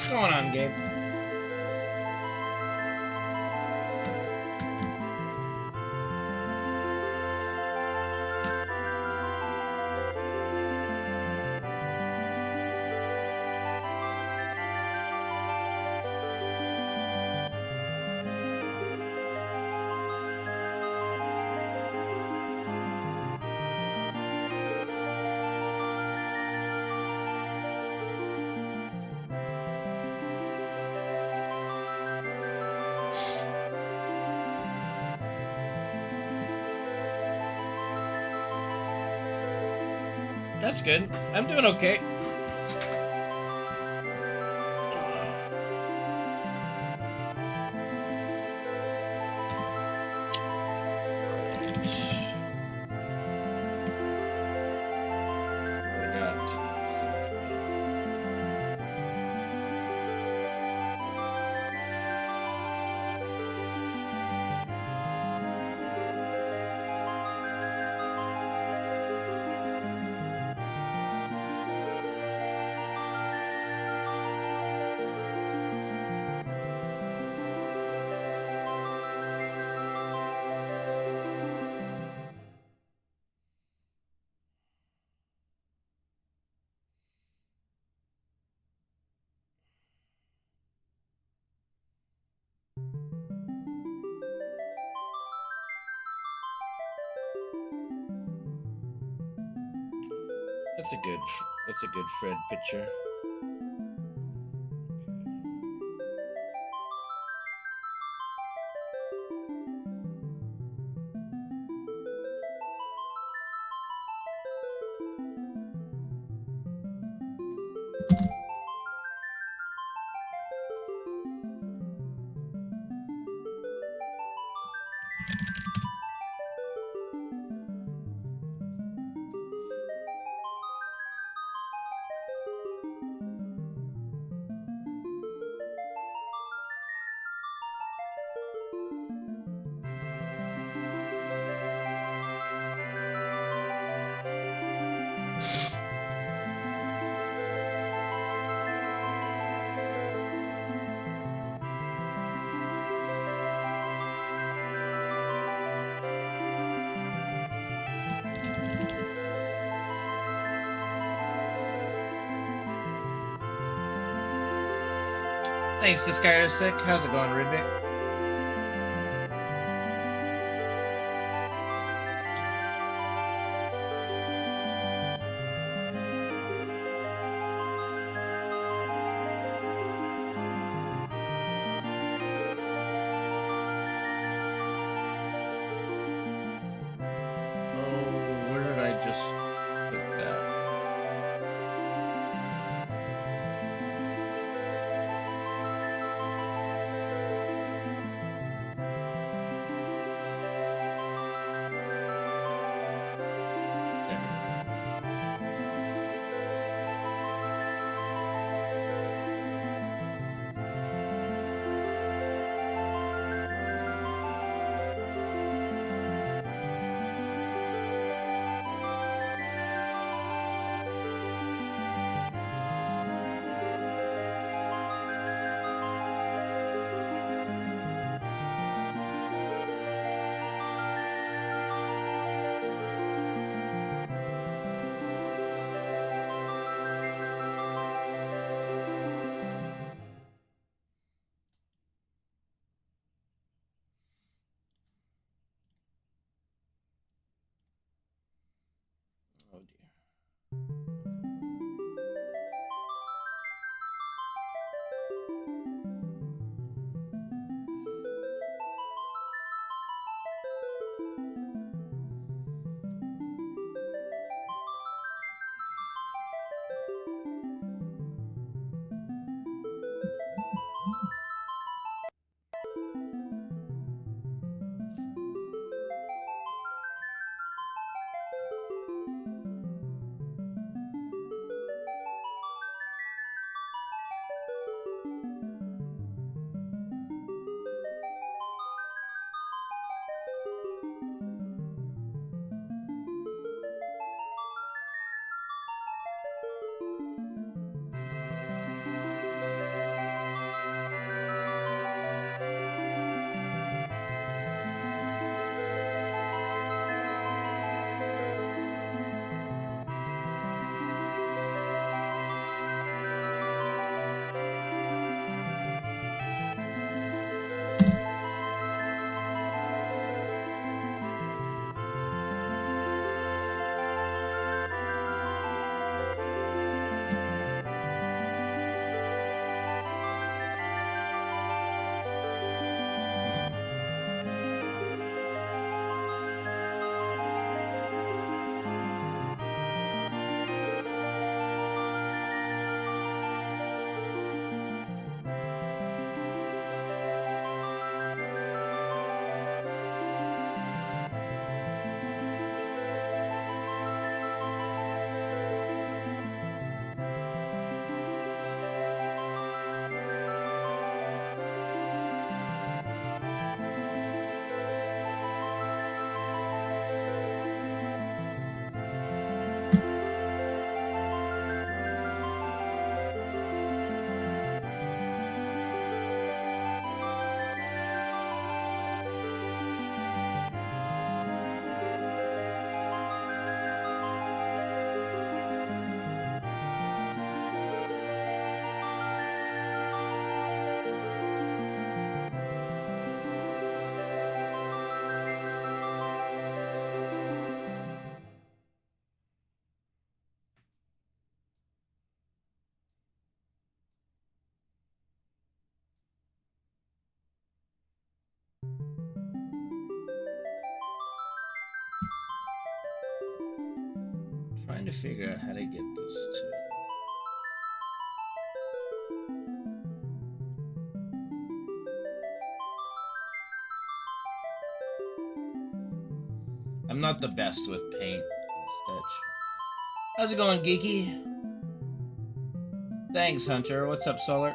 What's going on, Gabe? That's good. I'm doing okay. That's a good Fred picture. Thanks to Skyrsick. How's it going, Ridvick? Oh, where did I just put that? Trying to figure out how to get this to. I'm not the best with paint and Stitch. How's it going, Geeky? Thanks, Hunter. What's up, Solar?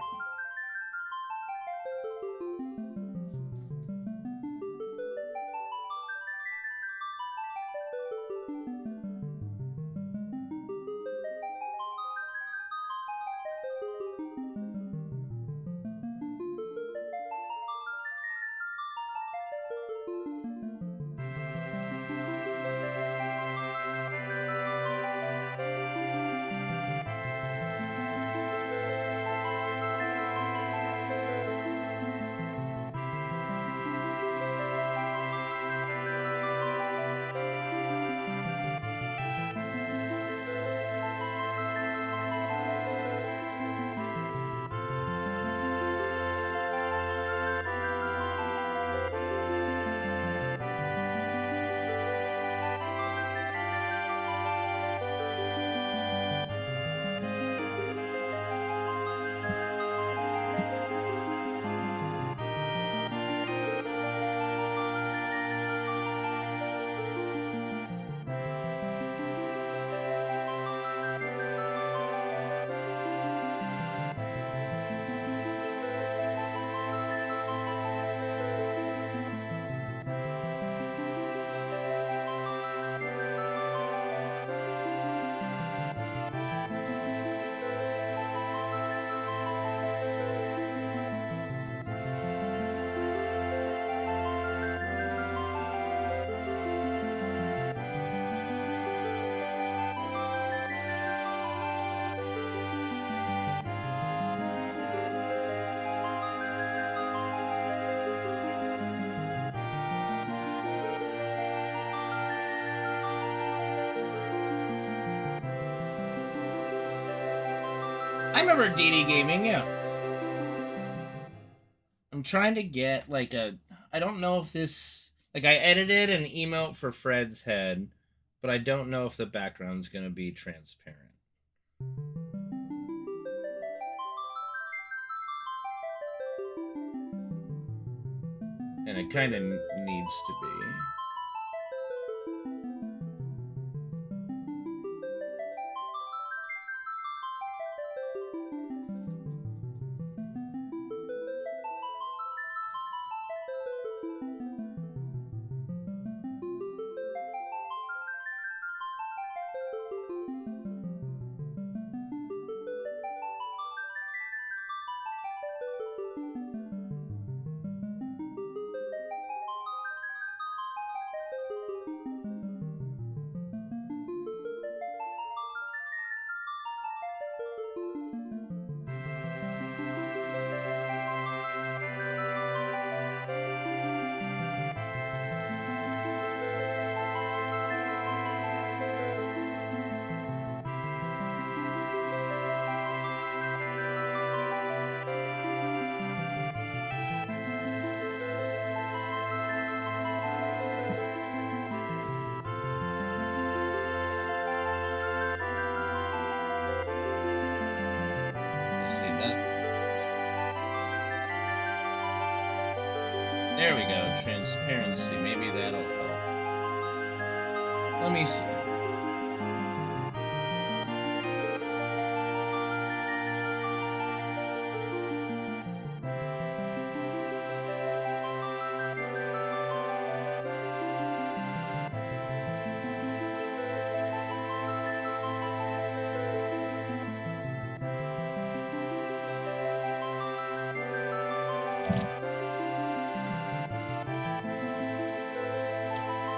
I remember DD Gaming, yeah. I'm trying to get like a. I don't know if this. Like, I edited an emote for Fred's head, but I don't know if the background's gonna be transparent. And it kind of needs to be. There we go, transparency. Maybe that'll help. Let me see.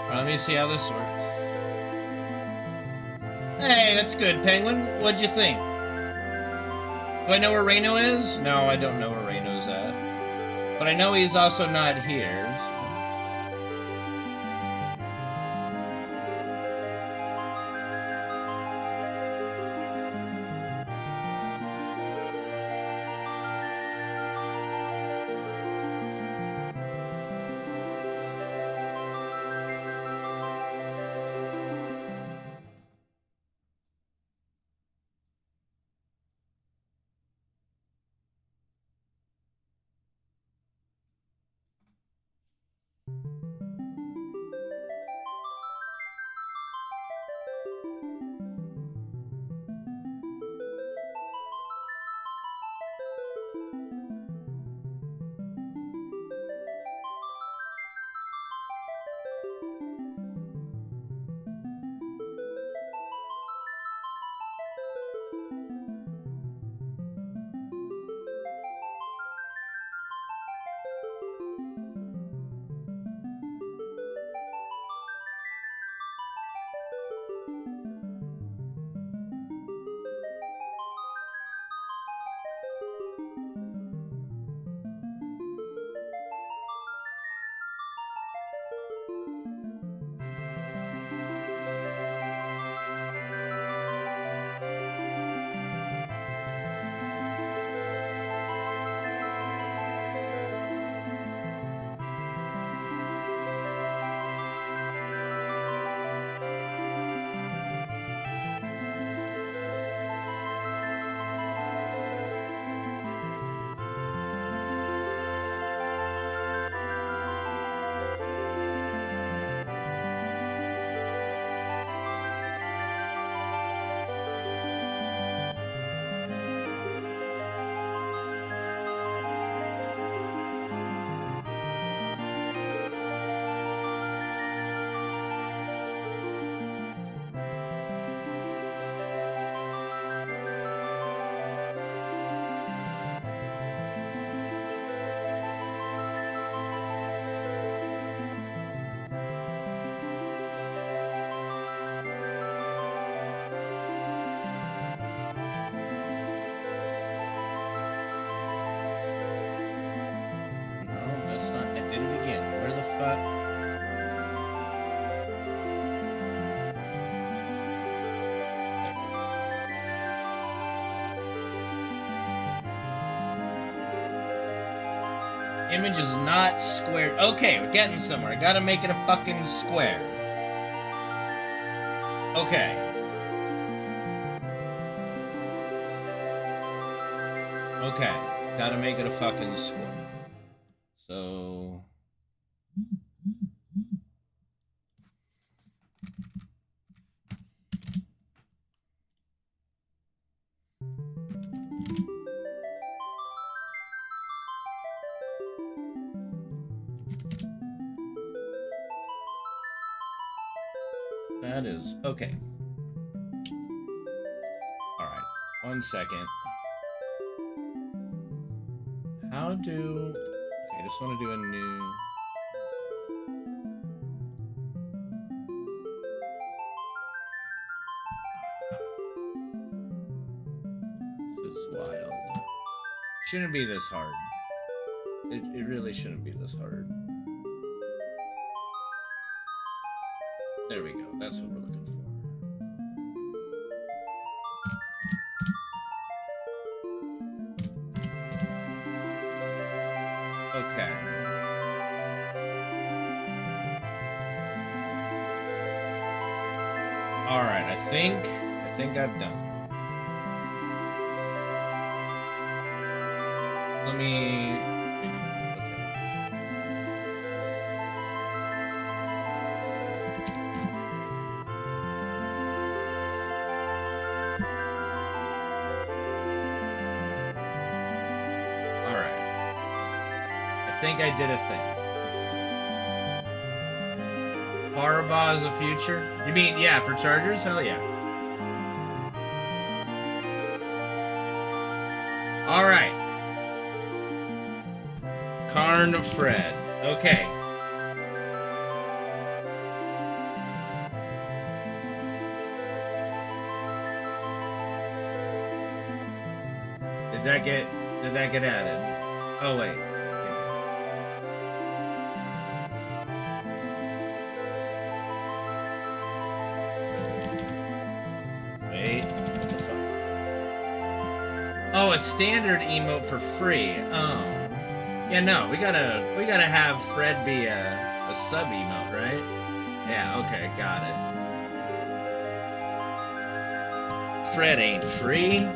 Let me see how this works. Hey, that's good, Penguin. What'd you think? Do I know where Reno is? No, I don't know where Reno's at. But I know he's also not here. Image is not squared. Okay, we're getting somewhere. I gotta make it a fucking square. Okay. Okay. Gotta make it a fucking square. So... That is... Okay. Alright. 1 second. How do... Okay, I just want to do a new... This is wild. Shouldn't be this hard. It really shouldn't be this hard. There we go. That's what we're looking for. Okay. All right. I think I've done. Let me. I think I did a thing. Hariba is the future? You mean, yeah, for chargers? Hell yeah. Alright. Karn Fred. Okay. Did that get added? Oh, wait. Oh, a standard emote for free. Oh. Yeah, no, we gotta have Fred be a sub emote, right? Yeah, okay, got it. Fred ain't free.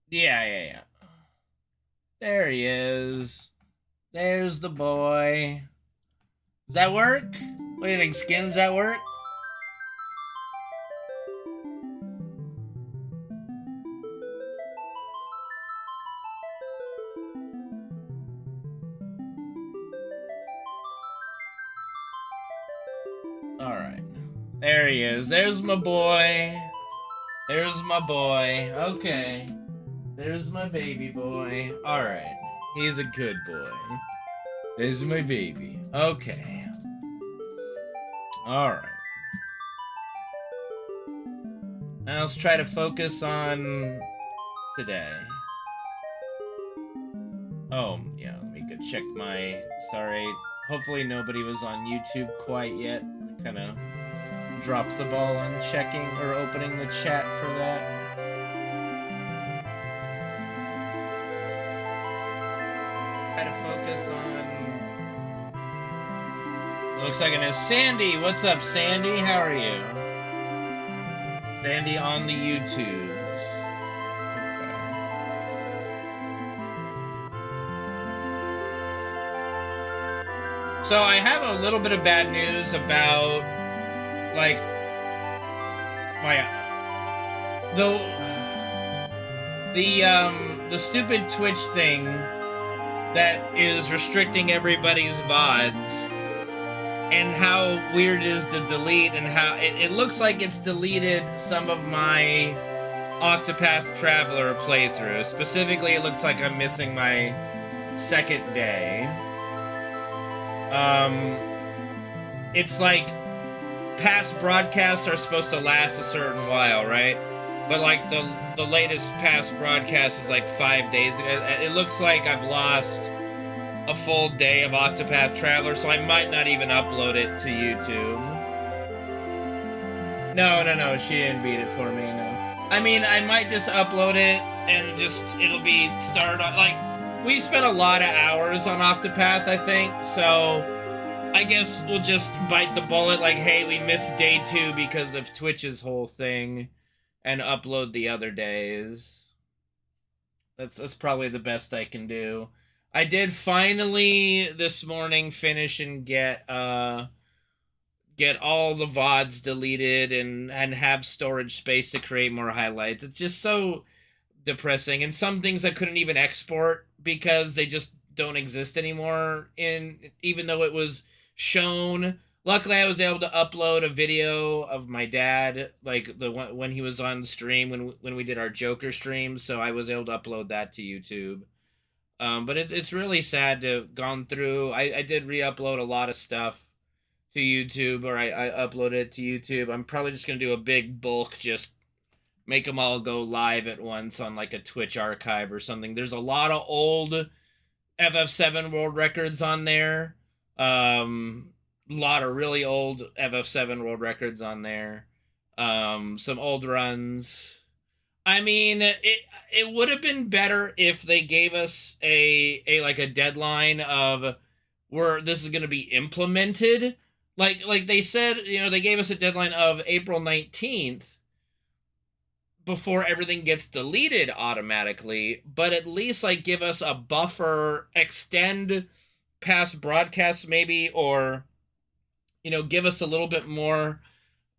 Yeah. There he is. There's the boy. Does that work? What do you think, Skin? Does that work? Alright. There he is. There's my boy. There's my boy. Okay. There's my baby boy. Alright. He's a good boy. There's my baby. Okay. Alright. Now let's try to focus on today. Oh, yeah, let me go check my... Sorry. Hopefully nobody was on YouTube quite yet. I kind of dropped the ball on checking or opening the chat for that. Try to focus on... Looks like it is Sandy. What's up, Sandy? How are you? Sandy on the YouTube. So I have a little bit of bad news about, like, the stupid Twitch thing that is restricting everybody's VODs, and how weird it is to delete, and how it looks like it's deleted some of my Octopath Traveler playthrough. Specifically, it looks like I'm missing my second day. It's like past broadcasts are supposed to last a certain while, right? But like the latest past broadcast is like 5 days ago. It looks like I've lost a full day of Octopath Traveler, so I might not even upload it to YouTube. No, she didn't beat it for me, no. I mean, I might just upload it and it'll be started on, like, we spent a lot of hours on Octopath, I think, so I guess we'll just bite the bullet, like, hey, we missed day 2 because of Twitch's whole thing, and upload the other days. That's probably the best I can do. I did finally this morning finish and get all the VODs deleted and have storage space to create more highlights. It's just so depressing, and some things I couldn't even export because they just don't exist anymore, even though it was shown. Luckily, I was able to upload a video of my dad, like the one when he was on the stream when we did our Joker stream, so I was able to upload that to YouTube. But it's really sad to have gone through. I did re-upload a lot of stuff to YouTube, or I uploaded it to YouTube. I'm probably just going to do a big bulk, just make them all go live at once on like a Twitch archive or something. There's a lot of old FF7 world records on there. Lot of really old FF7 world records on there. Some old runs. I mean, it would have been better if they gave us a deadline of where this is going to be implemented. Like they said, they gave us a deadline of April 19th before everything gets deleted automatically, but at least like give us a buffer, extend past broadcasts maybe, or give us a little bit more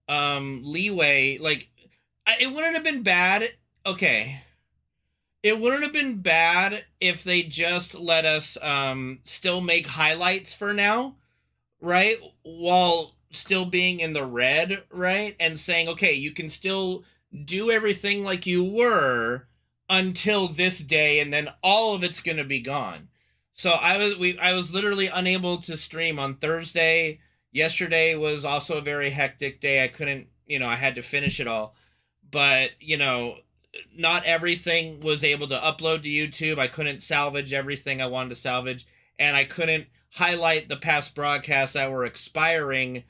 leeway. Like, it wouldn't have been bad. Okay. It wouldn't have been bad if they just let us still make highlights for now, right? While still being in the red, right? And saying, okay, you can still do everything like you were until this day, and then all of it's going to be gone. So I was literally unable to stream on Thursday. Yesterday was also a very hectic day. I couldn't, I had to finish it all. But, not everything was able to upload to YouTube. I couldn't salvage everything I wanted to salvage, and I couldn't highlight the past broadcasts that were expiring.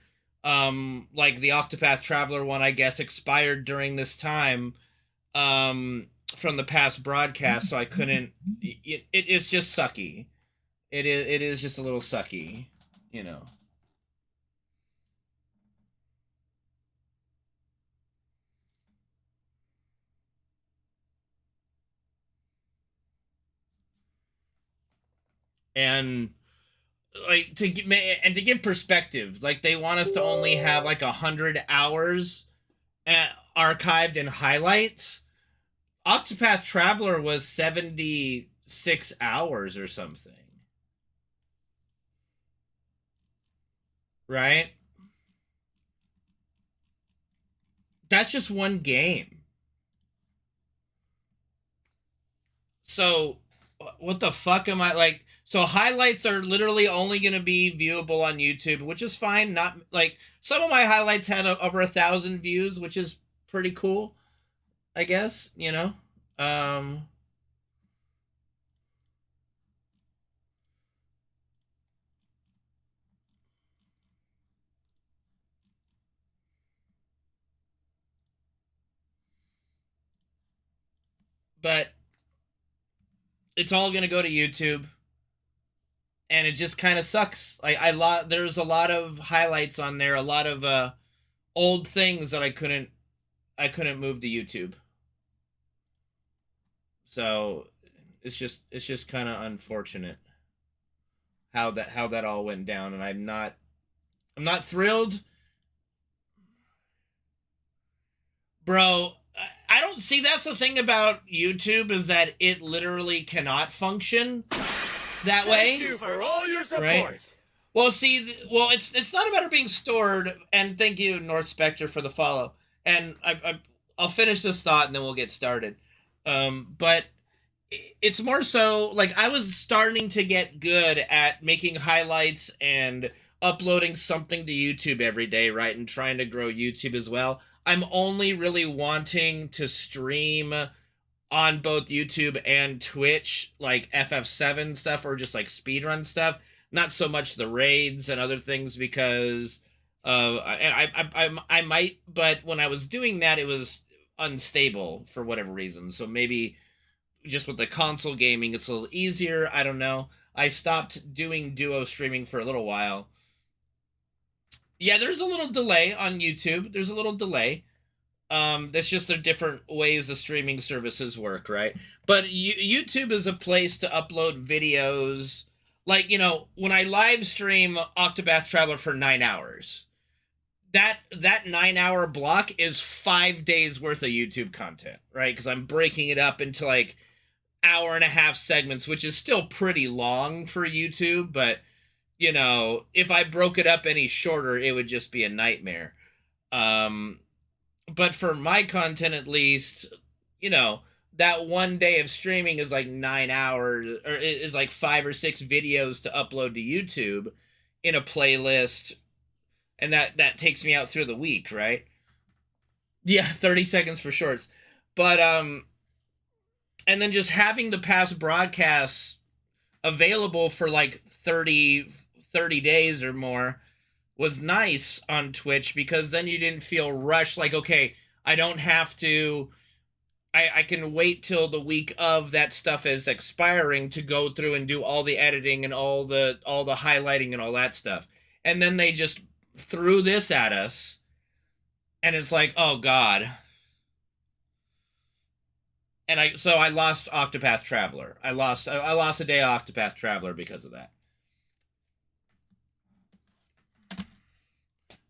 Like the Octopath Traveler one, I guess, expired during this time from the past broadcast, so I couldn't. It's just sucky. It is just a little sucky, And like to give perspective, like they want us to only have like 100 hours archived in highlights. Octopath Traveler was 76 hours or something. Right? That's just one game. So, what the fuck am I like? So highlights are literally only going to be viewable on YouTube, which is fine. Not like some of my highlights had over 1,000 views, which is pretty cool, I guess. You know, but it's all going to go to YouTube, and it just kind of sucks. Like there's a lot of highlights on there, a lot of old things that I couldn't move to YouTube. So it's just kind of unfortunate how that all went down, and I'm not thrilled, bro. I don't see, that's the thing about YouTube, is that it literally cannot function that way. Thank you for all your support. Right? Well, see, it's not about it being stored, and thank you, North Spectre, for the follow. And I'll finish this thought and then we'll get started. But it's more so like I was starting to get good at making highlights and uploading something to YouTube every day, right? And trying to grow YouTube as well. I'm only really wanting to stream on both YouTube and Twitch, like FF7 stuff or just like speedrun stuff. Not so much the raids and other things, because I might, but when I was doing that, it was unstable for whatever reason. So maybe just with the console gaming, it's a little easier. I don't know. I stopped doing duo streaming for a little while. Yeah, there's a little delay on YouTube. There's a little delay. That's just the different ways the streaming services work, right? But YouTube is a place to upload videos. Like, you know, when I live stream Octopath Traveler for 9 hours, that 9-hour block is 5 days worth of YouTube content, right? Because I'm breaking it up into like hour-and-a-half segments, which is still pretty long for YouTube, but you know, if I broke it up any shorter, it would just be a nightmare. But for my content, at least, you know, that one day of streaming is like 9 hours, or is like 5 or 6 videos to upload to YouTube in a playlist, and that takes me out through the week, right? Yeah, 30 seconds for shorts. But and then just having the past broadcasts available for like 30 days or more was nice on Twitch, because then you didn't feel rushed, like, okay, I don't have to, I can wait till the week of that stuff is expiring to go through and do all the editing and all the highlighting and all that stuff. And then they just threw this at us, and it's like, oh god. And I lost Octopath Traveler. I lost a day of Octopath Traveler because of that.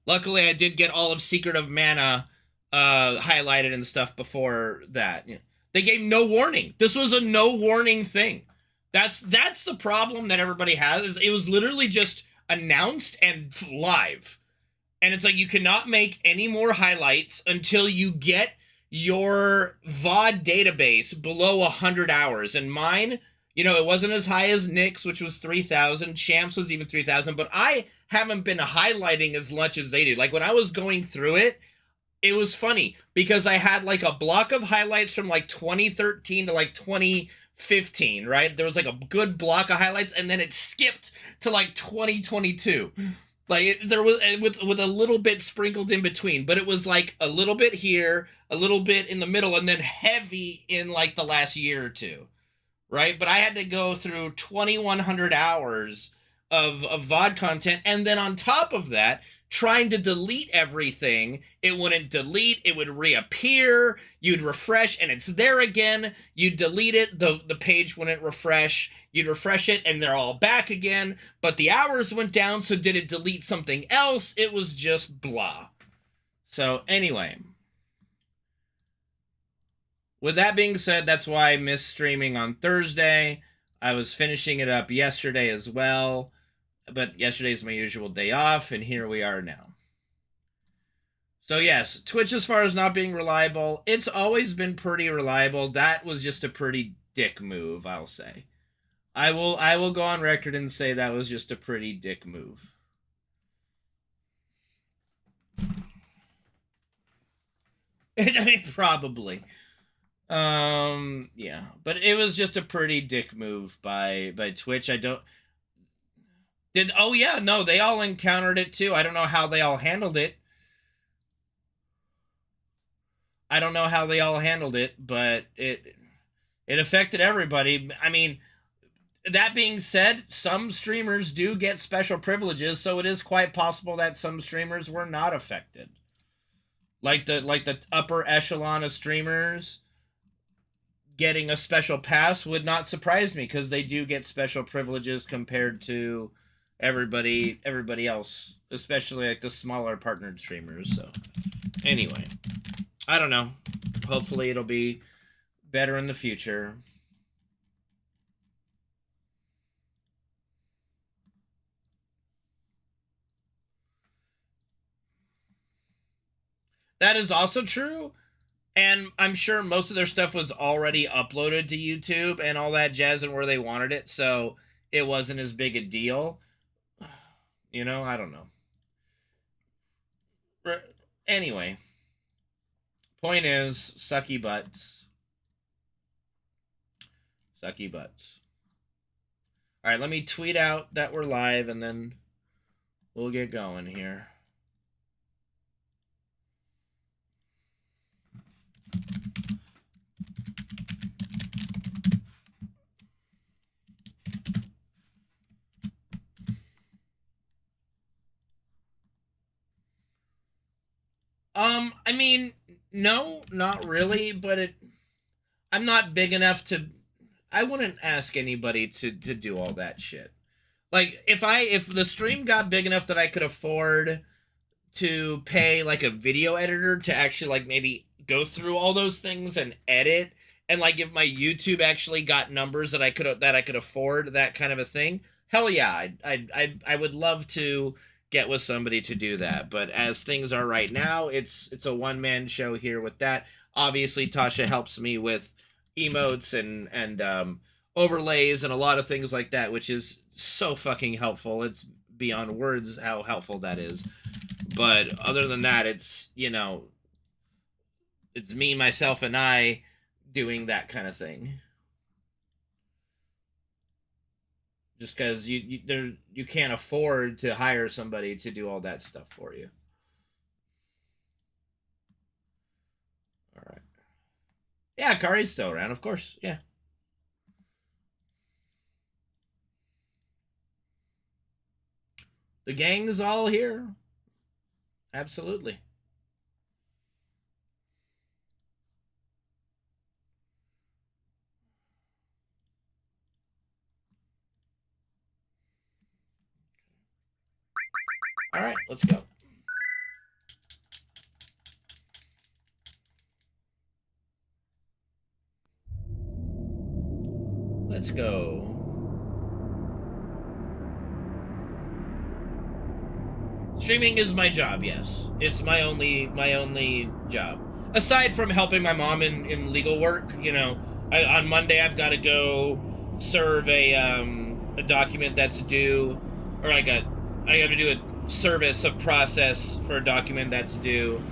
Luckily, I did get all of Secret of Mana highlighted and stuff before that. They gave no warning. This was a no warning thing. That's the problem that everybody has. Is it was literally just announced and live. And it's like, you cannot make any more highlights until you get your VOD database below 100 hours. And mine, you know, it wasn't as high as Nick's, which was 3,000. Champs was even 3,000. But I haven't been highlighting as much as they do. Like, when I was going through it, it was funny, because I had like a block of highlights from like 2013 to like 2015, right? There was like a good block of highlights, and then it skipped to like 2022. Like, there was, with a little bit sprinkled in between, but it was like a little bit here, a little bit in the middle, and then heavy in like the last year or two, right? But I had to go through 2,100 hours of VOD content, and then on top of that, trying to delete everything. It wouldn't delete, it would reappear, you'd refresh and it's there again, you'd delete it, the page wouldn't refresh, you'd refresh it and they're all back again, but the hours went down, so did it delete something else? It was just blah. So anyway, with that being said, that's why I missed streaming on Thursday. I was finishing it up yesterday as well, but yesterday's my usual day off, and here we are now. So yes, Twitch, as far as not being reliable, it's always been pretty reliable. That was just a pretty dick move, I'll say. I will go on record and say that was just a pretty dick move. I mean, probably. Yeah, but it was just a pretty dick move by Twitch. Oh yeah, no, they all encountered it too. I don't know how they all handled it. I don't know how they all handled it, but it affected everybody. I mean, that being said, some streamers do get special privileges, so it is quite possible that some streamers were not affected. Like the upper echelon of streamers getting a special pass would not surprise me, because they do get special privileges compared to everybody else, especially like the smaller partnered streamers. So anyway, I don't know. Hopefully it'll be better in the future. That is also true. And I'm sure most of their stuff was already uploaded to YouTube and all that jazz and where they wanted it, so it wasn't as big a deal. You know, I don't know. Anyway, point is, sucky butts. Sucky butts. All right, let me tweet out that we're live, and then we'll get going here. I mean, no, not really, but I'm not big enough to, I wouldn't ask anybody to do all that shit. Like, if the stream got big enough that I could afford to pay, like, a video editor to actually, like, maybe go through all those things and edit, and, like, if my YouTube actually got numbers that I could afford that kind of a thing, hell yeah, I would love to get with somebody to do that. But as things are right now, it's a one-man show here with that. Obviously, Tasha helps me with emotes and overlays and a lot of things like that, which is so fucking helpful. It's beyond words how helpful that is. But other than that, it's, you know, it's me, myself, and I doing that kind of thing. Just because you can't afford to hire somebody to do all that stuff for you. All right. Yeah, Kari's still around, of course. Yeah. The gang is all here. Absolutely. All right, let's go. Let's go. Streaming is my job, yes. It's my only job. Aside from helping my mom in legal work, you know, on Monday I've got to go serve a document that's due, or I have to do a service of process for a document that's due,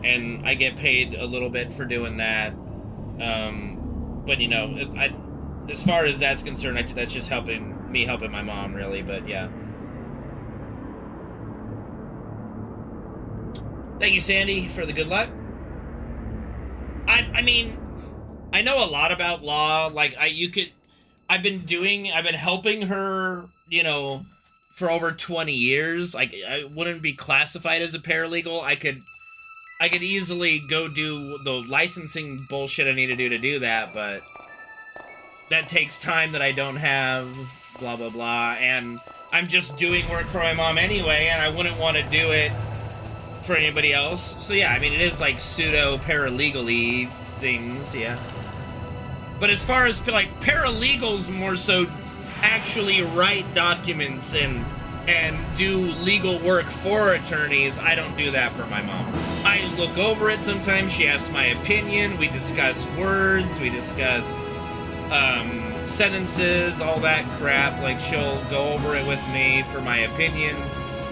and I get paid a little bit for doing that. But you know, as far as that's concerned, that's just helping my mom, really. But yeah. Thank you, Sandy, for the good luck. I mean, I know a lot about law. Like, I've been helping her, you know, for over 20 years. Like, I wouldn't be classified as a paralegal. I could easily go do the licensing bullshit I need to do that, but that takes time that I don't have, blah, blah, blah, and I'm just doing work for my mom anyway, and I wouldn't want to do it for anybody else. So yeah, I mean, it is like pseudo-paralegal-y things, yeah. But as far as, like, paralegals more so actually write documents and do legal work for attorneys, I don't do that for my mom. I look over it sometimes, she asks my opinion, we discuss words, we discuss sentences, all that crap. Like, she'll go over it with me for my opinion,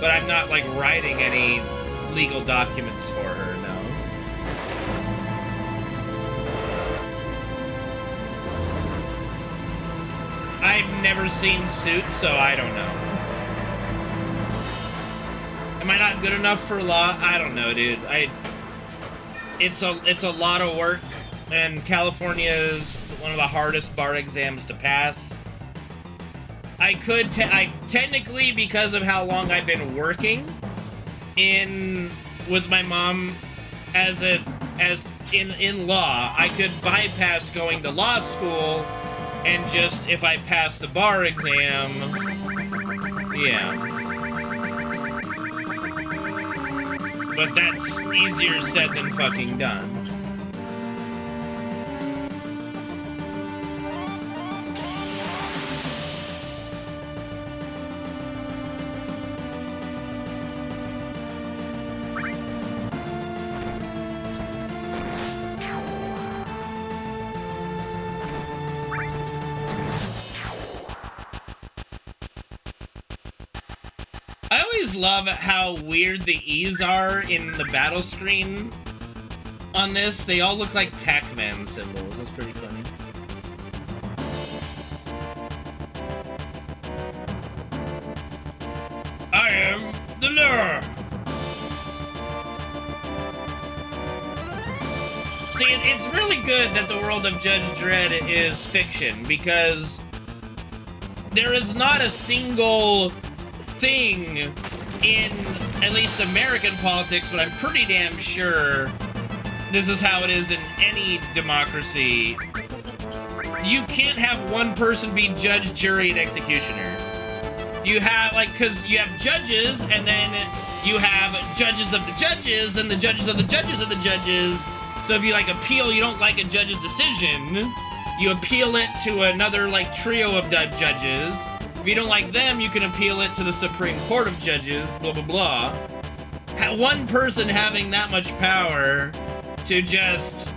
but I'm not, like, writing any legal documents for her, no. I've never seen Suits, so I don't know. Am I not good enough for law? I don't know, dude. It's a lot of work, and California is one of the hardest bar exams to pass. I technically, because of how long I've been working with my mom in law, I could bypass going to law school and just, if I pass the bar exam, yeah. But that's easier said than fucking done. I always love how weird the E's are in the battle screen on this. They all look like Pac-Man symbols. That's pretty funny. I am the lure. See, it's really good that the world of Judge Dredd is fiction, because there is not a single thing in at least American politics, but I'm pretty damn sure this is how it is in any democracy. You can't have one person be judge, jury, and executioner. You have, like, because you have judges, and then you have judges of the judges, and the judges of the judges of the judges. So if you, like, appeal, you don't like a judge's decision, you appeal it to another, like, trio of judges. If you don't like them, you can appeal it to the Supreme Court of Judges, blah, blah, blah. One person having that much power to just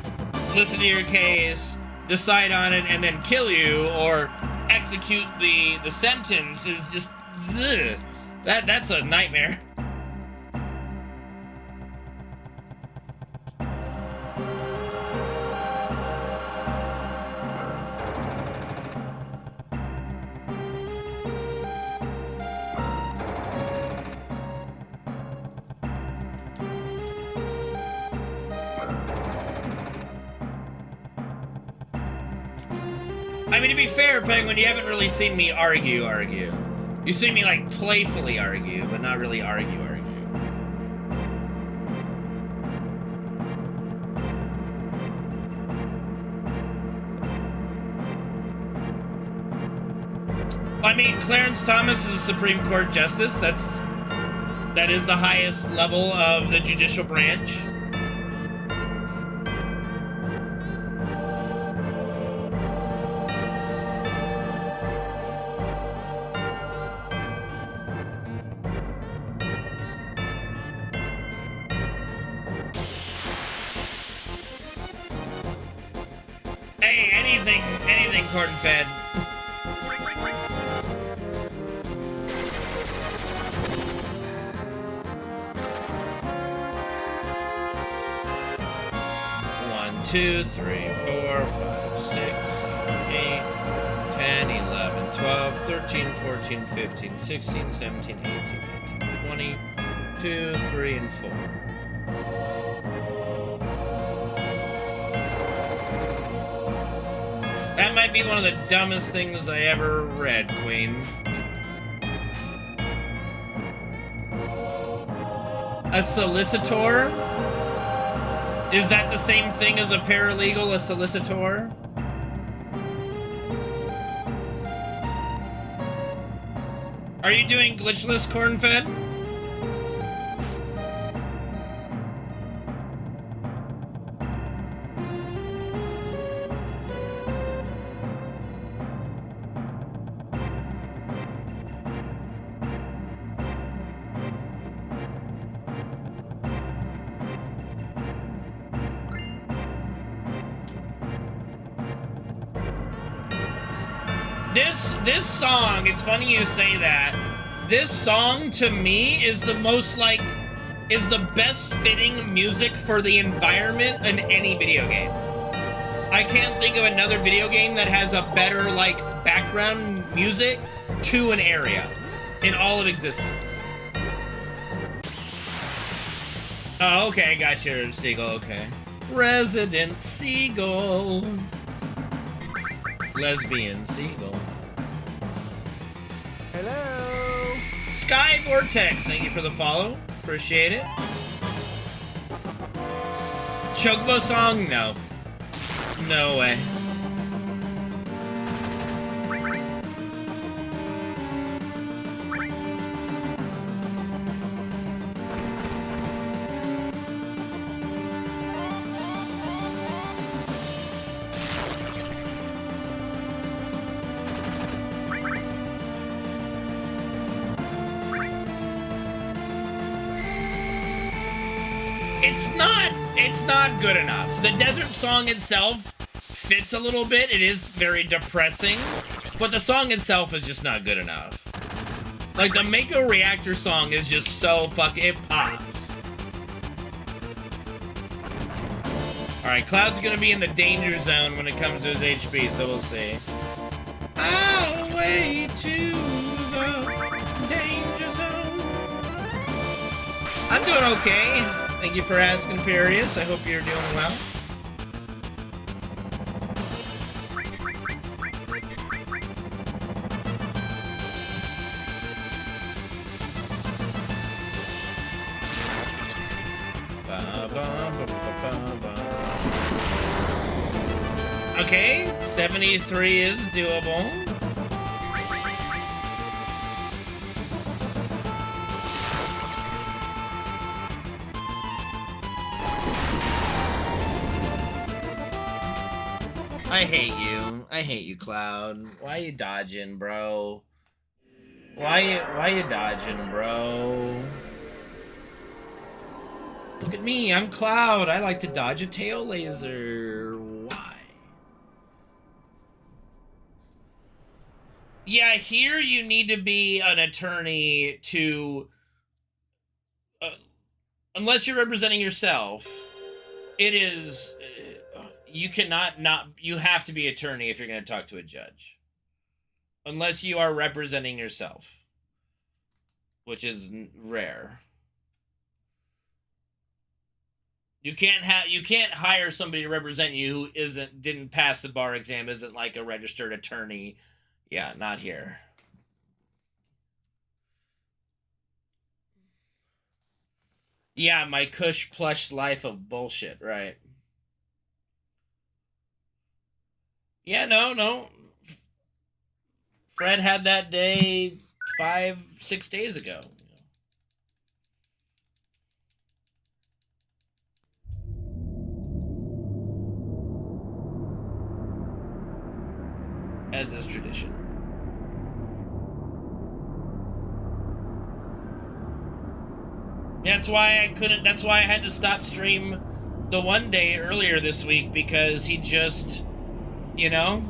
listen to your case, decide on it, and then kill you, or execute the sentence is just, ugh. That's a nightmare. I mean, to be fair, Penguin, you haven't really seen me argue. You see me, like, playfully argue, but not really argue. I mean, Clarence Thomas is a Supreme Court Justice. That is the highest level of the judicial branch. Hey, anything corn-fed. One, 2, 3, 4, 5, 6, 7, 8, 10, 11, 12, 13, 14, 15, 16, 17, 18, 19, 20, 2, 3, and 4. That might be one of the dumbest things I ever read, Queen. A solicitor? Is that the same thing as a paralegal, a solicitor? Are you doing glitchless, Cornfed? This song, it's funny you say that. This song, to me, is the most, like, is the best fitting music for the environment in any video game. I can't think of another video game that has a better, like, background music to an area in all of existence. Oh, okay, got your Seagull, okay. Resident Seagull. Lesbian Seagull. Hello. Sky Vortex, thank you for the follow. Appreciate it. Chocobo song? No. No way. It's not good enough. The desert song itself fits a little bit. It is very depressing, but the song itself is just not good enough. Like, the Mako Reactor song is just so fucking, it pops. Alright, Cloud's gonna be in the danger zone when it comes to his HP, so we'll see. All the way to the danger zone. I'm doing okay. Thank you for asking, Perius. I hope you're doing well. Okay, 73 is doable. I hate you. I hate you, Cloud. Why you dodging, bro? Why you dodging, bro? Look at me, I'm Cloud. I like to dodge a tail laser. Why? Yeah, here you need to be an attorney to... unless you're representing yourself, it is... you cannot not... you have to be attorney if you're going to talk to a judge. Unless you are representing yourself. Which is rare. You can't hire somebody to represent you who didn't pass the bar exam, isn't like a registered attorney. Yeah, not here. Yeah, my cush plush life of bullshit, right? Yeah, no. Fred had that day 5-6 days ago. As is tradition. That's why I had to stop stream the one day earlier this week, because he just, you know,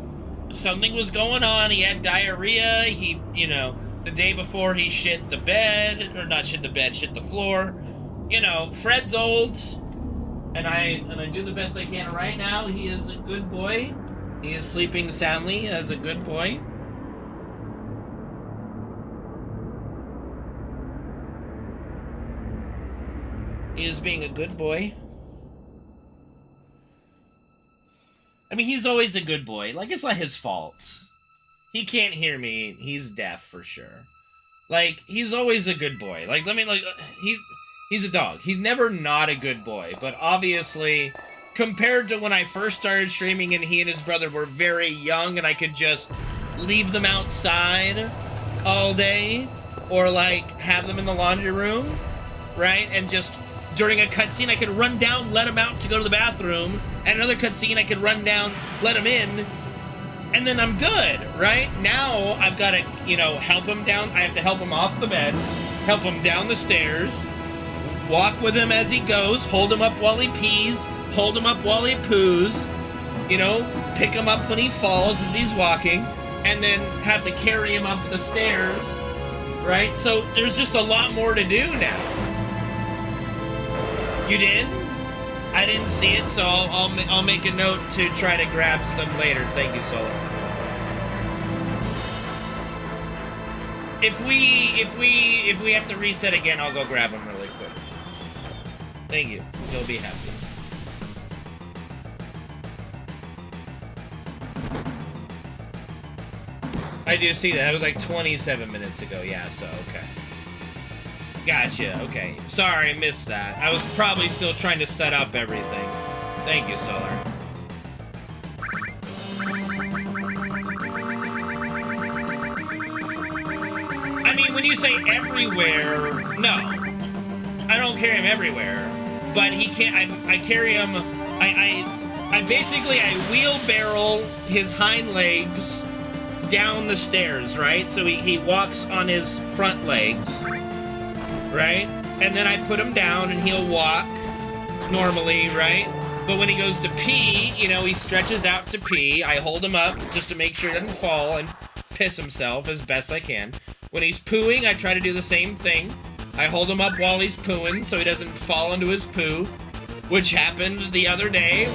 something was going on. He had diarrhea. He, you know, the day before he shit the bed, or not shit the bed, shit the floor. You know, Fred's old, and I do the best I can. Right now, he is a good boy. He is sleeping soundly as a good boy. He is being a good boy. I mean, he's always a good boy. Like, it's not his fault. He can't hear me. He's deaf for sure. Like, he's always a good boy. Like, He's a dog. He's never not a good boy, but obviously, compared to when I first started streaming and he and his brother were very young and I could just leave them outside all day or like have them in the laundry room, right? And just during a cutscene I could run down, let him out to go to the bathroom, and another cutscene I could run down, let him in, and then I'm good, right? Now I've got to, you know, help him down. I have to help him off the bed, help him down the stairs, walk with him as he goes, hold him up while he pees, hold him up while he poos, you know, pick him up when he falls as he's walking, and then have to carry him up the stairs, right? So there's just a lot more to do now. You did? I didn't see it, so I'll make a note to try to grab some later. Thank you, Solar. If we have to reset again, I'll go grab them really quick. Thank you. You'll be happy. I do see that. That was like 27 minutes ago. Yeah, so okay. Gotcha, okay. Sorry, I missed that. I was probably still trying to set up everything. Thank you, Solar. I mean, when you say everywhere, no. I don't carry him everywhere. But he can't, I carry him, I basically, I wheelbarrow his hind legs down the stairs, right? So he walks on his front legs. Right? And then I put him down and he'll walk normally, right? But when he goes to pee, you know, he stretches out to pee. I hold him up just to make sure he doesn't fall and piss himself as best I can. When he's pooing, I try to do the same thing. I hold him up while he's pooing so he doesn't fall into his poo, which happened the other day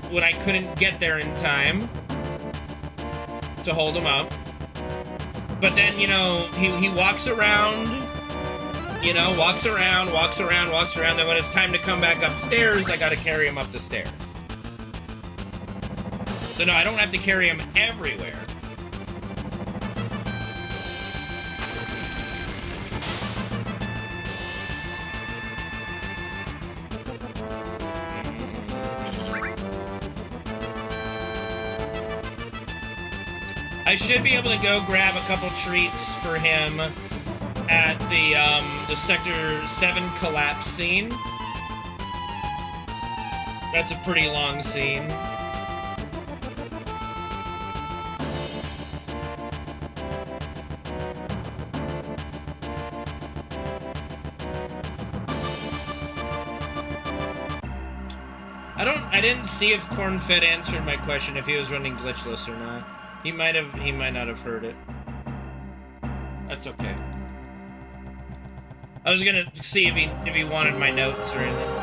when I couldn't get there in time to hold him up. But then, you know, he walks around. You know, walks around. Then when it's time to come back upstairs, I gotta carry him up the stairs. So no, I don't have to carry him everywhere. I should be able to go grab a couple treats for him at the Sector 7 collapse scene. That's a pretty long scene. I didn't see if Cornfed answered my question if he was running glitchless or not. He might not have heard it. That's okay. I was gonna see if he wanted my notes or anything.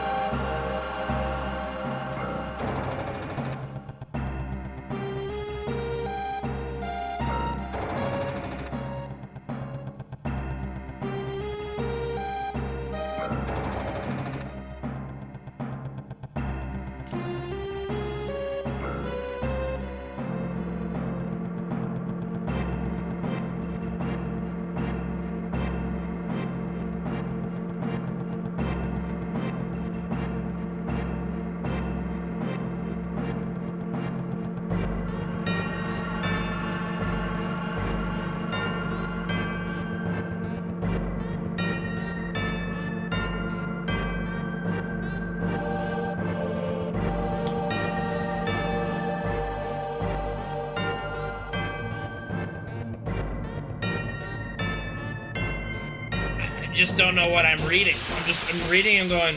Just don't know what I'm reading. I'm reading and going.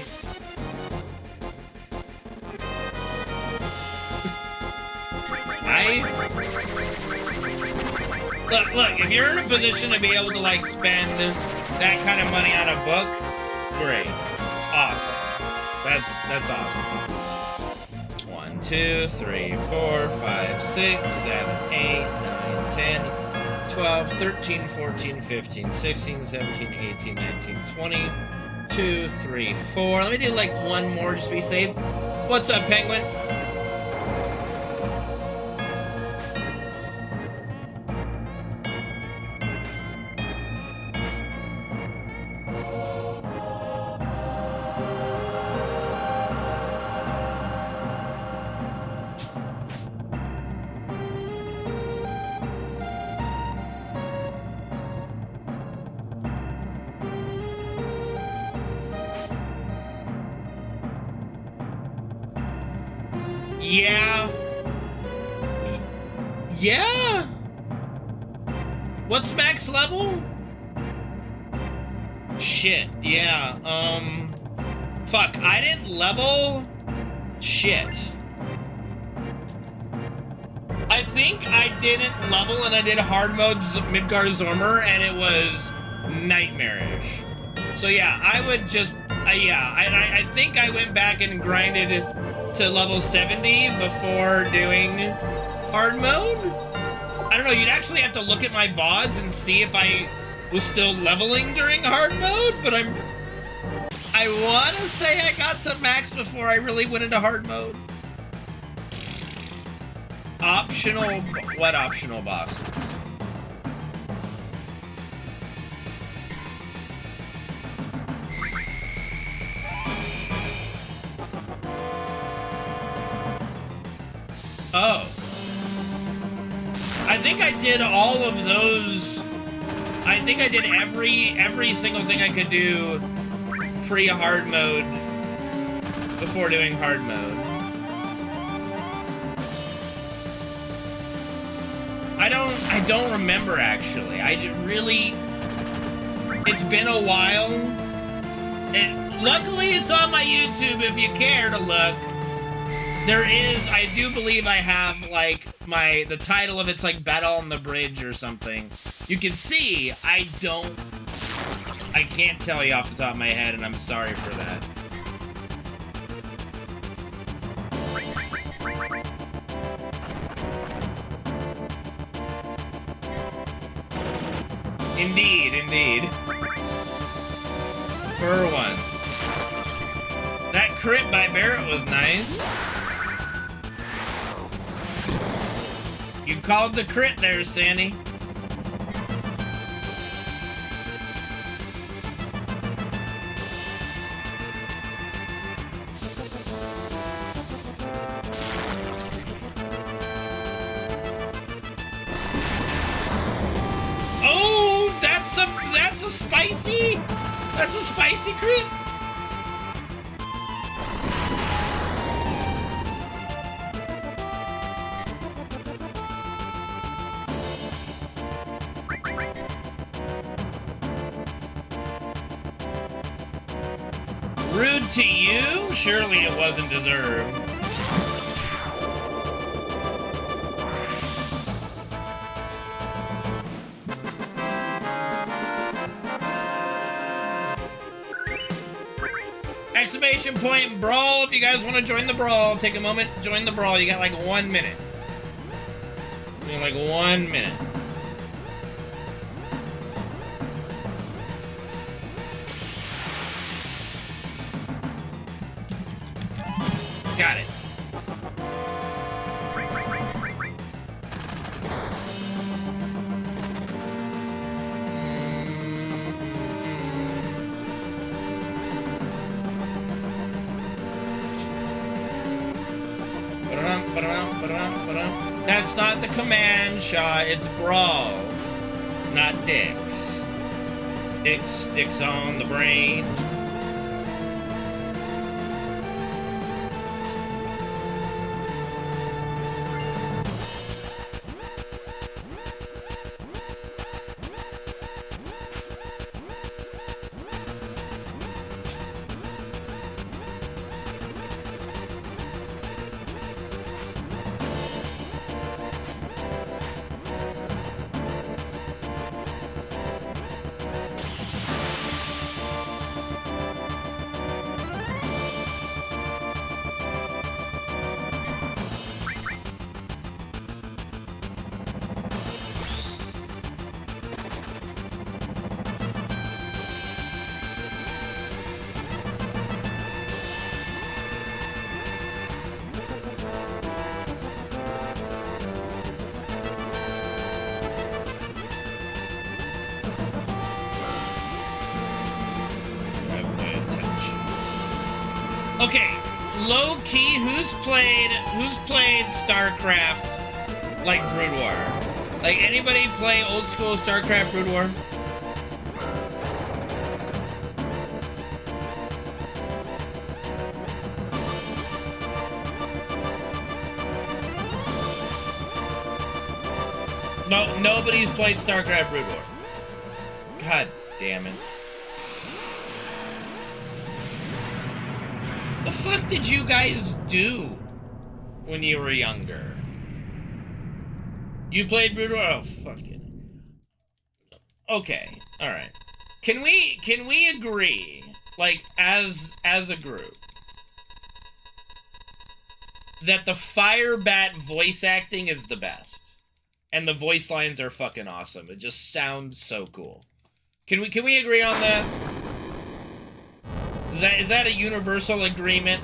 Look, if you're in a position to be able to like spend that kind of money on a book, great. Awesome. That's awesome. 1, 2, 3, 4, 5, 6, 7, 8, 9, 10. 12, 13, 14, 15, 16, 17, 18, 19, 20, 2, 3, 4. Let me do like one more just to be safe. What's up, Penguin? Yeah. Yeah. What's max level? Shit. Yeah. Fuck. I didn't level. Shit. I think I didn't level and I did hard mode Midgar Zormer and it was nightmarish. So yeah, I would just, yeah, I think I went back and grinded to level 70 before doing hard mode. I don't know, you'd actually have to look at my VODs and see if I was still leveling during hard mode, but I want to say I got some max before I really went into hard mode. Optional, what optional boss? Oh. I think I did all of those. I think I did every single thing I could do pre-hard mode before doing hard mode. I don't remember actually. I just really, it's been a while. Luckily it's on my YouTube if you care to look. There is, I do believe I have like the title of it's like Battle on the Bridge or something. You can see, I can't tell you off the top of my head and I'm sorry for that. Indeed, indeed. Fur one. That crit by Barrett was nice. You called the crit there, Sandy. Oh, that's a spicy. That's a spicy crit. Rude to you? Surely it wasn't deserved. Exclamation point brawl if you guys want to join the brawl. Take a moment, join the brawl. You got like 1 minute. You got like 1 minute. Got it. That's not the command shot, it's brawl, not dicks. Dicks on the brain. Okay, low key, who's played StarCraft like Brood War? Like anybody play old school StarCraft Brood War? No, nobody's played StarCraft Brood War. God damn it. The fuck did you guys do when you were younger? You played Brood War? Oh, fuck it. Okay, alright. Can we agree, like, as a group, that the Firebat voice acting is the best? And the voice lines are fucking awesome. It just sounds so cool. Can we agree on that? Is that a universal agreement?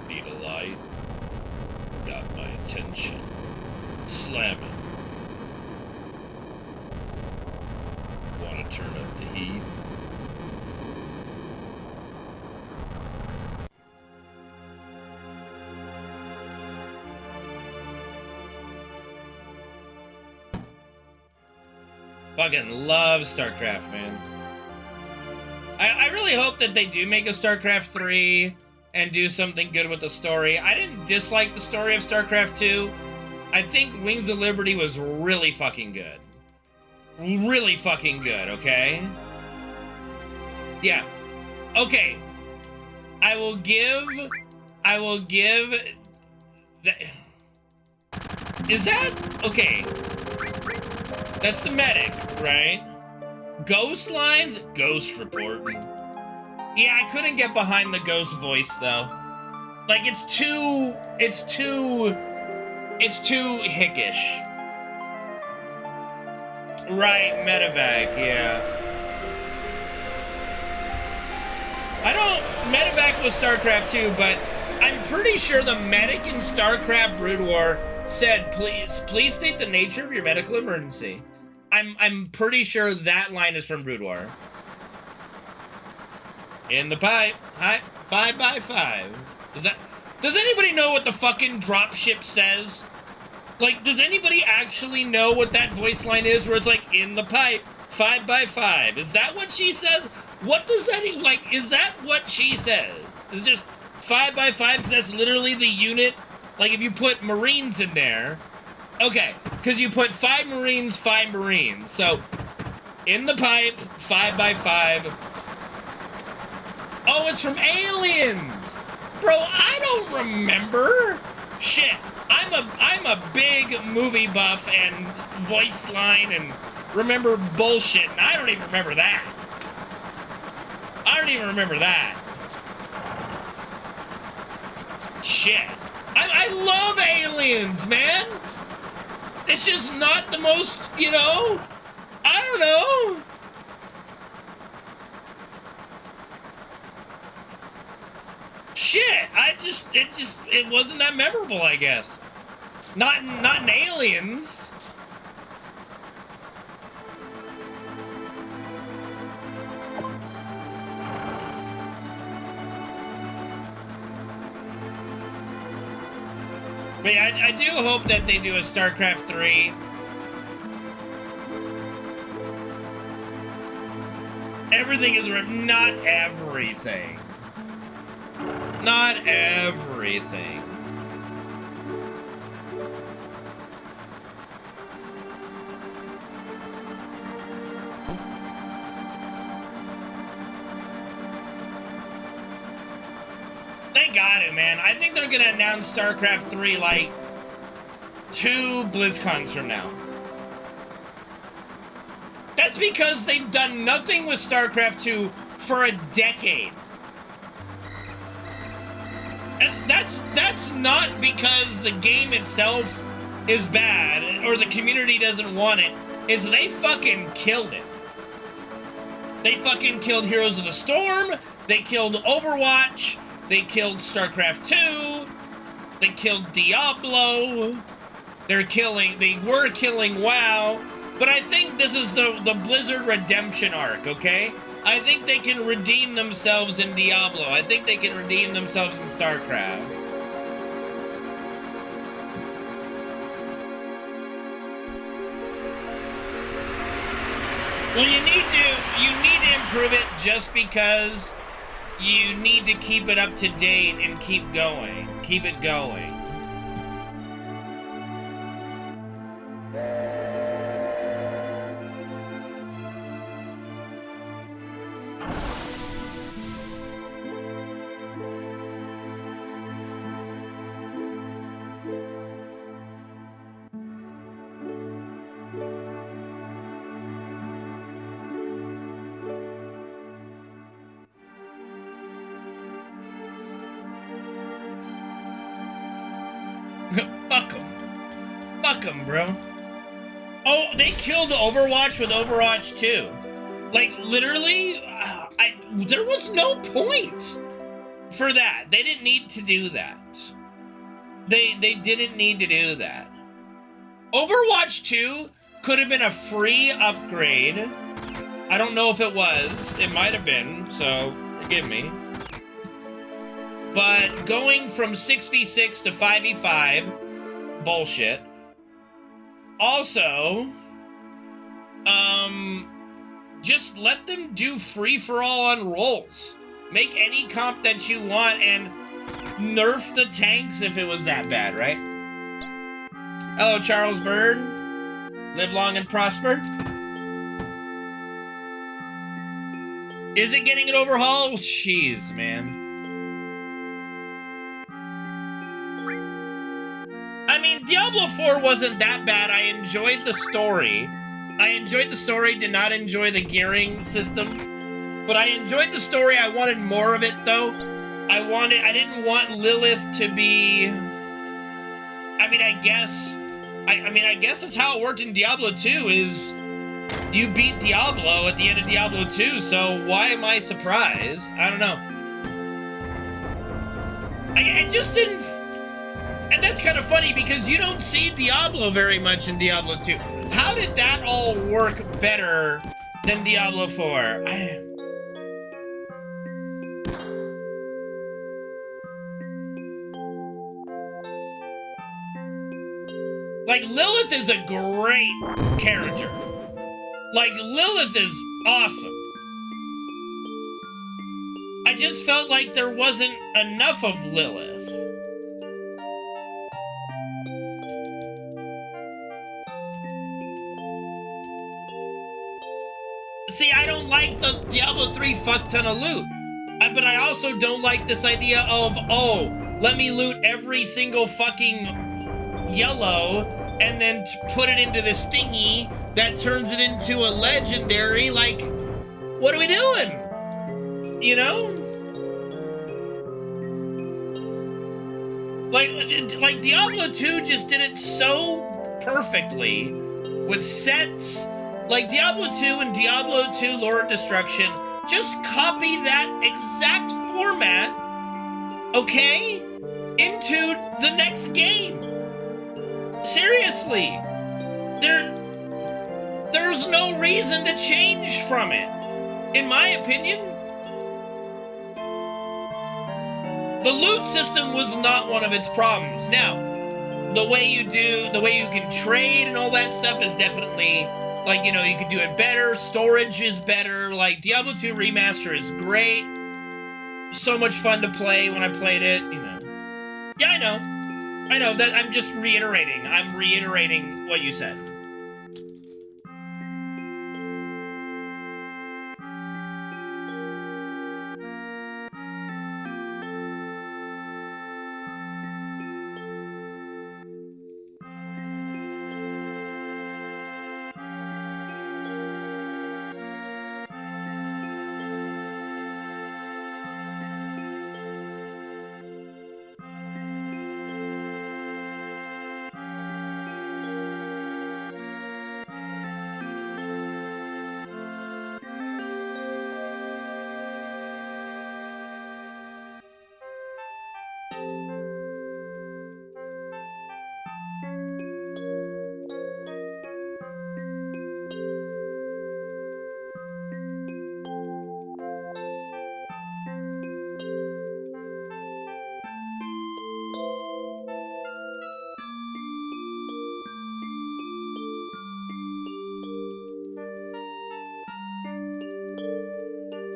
Need a light. Got my attention. Slamming. Want to turn up the heat? Fucking love StarCraft, man. I really hope that they do make a StarCraft 3 and do something good with the story. I didn't dislike the story of StarCraft 2. I think Wings of Liberty was really fucking good. Really fucking good, okay? Yeah. Okay. I will give that. Is that okay? That's the medic, right? Ghost lines? Ghost reporting. Yeah, I couldn't get behind the ghost voice though. Like it's too hickish. Right, medevac, yeah. I don't medevac was StarCraft 2, but I'm pretty sure the medic in StarCraft Brood War said, please state the nature of your medical emergency. I'm pretty sure that line is from Brood War. In the pipe. Hi, 5x5. Does anybody know what the fucking dropship says? Like, does anybody actually know what that voice line is where it's like, in the pipe, 5x5? Is that what she says? What does that even, like, is that what she says? Is it just 5x5 because that's literally the unit? Like, if you put Marines in there, okay, because you put 5 Marines, 5 Marines. So, in the pipe, 5x5. Oh, it's from Aliens! Bro, I don't remember. Shit, I'm a big movie buff and voice line and remember bullshit, and I don't even remember that. I don't even remember that. Shit. I love Aliens, man. It's just not the most, you know, I don't know. Shit, it wasn't that memorable, I guess. Not in Aliens. But I do hope that they do a StarCraft 3. Everything is not everything. Not everything. They got it, man. I think they're gonna announce StarCraft 3 like 2 BlizzCons from now. That's because they've done nothing with StarCraft 2 for a decade. That's not because the game itself is bad or the community doesn't want it. It's they fucking killed it. They fucking killed Heroes of the Storm. They killed Overwatch. They killed StarCraft 2. They killed Diablo. They were killing WoW. But I think this is the Blizzard redemption arc, okay? I think they can redeem themselves in Diablo. I think they can redeem themselves in StarCraft. Well, you need to improve it just because you need to keep it up to date and keep going. Keep it going. Fuck them. Fuck them, bro. Oh, they killed Overwatch with Overwatch 2. Like, literally, there was no point for that. They didn't need to do that. They didn't need to do that. Overwatch 2 could have been a free upgrade. I don't know if it was. It might have been, so forgive me. But going from 6v6 to 5v5, bullshit. Also, just let them do free-for-all on rolls. Make any comp that you want and nerf the tanks if it was that bad, right? Hello, Charles Bird. Live long and prosper. Is it getting an overhaul? Jeez, man. I mean, Diablo 4 wasn't that bad. I enjoyed the story. Did not enjoy the gearing system. But I enjoyed the story. I wanted more of it, though. I didn't want Lilith to be... I mean, I guess that's how it worked in Diablo 2, is you beat Diablo at the end of Diablo 2, so why am I surprised? I don't know. I just didn't... And that's kind of funny because you don't see Diablo very much in Diablo 2. How did that all work better than Diablo 4? Like, Lilith is a great character. Like, Lilith is awesome. I just felt like there wasn't enough of Lilith. See, I don't like the Diablo 3 fuck ton of loot. But I also don't like this idea of, oh, let me loot every single fucking yellow and then put it into this thingy that turns it into a legendary. Like, what are we doing? You know? Like Diablo 2 just did it so perfectly with sets. Like Diablo 2 and Diablo 2 Lord of Destruction, just copy that exact format, okay, into the next game. Seriously. There's no reason to change from it, in my opinion. The loot system was not one of its problems. Now, the way you can trade and all that stuff is definitely... Like, you know, you could do it better. Storage is better. Like, Diablo 2 Remaster is great. So much fun to play when I played it, you know. Yeah, I know. That I'm just reiterating. I'm reiterating what you said.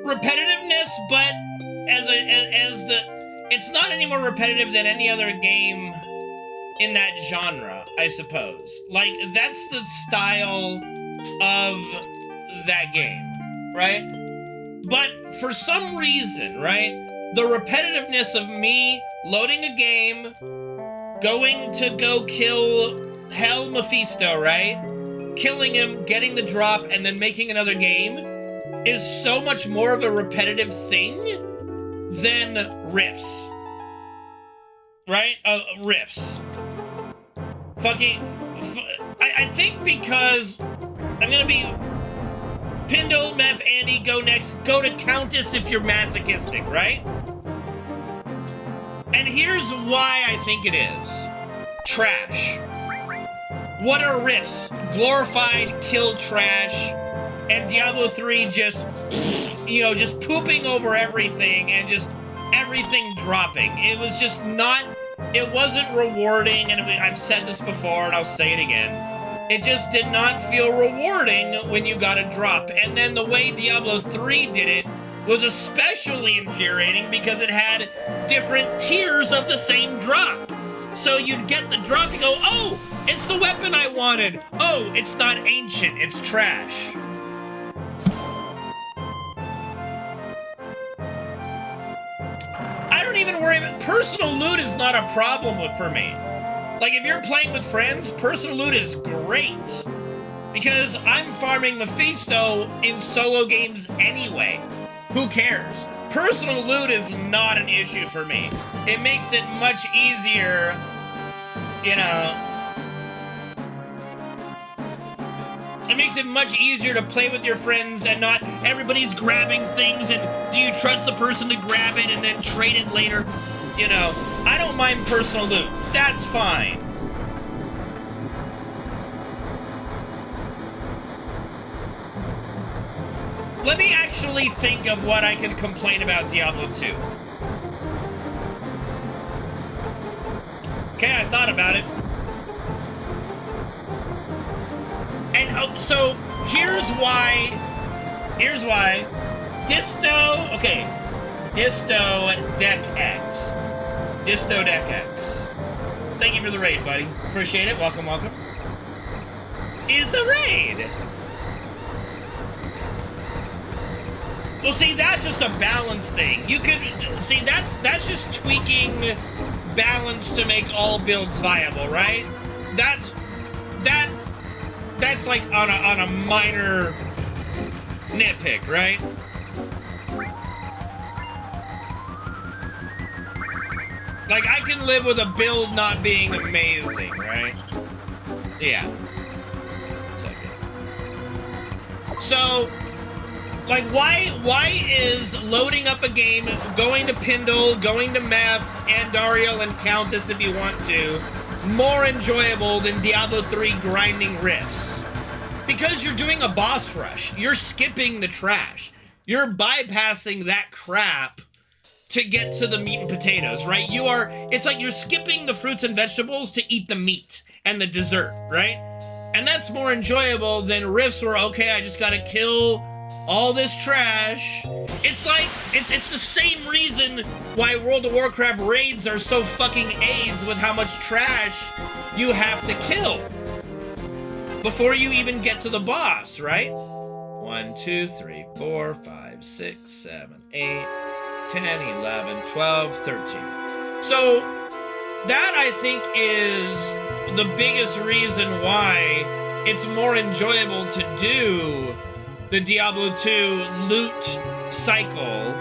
Repetitiveness, but it's not any more repetitive than any other game in that genre, I suppose. Like, that's the style of that game, right? But for some reason, right, the repetitiveness of me loading a game, going to go kill Hell Mephisto, right? Killing him, getting the drop, and then making another game is so much more of a repetitive thing than riffs. Right? Riffs. I think because I'm gonna be Pindle, Meth, Andy, go next. Go to Countess if you're masochistic, right? And here's why I think it is. Trash. What are riffs? Glorified kill trash, and Diablo 3 just, just pooping over everything and just everything dropping. It was just not, it wasn't rewarding, and I've said this before and I'll say it again. It just did not feel rewarding when you got a drop. And then the way Diablo 3 did it was especially infuriating because it had different tiers of the same drop. So you'd get the drop, you go, oh, it's the weapon I wanted. Oh, it's not ancient, it's trash. I don't even worry about, personal loot is not a problem for me. Like, if you're playing with friends, personal loot is great. Because I'm farming Mephisto in solo games anyway. Who cares? Personal loot is not an issue for me. It makes it much easier, it makes it much easier to play with your friends and not everybody's grabbing things and do you trust the person to grab it and then trade it later? I don't mind personal loot. That's fine. Let me actually think of what I can complain about Diablo 2. Okay, I thought about it. And so here's why. Disto Deck X. Disto Deck X. Thank you for the raid, buddy. Appreciate it. Welcome. Is the raid. Well, see, that's just a balance thing. You could see that's just tweaking balance to make all builds viable, right? That's like on a minor nitpick, right? Like, I can live with a build not being amazing, right? Yeah. So, like, why is loading up a game, going to Pindle, going to Meth, and Dariel and Countess if you want to, more enjoyable than Diablo 3 grinding riffs? Because you're doing a boss rush. You're skipping the trash. You're bypassing that crap to get to the meat and potatoes, right? It's like you're skipping the fruits and vegetables to eat the meat and the dessert, right? And that's more enjoyable than riffs where, okay, I just gotta kill all this trash. It's like, it's the same reason why World of Warcraft raids are so fucking AIDS with how much trash you have to kill before you even get to the boss, right? 1, 2, 3, 4, 5, 6, 7, 8, 10, 11, 12, 13. So that, I think, is the biggest reason why it's more enjoyable to do the Diablo 2 loot cycle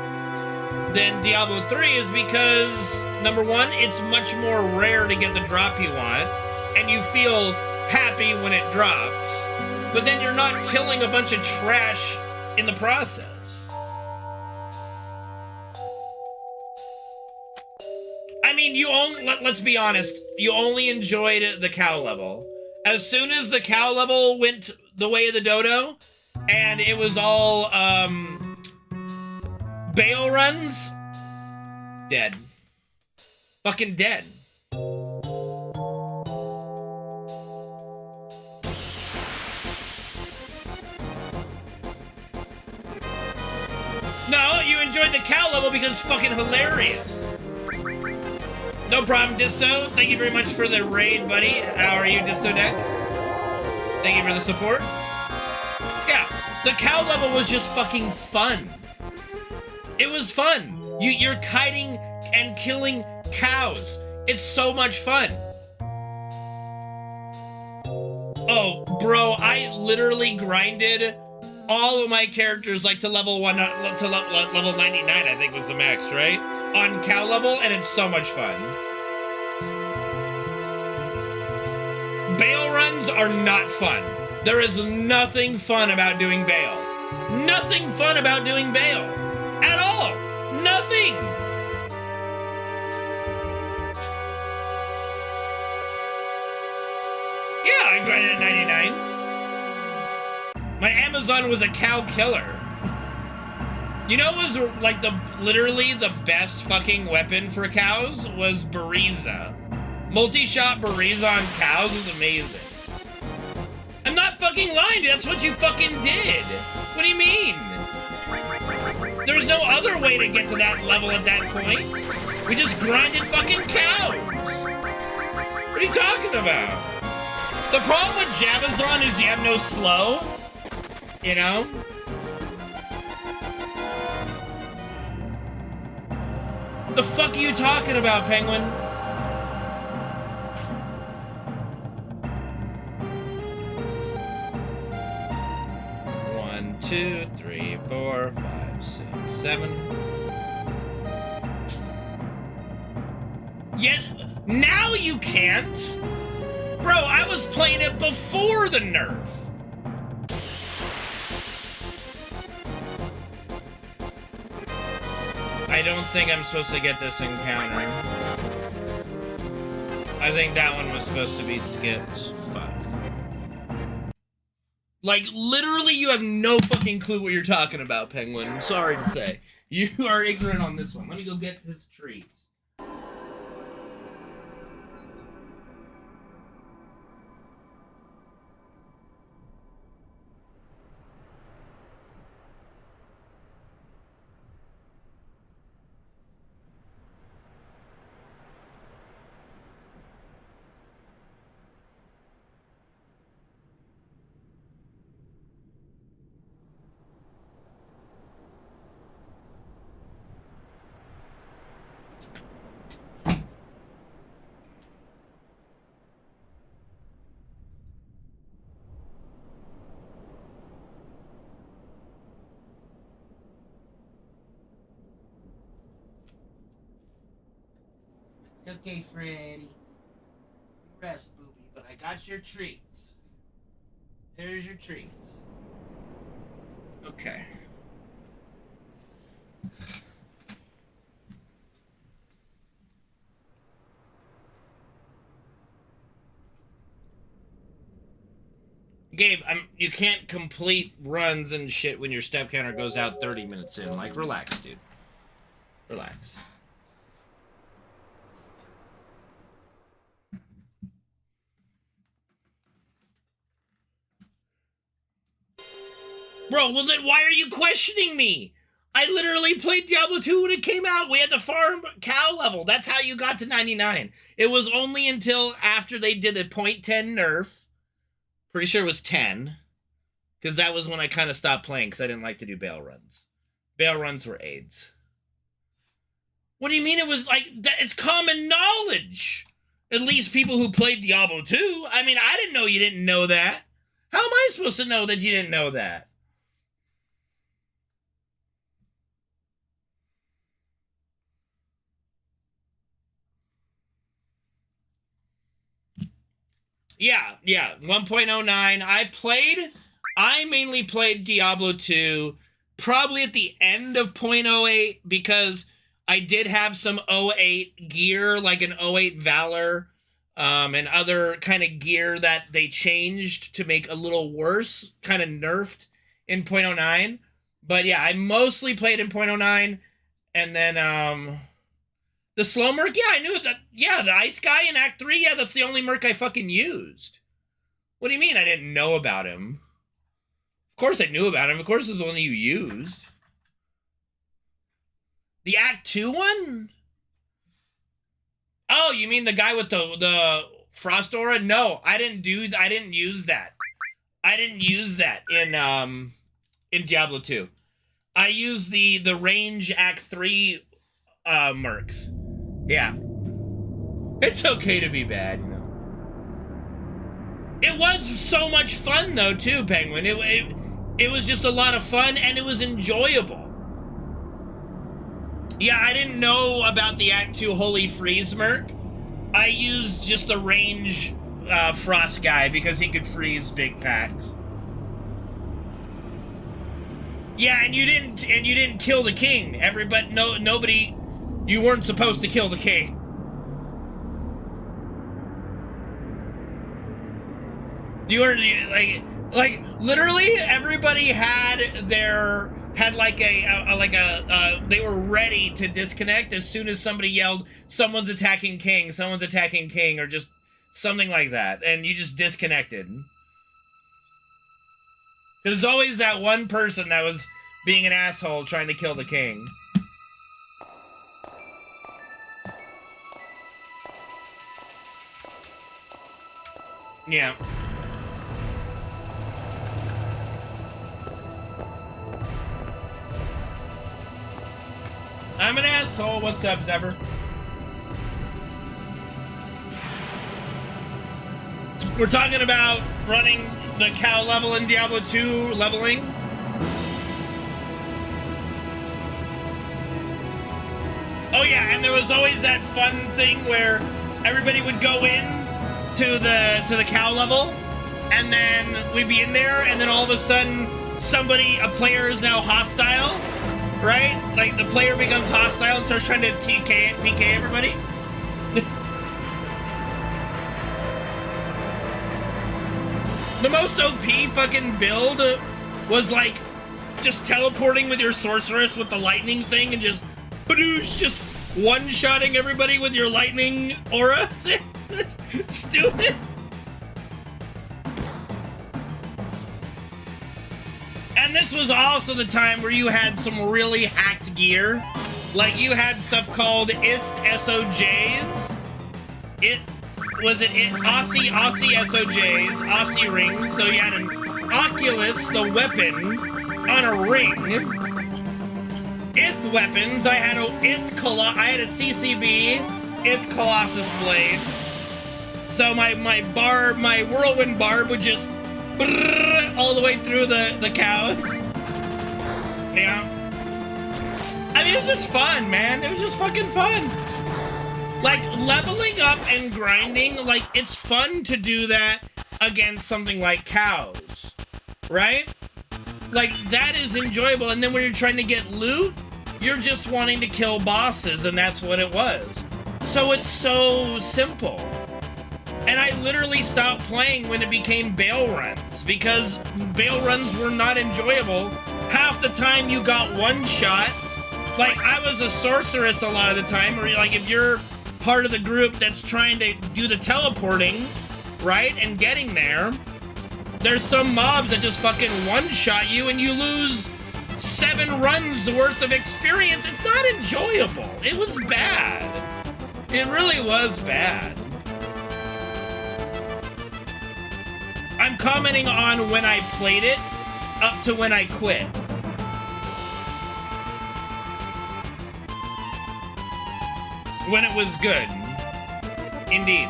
than Diablo 3 is because, number one, it's much more rare to get the drop you want, and you feel happy when it drops, but then you're not killing a bunch of trash in the process. I mean, let's be honest, you only enjoyed the cow level. As soon as the cow level went the way of the dodo, and it was all, bail runs, dead. Fucking dead. No, you enjoyed the cow level because it's fucking hilarious. No problem, Disto. Thank you very much for the raid, buddy. How are you, Disto Deck? Thank you for the support. Yeah, the cow level was just fucking fun. It was fun. You're kiting and killing cows. It's so much fun. Oh, bro, I literally grinded all of my characters like to level 1 to level 99, I think was the max, right? On cow level, and it's so much fun. Bale runs are not fun. There is nothing fun about doing Bale. Nothing fun about doing Bale. At all. Nothing. Yeah, I grinded at 99. My Amazon was a cow killer. You know what was like literally the best fucking weapon for cows was Bariza. Multi-shot Bariza on cows is amazing. I'm not fucking lying, dude. That's what you fucking did. What do you mean? There's no other way to get to that level at that point. We just grinded fucking cows. What are you talking about? The problem with Javazon is you have no slow. You know? The fuck are you talking about, Penguin? One, 2, 3, 4, 5, 6, 7. Yes, now you can't. Bro, I was playing it before the nerf. I don't think I'm supposed to get this encounter. I think that one was supposed to be skipped. Fuck. Like, literally, you have no fucking clue what you're talking about, Penguin. I'm sorry to say. You are ignorant on this one. Let me go get his treats. Okay, Freddy. Rest, booby, but I got your treats. Here's your treats. Okay. Gabe, you can't complete runs and shit when your step counter goes out 30 minutes in. Like, relax, dude. Relax. Bro, well then why are you questioning me? I literally played Diablo 2 when it came out. We had the farm cow level. That's how you got to 99. It was only until after they did a 0.10 nerf. Pretty sure it was 10. Because that was when I kind of stopped playing because I didn't like to do bail runs. Bail runs were AIDS. What do you mean it was like, it's common knowledge. At least people who played Diablo 2. I mean, I didn't know you didn't know that. How am I supposed to know that you didn't know that? Yeah, 1.09. I mainly played Diablo 2 probably at the end of 0.08 because I did have some 08 gear, like an 08 Valor, and other kind of gear that they changed to make a little worse, kind of nerfed in 0.09. But yeah, I mostly played in 0.09, and then, the slow merc, yeah, I knew that. Yeah, the ice guy in Act 3, yeah, that's the only merc I fucking used. What do you mean I didn't know about him? Of course I knew about him. Of course it's the one you used. The Act 2 one? Oh, you mean the guy with the frost aura? No, I didn't use that. I didn't use that in Diablo 2. I used the range Act 3 mercs. Yeah. It's okay to be bad, you know. It was so much fun though too, Penguin. It was just a lot of fun and it was enjoyable. Yeah, I didn't know about the Act 2 Holy Freeze merc. I used just the range frost guy because he could freeze big packs. Yeah, and you didn't kill the king. Nobody, you weren't supposed to kill the king. You were like literally everybody they were ready to disconnect as soon as somebody yelled, someone's attacking king, or just something like that, and you just disconnected. There's always that one person that was being an asshole trying to kill the king. Yeah. I'm an asshole. What's up, Zephyr? We're talking about running the cow level in Diablo 2 leveling. Oh yeah, and there was always that fun thing where everybody would go in to the cow level, and then we'd be in there, and then all of a sudden a player is now hostile. Right? Like, the player becomes hostile and starts trying to PK everybody. The most OP fucking build was, like, just teleporting with your sorceress with the lightning thing and just one-shotting everybody with your lightning aura. Stupid. And this was also the time where you had some really hacked gear. Like, you had stuff called IST SOJs. Aussie SOJs, Aussie rings. So you had an Oculus, the weapon, on a ring. ITH weapons, I had a CCB, ITH Colossus blade. So my whirlwind barb would just all the way through the cows. Yeah. I mean, it was just fun, man. It was just fucking fun. Like, leveling up and grinding, like, it's fun to do that against something like cows, right? Like, that is enjoyable. And then when you're trying to get loot, you're just wanting to kill bosses, and that's what it was. So it's so simple. And I literally stopped playing when it became bail runs, because bail runs were not enjoyable. Half the time you got one shot. Like, I was a sorceress a lot of the time, where, like, if you're part of the group that's trying to do the teleporting, right, and getting there, there's some mobs that just fucking one-shot you and you lose 7 runs worth of experience. It's not enjoyable. It was bad. It really was bad. I'm commenting on when I played it up to when I quit. When it was good. Indeed.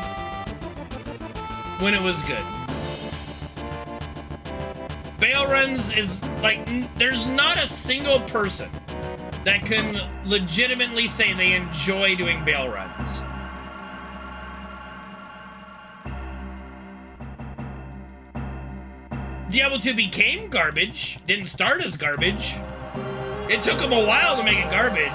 When it was good. Bail runs is like, there's not a single person that can legitimately say they enjoy doing bail runs. Diablo 2 became garbage. Didn't start as garbage. It took them a while to make it garbage.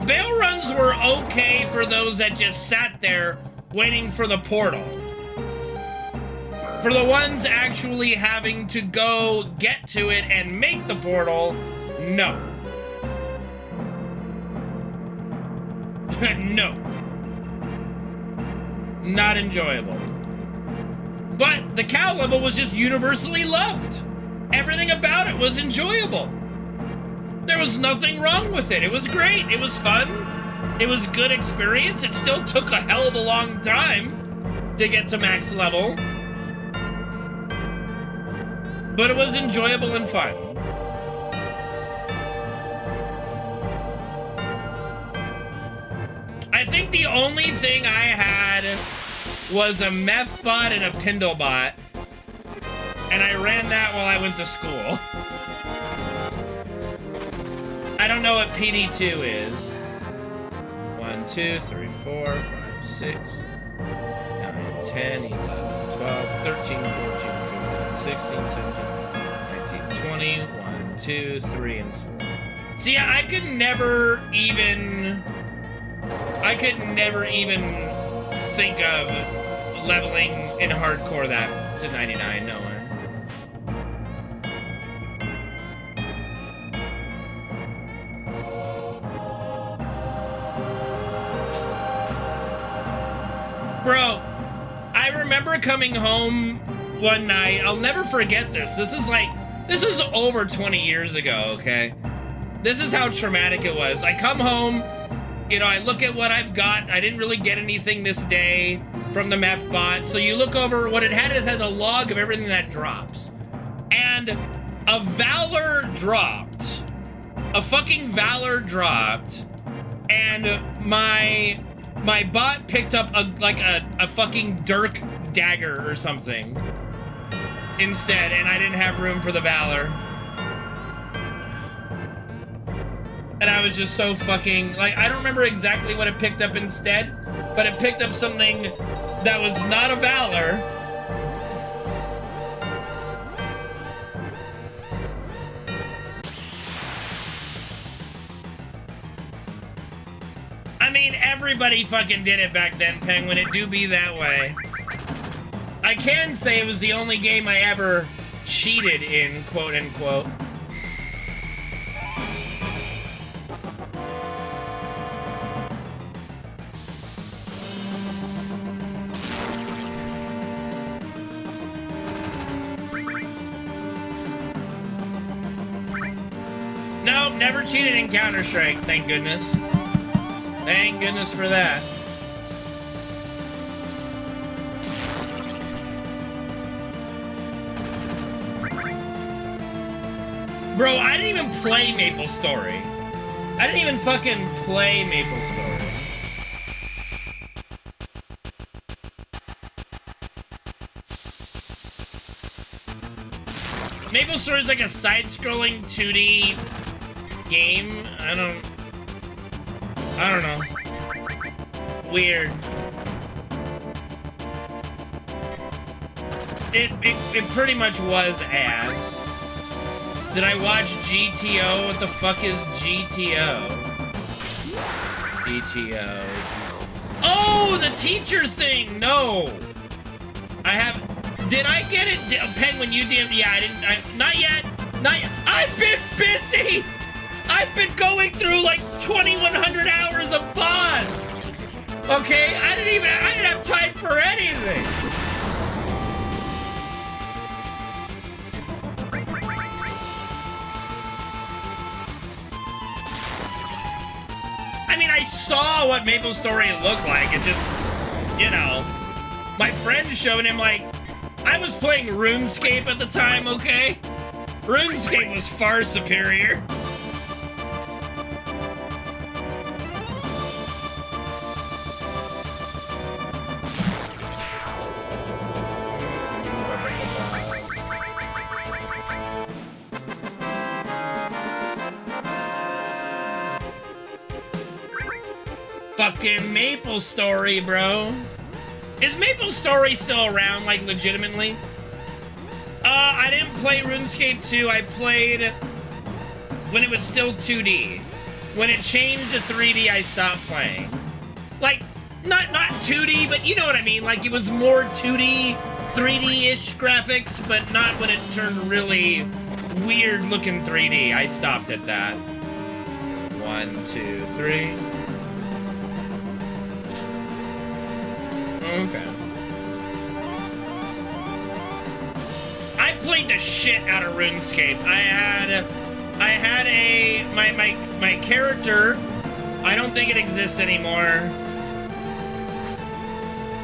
Bail runs were okay for those that just sat there waiting for the portal. For the ones actually having to go get to it and make the portal, no. No. Not enjoyable. But the cow level was just universally loved. everything about it was enjoyable. There was nothing wrong with it. It was great. It was fun. It was a good experience. It still took a hell of a long time to get to max level. But it was enjoyable and fun. I think the only thing I had was a meth bot and a Pindle bot. And I ran that while I went to school. I don't know what PD2 is. 1, 2, 3, 4, 5, 6, 9, 10, 11, 12, 13, 14, 15, 16, 17, 19, 20, 1, 2, 3, and 4. See, I could never even think of leveling in hardcore that to 99, no way. Bro, I remember coming home one night. I'll never forget this. This is over 20 years ago, okay? This is how traumatic it was. I come home, you know, I look at what I've got. I didn't really get anything this day from the meth bot. So you look over, what it had is has a log of everything that drops. And a Valor dropped. A fucking Valor dropped. And my bot picked up a fucking Dirk dagger or something instead, and I didn't have room for the Valor. And I was just so fucking, like, I don't remember exactly what it picked up instead, but it picked up something that was not a Valor. I mean, everybody fucking did it back then, Penguin. It do be that way. I can say it was the only game I ever cheated in, quote unquote. No, never cheated in Counter-Strike, thank goodness. Thank goodness for that. Bro, I didn't even play Maple Story. I didn't even fucking play Maple Story. Maple Story is like a side-scrolling 2D game. I don't know. Weird. It pretty much was ass. Did I watch GTO? What the fuck is GTO? GTO. Oh, the teacher thing! No! I have... Did I get it? Penguin, you did... Yeah, I didn't... not yet! Not yet! I've been busy! I've been going through like 2,100 hours of VODs! Okay? I didn't have time for anything! I mean, I saw what Maple Story looked like. It just, you know, my friend showed him, like, I was playing RuneScape at the time, okay? RuneScape was far superior. Fucking Maple Story, bro. Is Maple Story still around, like, legitimately? I didn't play RuneScape 2. I played when it was still 2D. When it changed to 3D, I stopped playing. Like, not 2D, but you know what I mean. Like, it was more 2D, 3D-ish graphics, but not when it turned really weird-looking 3D. I stopped at that. 1, 2, 3... Okay. I played the shit out of RuneScape. I had my character. I don't think it exists anymore,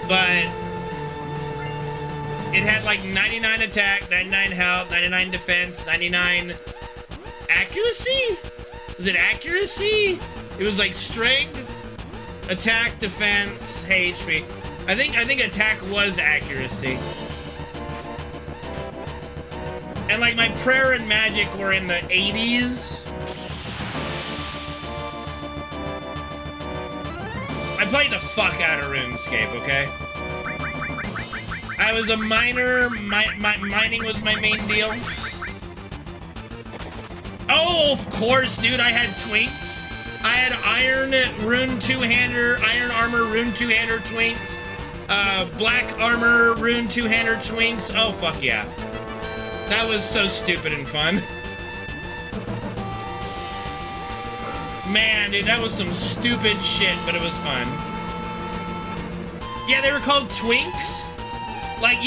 but it had like 99 attack, 99 health, 99 defense, 99 accuracy. Was it accuracy? It was like strength, attack, defense, HP. I think attack was accuracy. And like my prayer and magic were in the 80s. I played the fuck out of RuneScape, okay? I was a miner. Mining was my main deal. Oh, of course, dude. I had twinks. I had iron rune two-hander, iron armor rune two-hander twinks, black armor rune two-hander twinks. Oh, fuck yeah. That was so stupid and fun. Man, dude, that was some stupid shit, but it was fun. Yeah, they were called twinks. Like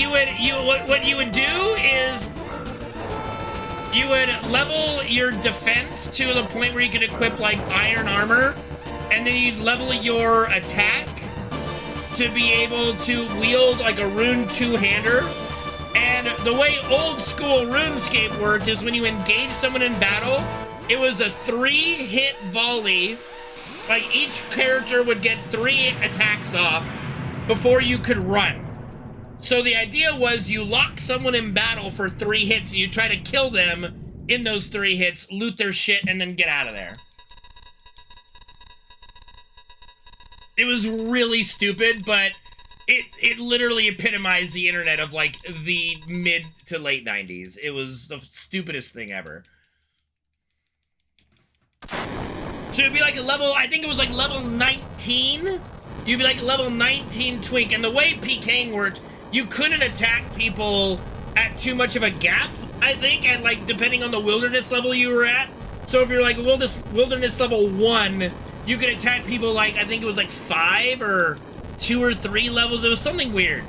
what you would do is you would level your defense to the point where you could equip like iron armor, and then you'd level your attack to be able to wield like a rune two-hander. And the way old school RuneScape worked is when you engage someone in battle, it was a 3-hit volley. Like each character would get 3 attacks off before you could run. So the idea was you lock someone in battle for 3 hits and you try to kill them in those 3 hits, loot their shit, and then get out of there. It was really stupid, but it literally epitomized the internet of like the mid to late 90s. It was the stupidest thing ever. So it'd be like a level, I think it was like level 19. You'd be like a level 19 twink. And the way PKing worked, you couldn't attack people at too much of a gap, I think, and like depending on the wilderness level you were at. So if you're like wilderness level 1, you could attack people like, I think it was like 5 or 2 or 3 levels. It was something weird.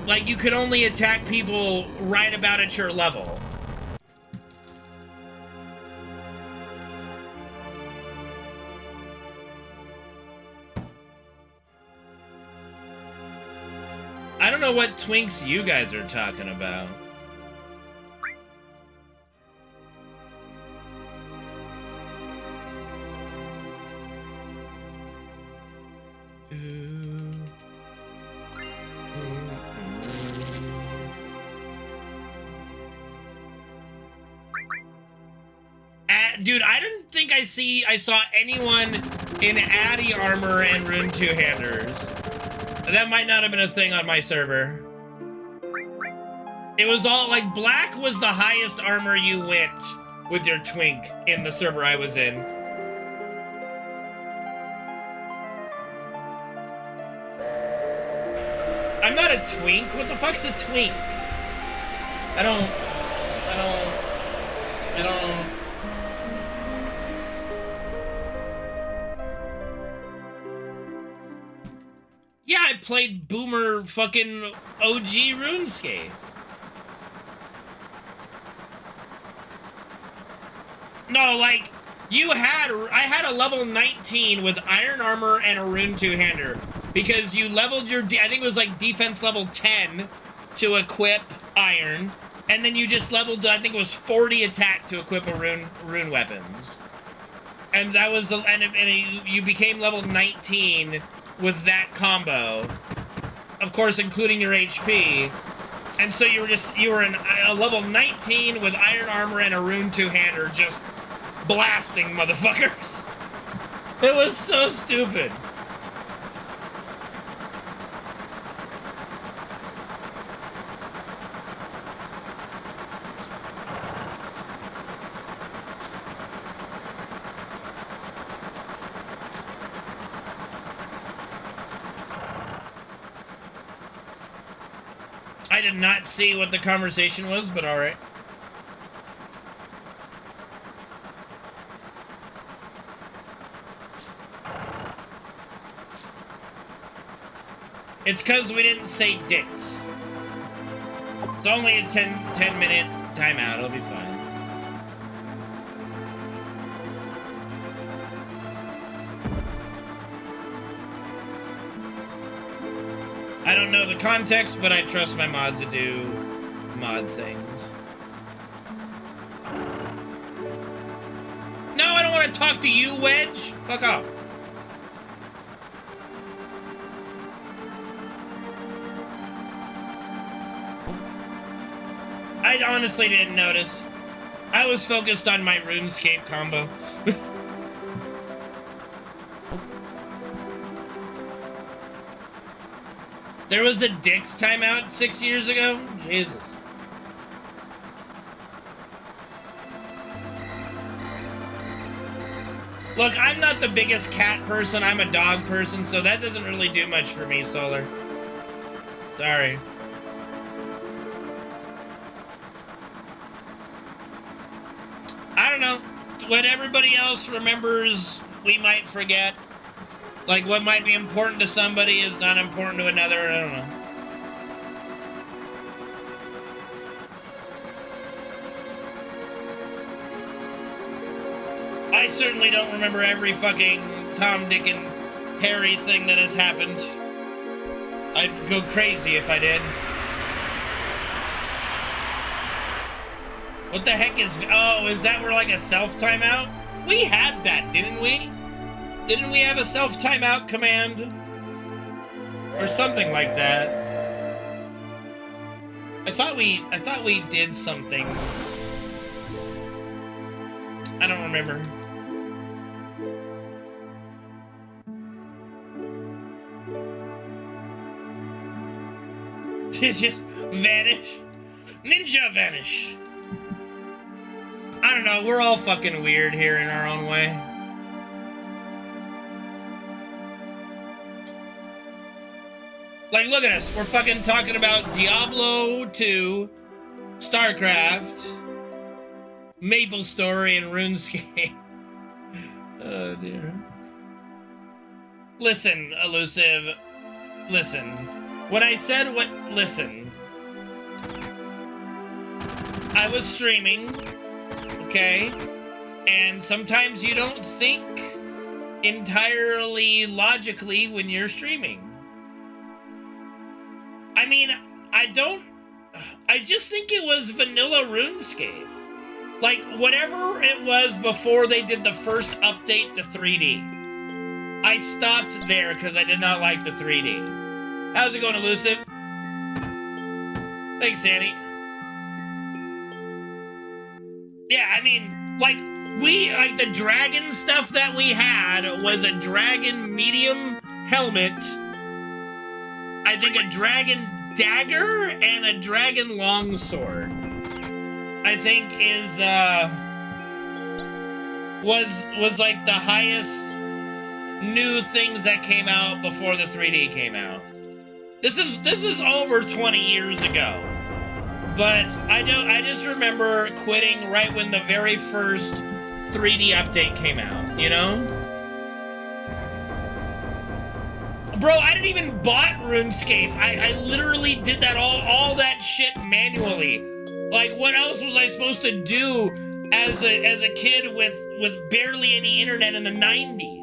Like you could only attack people right about at your level. I don't know what twinks you guys are talking about. Dude, I didn't think I saw anyone in Addy armor and rune two-handers. That might not have been a thing on my server. It was all, like, black was the highest armor you went with your twink in the server I was in. I'm not a twink. What the fuck's a twink? I don't... Yeah, I played boomer fucking OG RuneScape. No, like, I had a level 19 with iron armor and a rune two-hander. Because you leveled your, I think it was like defense level 10 to equip iron. And then you just leveled, I think it was 40 attack to equip a rune weapons. And that was, you became level 19 with that combo, of course, including your HP. And so you were in a level 19 with iron armor and a rune two-hander, just blasting motherfuckers. It was so stupid. I did not see what the conversation was, but all right. It's because we didn't say dicks. It's only a 10 minute timeout. It'll be fine. I don't know the context, but I trust my mods to do mod things. No, I don't want to talk to you, Wedge. Fuck off. I honestly didn't notice. I was focused on my RuneScape combo. There was a Dick's timeout 6 years ago? Jesus. Look, I'm not the biggest cat person. I'm a dog person, so that doesn't really do much for me, Solar. Sorry. I don't know. What everybody else remembers, we might forget. Like, what might be important to somebody is not important to another. I don't know. I certainly don't remember every fucking Tom, Dick, and Harry thing that has happened. I'd go crazy if I did. What the heck is... Oh, is that where, like, a self-timeout? We had that, didn't we? Didn't we have a self-timeout command? Or something like that. I thought we did something. I don't remember. Did you vanish? Ninja vanish! I don't know, we're all fucking weird here in our own way. Like, look at us. We're fucking talking about Diablo 2, StarCraft, MapleStory, and RuneScape. Oh, dear. Listen, Elusive. Listen. When I said what... Listen. I was streaming, okay? And sometimes you don't think entirely logically when you're streaming. I mean, I just think it was vanilla RuneScape. Like, whatever it was before they did the first update to 3D. I stopped there because I did not like the 3D. How's it going, Elusive? Thanks, Sandy. Yeah, I mean, like, the dragon stuff that we had was a dragon medium helmet, I think a dragon dagger, and a dragon longsword. I think was like the highest new things that came out before the 3D came out. This is over 20 years ago. But I just remember quitting right when the very first 3D update came out, you know? Bro, I didn't even bought RuneScape. I literally did that all that shit manually. Like, what else was I supposed to do as a kid with barely any internet in the 90s?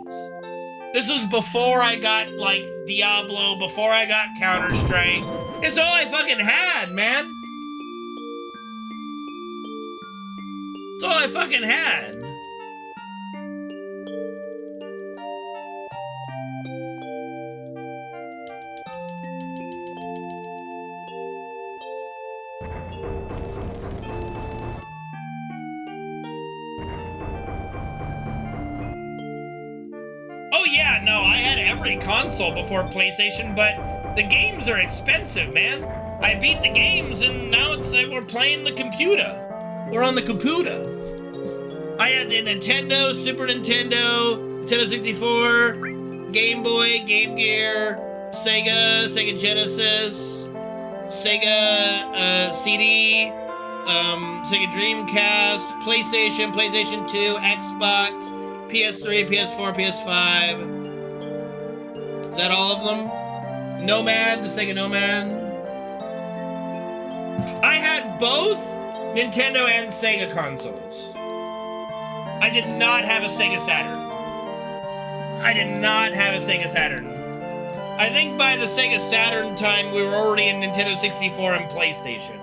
This was before I got, like, Diablo, before I got Counter-Strike. It's all I fucking had, man. It's all I fucking had. Oh yeah, no, I had every console before PlayStation, but the games are expensive, man. I beat the games and now we're playing the computer. We're on the computer. I had the Nintendo, Super Nintendo, Nintendo 64, Game Boy, Game Gear, Sega Genesis, Sega CD, Sega Dreamcast, PlayStation 2, Xbox, PS3, PS4, PS5. Is that all of them? Nomad, the Sega Nomad. I had both Nintendo and Sega consoles. I did not have a Sega Saturn. I did not have a Sega Saturn. I think by the Sega Saturn time, we were already in Nintendo 64 and PlayStation.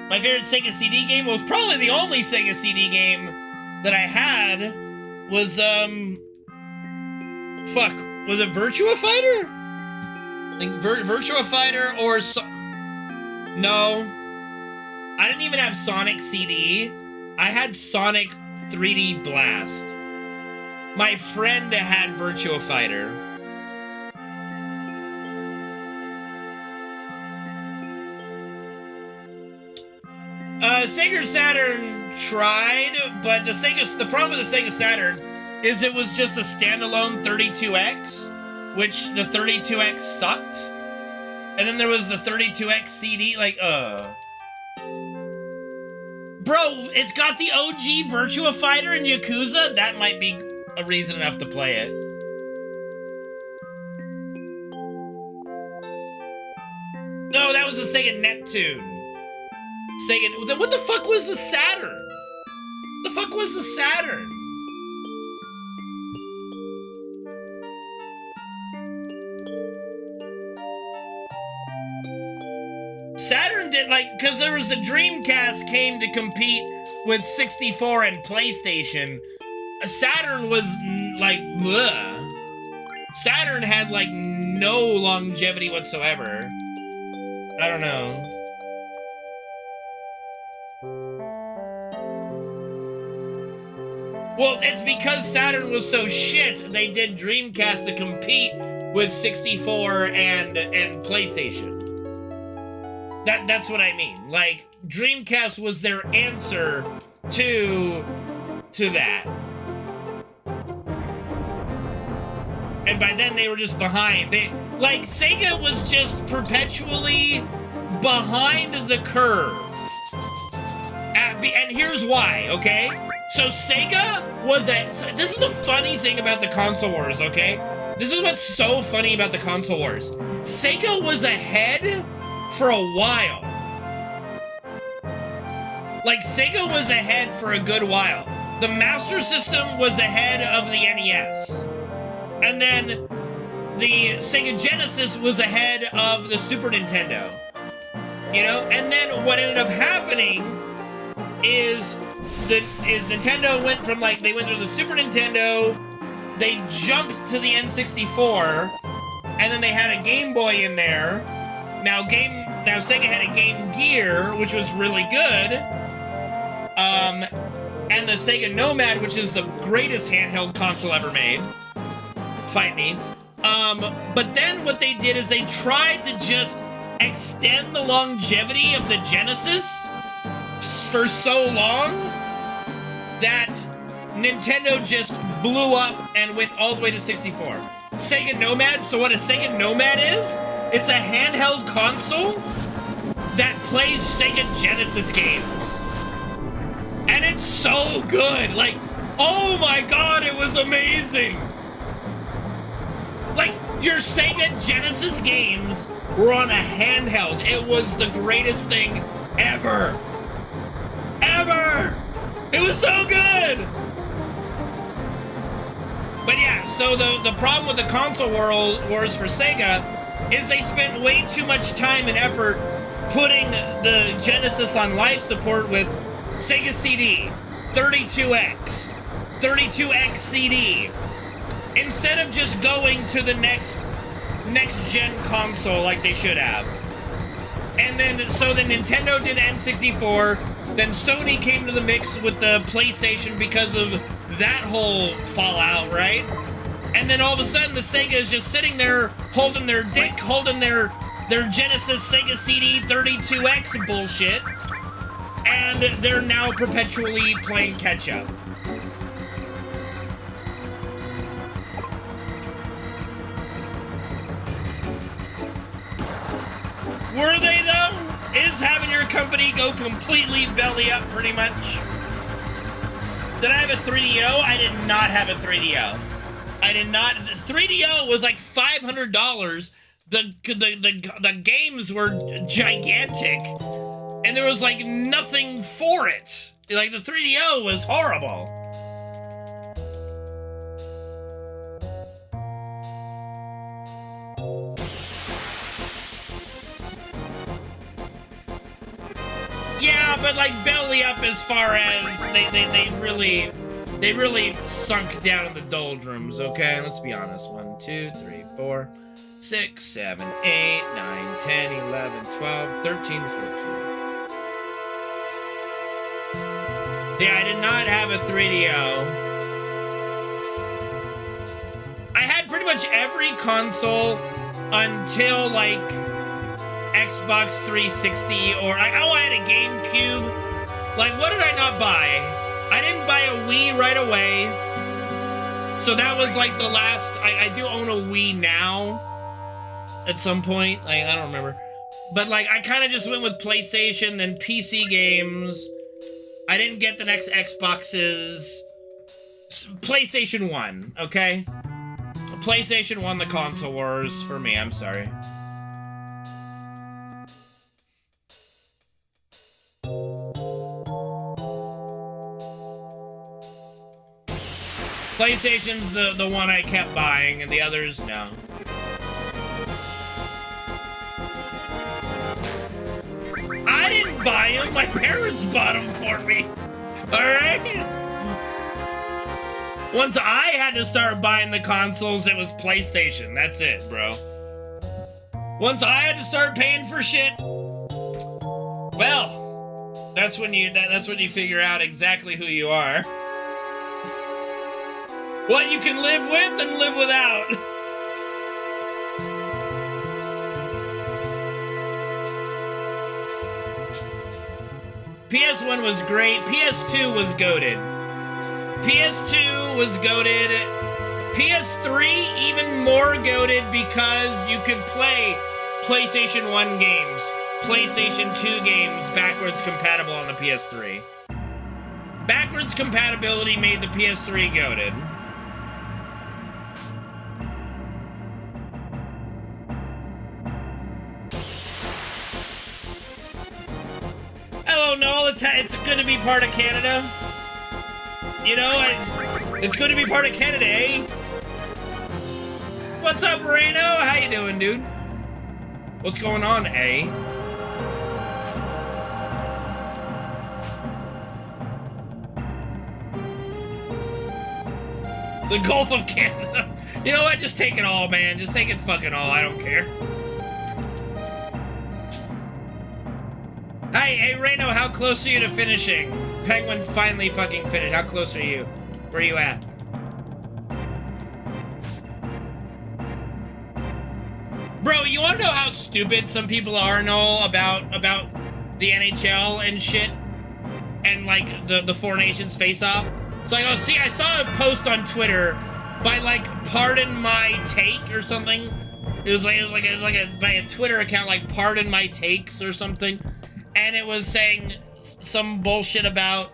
My favorite Sega CD game was probably the only Sega CD game that I had was, was it Virtua Fighter? I think Virtua Fighter or no. I didn't even have Sonic CD. I had Sonic 3D Blast. My friend had Virtua Fighter. Sega Saturn tried, but the problem with the Sega Saturn is it was just a standalone 32X, which the 32X sucked. And then there was the 32X CD, Bro, it's got the OG Virtua Fighter and Yakuza. That might be a reason enough to play it. No, that was the Sega Neptune. Then what the fuck was the Saturn? The fuck was the Saturn? Saturn did, because there was the Dreamcast came to compete with 64 and PlayStation. Saturn was, bleh. Saturn had, no longevity whatsoever. I don't know. Well, it's because Saturn was so shit, they did Dreamcast to compete with 64 and PlayStation. That's what I mean. Dreamcast was their answer to that. And by then they were just behind. Sega was just perpetually behind the curve. And here's why, okay? So Sega was this is the funny thing about the console wars, okay? This is what's so funny about the console wars. Sega was ahead for a while. Sega was ahead for a good while. The Master System was ahead of the NES. And then the Sega Genesis was ahead of the Super Nintendo. You know? And then what ended up happening is Nintendo went from they went through the Super Nintendo, they jumped to the N64, and then they had a Game Boy in there. Now Sega had a Game Gear, which was really good, and the Sega Nomad, which is the greatest handheld console ever made. Fight me. But then what they did is they tried to just extend the longevity of the Genesis for so long that Nintendo just blew up and went all the way to 64. Sega Nomad, so what a Sega Nomad is, it's a handheld console that plays Sega Genesis games. And it's so good. Oh my god, it was amazing. Your Sega Genesis games were on a handheld. It was the greatest thing ever. Ever! It was so good! But yeah, so the problem with the console wars for Sega is they spent way too much time and effort putting the Genesis on life support with Sega CD, 32X, 32X CD, instead of just going to the next gen console like they should have. And then, so the Nintendo did N64, then Sony came to the mix with the PlayStation because of that whole fallout, right? And then all of a sudden the Sega is just sitting there holding their dick, holding their Genesis Sega CD 32X bullshit, and they're now perpetually playing catch-up. Were they, though? Is having your company go completely belly up, pretty much? Did I have a 3DO? I did not have a 3DO. I did not. 3DO was like $500 the games were gigantic, and there was like nothing for it. Like the 3DO was horrible. Yeah, but like belly up as far as they really sunk down in the doldrums, okay? Let's be honest. 1, 2, 3, 4, 6, 7, 8, 9, 10, 11, 12, 13, 14. Yeah, I did not have a 3DO. I had pretty much every console until like Xbox 360 or I had a GameCube. Like, what did I not buy? I didn't buy a Wii right away. So that was like the last. I do own a Wii now at some point. Like, I don't remember. But like, I kind of just went with PlayStation, then PC games. I didn't get the next Xboxes. PlayStation 1, okay? PlayStation 1, the console wars for me. I'm sorry. PlayStation's the one I kept buying, and the others, no. I didn't buy them. My parents bought them for me. All right? Once I had to start buying the consoles, it was PlayStation. That's it, bro. Once I had to start paying for shit, well, that's when you figure out exactly who you are. What you can live with and live without. PS1 was great. PS2 was goated. PS2 was goated. PS3 even more goated because you could play PlayStation 1 games, PlayStation 2 games backwards compatible on the PS3. Backwards compatibility made the PS3 goated. Hello, Noel. It's good to be part of Canada. You know, it's good to be part of Canada, eh? What's up, Reno? How you doing, dude? What's going on, eh? The Gulf of Canada. You know what? Just take it all, man. Just take it fucking all. I don't care. Hey, Reno, how close are you to finishing? Penguin finally fucking finished. How close are you? Where are you at? Bro, you wanna know how stupid some people are, Noel, about the NHL and shit? And like the Four Nations face-off? It's like, oh, see, I saw a post on Twitter by like Pardon My Take or something. It was by a Twitter account like Pardon My Takes or something. And it was saying some bullshit about,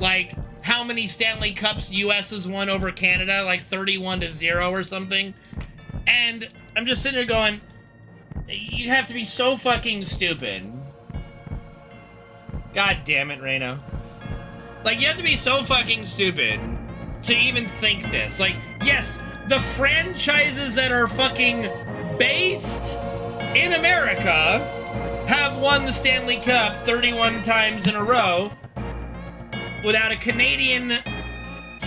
like, how many Stanley Cups US has won over Canada, like 31-0 or something. And I'm just sitting there going, you have to be so fucking stupid. God damn it, Reno. Like, you have to be so fucking stupid to even think this. Like, yes, the franchises that are fucking based in America have won the Stanley Cup 31 times in a row without a Canadian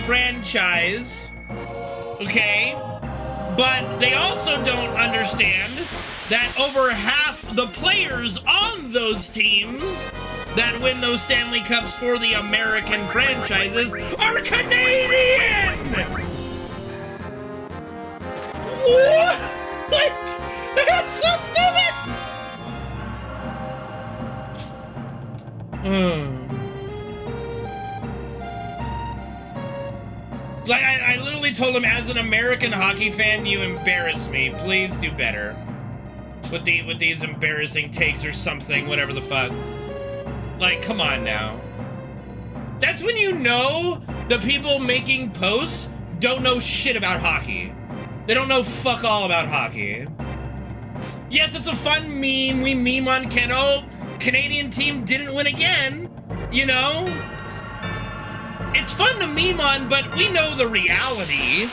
franchise, okay? But they also don't understand that over half the players on those teams that win those Stanley Cups for the American franchises are Canadian! What? Like, that's so stupid! Like, I literally told him, as an American hockey fan, you embarrass me. Please do better with these embarrassing takes or something, whatever the fuck. Like, come on now. That's when you know the people making posts don't know shit about hockey. They don't know fuck all about hockey. Yes, it's a fun meme. We meme on Ken. Oh, Canadian team didn't win again. You know? It's fun to meme on, but we know the reality.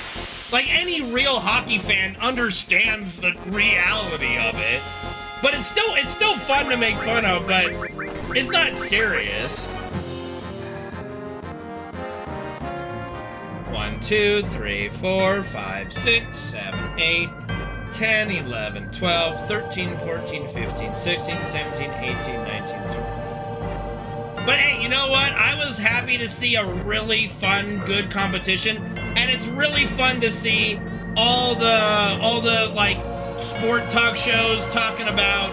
Like, any real hockey fan understands the reality of it. But it's still fun to make fun of, but it's not serious. 1, 2, 3, 4, 5, 6, 7, 8, 10, 11, 12, 13, 14, 15, 16, 17, 18, 19, 20. But hey, you know what? I was happy to see a really fun, good competition, and it's really fun to see all the like sport talk shows talking about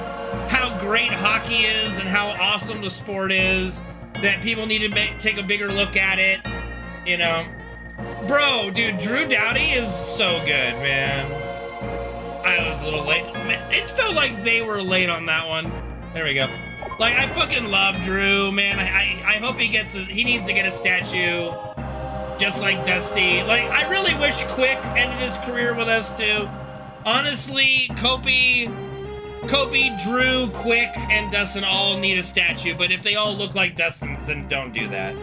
how great hockey is and how awesome the sport is, that people need to take a bigger look at it, you know? Bro, dude, Drew Doughty is so good, man. I was a little late. Man, it felt like they were late on that one. There we go. Like, I fucking love Drew, man. I hope he needs to get a statue, just like Dusty. Like, I really wish Quick ended his career with us, too. Honestly, Kobe, Drew, Quick, and Dustin all need a statue, but if they all look like Dustin's, then don't do that.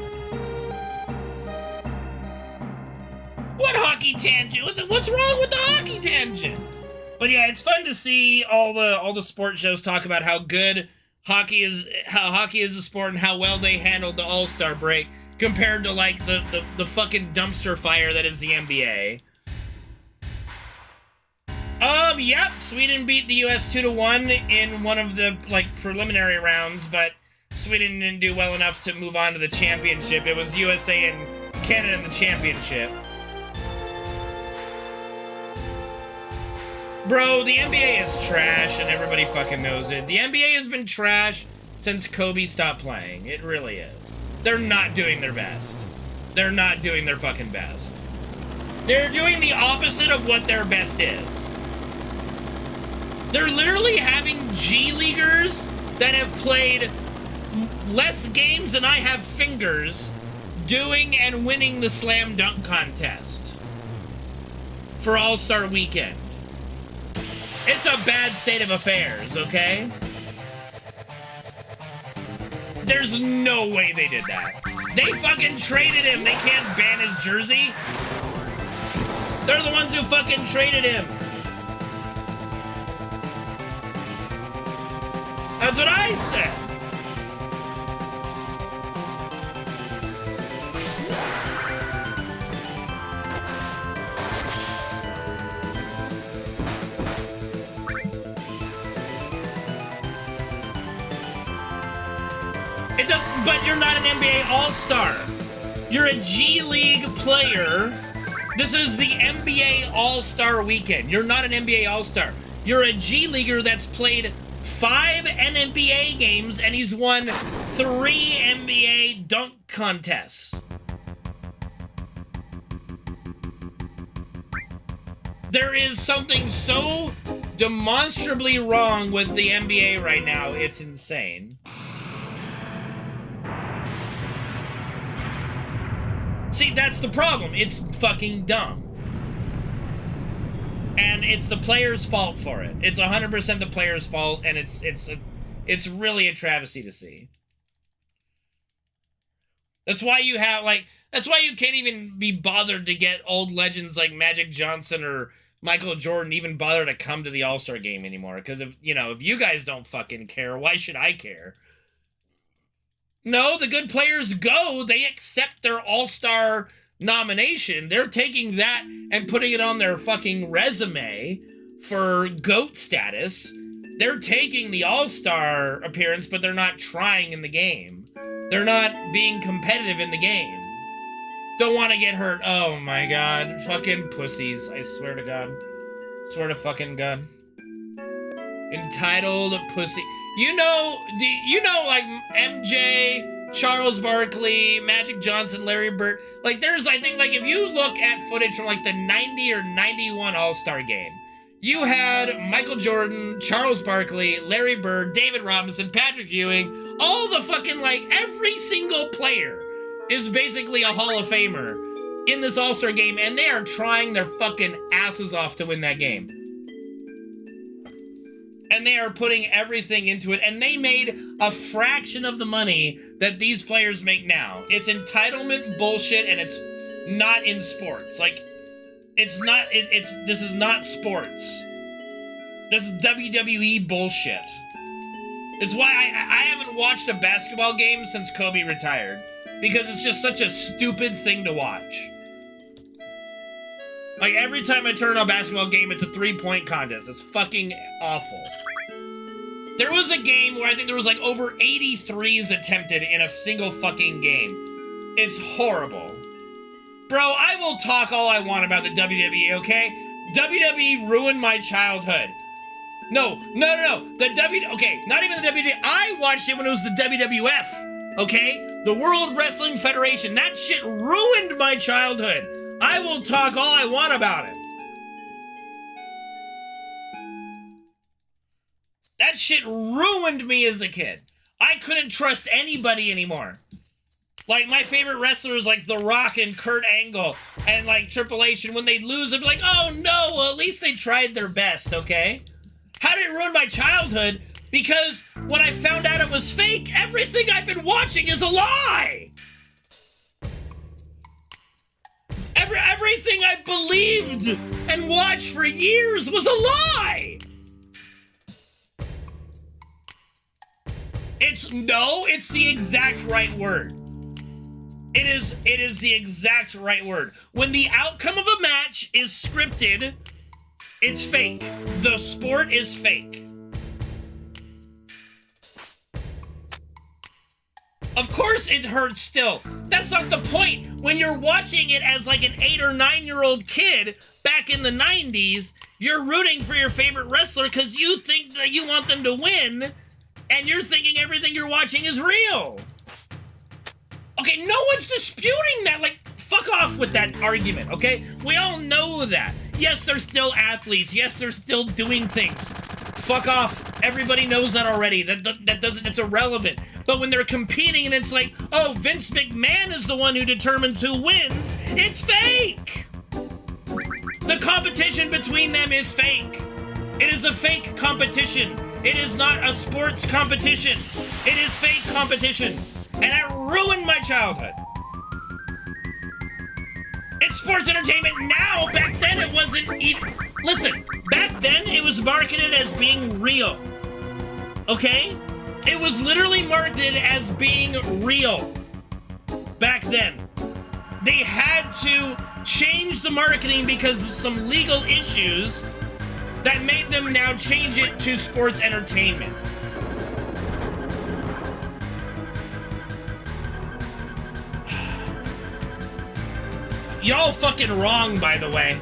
What hockey tangent? What's wrong with the hockey tangent? But yeah, it's fun to see all the sports shows talk about how good hockey is a sport and how well they handled the All-Star break compared to like the fucking dumpster fire that is the NBA. Yep, Sweden beat the US 2-1 in one of the like preliminary rounds, but Sweden didn't do well enough to move on to the championship. It was USA and Canada in the championship. Bro, the NBA is trash and everybody fucking knows it. The NBA has been trash since Kobe stopped playing. It really is. They're not doing their best. They're not doing their fucking best. They're doing the opposite of what their best is. They're literally having G-Leaguers that have played less games than I have fingers doing and winning the slam dunk contest for All-Star Weekend. It's a bad state of affairs, okay? There's no way they did that. They fucking traded him. They can't ban his jersey. They're the ones who fucking traded him. That's what I said. But you're not an NBA All-Star. You're a G-League player. This is the NBA All-Star Weekend. You're not an NBA All-Star. You're a G-Leaguer that's played 5 NBA games and he's won 3 NBA dunk contests. There is something so demonstrably wrong with the NBA right now, it's insane. See, that's the problem. It's fucking dumb. And it's the players' fault for it. It's 100% the players' fault, and it's really a travesty to see. That's why you have, like, that's why you can't even be bothered to get old legends like Magic Johnson or Michael Jordan even bother to come to the All-Star game anymore. Because, if you guys don't fucking care, why should I care? No, the good players go. They accept their All-Star nomination. They're taking that and putting it on their fucking resume for GOAT status. They're taking the All-Star appearance, but they're not trying in the game. They're not being competitive in the game. Don't want to get hurt. Oh my god. Fucking pussies. I swear to God. Swear to fucking God. Entitled pussy. Like MJ, Charles Barkley, Magic Johnson, Larry Bird. Like, there's, I think, like, if you look at footage from, like, the 90 or 91 All-Star game, you had Michael Jordan, Charles Barkley, Larry Bird, David Robinson, Patrick Ewing, all the fucking, like, every single player is basically a Hall of Famer in this All-Star game, and they are trying their fucking asses off to win that game. and they are putting everything into it, and they made a fraction of the money that these players make now. It's entitlement bullshit, and it's not in sports. Like, it's not, this is not sports. This is WWE bullshit. It's why I haven't watched a basketball game since Kobe retired, because it's just such a stupid thing to watch. Like, every time I turn on a basketball game, it's a 3-point contest. It's fucking awful. There was a game where I think there was like over 80 threes attempted in a single fucking game. It's horrible. Bro, I will talk all I want about the WWE, okay? WWE ruined my childhood. No. Okay, not even the WWE. I watched it when it was the WWF, okay? The World Wrestling Federation. That shit ruined my childhood. I will talk all I want about it. That shit ruined me as a kid. I couldn't trust anybody anymore. Like, my favorite wrestlers like The Rock and Kurt Angle and like Triple H, and when they'd lose, I'd be like, oh no, well, at least they tried their best, okay? How did it ruin my childhood? Because when I found out it was fake, everything I've been watching is a lie! Everything I believed and watched for years was a lie! It's the exact right word. It is the exact right word. When the outcome of a match is scripted, it's fake. The sport is fake. Of course it hurts still. That's not the point. When you're watching it as like an 8 or 9-year-old kid back in the 90s, you're rooting for your favorite wrestler because you think that you want them to win, and you're thinking everything you're watching is real. Okay, no one's disputing that. Like, fuck off with that argument, okay? We all know that. Yes, they're still athletes. Yes, they're still doing things. Fuck off. Everybody knows that already. That doesn't, it's irrelevant. But when they're competing and it's like, oh, Vince McMahon is the one who determines who wins, it's fake. The competition between them is fake. It is a fake competition. It is not a sports competition. It is fake competition. And that ruined my childhood. It's sports entertainment now. Back then it wasn't even... Listen, back then it was marketed as being real. Okay? It was literally marketed as being real. Back then. They had to change the marketing because of some legal issues that made them now change it to sports entertainment. Y'all fucking wrong, by the way.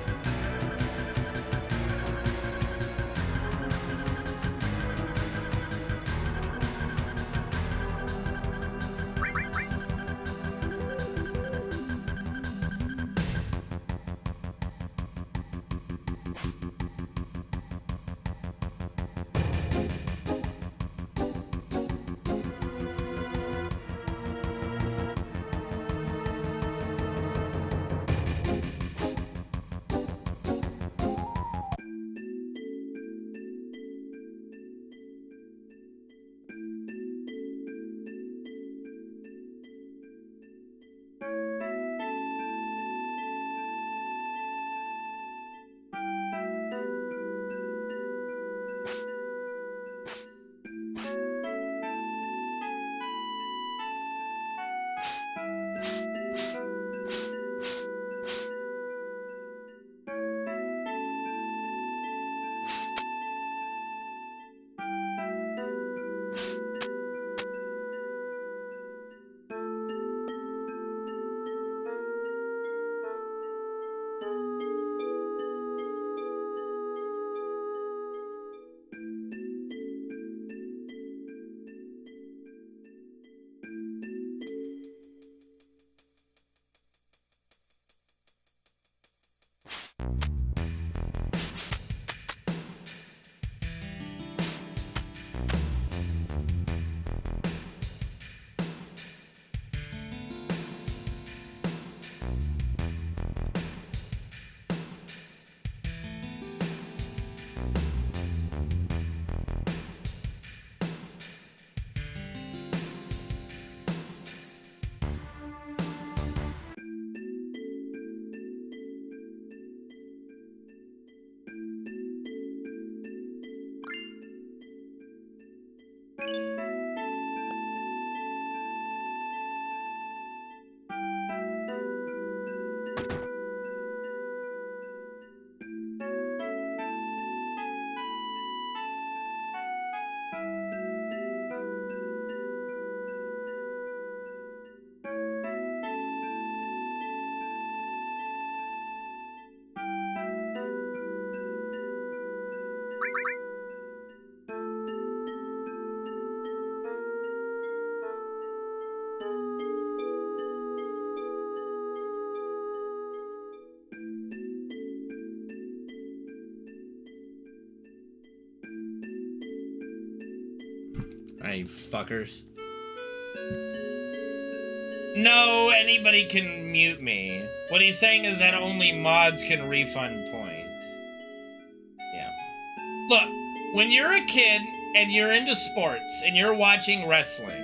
You fuckers. No, anybody can mute me. What he's saying is that only mods can refund points. Yeah. Look, when you're a kid and you're into sports and you're watching wrestling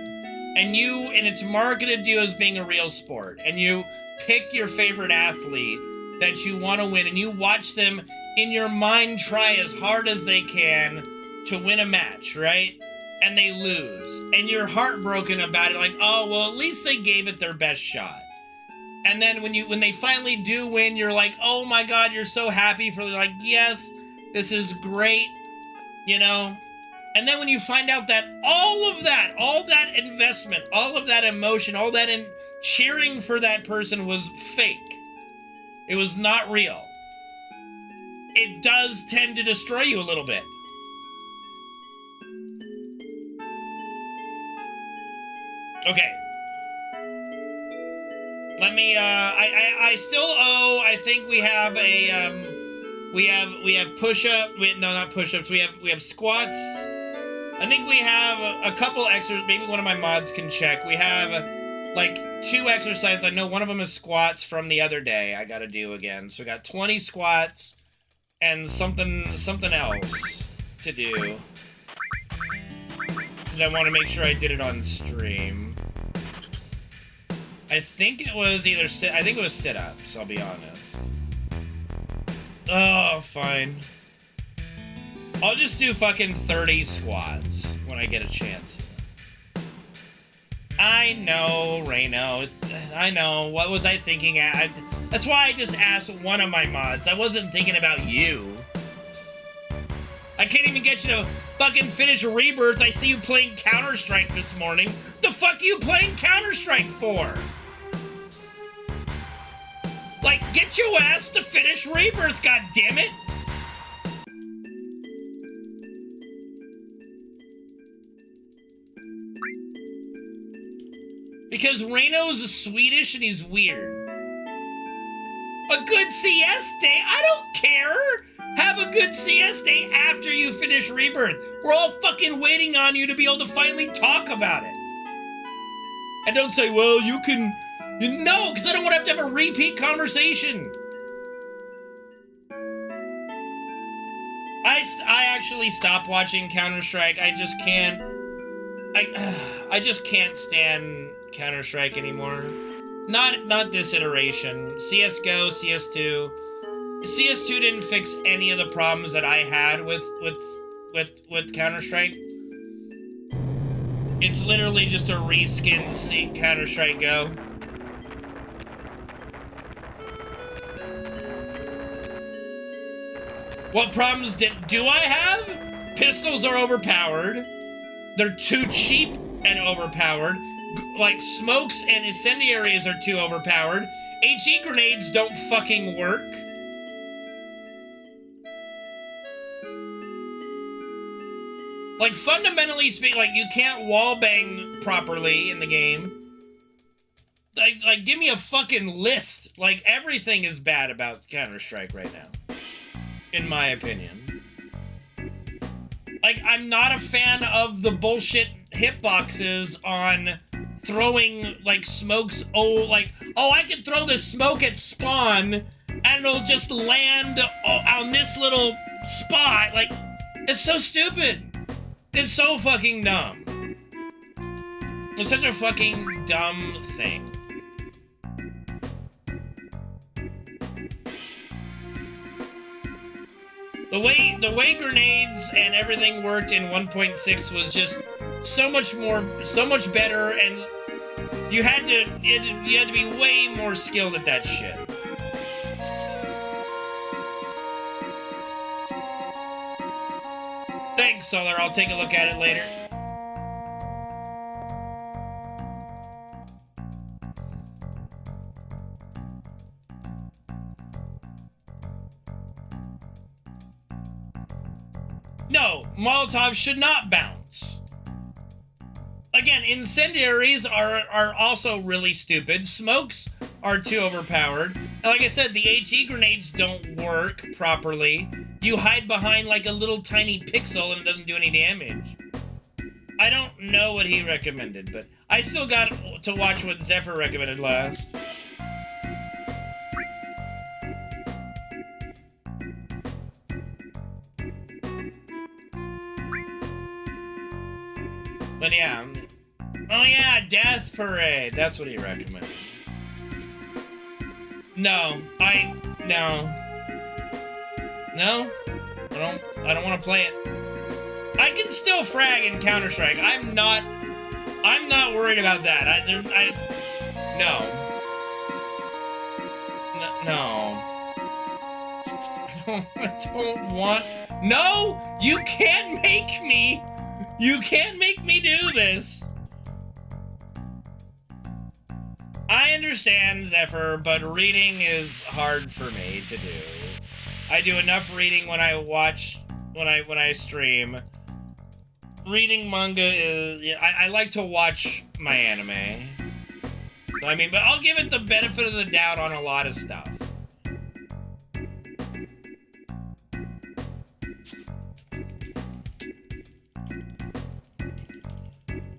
and it's marketed to you as being a real sport and you pick your favorite athlete that you want to win and you watch them in your mind try as hard as they can to win a match, right? And they lose, and you're heartbroken about it, like, oh, well, at least they gave it their best shot. And then when they finally do win, you're like, oh my God, you're so happy for, like, yes, this is great, you know? And then when you find out that all that investment, all of that emotion, all that cheering for that person was fake. It was not real. It does tend to destroy you a little bit. Okay. Let me, I still owe, I think we have a, we have push-up, no, not push-ups, we have squats. I think we have a couple exercises, maybe one of my mods can check. We have, like, 2 exercises. I know one of them is squats from the other day I gotta do again. So we got 20 squats and something else to do. Because I want to make sure I did it on stream. I think it was either sit-ups, I'll be honest. Oh, fine. I'll just do fucking 30 squats when I get a chance. I know, Reno. I know. What was I thinking? That's why I just asked one of my mods. I wasn't thinking about you. I can't even get you to fucking finish Rebirth. I see you playing Counter-Strike this morning. The fuck are you playing Counter-Strike for? Like, get your ass to finish Rebirth, goddammit! Because Reno's Swedish and he's weird. A good CS day? I don't care! Have a good CS day after you finish Rebirth. We're all fucking waiting on you to be able to finally talk about it. And don't say, well, you can... No, because I don't want to have a repeat conversation. I actually stopped watching Counter-Strike. I just can't... I just can't stand Counter-Strike anymore. Not this iteration. CSGO, CS2. CS2 didn't fix any of the problems that I had with Counter-Strike. It's literally just a reskinned Counter-Strike Go. What problems do I have? Pistols are overpowered. They're too cheap and overpowered. Like, smokes and incendiaries are too overpowered. HE grenades don't fucking work. Like, fundamentally speaking, like, you can't wallbang properly in the game. Like, give me a fucking list. Like, everything is bad about Counter-Strike right now. In my opinion. Like, I'm not a fan of the bullshit hitboxes on throwing, like, smokes. Oh, I can throw this smoke at spawn, and it'll just land on this little spot. Like, it's so stupid. It's so fucking dumb. It's such a fucking dumb thing. The way grenades and everything worked in 1.6 was just so much better, and you had to be way more skilled at that shit. Thanks, Solar. I'll take a look at it later. No, Molotovs should not bounce. Again, incendiaries are also really stupid. Smokes are too overpowered. And like I said, the HE grenades don't work properly. You hide behind like a little tiny pixel and it doesn't do any damage. I don't know what he recommended, but I still got to watch what Zephyr recommended last. But yeah. Oh yeah, Death Parade. That's what he recommended. No. No? I don't want to play it. I can still frag in Counter-Strike. I'm not worried about that. No. I don't want... No! You can't make me do this. I understand, Zephyr, but reading is hard for me to do. I do enough reading when I stream. Reading manga is... I like to watch my anime. I mean, but I'll give it the benefit of the doubt on a lot of stuff.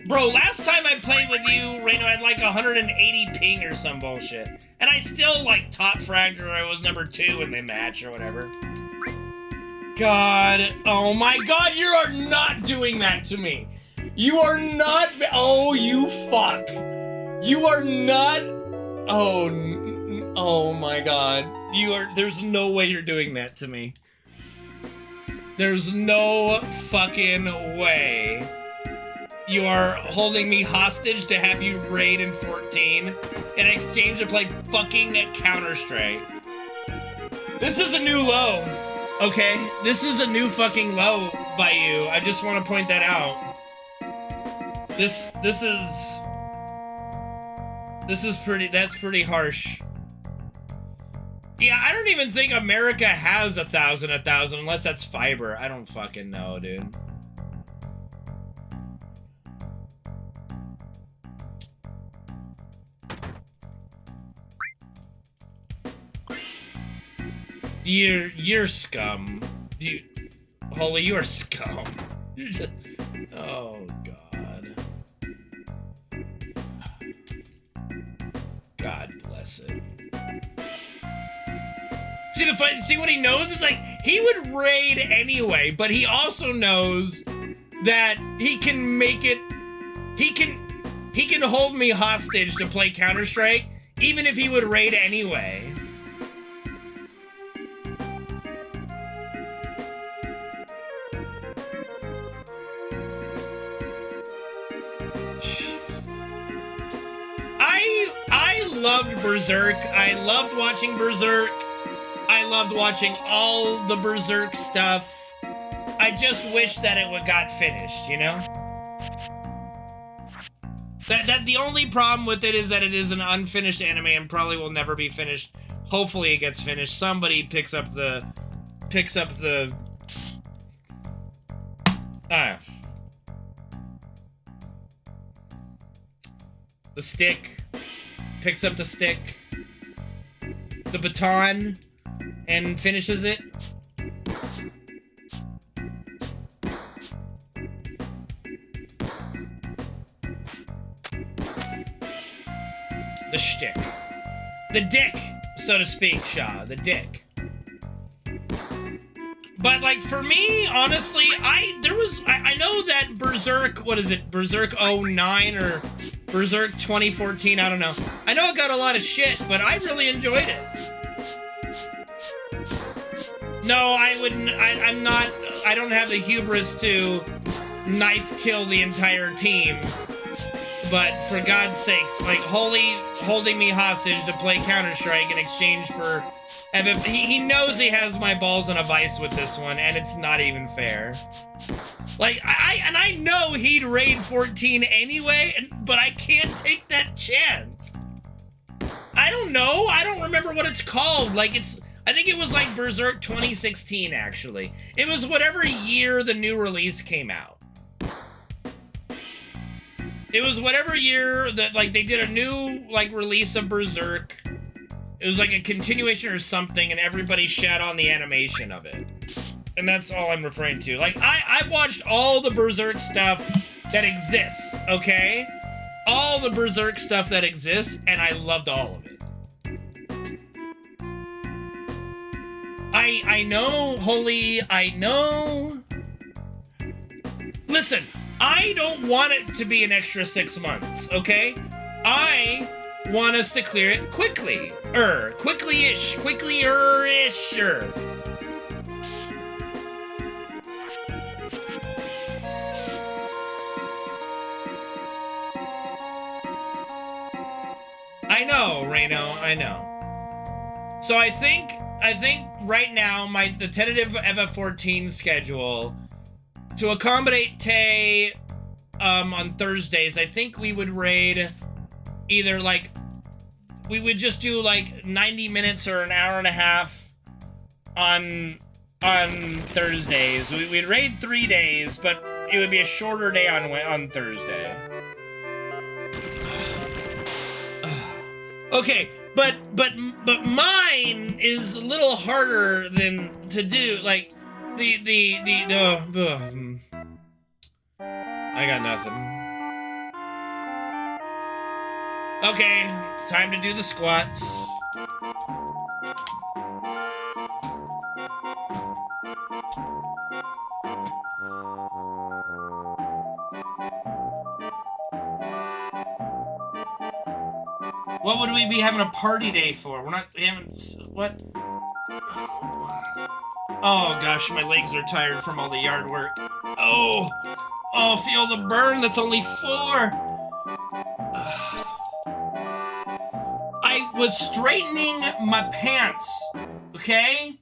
Bro, last time I played with you, Reno, I had like 180 ping or some bullshit. And I still like top fragged, or I was number 2 in the match or whatever. God. Oh my God, you are not doing that to me. You are not. Oh, you fuck. You are not. Oh my God. There's no way you're doing that to me. There's no fucking way. You are holding me hostage to have you raid in 14 in exchange to play fucking Counter-Strike. This is a new low, okay? This is a new fucking low by you. I just want to point that out. This is pretty, that's pretty harsh. Yeah, I don't even think America has 1,000 unless that's fiber. I don't fucking know, dude. You're scum. Holy, you are scum. You're just, oh God. God bless it. See what he knows is like he would raid anyway, but he also knows that he can make it. He can hold me hostage to play Counter-Strike, even if he would raid anyway. I loved Berserk. I loved watching Berserk. I loved watching all the Berserk stuff. I just wish that it got finished, you know? That the only problem with it is that it is an unfinished anime and probably will never be finished. Hopefully it gets finished. Somebody picks up the stick, picks up the stick, the baton, and finishes it. The shtick. The dick, so to speak, Shaw. The dick. But, like, for me, honestly, I know that Berserk, what is it, Berserk 09 or Berserk 2014, I don't know. I know it got a lot of shit, but I really enjoyed it. No, I wouldn't, I don't have the hubris to knife kill the entire team. But for God's sakes, like, holding me hostage to play Counter-Strike in exchange for FF. He knows he has my balls in a vice with this one, and it's not even fair. Like, I know he'd raid 14 anyway, but I can't take that chance. I don't know. I don't remember what it's called. Like, I think it was like Berserk 2016, actually. It was whatever year the new release came out. It was whatever year that, like, they did a new, like, release of Berserk. It was like a continuation or something, and everybody shat on the animation of it. And that's all I'm referring to. Like, I've watched all the Berserk stuff that exists, okay? All the Berserk stuff that exists, and I loved all of it. I know, Holy, I know. Listen, I don't want it to be an extra 6 months, okay? I want us to clear it quickly. Quickly-ish. Quickly-ish-er. I know, Reno, I know. So I think right now the tentative FF14 schedule to accommodate Tay on Thursdays, I think we would raid either like we would just do like 90 minutes or an hour and a half on Thursdays. We'd raid 3 days, but it would be a shorter day on Thursday. Okay, but mine is a little harder than to do. Like I got nothing. Okay, time to do the squats. What would we be having a party day for? We haven't, what? Oh gosh, my legs are tired from all the yard work. Oh, feel the burn, that's only 4. I was straightening my pants, okay?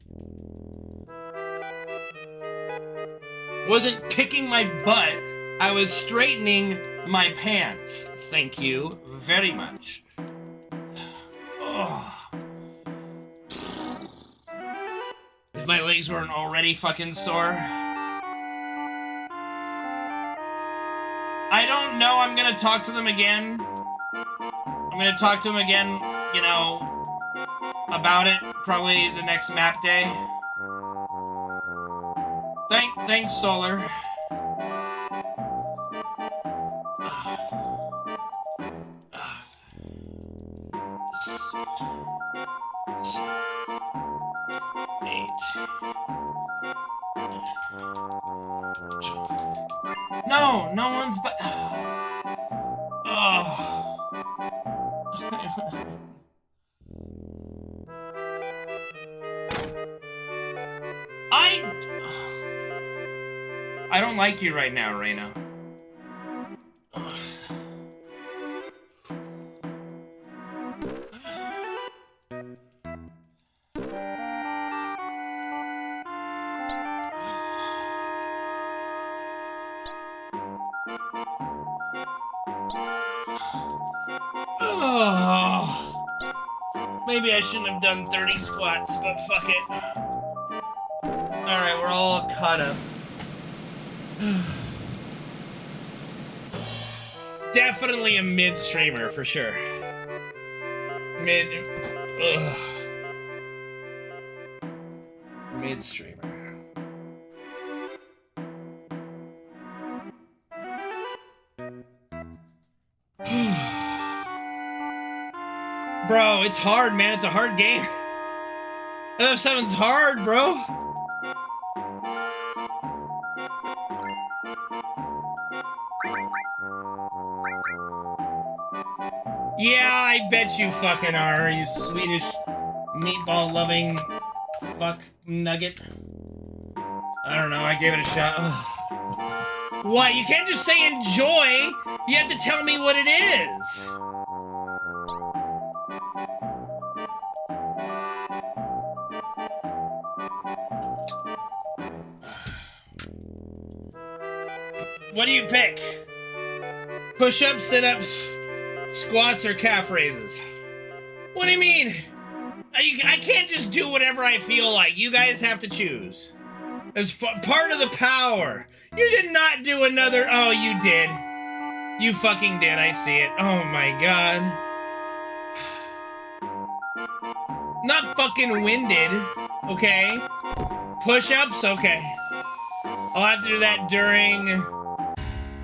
Wasn't picking my butt, I was straightening my pants. Thank you very much. Oh. If my legs weren't already fucking sore. I don't know, I'm gonna talk to them again. I'm gonna talk to them again, you know, about it, probably the next map day. Thanks, Solar. No one's but. Oh. I don't like you right now, Reina. Maybe I shouldn't have done 30 squats, but fuck it. Alright, we're all caught up. Definitely a mid-streamer, for sure. Mid-streamer. Bro, it's hard, man. It's a hard game. FF7's hard, bro. Yeah, I bet you fucking are, you Swedish meatball-loving fuck nugget. I don't know, I gave it a shot. Ugh. What? You can't just say enjoy. You have to tell me what it is. What do you pick? Push-ups, sit-ups, squats, or calf raises? What do you mean? I can't just do whatever I feel like. You guys have to choose. It's part of the power. You did not do another... Oh, you did. You fucking did. I see it. Oh, my God. Not fucking winded. Okay. Push-ups? Okay. I'll have to do that during...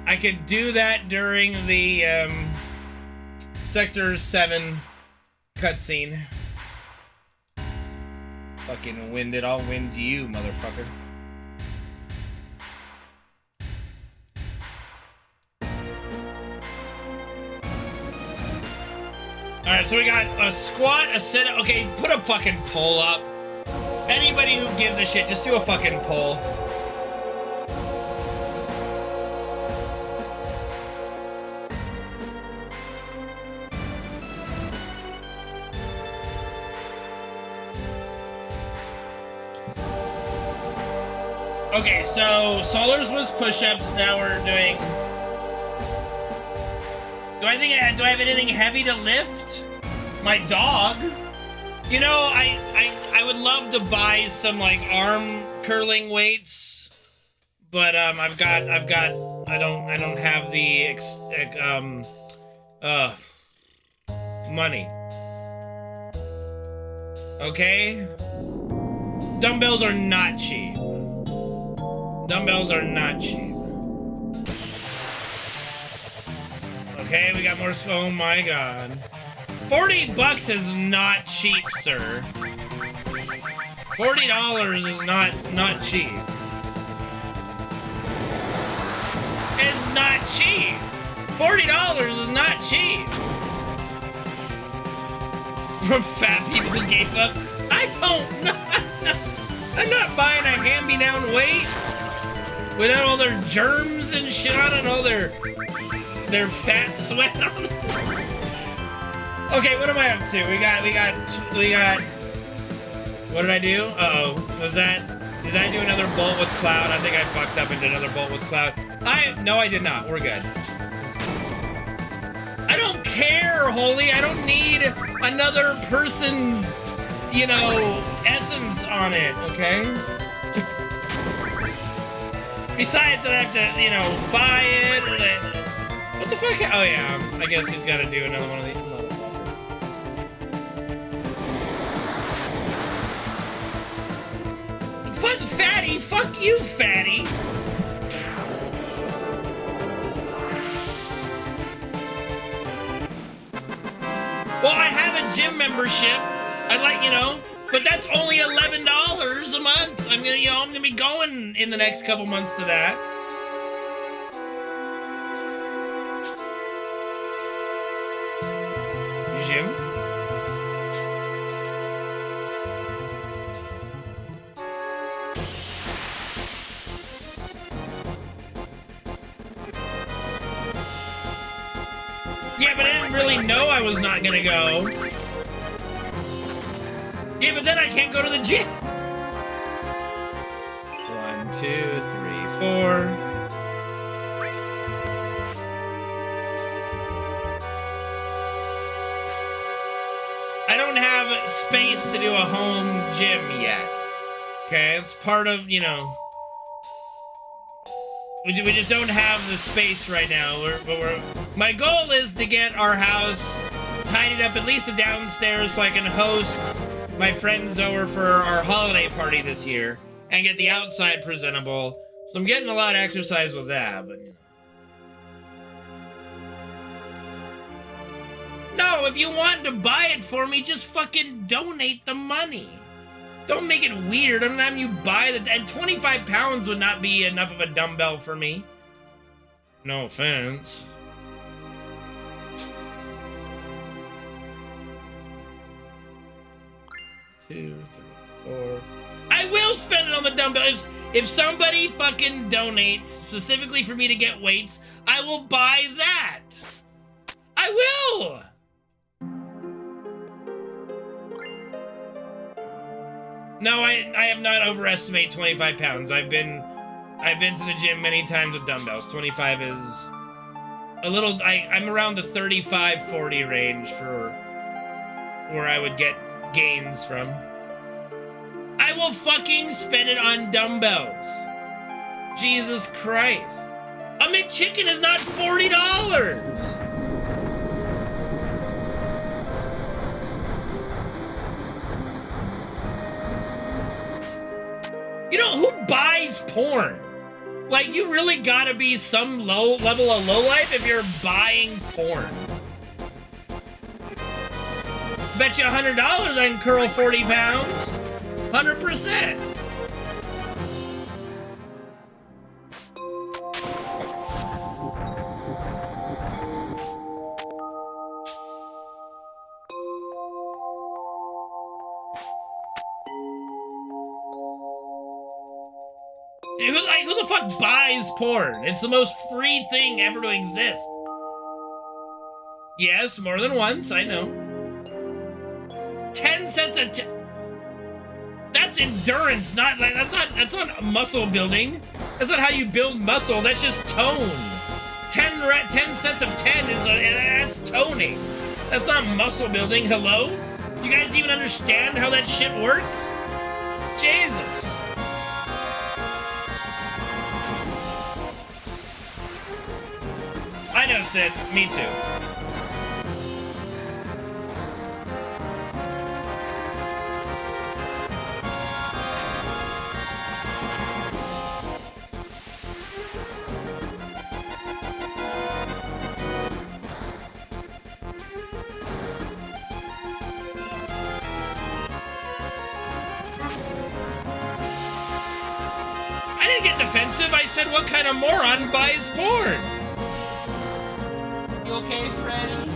I could do that during the Sector 7 cutscene. Fucking winded. I'll wind you, motherfucker. Alright, so we got a squat, a sit-up. Okay, put a fucking pull up. Anybody who gives a shit, just do a fucking pull. Okay, so Solar's was push-ups. Now we're doing... Do I have anything heavy to lift? My dog? You know, I would love to buy some like arm curling weights, but I don't have the money. Okay? Dumbbells are not cheap. Dumbbells are not cheap. Okay, we got more. Oh my God. $40 is not cheap, sir. $40 is not cheap. It's not cheap. $40 is not cheap. Fat people gave up. I don't know. I'm not buying a hand-me-down weight without all their germs and shit on it, and all their fat sweat on it. Okay, what am I up to? We got. What did I do? Uh-oh. Did I do another bolt with Cloud? I think I fucked up and did another bolt with Cloud. No, I did not. We're good. I don't care, Holy. I don't need another person's, you know, essence on it, okay? Besides that I have to, you know, buy it. What the fuck? Oh yeah, I guess he's got to do another one of these. Fuck Fatty! Fuck you, Fatty! Well, I have a gym membership. I'd like, you know, but that's only $11 a month. I'm gonna be going in the next couple months to that. Gym. Yeah, but I didn't really know I was not gonna go. Yeah, but then I can't go to the gym. 1, 2, 3, 4. I don't have space to do a home gym yet. Okay, it's part of, you know. We just don't have the space right now. My goal is to get our house tidied up, at least the downstairs, so I can host my friends over for our holiday party this year and get the outside presentable. So I'm getting a lot of exercise with that, but you know. No, if you want to buy it for me, just fucking donate the money. Don't make it weird. I'm not having you buy the... And 25 pounds would not be enough of a dumbbell for me. No offense. Two, three, four. I will spend it on the dumbbell. If somebody fucking donates specifically for me to get weights, I will buy that. I will. No, I have not overestimated 25 pounds. I've been to the gym many times with dumbbells. 25 is a little, I'm around the 35, 40 range for where I would get gains from. I will fucking spend it on dumbbells. Jesus Christ. A McChicken is not $40. You know, who buys porn? Like, you really gotta be some low level of lowlife if you're buying porn. Bet you $100 I can curl 40 pounds. 100%. Who the fuck buys porn? It's the most free thing ever to exist. Yes, more than once, I know. 10 cents a that's endurance, that's not muscle building. That's not how you build muscle, that's just tone. 10 cents of 10 that's toning. That's not muscle building, hello? Do you guys even understand how that shit works? Jesus. I know, Sid. Me too. I didn't get defensive. I said, what kind of moron buys porn? You okay, Freddy?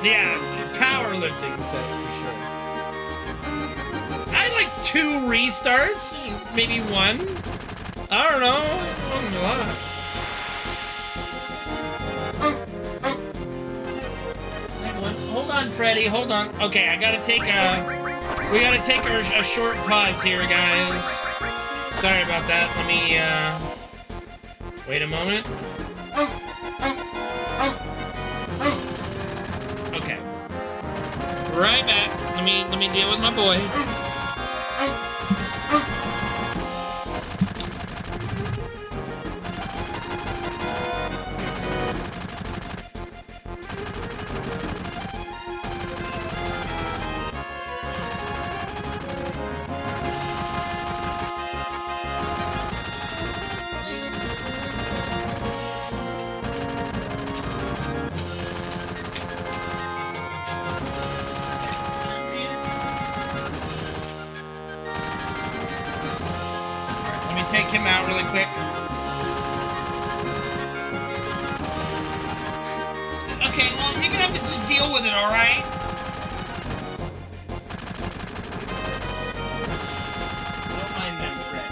Yeah, powerlifting set for sure. I had like 2 restarts, maybe 1. I don't know. Wasn't a lot. Hold on, Freddy, hold on. Okay, we gotta take a short pause here, guys. Sorry about that. Let me, wait a moment. Okay. Right back. Let me deal with my boy. Take him out really quick. Okay, well, you're gonna have to just deal with it, alright? Don't mind them, Fred.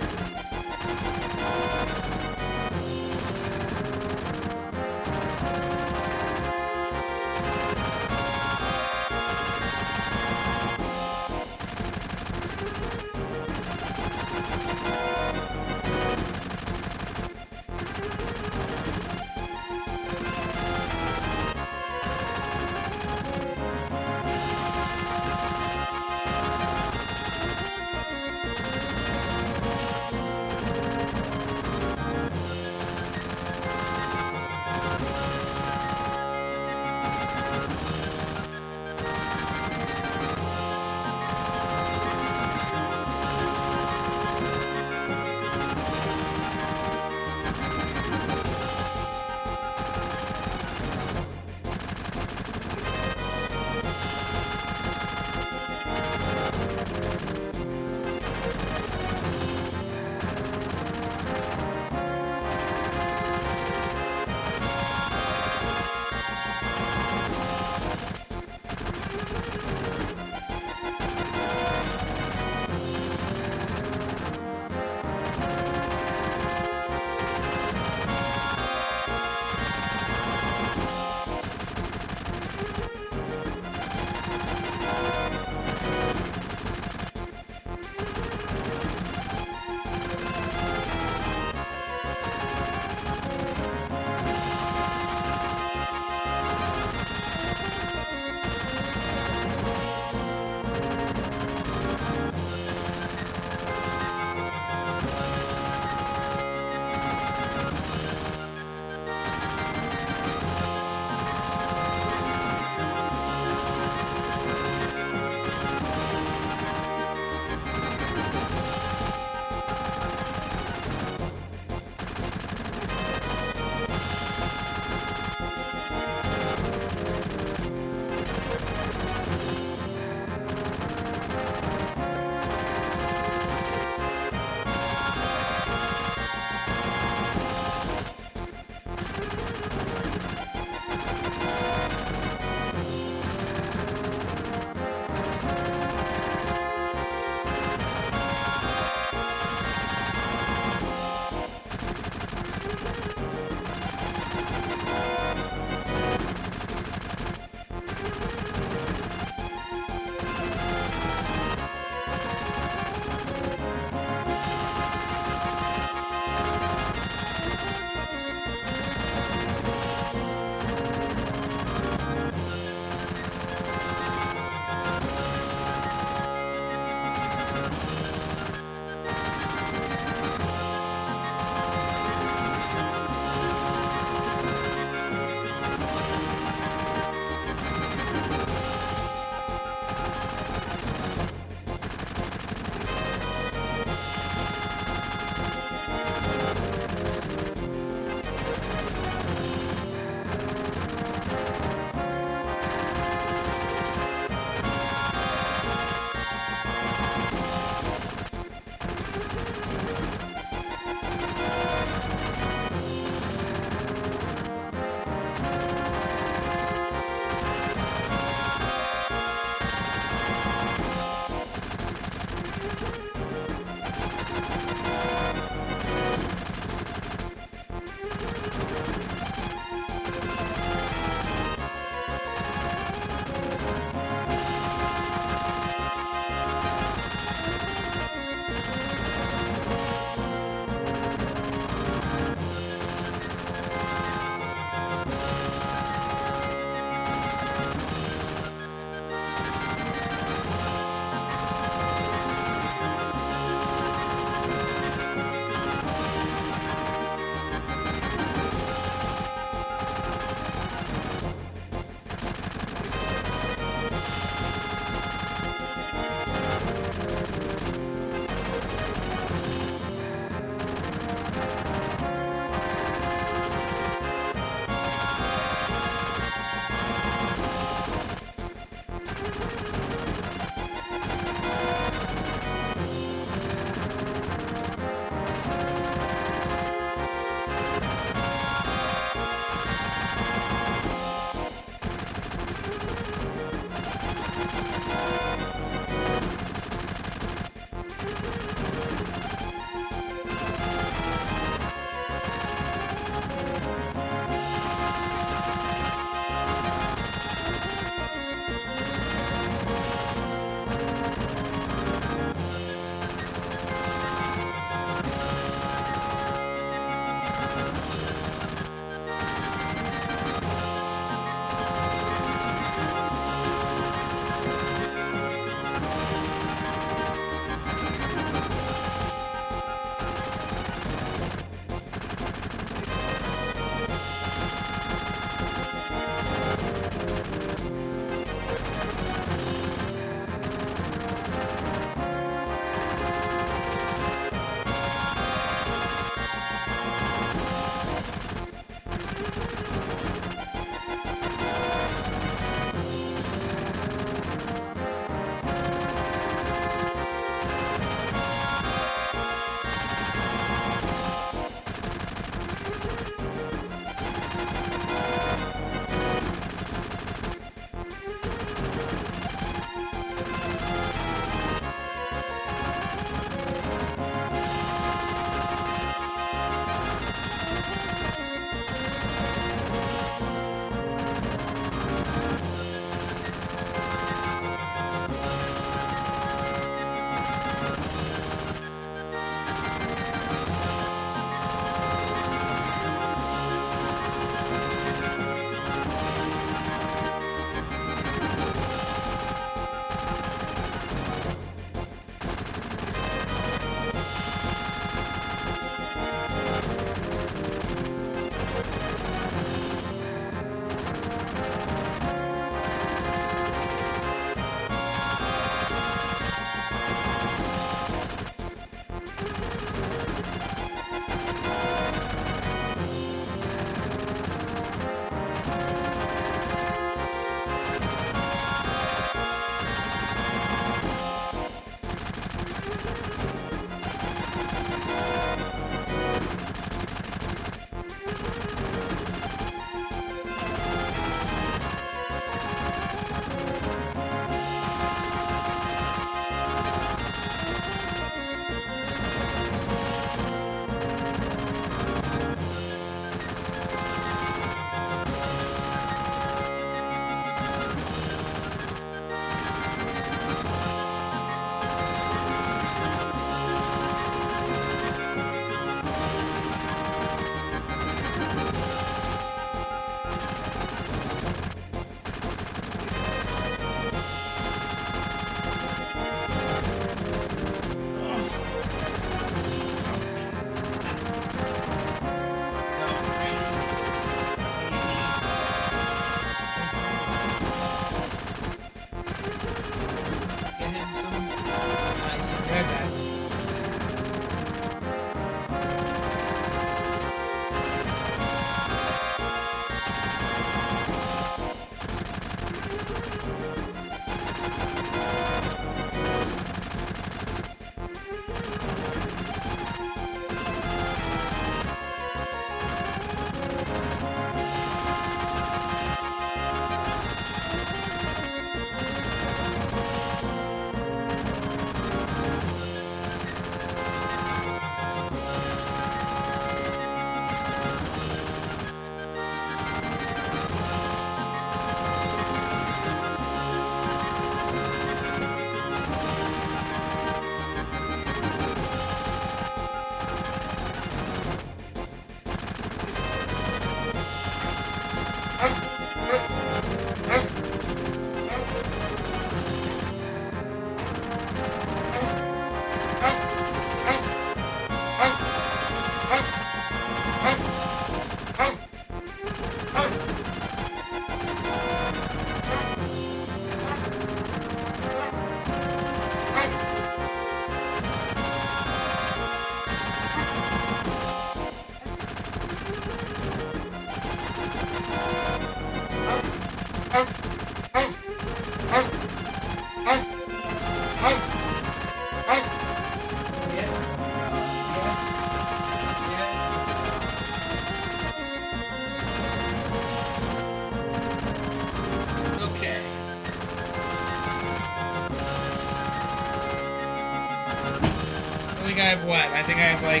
think I have what? I think I have like,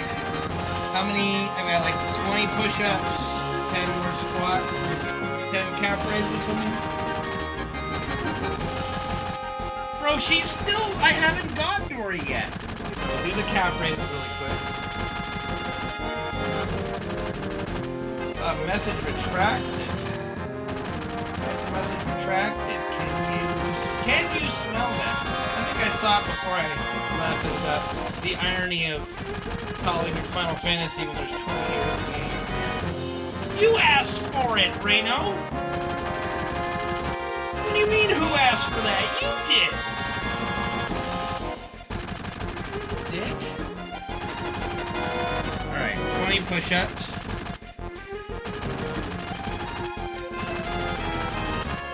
how many? I've got like 20 push-ups, 10 more squats, 10 calf raises or something. Bro, she's still, I haven't gotten to her yet. We'll do the calf raises really quick. Message retracted. Message retracted. Can you smell that? I think I saw it before I left. It about the irony of calling it Final Fantasy when there's 20 years games. You asked for it, Reno. What do you mean who asked for that? You did. Dick. Alright, 20 push-ups.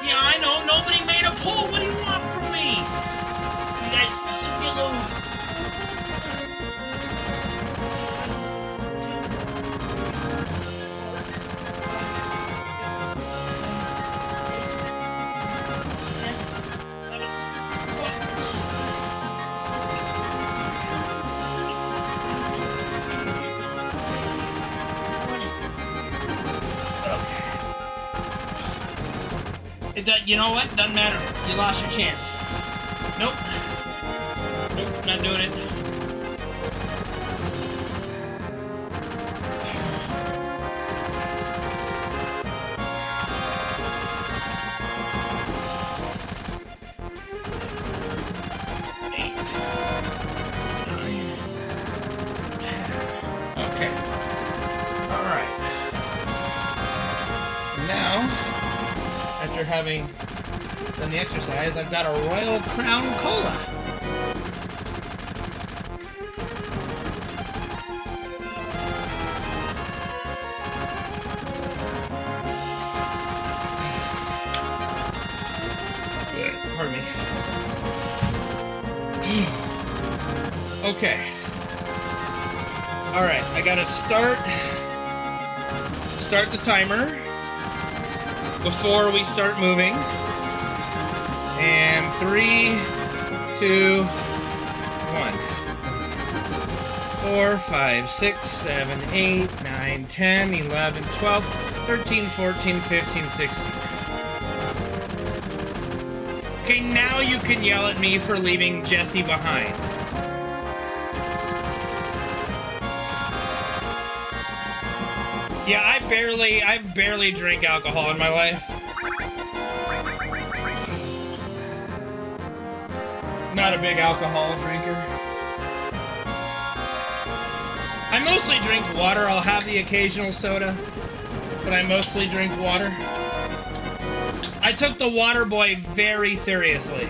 Yeah, I know, nobody made a poll. What do you want from me? You guys snooze, you lose. You know what? Doesn't matter. You lost your chance. Nope. Nope, not doing it. Okay. All right. Now, after having done the exercise, I've got a Royal Crown Cola. Pardon me. Okay. All right, I gotta start the timer before we start moving. And 3, 2, 1. 4, 5, 6, 7, 8, 9, 10, 11, 12, 13, 14, 15, 16. Okay, now you can yell at me for leaving Jesse behind. Yeah, I barely drink alcohol in my life. Not a big alcohol drinker. I mostly drink water. I'll have the occasional soda, but I mostly drink water. I took the water boy very seriously.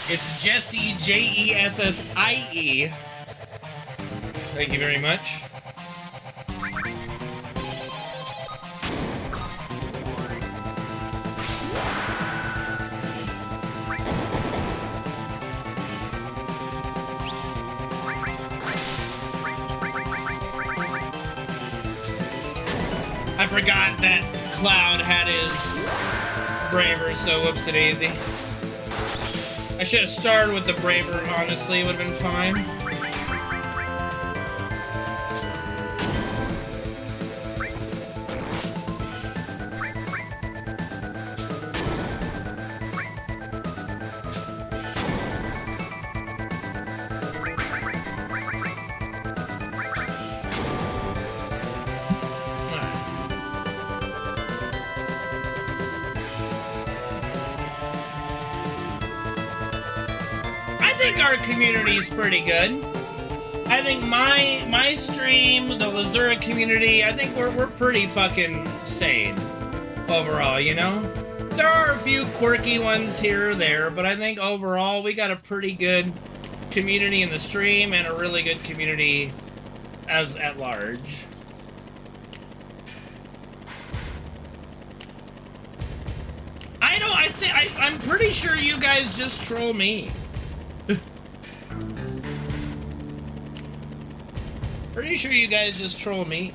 It's Jesse, Jessie. Thank you very much. I forgot that Cloud had his Braver, so whoops-a-daisy. I should have started with the Braver, honestly, it would have been fine. I think our community is pretty good. I think my stream, the Lzuruha Community, I think we're pretty fucking sane overall, you know? There are a few quirky ones here or there, but I think overall we got a pretty good community in the stream and a really good community as at large. I'm pretty sure you guys just troll me. Pretty sure you guys just troll me.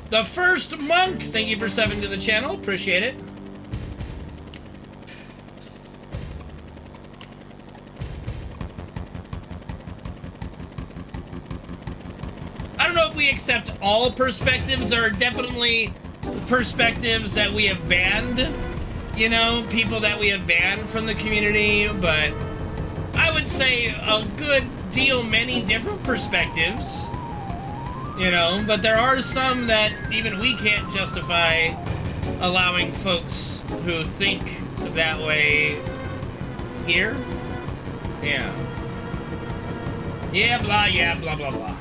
The First Monk, thank you for subbing to the channel. Appreciate it. I don't know if we accept all perspectives. There are definitely perspectives that we have banned, you know, people that we have banned from the community, but I would say a good deal, many different perspectives, you know, but there are some that even we can't justify allowing folks who think that way here. Yeah. Yeah, blah, blah, blah.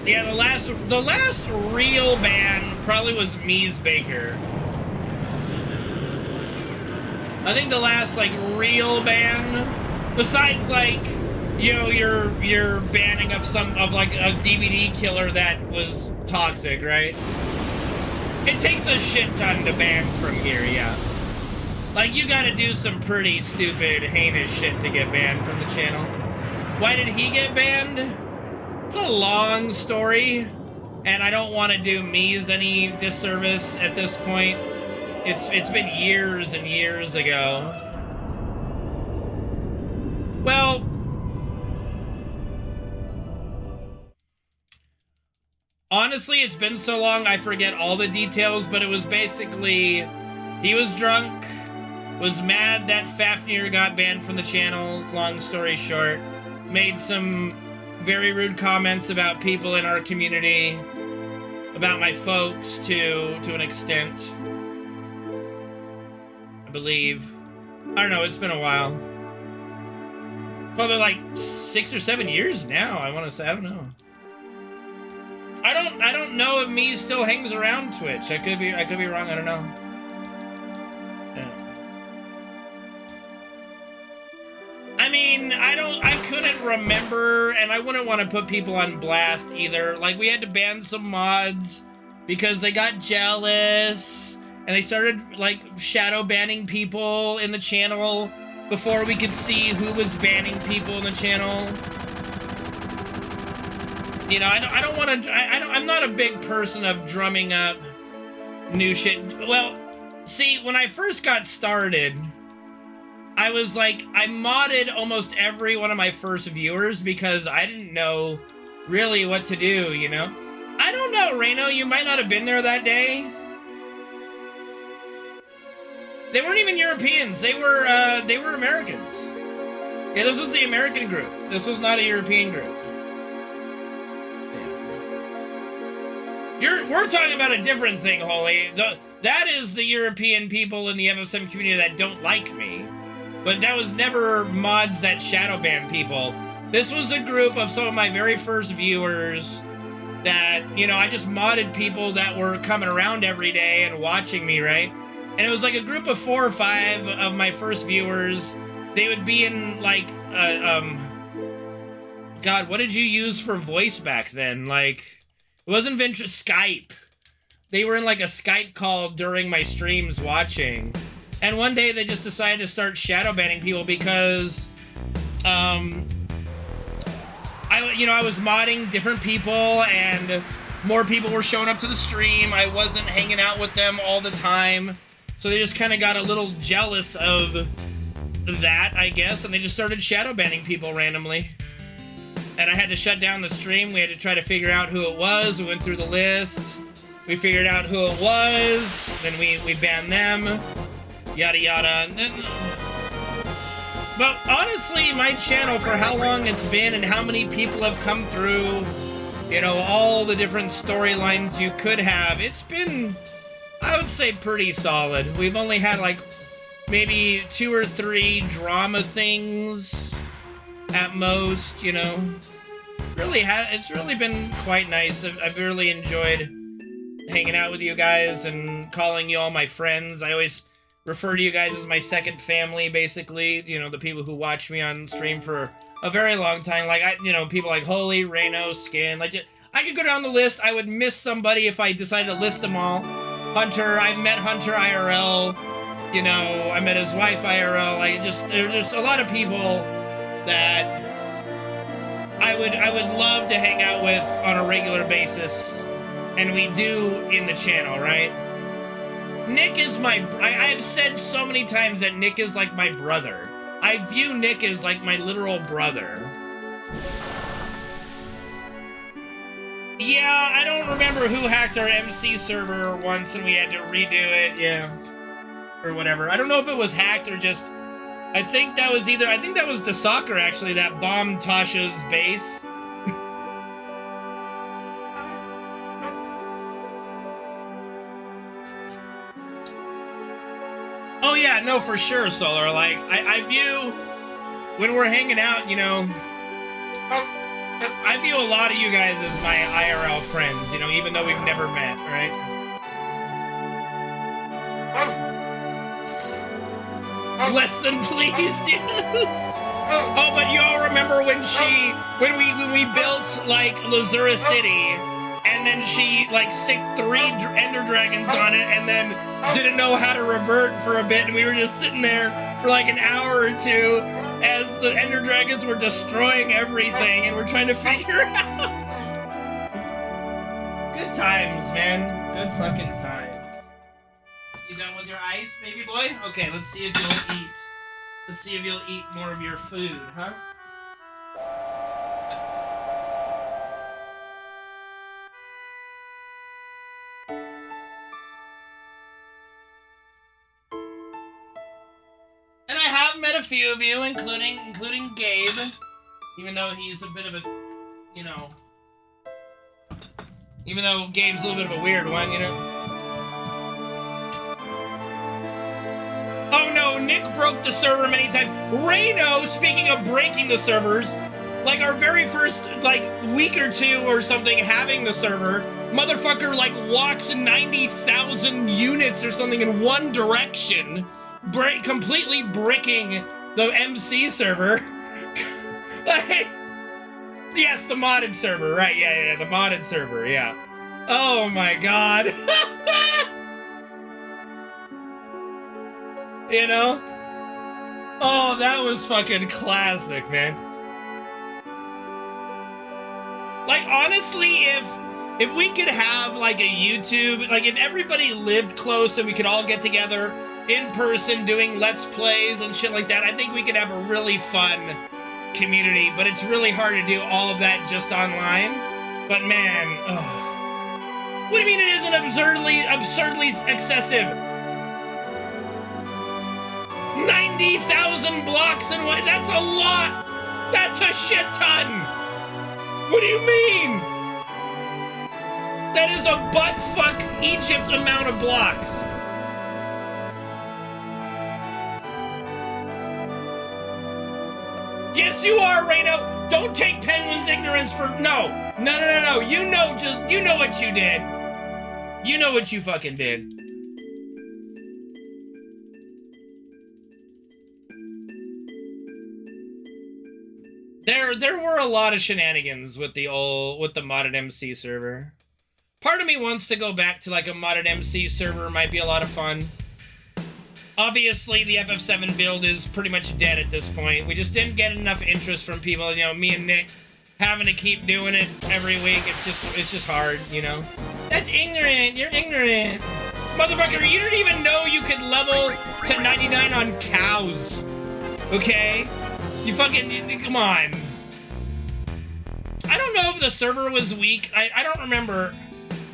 Yeah, the last real ban probably was Mies Baker. I think the last like real ban, besides like, you know, your banning of like a DVD killer that was toxic, right? It takes a shit ton to ban from here, yeah. Like you gotta do some pretty stupid, heinous shit to get banned from the channel. Why did he get banned? It's a long story, and I don't want to do Mies any disservice at this point. It's been years and years ago. Well, honestly, it's been so long I forget all the details, but it was basically he was drunk, was mad that Fafnir got banned from the channel, long story short, made some very rude comments about people in our community, about my folks to an extent, I believe. I don't know, it's been a while. Probably like 6 or 7 years now, I want to say. I don't know. I don't know if Mies still hangs around Twitch. I could be wrong, I don't know. I mean, I couldn't remember, and I wouldn't want to put people on blast either. Like, we had to ban some mods because they got jealous, and they started, like, shadow banning people in the channel before we could see who was banning people in the channel. You know, I don't want to, I'm not a big person of drumming up new shit. Well, see, when I first got started, I was like, I modded almost every one of my first viewers because I didn't know really what to do, you know? I don't know, Reno, you might not have been there that day. They weren't even Europeans, they were Americans. Yeah, this was the American group. This was not a European group. Yeah. We're talking about a different thing, Holly. That is the European people in the FF7 community that don't like me. But that was never mods that shadow ban people. This was a group of some of my very first viewers that, you know, I just modded people that were coming around every day and watching me, right? And it was like a group of 4 or 5 of my first viewers. They would be in like, God, what did you use for voice back then? Like, it wasn't Skype. They were in like a Skype call during my streams watching. And one day they just decided to start shadow banning people because, I was modding different people and more people were showing up to the stream. I wasn't hanging out with them all the time. So they just kind of got a little jealous of that, I guess, and they just started shadow banning people randomly. And I had to shut down the stream. We had to try to figure out who it was. We went through the list. We figured out who it was. Then we banned them. Yada yada. But honestly, my channel, for how long it's been and how many people have come through, you know, all the different storylines you could have, it's been, I would say, pretty solid. We've only had like maybe 2 or 3 drama things at most, you know. It's really been quite nice. I've really enjoyed hanging out with you guys and calling you all my friends. I always refer to you guys as my second family, basically. You know, the people who watch me on stream for a very long time. Like, people like Holy, Reno, Skin. Like, I could go down the list. I would miss somebody if I decided to list them all. Hunter, I've met Hunter IRL. You know, I met his wife IRL. There's a lot of people that I would love to hang out with on a regular basis, and we do in the channel, right? Nick is I've said so many times that Nick is like my brother. I view Nick as like my literal brother. Yeah, I don't remember who hacked our MC server once and we had to redo it, yeah. Or whatever. I don't know if it was hacked or just... I think that was the soccer actually that bombed Tasha's base. Oh yeah, no, for sure, Solar. Like, I view... When we're hanging out, you know... I view a lot of you guys as my IRL friends, you know, even though we've never met, right? Less than pleased, yes. Oh, but you all remember when we built like Lzuruha City, and then she like sicked 3 Ender Dragons on it, and then didn't know how to revert for a bit, and we were just sitting there for like an hour or two as the Ender Dragons were destroying everything, and we're trying to figure out. Good times, man. Good fucking times. You done with your ice, baby boy? Okay, let's see if you'll eat. Let's see if you'll eat more of your food, huh? And I have met a few of you, including Gabe, even though he's a bit of a, you know, even though Gabe's a little bit of a weird one, you know. Oh no, Nick broke the server many times. Reno, speaking of breaking the servers, like our very first like week or two or something having the server, motherfucker like walks 90,000 units or something in one direction, completely bricking the MC server. Yes, the modded server, right? Yeah, the modded server, yeah. Oh my god. You know? Oh, that was fucking classic, man. Like, honestly, if we could have, like, a YouTube, like, if everybody lived close and we could all get together in person doing Let's Plays and shit like that, I think we could have a really fun community, but it's really hard to do all of that just online. But, man, ugh. What do you mean it isn't absurdly excessive? 90,000 blocks and what? That's a lot! That's a shit ton! What do you mean? That is a butt-fuck Egypt amount of blocks. Yes, you are, Reno! Don't take Penguin's ignorance for... No! No. You know what you did. You know what you fucking did. There were a lot of shenanigans with the modded MC server. Part of me wants to go back to like a modded MC server, might be a lot of fun. Obviously, the FF7 build is pretty much dead at this point. We just didn't get enough interest from people. You know, me and Nick having to keep doing it every week. It's just hard, you know. That's ignorant. You're ignorant, motherfucker. You didn't even know you could level to 99 on cows. Okay. You fucking, come on. I don't know if the server was weak. I don't remember.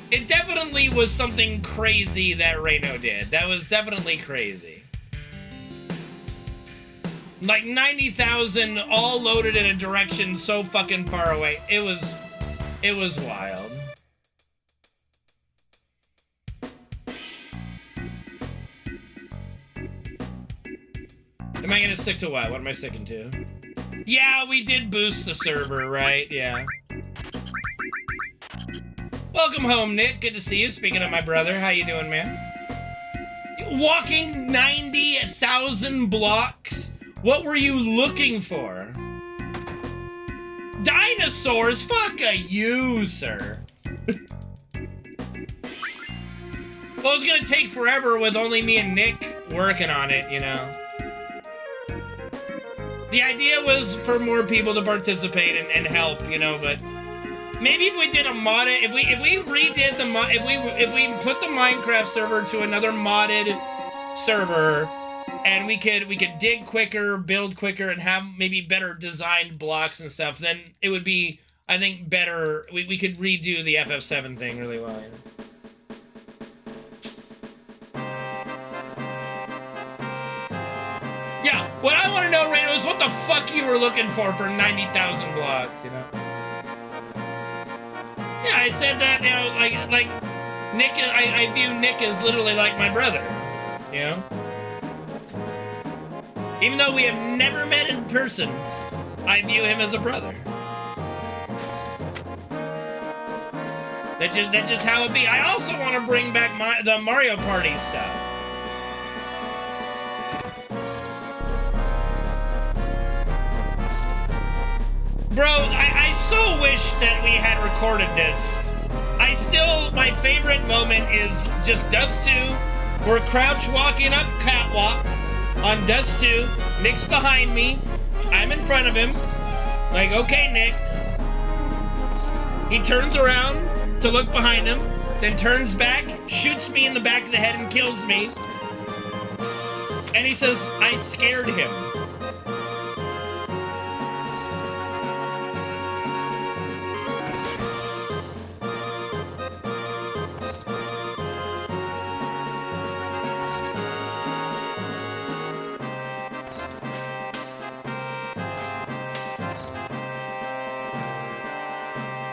It definitely was something crazy that Reno did. That was definitely crazy. Like 90,000 all loaded in a direction so fucking far away. It was wild. Am I gonna stick to what? What am I sticking to? Yeah, we did boost the server, right? Yeah. Welcome home, Nick. Good to see you. Speaking of my brother, how you doing, man? Walking 90,000 blocks? What were you looking for? Dinosaurs? Fuck you, sir. Well, it's gonna take forever with only me and Nick working on it, you know. The idea was for more people to participate and help, you know, but maybe if we did a mod, if we redid the mod, if we put the Minecraft server to another modded server, and we could dig quicker, build quicker, and have maybe better designed blocks and stuff, then it would be, I think, better. We could redo the FF7 thing really well. You know? Yeah, what I want to know, Reno, is what the fuck you were looking for 90,000 blocks, you know? Yeah, I said that, you know, like Nick, I view Nick as literally like my brother, you know? Even though we have never met in person, I view him as a brother. That's just how it be. I also want to bring back the Mario Party stuff. Bro, I so wish that we had recorded this. My favorite moment is just Dust 2. We're crouch walking up catwalk on Dust 2. Nick's behind me. I'm in front of him. Like, okay, Nick. He turns around to look behind him, then turns back, shoots me in the back of the head and kills me. And he says, I scared him.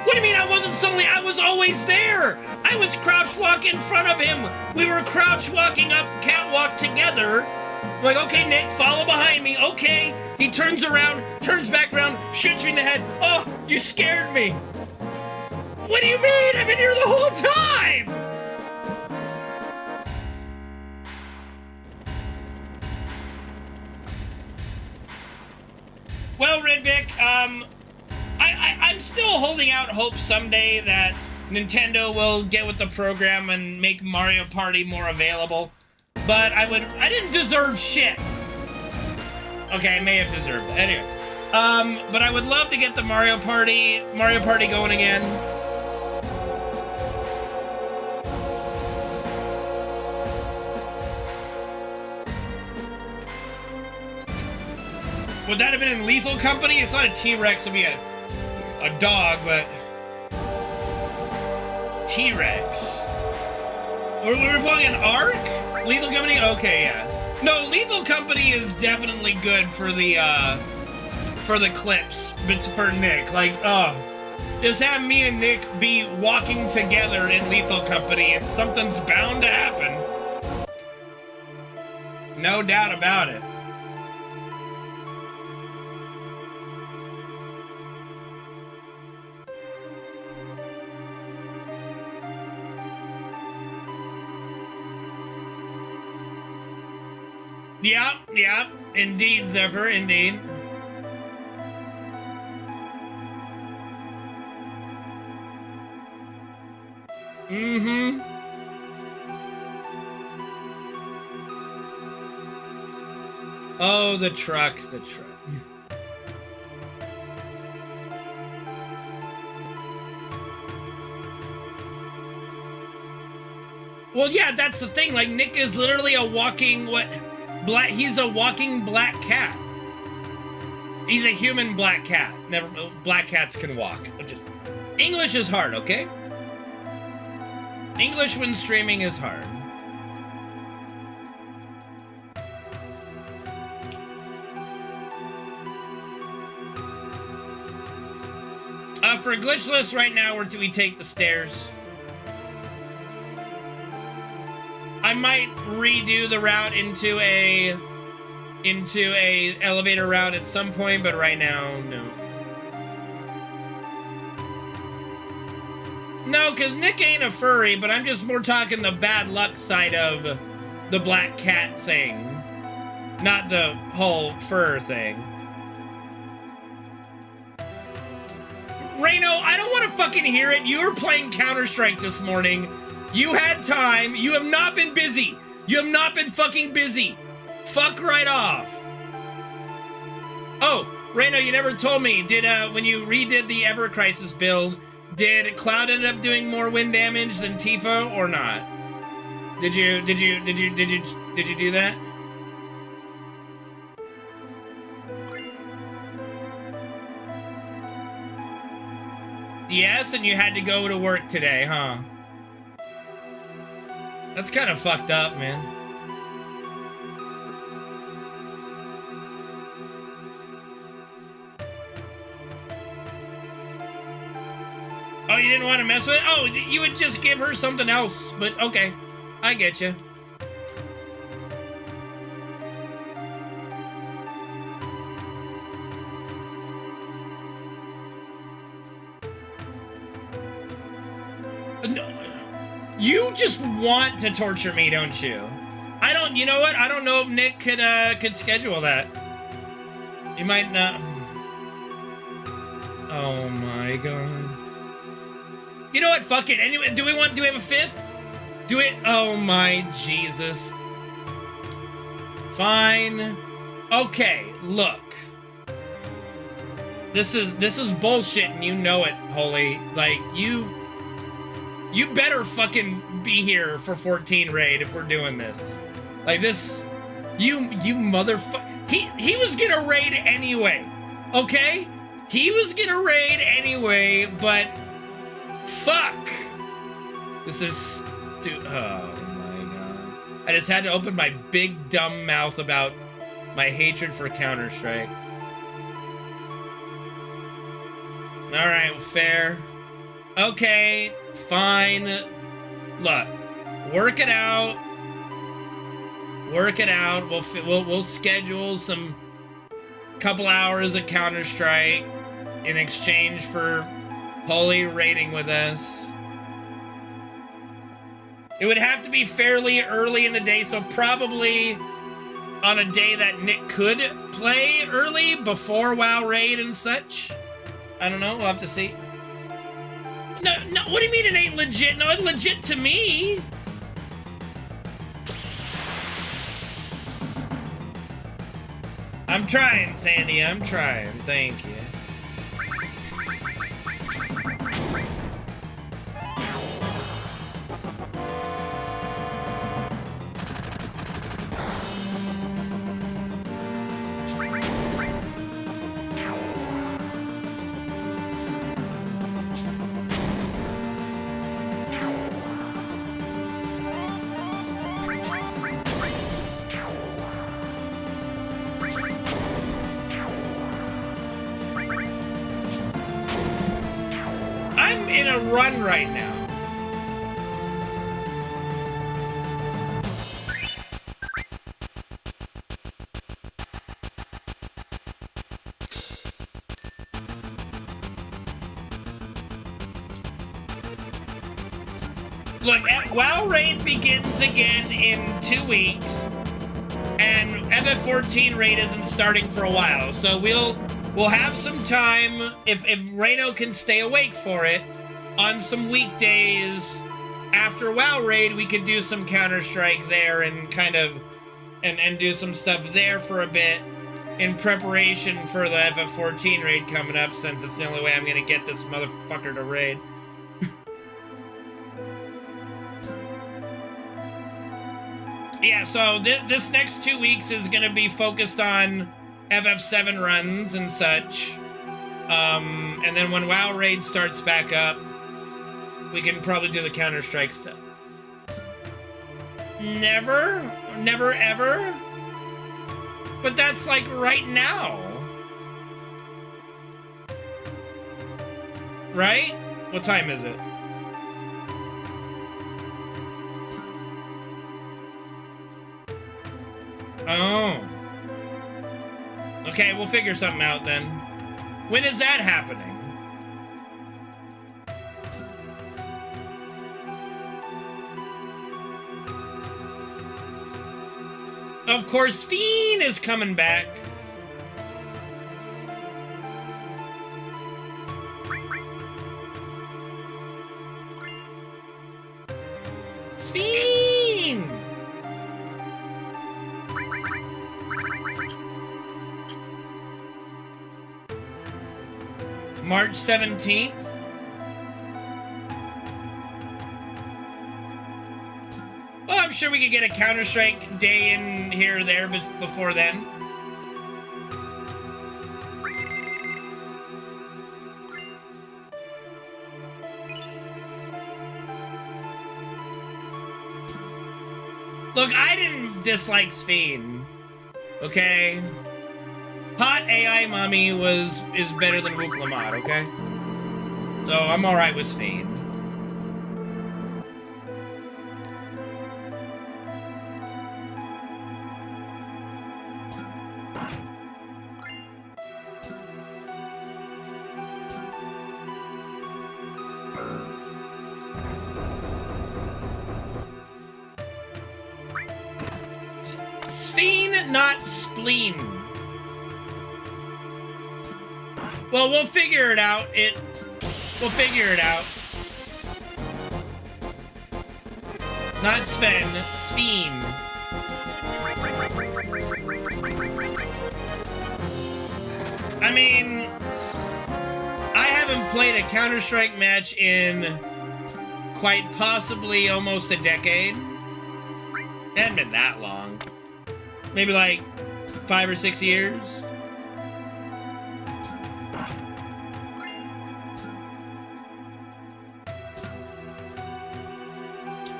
What do you mean I wasn't suddenly? I was always there. I was crouch walk in front of him. We were crouch walking up catwalk together. I'm like, okay, Nick, follow behind me. Okay. He turns around, turns back around, shoots me in the head. Oh, you scared me. What do you mean? I've been here the whole time. Well, Redvic, I'm still holding out hope someday that Nintendo will get with the program and make Mario Party more available. But I didn't deserve shit. Okay, I may have deserved it. Anyway. But I would love to get the Mario Party going again. Would that have been in Lethal Company? It's not a T-Rex, it'd be a dog, but... T-Rex. Were we playing an Ark? Lethal Company? Okay, yeah. No, Lethal Company is definitely good for the clips. But for Nick, like, oh. Just have me and Nick be walking together in Lethal Company and something's bound to happen. No doubt about it. Yep, indeed, Zephyr, indeed. Mm-hmm. Oh, the truck. Well, yeah, that's the thing. Like, Nick is literally a walking, he's a walking black cat. He's a human black cat. Black cats can walk. English is hard, okay? English when streaming is hard. For glitchless right now, where do we take the stairs? I might redo the route into a elevator route at some point, but right now, no. No, because Nick ain't a furry, but I'm just more talking the bad luck side of the black cat thing, not the whole fur thing. Reno, I don't want to fucking hear it. You were playing Counter-Strike this morning. You had time. You have not been busy. You have not been fucking busy. Fuck right off. Oh, Reno, you never told me. Did when you redid the Ever Crisis build, did Cloud end up doing more wind damage than Tifa or not? Did you do that? Yes, and you had to go to work today, huh? That's kind of fucked up, man. Oh, you didn't want to mess with it? Oh, you would just give her something else, but okay. I get you. No, you just want to torture me, don't you? I don't, you know what? I don't know if Nick could schedule that. You might not. Oh my god. You know what? Fuck it. Anyway, do we have a fifth? Do it. Oh my Jesus. Fine. Okay, look. This is bullshit and you know it, Holy. Like, you better fucking be here for 14 raid if we're doing this. Like this, you motherfucker. He was gonna raid anyway, okay? He was gonna raid anyway, but fuck. This is, dude, oh my god. I just had to open my big dumb mouth about my hatred for Counter-Strike. All right, fair. Okay, fine. Look, work it out. Work it out. We'll schedule some couple hours of Counter-Strike in exchange for Holy raiding with us. It would have to be fairly early in the day, so probably on a day that Nick could play early before WoW raid and such. I don't know. We'll have to see. No, what do you mean it ain't legit? No, it's legit to me. I'm trying, Sandy. I'm trying. Thank you. Run right now. Look, WoW raid begins again in 2 weeks, and FF14 raid isn't starting for a while, so we'll have some time if Reno can stay awake for it. On some weekdays after WoW raid, we could do some Counter-Strike there and kind of and do some stuff there for a bit in preparation for the FF14 raid coming up, since it's the only way I'm gonna get this motherfucker to raid. Yeah, so this next 2 weeks is gonna be focused on FF7 runs and such. And then when WoW raid starts back up, we can probably do the Counter-Strike stuff. Never ever. But that's like right now. Right? What time is it? Oh. Okay, we'll figure something out then. When is that happening? Of course, Fiend is coming back. Fiend! March 17th? Well, I'm sure we could get a Counter-Strike day in here or there before then. Look, I didn't dislike Sphene, okay? Hot AI Mommy is better than Wook Lamont, okay? So I'm alright with Sphene. Sphene, not spleen. Well, we'll figure it out. We'll figure it out. Not Sven, Sphene. I mean, I haven't played a Counter-Strike match in quite possibly almost a decade. It hasn't been that long. Maybe like 5 or 6 years.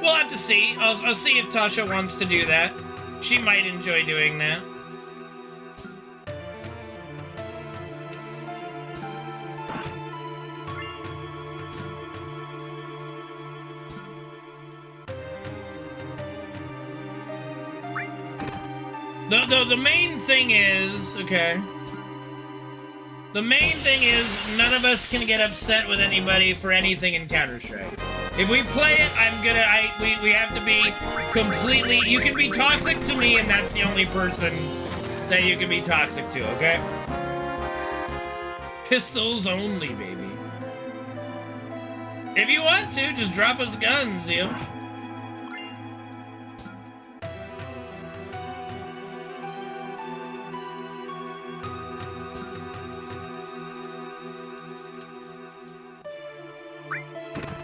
We'll have to see. I'll see if Tasha wants to do that. She might enjoy doing that. The main thing is, okay. The main thing is none of us can get upset with anybody for anything in Counter-Strike. If we play it, we have to be completely, you can be toxic to me and that's the only person that you can be toxic to, okay? Pistols only, baby. If you want to, just drop us guns, you know?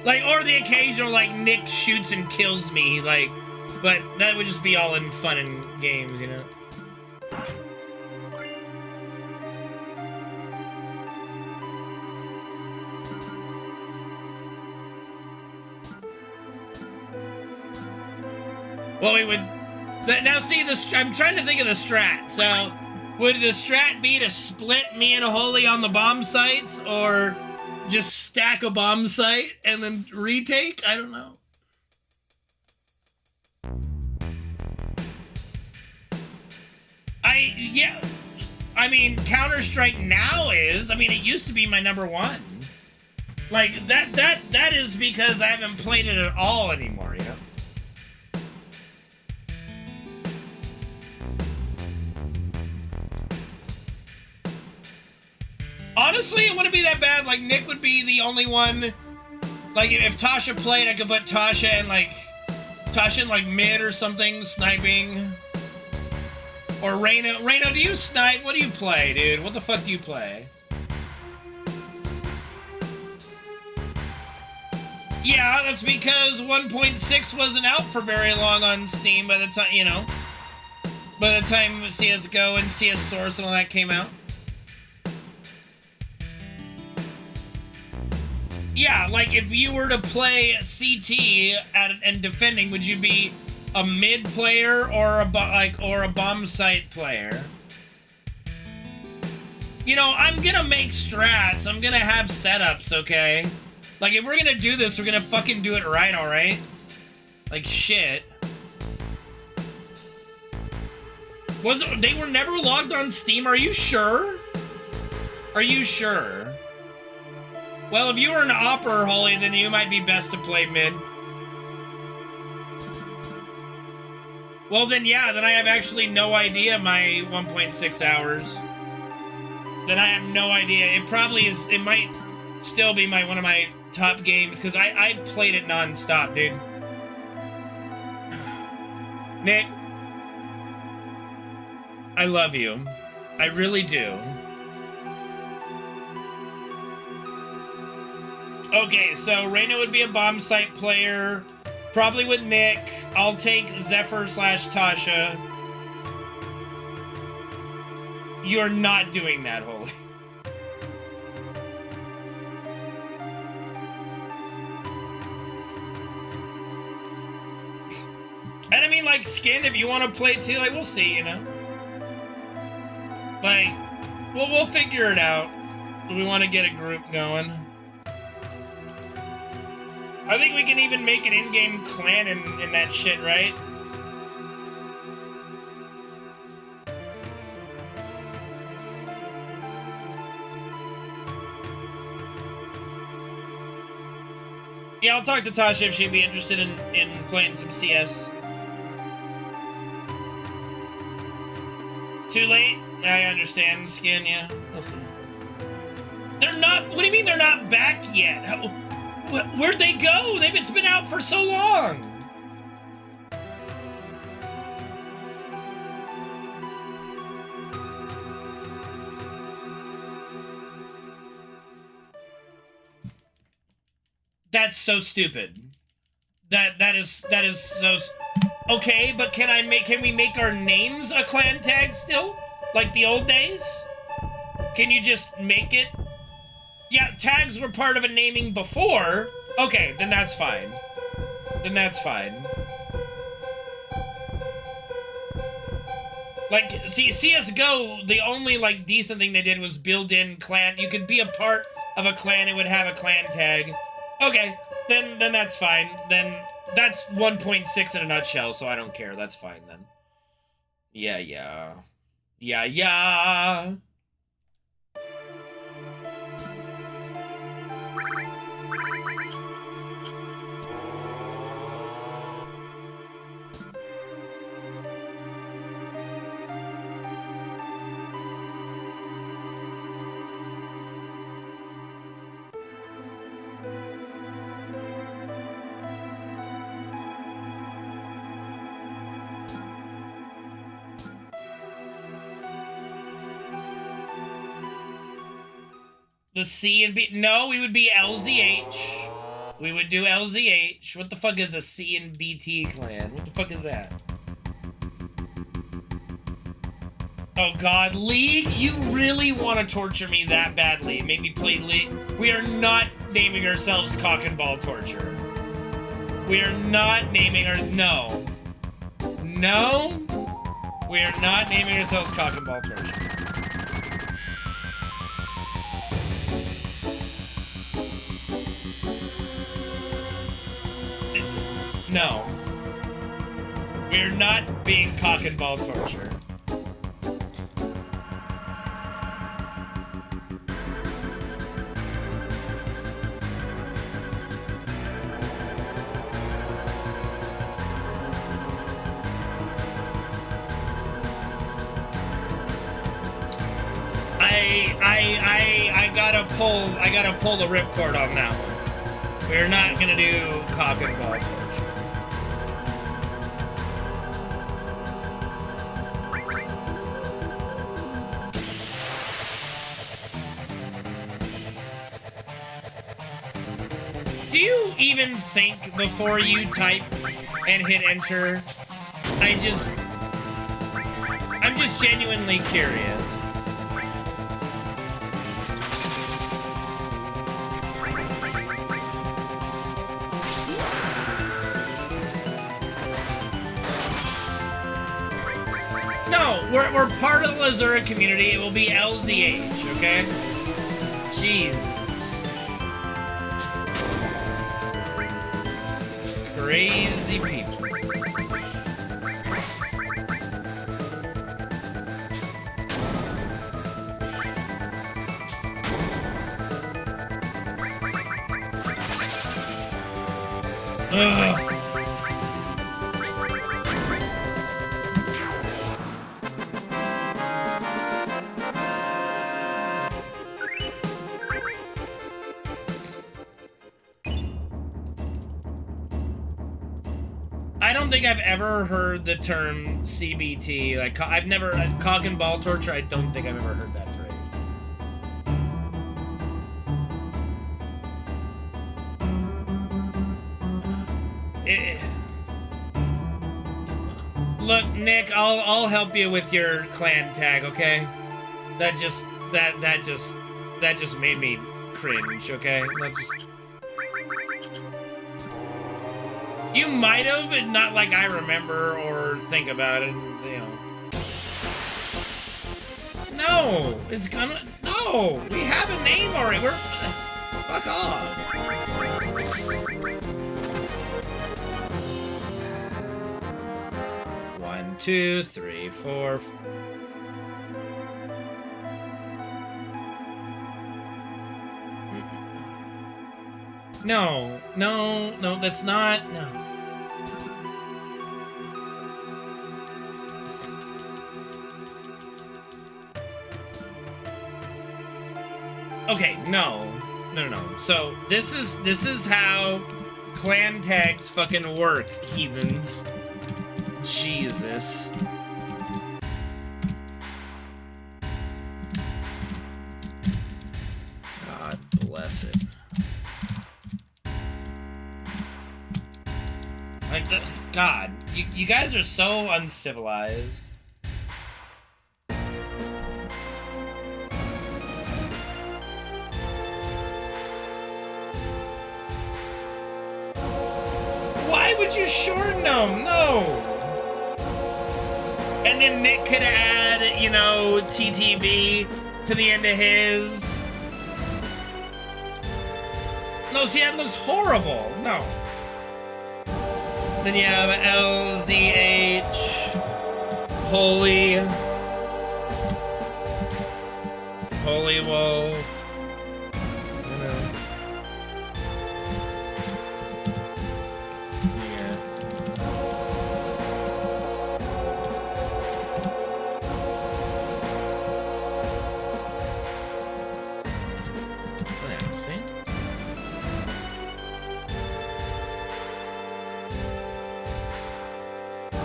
Like, or the occasional, like, Nick shoots and kills me, like, but that would just be all in fun and games, you know? Well, we would... Now, see, I'm trying to think of the strat. So, would the strat be to split me and Holy on the bomb sites, or just stack a bomb site and then retake? I don't know. Yeah. I mean, Counter-Strike now is... I mean, it used to be my #1. Like, that is because I haven't played it at all anymore, you know? Honestly, it wouldn't be that bad. Like, Nick would be the only one. Like, if Tasha played, I could put Tasha in, like, mid or something, sniping. Or Reyna. Reyna, do you snipe? What do you play, dude? What the fuck do you play? Yeah, that's because 1.6 wasn't out for very long on Steam by the time, you know, by the time CSGO and CS Source and all that came out. Yeah, like, if you were to play CT and defending, would you be a mid player or a bomb site player? You know, I'm gonna make strats. I'm gonna have setups, okay? Like, if we're gonna do this, we're gonna fucking do it right, alright? Like, shit. They were never logged on Steam? Are you sure? Are you sure? Well, if you were an opper, Holly, then you might be best to play mid. Well, then, yeah, then I have actually no idea my 1.6 hours. Then I have no idea. It probably is, it might still be one of my top games, because I played it non-stop, dude. Nick, I love you. I really do. Okay, so Reyna would be a bomb site player, probably with Nick. I'll take Zephyr / Tasha. You're not doing that, Holy. And I mean, like, Skin, if you want to play too, like, we'll see, you know? Like, we'll figure it out. We want to get a group going. I think we can even make an in-game clan in that shit, right? Yeah, I'll talk to Tasha if she'd be interested in playing some CS. Too late? I understand, Skin, yeah. Listen. They're not... What do you mean they're not back yet? Where'd they go? It's been out for so long. That's so stupid. That is so... Okay, but can we make our names a clan tag still? Like the old days? Can you just make it? Yeah, tags were part of a naming before. Okay, then that's fine. Then that's fine. Like, see, CSGO, the only, like, decent thing they did was build in clan. You could be a part of a clan, it would have a clan tag. Okay, then that's fine. Then that's 1.6 in a nutshell, so I don't care. That's fine, then. Yeah. The C and B... No, we would be LZH. We would do LZH. What the fuck is a C and BT clan? What the fuck is that? Oh god, League? You really want to torture me that badly? Make me play League? We are not naming ourselves Cock and Ball Torture. We are not naming our... No. No? We are not naming ourselves Cock and Ball Torture. No. We're not being Cock and Ball Torture. I gotta pull the ripcord on that one. We're not gonna do Cock and Ball Torture. Do you even think before you type and hit enter? I'm just genuinely curious. No, we're part of the Lzuruha community. It will be LZH, okay? Jeez. Crazy people. Ugh. I don't think I've ever heard the term CBT. Like, I've never... Cock and Ball Torture, I don't think I've ever heard that phrase. Look, Nick, I'll help you with your clan tag, okay? That just made me cringe, okay? You might have, not like I remember or think about it, you know. No, it's gonna, no, we have a name already, fuck off. 1, 2, 3, 4. No, that's not, no. Okay, no. So this is how clan tags fucking work, heathens. Jesus. God bless it. Like, God, you guys are so uncivilized. Why would you shorten them? No. And then Nick could add, you know, TTV to the end of his. No, see, that looks horrible. No. Then you have LZH, Holy Wolf.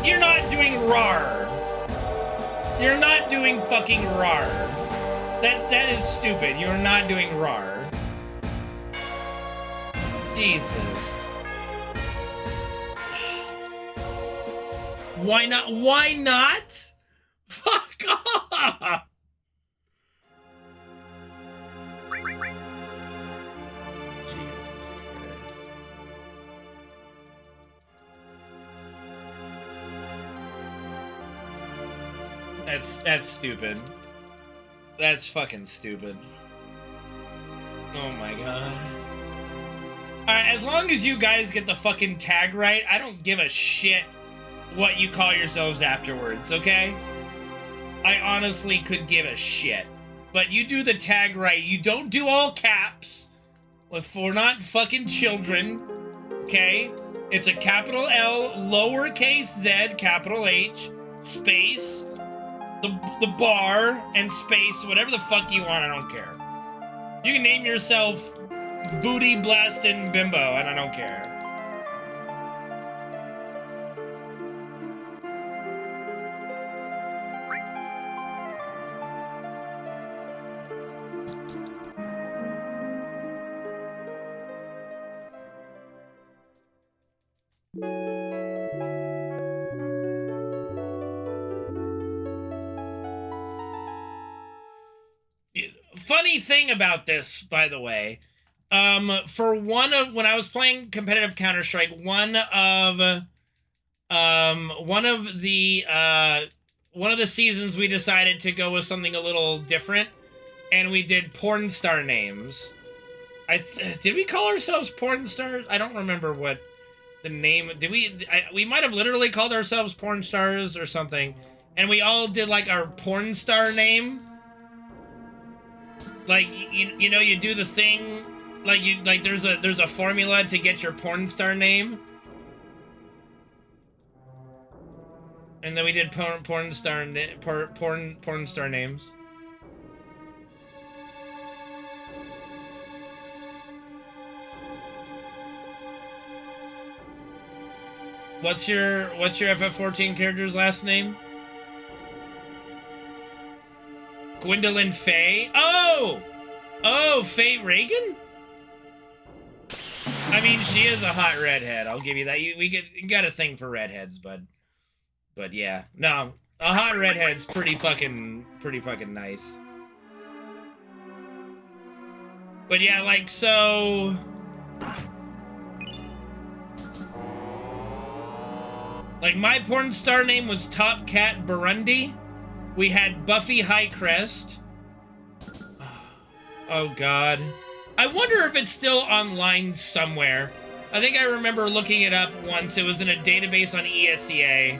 You're not doing RAR. You're not doing fucking RAR. That is stupid. You're not doing RAR. Jesus. Why not? Why not? Fuck off! Jesus Christ. That's stupid. That's fucking stupid. Oh my god. Alright, as long as you guys get the fucking tag right, I don't give a shit what you call yourselves afterwards, okay? I honestly could give a shit. But you do the tag right. You don't do all caps. If we're not fucking children, okay? It's a capital L, lowercase z, capital H, space, the bar, and space, whatever the fuck you want, I don't care. You can name yourself Booty Blastin' Bimbo, and I don't care. Funny thing about this, by the way, for when I was playing competitive Counter-Strike, one of the seasons we decided to go with something a little different, and we did porn star names. Did we call ourselves porn stars? I don't remember what the name. Did we? We might have literally called ourselves porn stars or something, and we all did like our porn star name. Like, you know, you do the thing, like there's a formula to get your porn star name. And then we did porn star names. What's your FF14 character's last name? Gwendolyn Faye? Oh, Faye Reagan? I mean, she is a hot redhead. I'll give you that. You got a thing for redheads, but yeah, no, a hot redhead's pretty fucking nice. But yeah, like so. Like my porn star name was Top Cat Burundi. We had Buffy Highcrest. Oh God. I wonder if it's still online somewhere. I think I remember looking it up once. It was in a database on ESCA.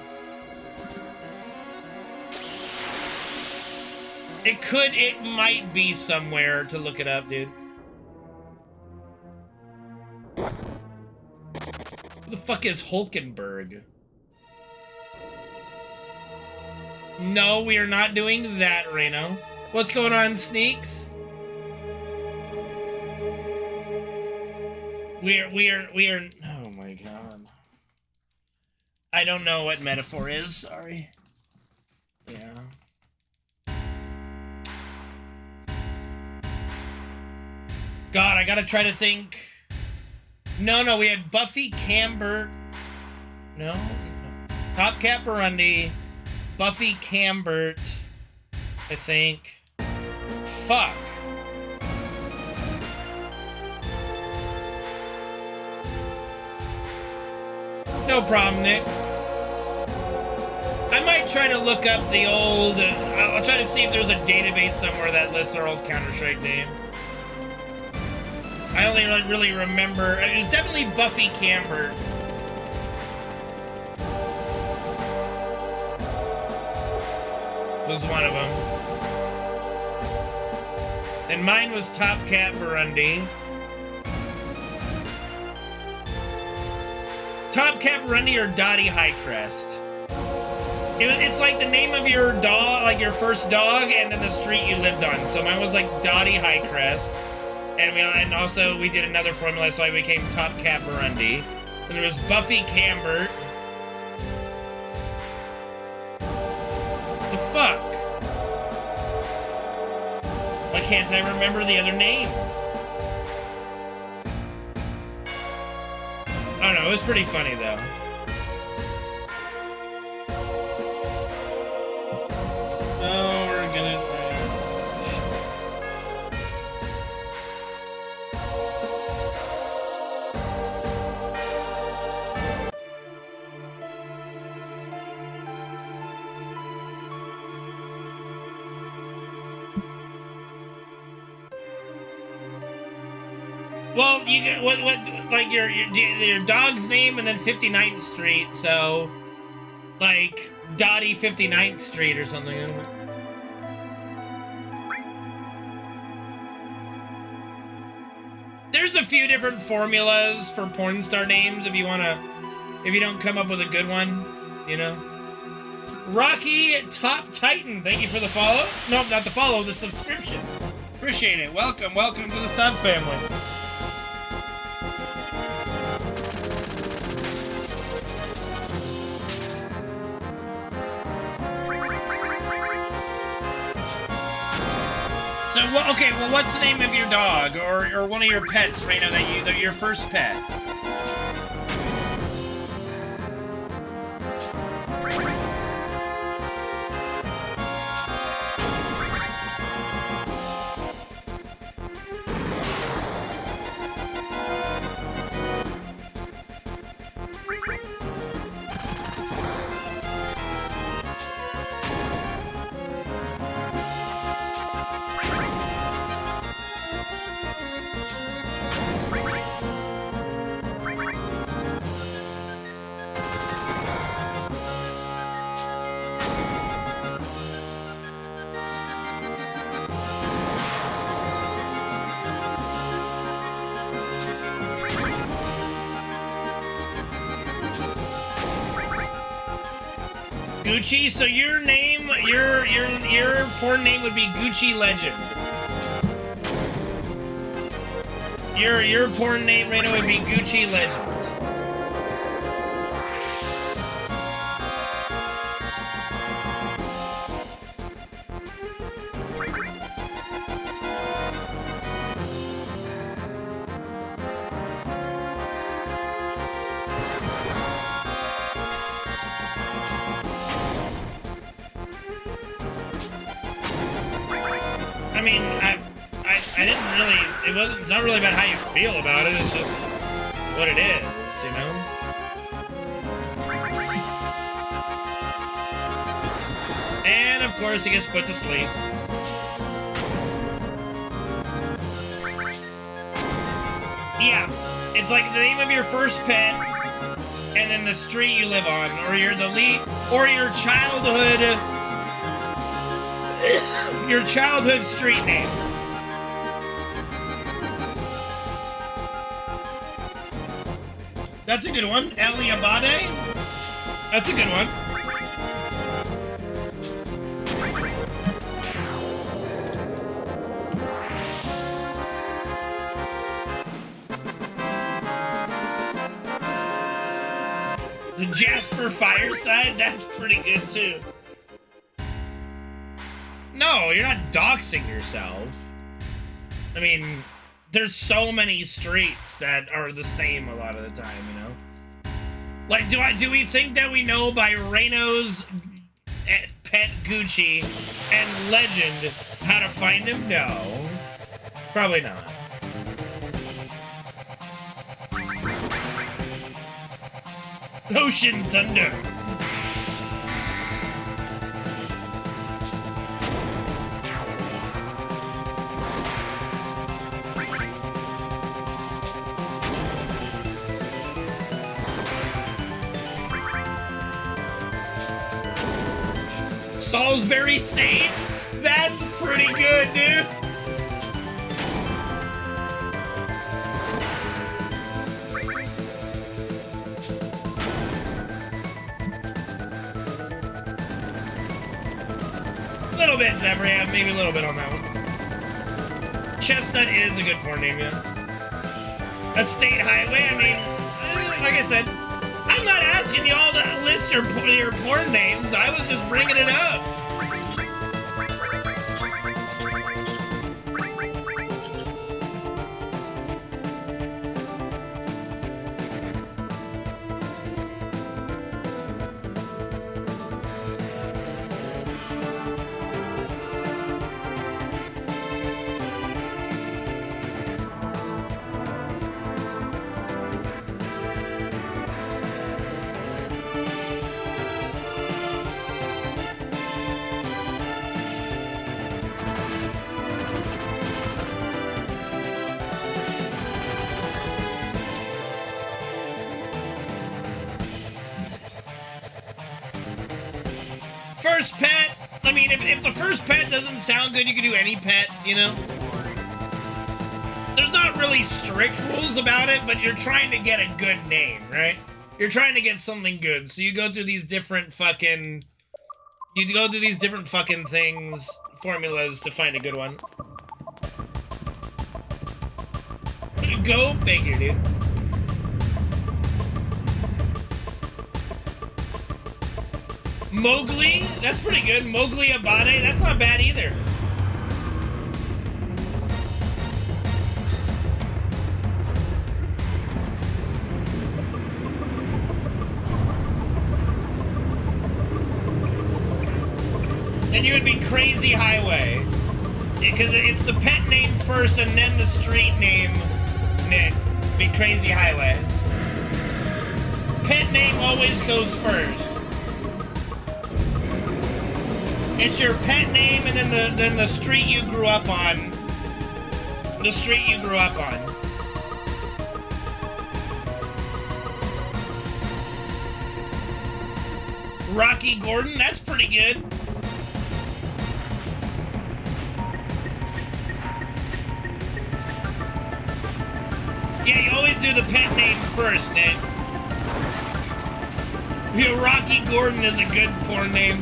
It might be somewhere to look it up, dude. Who the fuck is Hulkenberg? No, we are not doing that, Reno. What's going on, Sneaks? We are, oh my God. I don't know what metaphor is, sorry. Yeah. God, I gotta try to think. No, we had Buffy Cambert. No. Top Cat Burundi. Buffy Cambert. I think. Fuck. No problem, Nick. I might try to look up the old... I'll try to see if there's a database somewhere that lists our old Counter-Strike name. I only really remember... It was definitely Buffy Cambert. Was one of them. And mine was Top Cat Burundi. Top Cat Burundi or Dottie Highcrest. It's like the name of your dog, like your first dog, and then the street you lived on. So mine was like Dottie Highcrest. And also we did another formula, so I became Top Cat Burundi. And there was Buffy Cambert. The fuck? Why can't I remember the other names? I don't know, it was pretty funny though. Oh, we're gonna... Well, you get what like your dog's name and then 59th Street, so like Dottie 59th Street or something. There's a few different formulas for porn star names if you don't come up with a good one, you know. Rocky Top Titan, thank you for the follow. Nope, not the follow, the subscription. Appreciate it. Welcome to the sub family. So, okay, well, what's the name of your dog or one of your pets, Reno, that your first pet? Gucci, so your name, your porn name would be Gucci Legend. Your porn name, Reno, would be Gucci Legend. I mean, I didn't really, it's not really about how you feel about it, it's just what it is, you know? And of course he gets put to sleep. Yeah, it's like the name of your first pet, and then the street you live on, or your childhood street name. That's a good one. Eliabade? That's a good one. The Jasper Fireside? That's pretty good too. No, you're not doxing yourself. I mean, there's so many streets that are the same a lot of the time, you know? Like, do we think that we know by Reno's pet Gucci and Legend how to find him? No. Probably not. Ocean Thunder. Salisbury Sage? That's pretty good, dude. A little bit, Zebra, maybe a little bit on that one. Chestnut is a good porn name, yeah. A state highway, I mean, like I said, I'm not asking y'all to list your porn names. I was just bringing it up. First pet, I mean, if the first pet doesn't sound good, you can do any pet, you know? There's not really strict rules about it, but you're trying to get a good name, right? You're trying to get something good, so you go through these different fucking... You go through these different fucking things, formulas, to find a good one. Go figure, dude. Mowgli? That's pretty good. Mowgli Abade? That's not bad either. Then you would be Crazy Highway. Because it's the pet name first and then the street name, Nick. Be Crazy Highway. Pet name always goes first. It's your pet name and then the street you grew up on. The street you grew up on. Rocky Gordon, that's pretty good. Yeah, you always do the pet name first, Nick. You know, Rocky Gordon is a good porn name.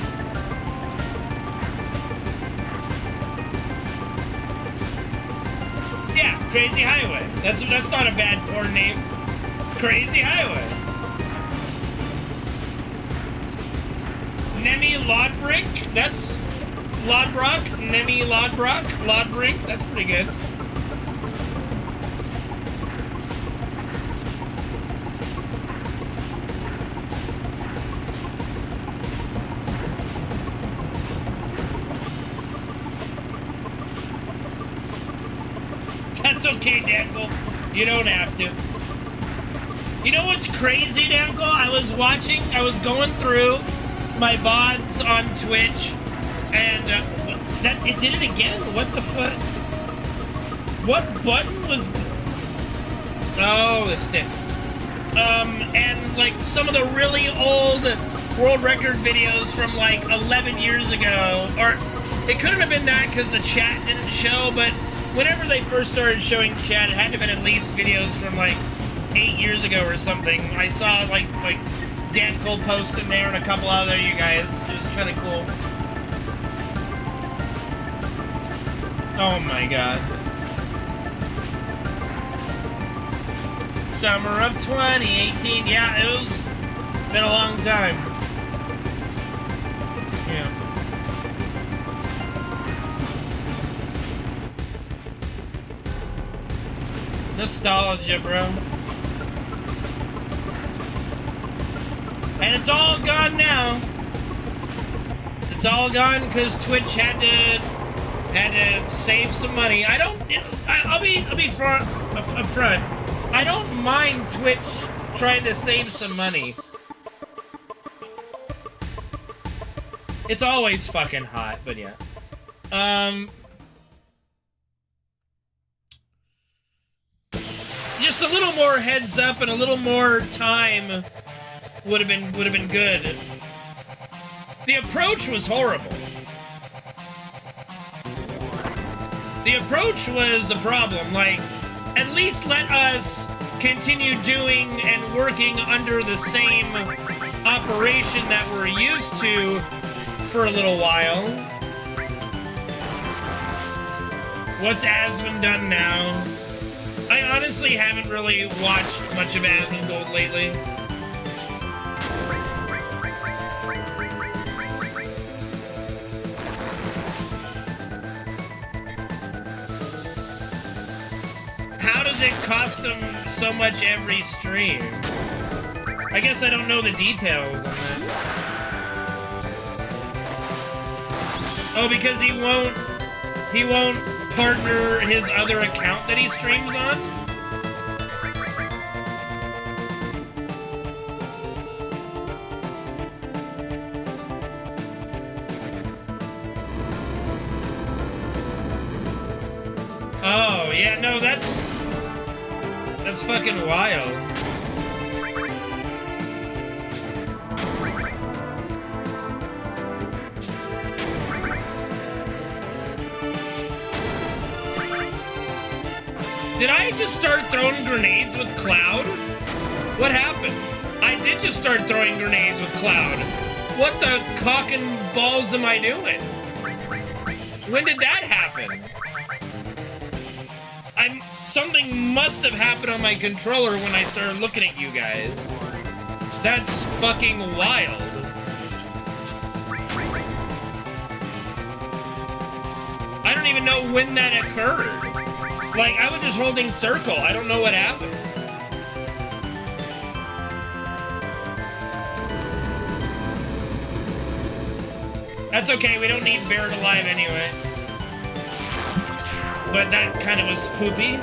Yeah, Crazy Highway. That's not a bad porn name. Crazy Highway. Nemi Lodbrink. That's Lodbrock. Nemi Lodbrock. Lodbrink. That's pretty good. That's okay, Danko. You don't have to. You know what's crazy, Danko? I was going through my VODs on Twitch, and it did it again. What the fuck? What button was... Oh, this thing. And like some of the really old world record videos from like 11 years ago, or it couldn't have been that because the chat didn't show, but whenever they first started showing chat, it had to have been at least videos from like 8 years ago or something. I saw like Dan Cole post in there and a couple other you guys. It was kind of cool. Oh my god. Summer of 2018. Yeah, it was been a long time. Yeah. Nostalgia, bro. And it's all gone now. It's all gone because Twitch had to save some money. I'll be upfront. I don't mind Twitch trying to save some money. It's always fucking hot, but yeah. Just a little more heads up and a little more time would have been good. The approach was horrible. The approach was a problem. Like, at least let us continue doing and working under the same operation that we're used to for a little while. What's Asmon done now? I honestly haven't really watched much of Asmongold lately. How does it cost him so much every stream? I guess I don't know the details on that. Oh, because he won't partner his other account that he streams on? Oh, yeah, no, that's fucking wild. Did I just start throwing grenades with Cloud? What happened? I did just start throwing grenades with Cloud. What the cock and balls am I doing? When did that happen? Something must have happened on my controller when I started looking at you guys. That's fucking wild. I don't even know when that occurred. Like, I was just holding circle. I don't know what happened. That's okay, we don't need Buried Alive anyway. But that kind of was poopy.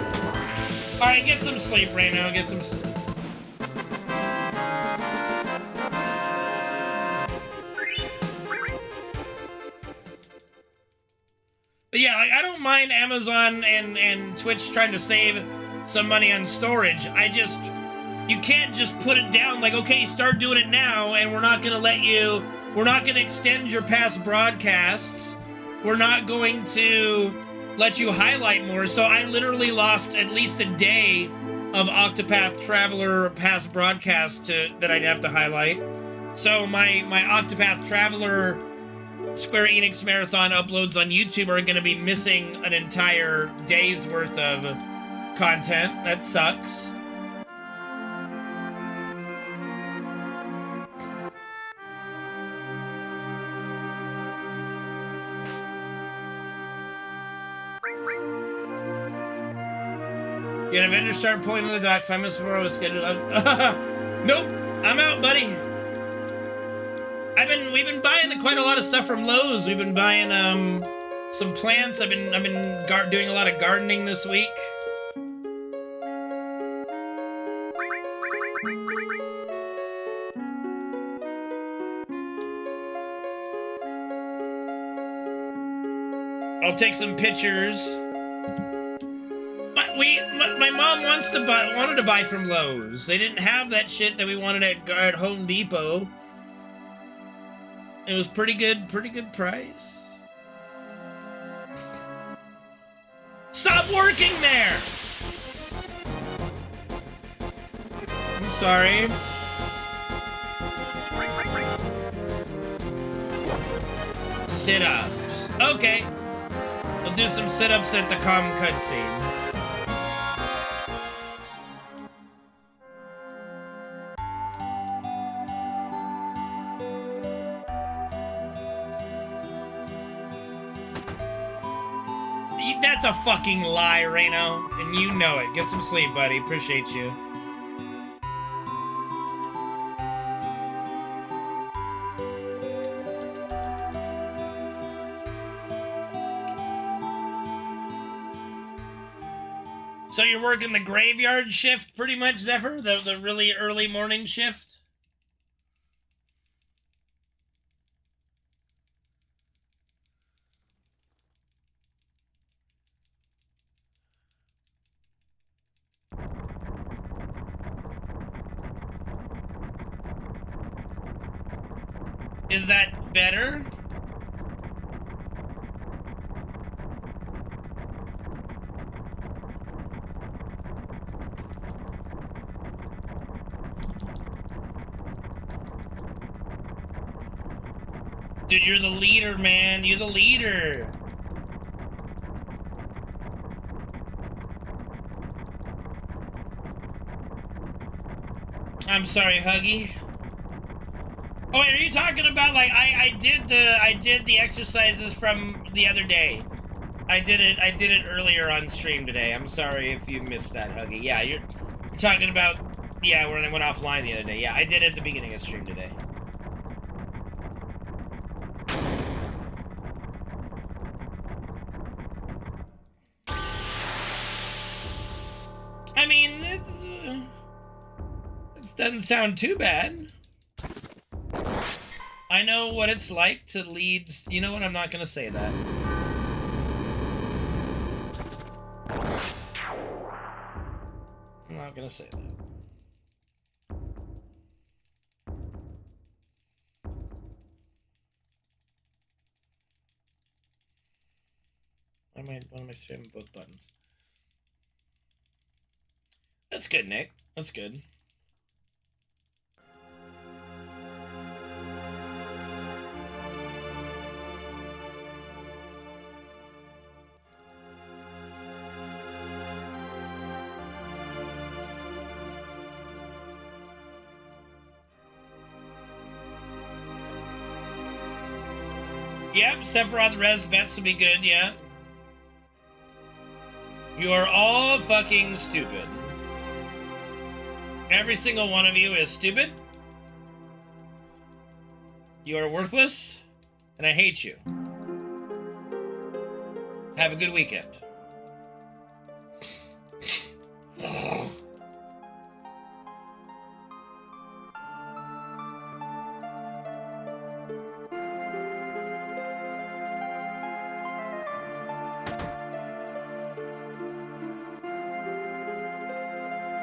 Alright, get some sleep right now, get some sleep. But yeah, I don't mind Amazon and Twitch trying to save some money on storage. You can't just put it down like, okay, start doing it now, and we're not gonna extend your past broadcasts. We're not going to let you highlight more. So I literally lost at least a day of Octopath Traveler past broadcasts that I'd have to highlight. So my Octopath Traveler Square Enix Marathon uploads on YouTube are going to be missing an entire day's worth of content. That sucks. You had a vendor start pulling on the dock 5 minutes before I was scheduled out. Nope, I'm out, buddy. We've been buying quite a lot of stuff from Lowe's. We've been buying some plants. I've been doing a lot of gardening this week. I'll take some pictures. My mom wanted to buy from Lowe's. They didn't have that shit that we wanted at Home Depot. It was pretty good price. Stop working there! I'm sorry. Sit-ups. Okay. We'll do some sit-ups at the comm cutscene. That's a fucking lie, Reno. And you know it. Get some sleep, buddy. Appreciate you. So you're working the graveyard shift pretty much, Zephyr? The really early morning shift? Is that better? Dude, you're the leader, man. You're the leader. I'm sorry, Huggy. Oh, wait, are you talking about, like, I did the exercises from the other day. I did it earlier on stream today. I'm sorry if you missed that, Huggy. Yeah, you're talking about, yeah, when I went offline the other day. Yeah, I did it at the beginning of stream today. I mean, it doesn't sound too bad. I know what it's like to lead. You know what? I'm not gonna say that. I'm not gonna say that. Why am I spamming both buttons? That's good, Nick. That's good. Yep, Sephiroth res bets will be good, yeah. You are all fucking stupid. Every single one of you is stupid. You are worthless, and I hate you. Have a good weekend.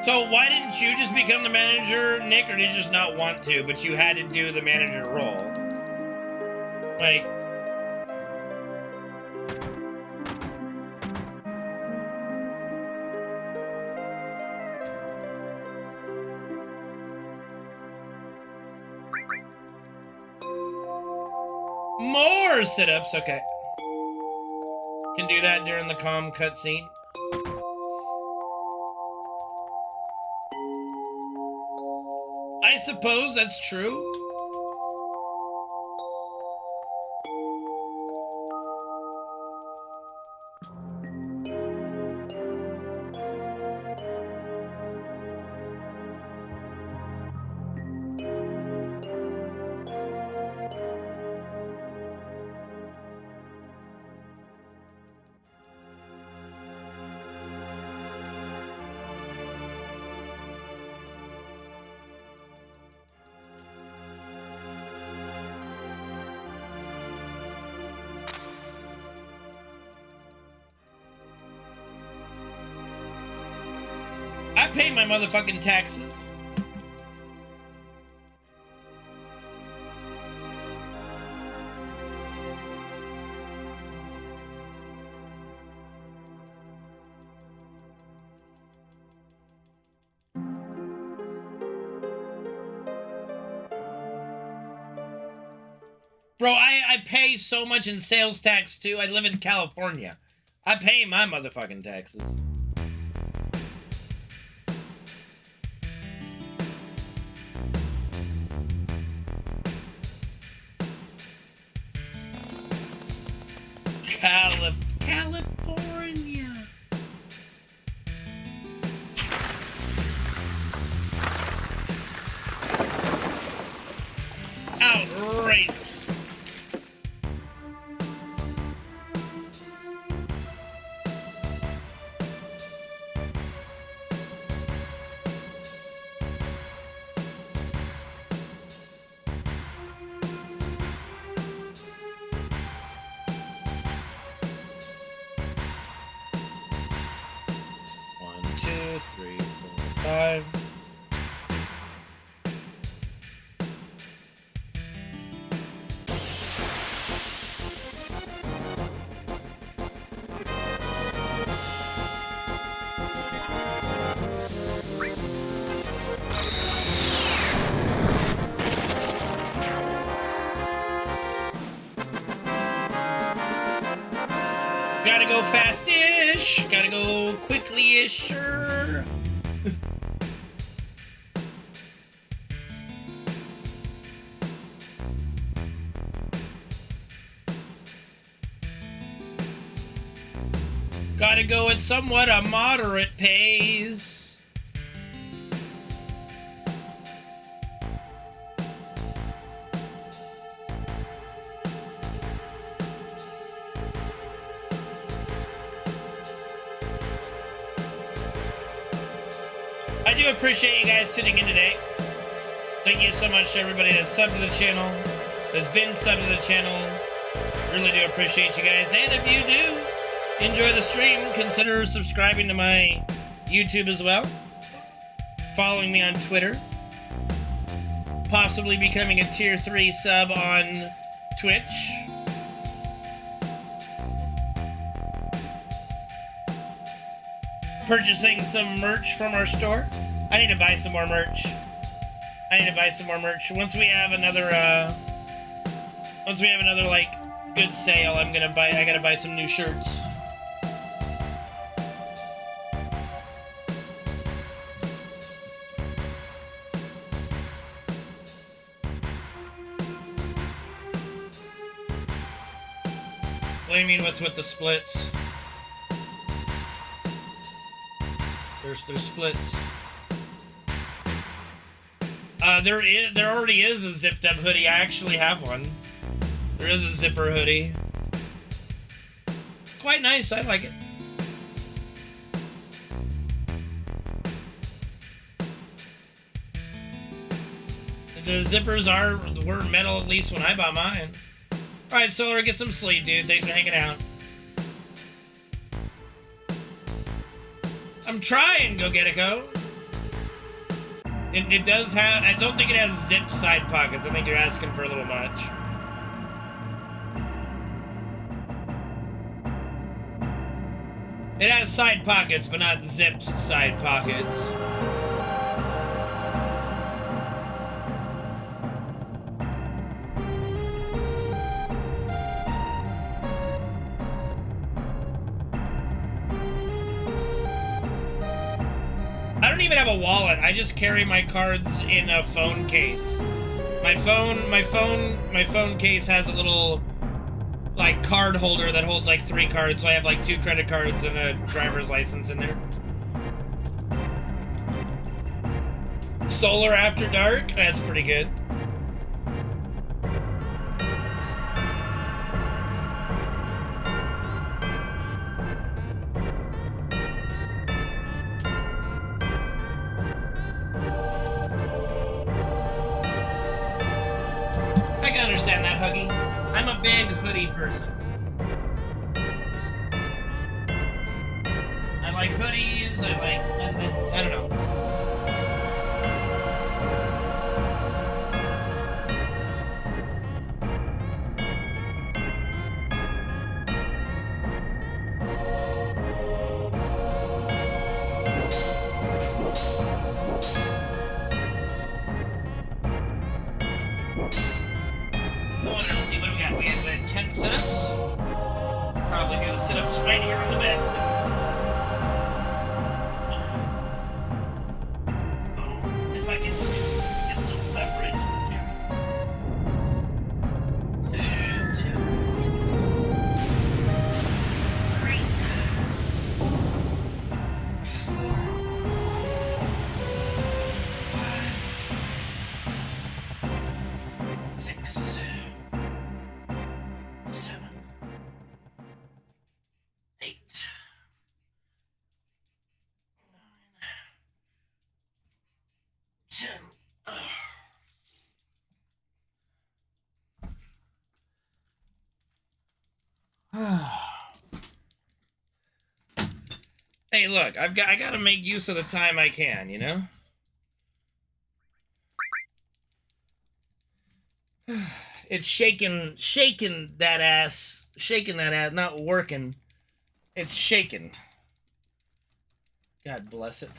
So why didn't you just become the manager, Nick, or did you just not want to, but you had to do the manager role? Like... More sit-ups, okay. Can do that during the comm cutscene. I suppose that's true. I pay my motherfucking taxes. Bro, I pay so much in sales tax too. I live in California. I pay my motherfucking taxes. California. Outrageous. Gotta go fastish. Gotta go quickly-ish, sure. Gotta go at somewhat a moderate pace. I do appreciate you guys tuning in today. Thank you so much to everybody that's subbed to the channel, that's been subbed to the channel. Really do appreciate you guys. And if you do enjoy the stream, consider subscribing to my YouTube as well. Following me on Twitter. Possibly becoming a tier 3 sub on Twitch. Purchasing some merch from our store. I need to buy some more merch. Once we have another like good sale, I gotta buy some new shirts. What do you mean, what's with the splits? There's splits. There already is a zipped up hoodie. I actually have one. There is a zipper hoodie. Quite nice, I like it. The zippers were metal, at least when I bought mine. Alright, Solar, get some sleep, dude. Thanks for hanging out. I'm trying, Go Get It Go. It does have... I don't think it has zipped side pockets. I think you're asking for a little much. It has side pockets, but not zipped side pockets. I don't even have a wallet. I just carry my cards in a phone case. My phone case has a little like card holder that holds like 3 cards, so I have like 2 credit cards and a driver's license in there. Solar After Dark? That's pretty good. I can understand that, Huggy. I'm a big hoodie person. I like hoodies. I don't know. Let's see what we got. We have 10 subs. Probably do the sit-ups right here on the bed. Oh, if I can get some leverage. 2, 3, 4, 5, 6, 7, 8, 9, 10. Hey, look, I got to make use of the time I can, you know? It's shaking that ass, not working. It's shaking. God bless it.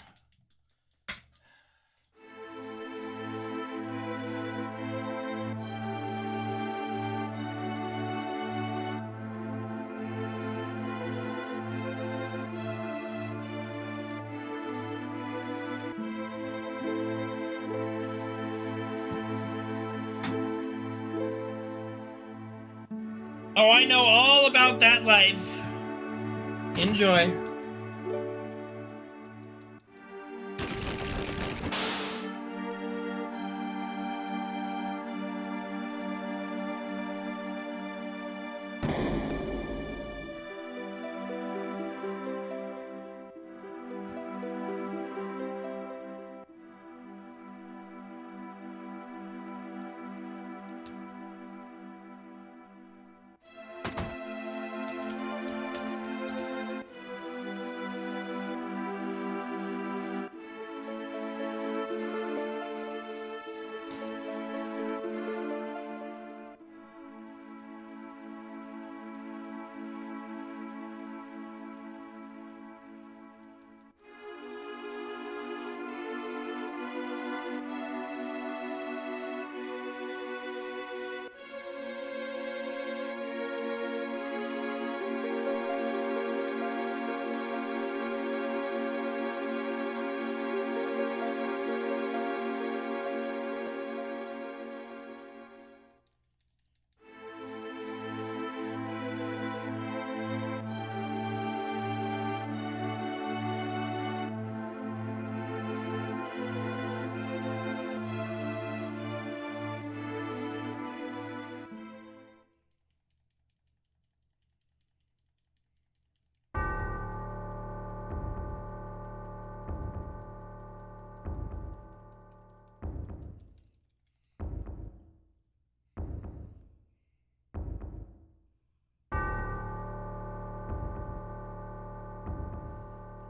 Oh, I know all about that life. Enjoy.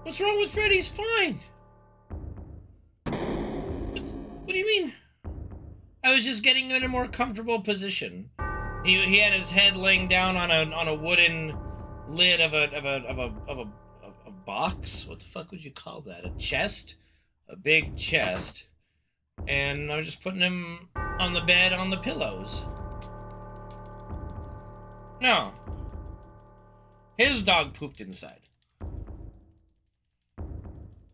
What's wrong with Freddy? He's fine. What do you mean? I was just getting him in a more comfortable position. He had his head laying down on a wooden lid of a box. What the fuck would you call that? A chest? A big chest. And I was just putting him on the bed on the pillows. No. His dog pooped inside.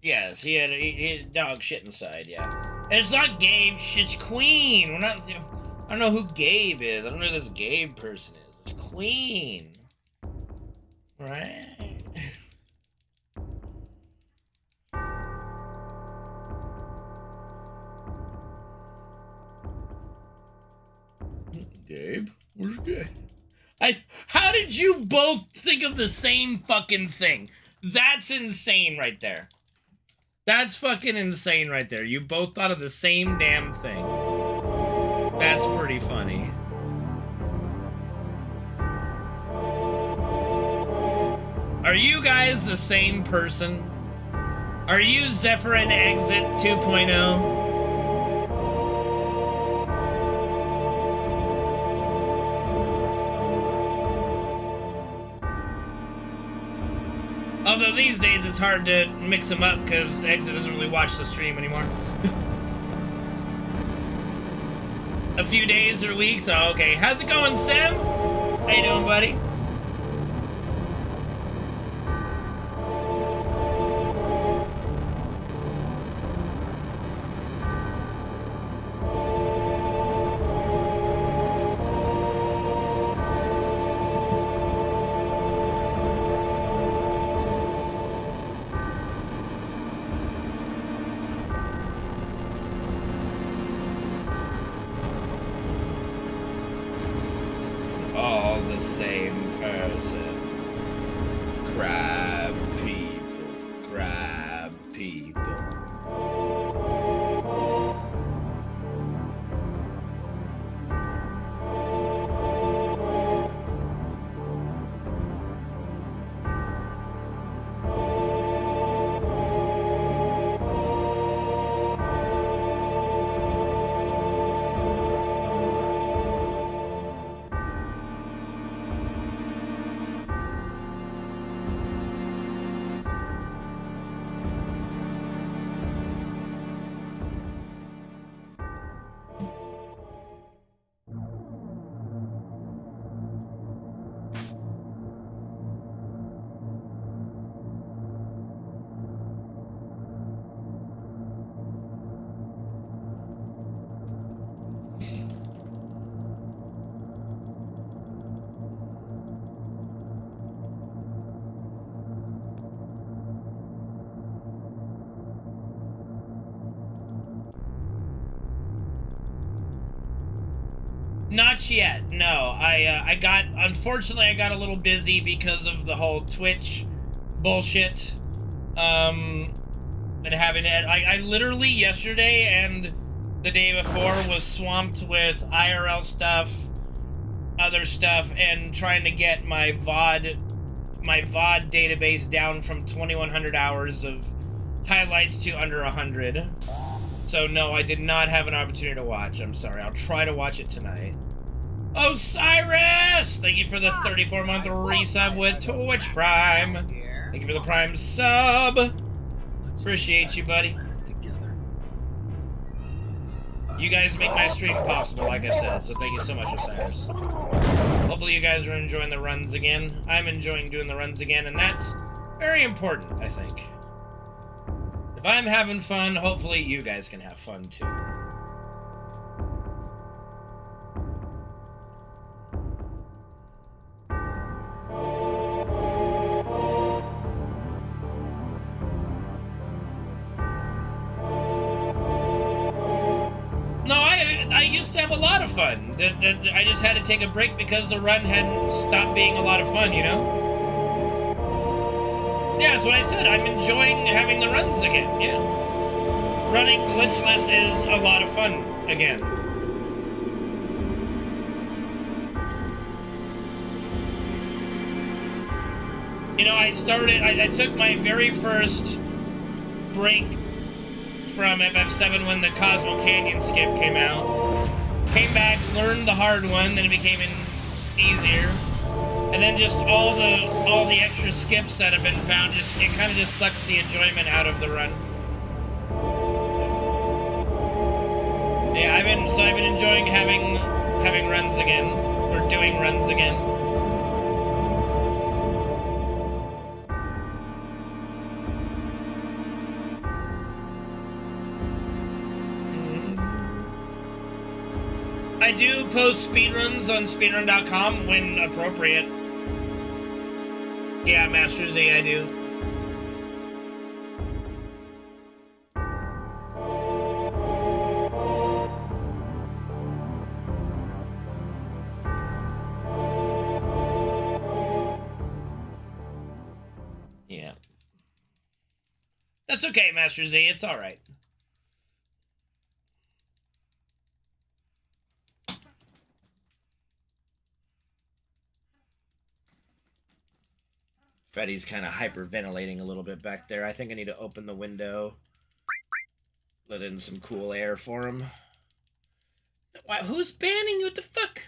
Yes, he had dog shit inside, yeah. And it's not Gabe, it's Queen. We're not, I don't know who Gabe is. I don't know who this Gabe person is. It's Queen. Right? Gabe? Where's Gabe? How did you both think of the same fucking thing? That's insane right there. That's fucking insane right there. You both thought of the same damn thing. That's pretty funny. Are you guys the same person? Are you Zephyrin Exit 2.0? Although these days it's hard to mix them up because Exit doesn't really watch the stream anymore. A few days or weeks? Oh, okay. How's it going, Sim? How you doing, buddy? All the same person. Crab people. Crab people. Not yet, no. Unfortunately, I got a little busy because of the whole Twitch bullshit. And having it, I literally yesterday and the day before was swamped with IRL stuff, other stuff, and trying to get my VOD database down from 2,100 hours of highlights to under 100. So no, I did not have an opportunity to watch. I'm sorry. I'll try to watch it tonight. Osiris! Thank you for the 34-month resub with Twitch Prime. Thank you for the Prime sub. Appreciate you, buddy. You guys make my stream possible, like I said, so thank you so much, Osiris. Hopefully you guys are enjoying the runs again. I'm enjoying doing the runs again, and that's very important, I think. If I'm having fun, hopefully you guys can have fun too. No, I used to have a lot of fun. I just had to take a break because the run hadn't stopped being a lot of fun, you know? Yeah, that's what I said. I'm enjoying having the runs again, yeah. Running glitchless is a lot of fun again. You know, I took my very first break from FF7 when the Cosmo Canyon skip came out. Came back, learned the hard one, then it became easier. And then just all the extra skips that have been found, it kind of just sucks the enjoyment out of the run. Yeah, I've been enjoying having runs again, or doing runs again. I do post speedruns on speedrun.com when appropriate. Yeah, Master Z, I do. Yeah. That's okay, Master Z, it's alright. Freddy's kind of hyperventilating a little bit back there. I think I need to open the window. Let in some cool air for him. Why, who's banning you? What the fuck?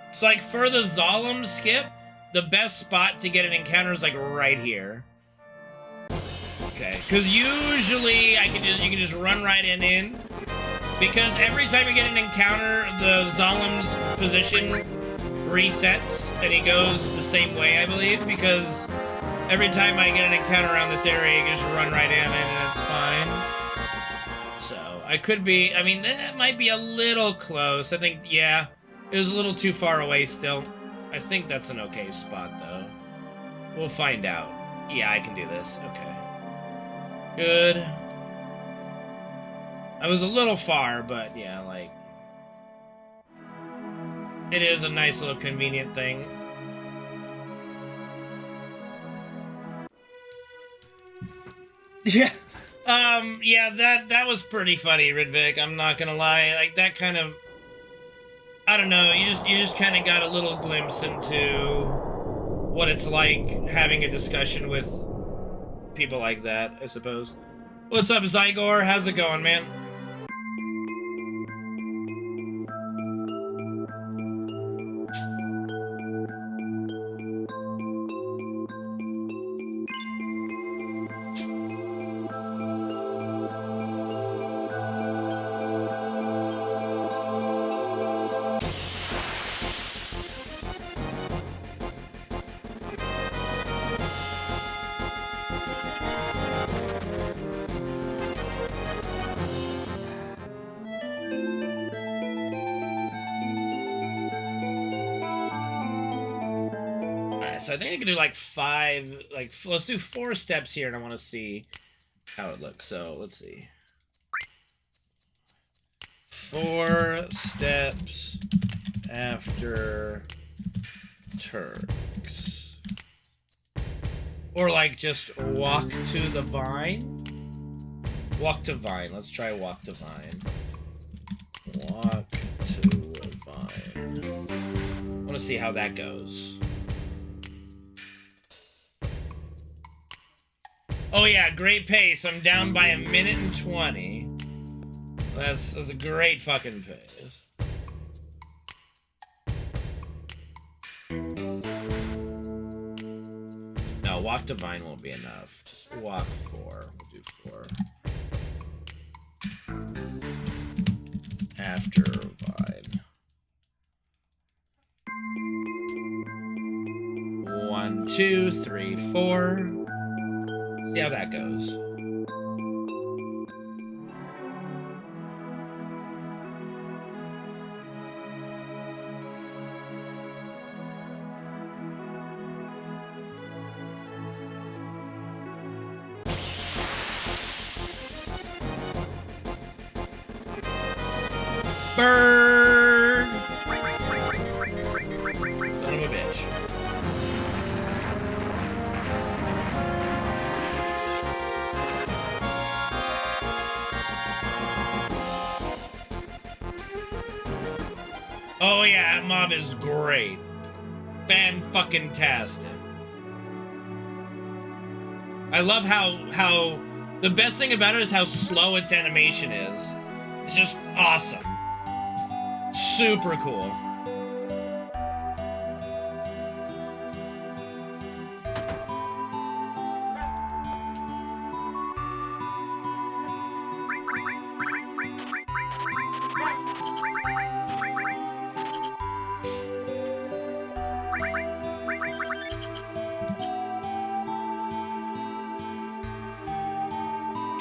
It's like for the Zalem skip, the best spot to get an encounter is like right here. Okay, because usually you can just run right in. Because every time you get an encounter, the Zalem's position resets and he goes the same way, I believe. Because every time I get an encounter around this area, you can just run right in and it's fine. So I could be, I mean, that might be a little close. I think, yeah. It was a little too far away still. I think that's an okay spot, though. We'll find out. Yeah, I can do this. Okay. Good. I was a little far, but yeah, like... It is a nice little convenient thing. Yeah. Yeah, that was pretty funny, Ridvik. I'm not gonna lie. Like, that kind of... I don't know, you just kind of got a little glimpse into what it's like having a discussion with people like that, I suppose. What's up, Zygor? How's it going, man? So I think I can do like 5, like, let's do 4 steps here, and I want to see how it looks. So let's see. 4 steps after Turks. Or like just walk to the vine. Walk to vine. Let's try walk to vine. Walk to vine. I want to see how that goes. Oh yeah, great pace. I'm down by 1 minute and 20. That's a great fucking pace. No, walk to vine won't be enough. Just walk 4. We'll do 4. After vine. 1, 2, 3, 4. See how that goes. Bird! Son of a bitch. Oh yeah, that mob is great. Fan-fucking-tastic. I love how the best thing about it is how slow its animation is. It's just awesome. Super cool.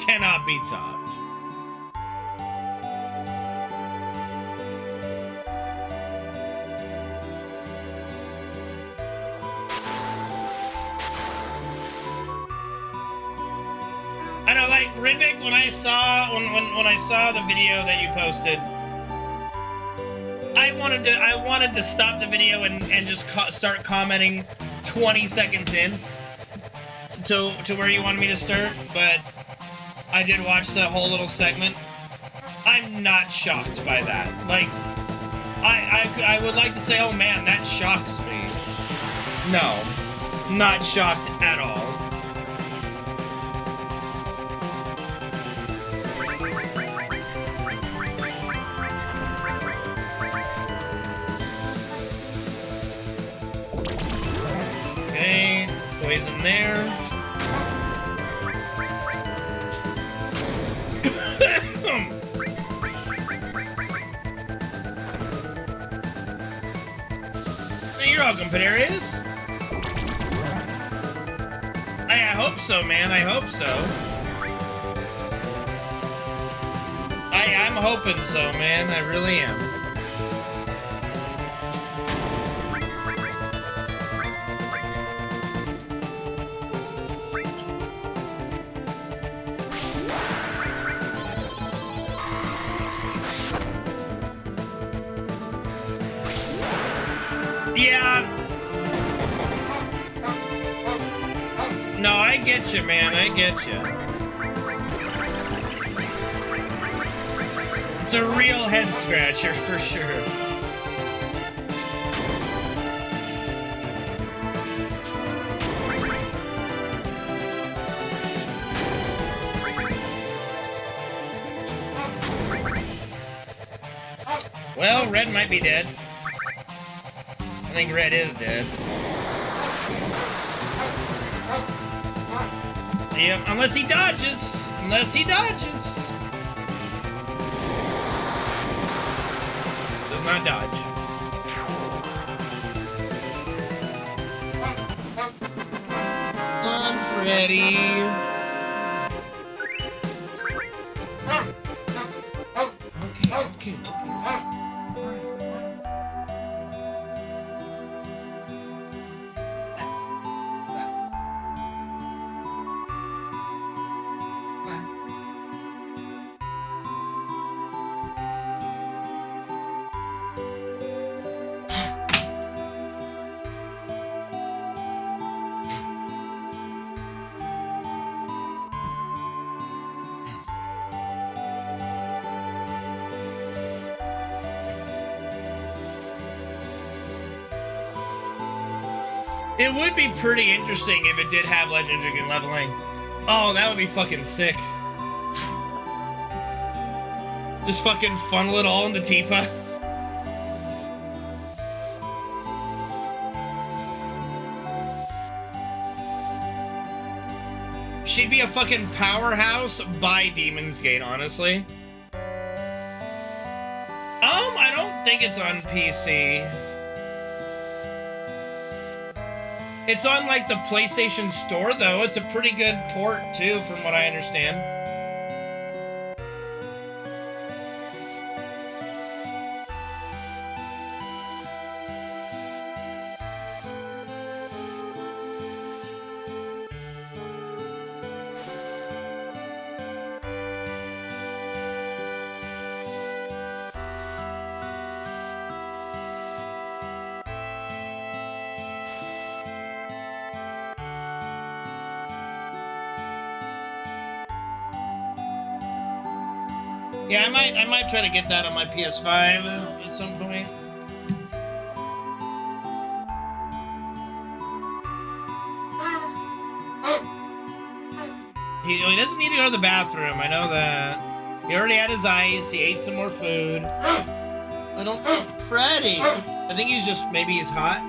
Cannot be topped. Rivik, when I saw the video that you posted, I wanted to stop the video and just start commenting 20 seconds in to where you wanted me to start, but I did watch the whole little segment. I'm not shocked by that. Like, I would like to say, oh man, that shocks me. No, not shocked at all. Okay, poison there. You're welcome, Panarius. I hope so, man. I hope so. I'm hoping so, man. I really am. Yeah. No, I get you, man. I get you. It's a real head scratcher for sure. Well, Red might be dead. I think Red is dead. Yeah, unless he dodges. Unless he dodges. Does not dodge. Come on, Freddy. Okay. It would be pretty interesting if it did have legendary leveling. Oh, that would be fucking sick. Just fucking funnel it all into Tifa. She'd be a fucking powerhouse by Demon's Gate, honestly. I don't think it's on PC. It's on, like, the PlayStation Store, though. It's a pretty good port, too, from what I understand. Yeah, I might try to get that on my PS5 at some point. He doesn't need to go to the bathroom, I know that. He already had his ice, he ate some more food. Freddy! I think he's just, maybe he's hot.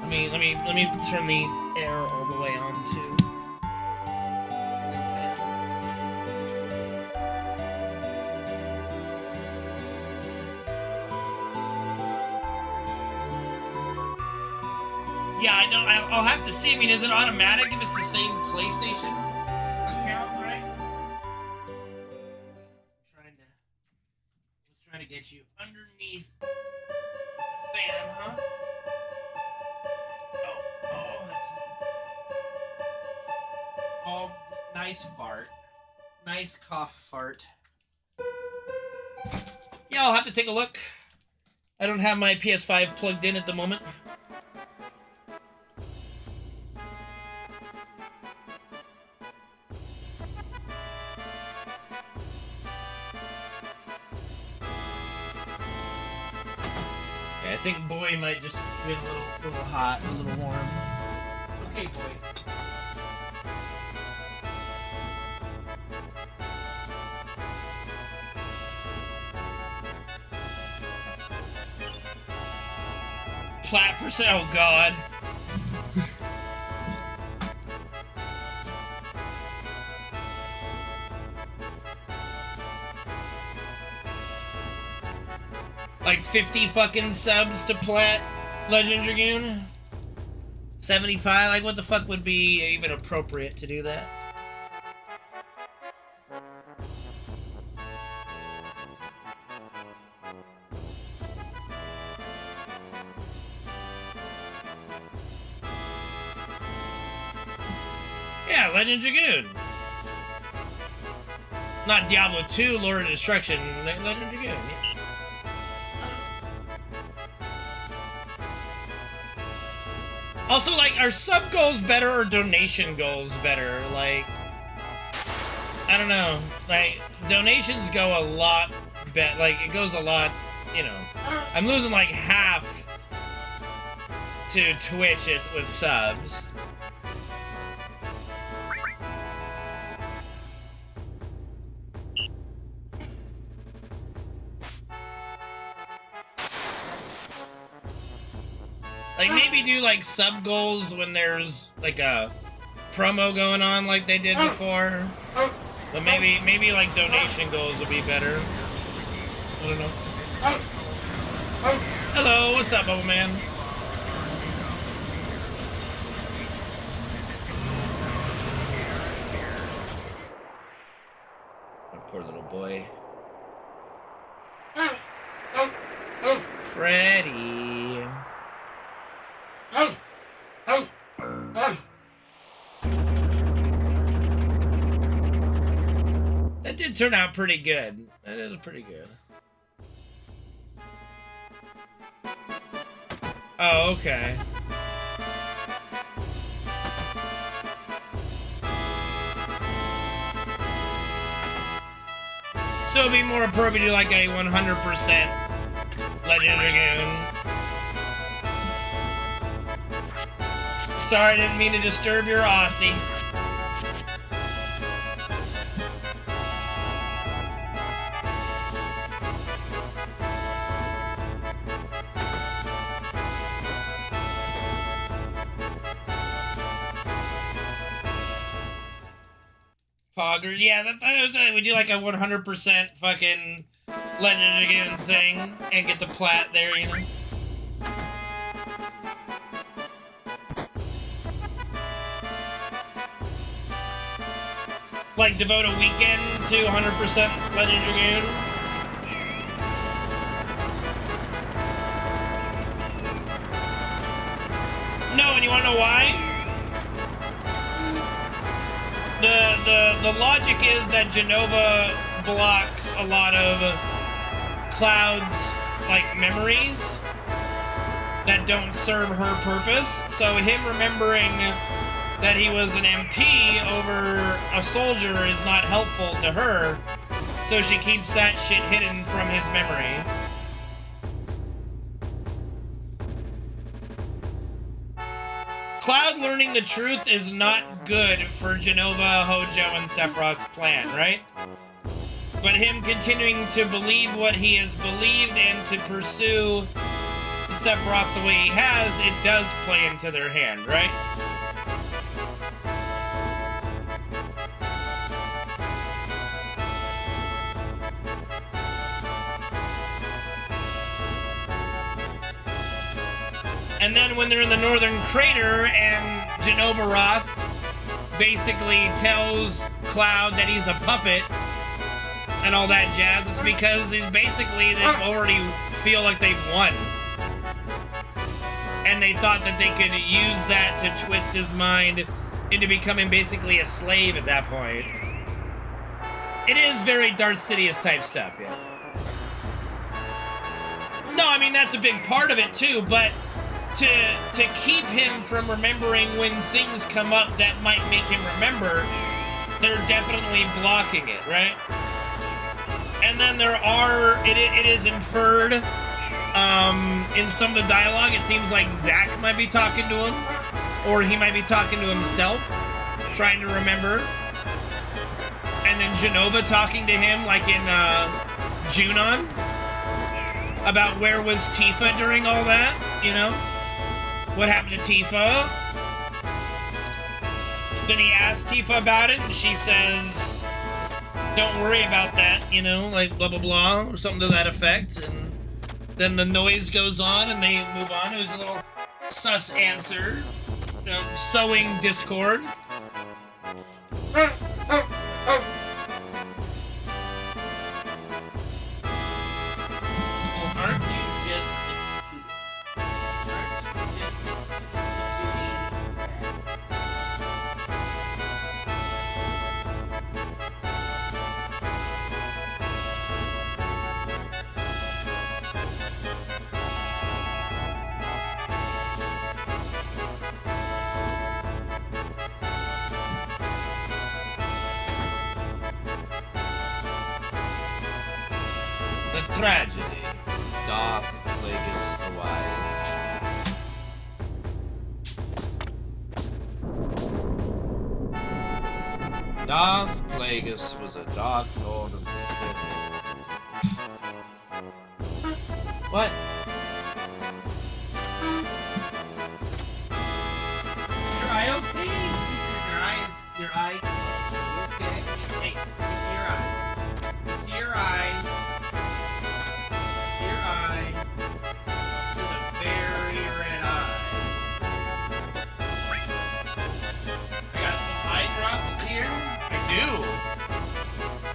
Let me turn the air all the way on too. Yeah, I don't. I'll have to see. I mean, is it automatic if it's the same PlayStation account, right? Trying to get you underneath the fan, huh? Oh, that's nice fart. Nice cough fart. Yeah, I'll have to take a look. I don't have my PS5 plugged in at the moment. Yeah, I think boy might just be a little hot, a little warm. Okay, boy. Flat percent. Oh God. Like 50 fucking subs to plat Legend Dragoon. 75. Like what the fuck would be even appropriate to do that? Yeah, Legend Dragoon. Not Diablo 2, Lord of Destruction. Legend Dragoon. Yeah. Also, like, are sub goals better or donation goals better? Like, I don't know. Like, donations go a lot better. Like, it goes a lot, you know. I'm losing like half to Twitch with subs. Like, maybe do, like, sub-goals when there's, like, a promo going on like they did before. But maybe like, donation goals would be better. I don't know. Hello, what's up, Bubble Man? My poor little boy. Freddy. That did turn out pretty good. That is pretty good. Oh, okay. So it'd be more appropriate to do like a 100% Legend Dragoon. Sorry, didn't mean to disturb your Aussie. Fogger, yeah, we do like a 100% fucking Legend Dragoon thing and get the plat there, you know? Like, devote a weekend to 100% Legend Dragoon. No, and you wanna know why? The logic is that Jenova blocks a lot of Cloud's, like, memories that don't serve her purpose. So him remembering that he was an MP over a soldier is not helpful to her, so she keeps that shit hidden from his memory. Cloud learning the truth is not good for Jenova, Hojo, and Sephiroth's plan, right? But him continuing to believe what he has believed and to pursue Sephiroth the way he has, it does play into their hand, right? And then when they're in the Northern Crater and Jenova Roth basically tells Cloud that he's a puppet and all that jazz, it's because they already feel like they've won. And they thought that they could use that to twist his mind into becoming basically a slave at that point. It is very Darth Sidious type stuff, yeah. No, I mean, that's a big part of it, too, but to keep him from remembering when things come up that might make him remember, they're definitely blocking it, right? And then there are, it is inferred, in some of the dialogue, it seems like Zack might be talking to him, or he might be talking to himself, trying to remember. And then Genova talking to him, like in Junon, about where was Tifa during all that, you know? What happened to Tifa? Then he asks Tifa about it, and she says, don't worry about that, you know, like blah, blah, blah, or something to that effect. And then the noise goes on, and they move on. It was a little sus answer, you know, sowing discord. Aren't you just the tragedy? Darth Plagueis the Wise. Darth Plagueis was a Dark Lord of the Sith. What? Your eye okay? Your eye. Okay. Hey, see your eye. See your eye. See your eye. There's a very red eye. I got some eye drops here.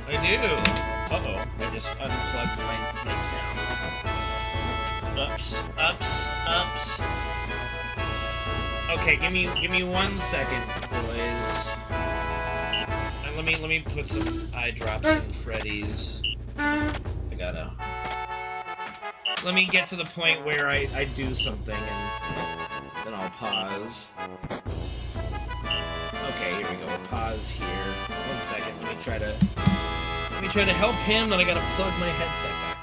I do. Uh-oh. I just unplugged my sound. Ups. Okay, give me 1 second, boys. And let me put some eye drops in Freddy's. Let me get to the point where I do something and then I'll pause. Okay, here we go. We'll pause here. 1 second. Let me try to help him. Then I gotta plug my headset back in.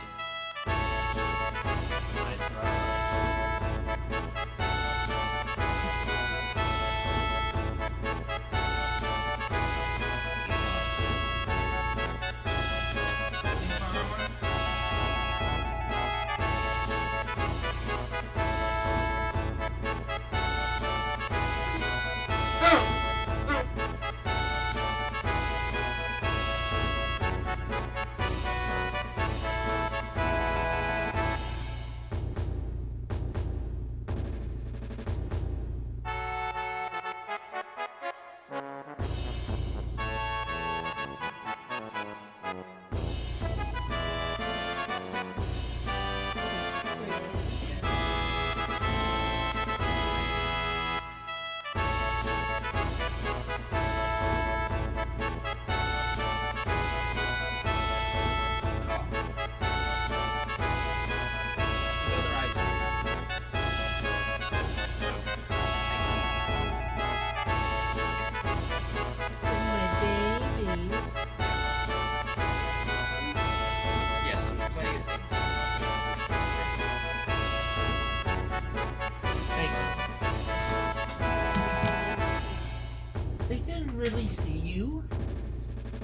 Really see you?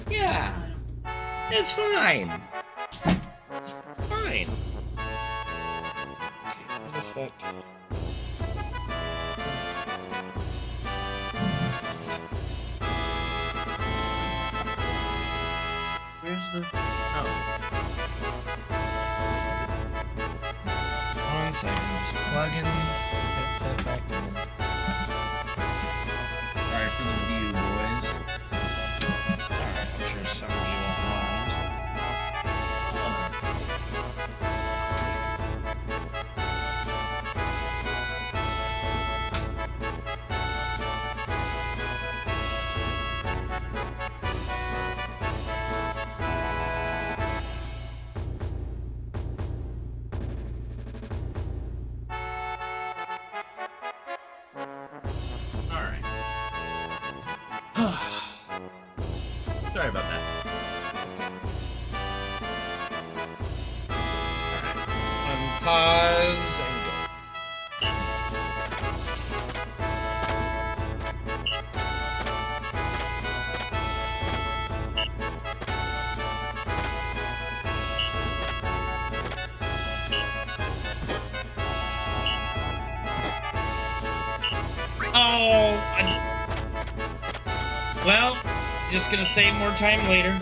Yeah, it's fine. Fine. Okay, what the fuck? Where's the... Oh. 1 second. Just plug in headset back in. Sorry for the view, boys. Alright, I'm sure some of you won't mind. Sorry about that. Alright. Unpause and go. Well, just gonna save more time later.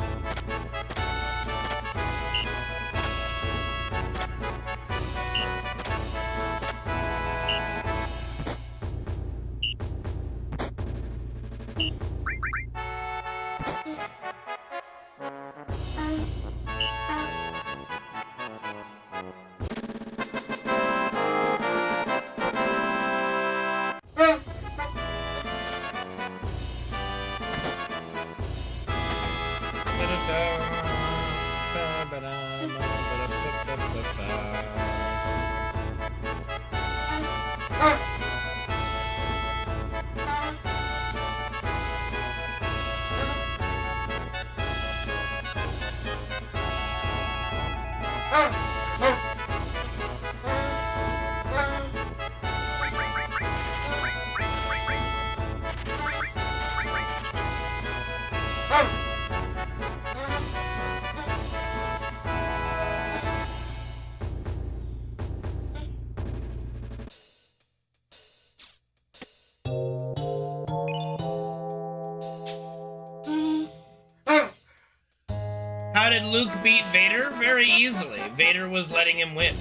How did Luke beat Vader? Very easily. Vader was letting him win.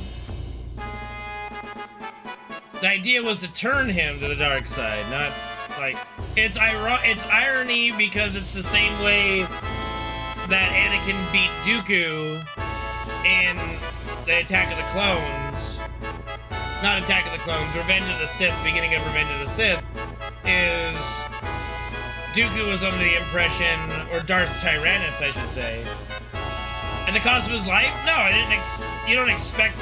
The idea was to turn him to the dark side, not like it's irony because it's the same way that Anakin beat Dooku in the Attack of the Clones. Not Attack of the Clones, Revenge of the Sith, beginning of Revenge of the Sith, is Dooku was under the impression, or Darth Tyrannus, I should say, at the cost of his life? No, I didn't. You don't expect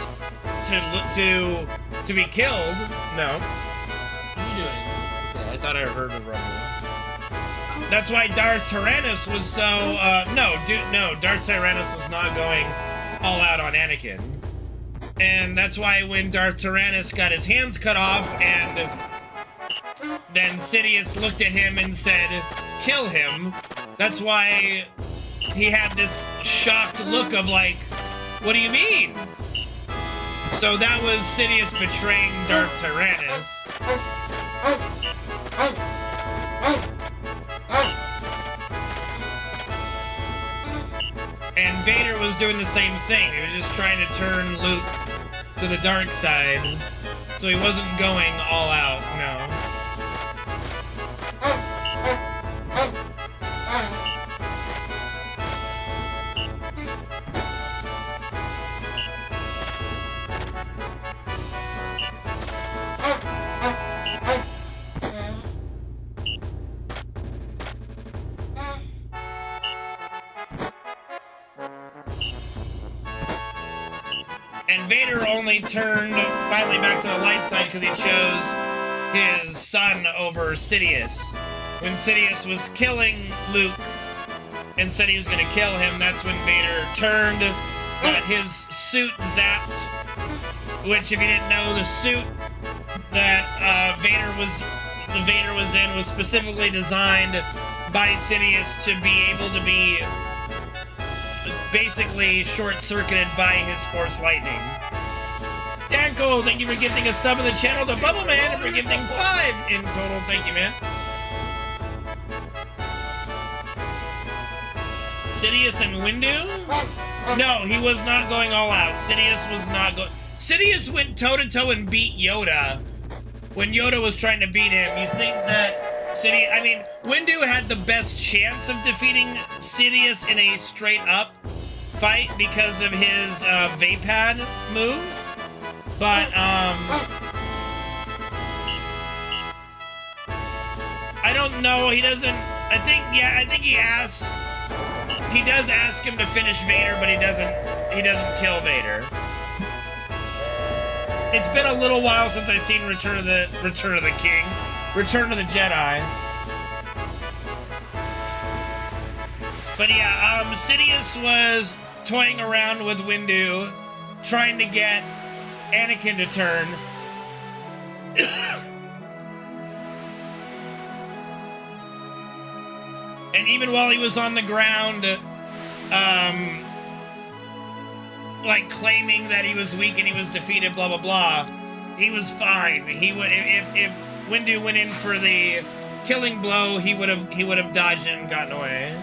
to be killed. No. What are you doing? Okay, I thought I heard a rumble. That's why Darth Tyrannus was so. No, Darth Tyrannus was not going all out on Anakin, and that's why when Darth Tyrannus got his hands cut off, and then Sidious looked at him and said, "Kill him." That's why he had this shocked look of like, what do you mean? So that was Sidious betraying Darth Tyrannus. And Vader was doing the same thing. He was just trying to turn Luke to the dark side. So he wasn't going all out, no. And Vader only turned finally back to the light side because he chose his son over Sidious. When Sidious was killing Luke and said he was going to kill him, that's when Vader turned, got his suit zapped. Which, if you didn't know, the suit that Vader was in was specifically designed by Sidious to be able to be basically short-circuited by his Force Lightning. Danko, thank you for gifting a sub in the channel to Bubble Man and for gifting 5 in total. Thank you, man. Sidious and Windu? No, he was not going all out. Sidious was not going... Sidious went toe-to-toe and beat Yoda when Yoda was trying to beat him. You think that Sidious... I mean, Windu had the best chance of defeating Sidious in a straight-up fight because of his Vapad move, but I don't know. He doesn't. I think he does ask him to finish Vader, but he doesn't kill Vader. It's been a little while since I've seen Return of the Jedi. But yeah, Sidious was toying around with Windu, trying to get Anakin to turn. And even while he was on the ground, like claiming that he was weak and he was defeated, blah blah blah, he was fine. He would, if Windu went in for the killing blow, he would have dodged it and gotten away.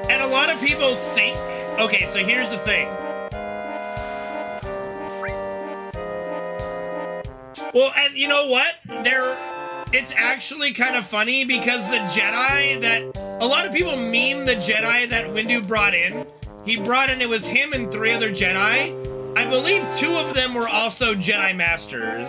And a lot of people think, okay, so here's the thing. Well, and you know what? It's actually kind of funny because the Jedi that, a lot of people meme the Jedi that Windu brought in. He brought in, it was him and 3 other Jedi. I believe 2 of them were also Jedi Masters.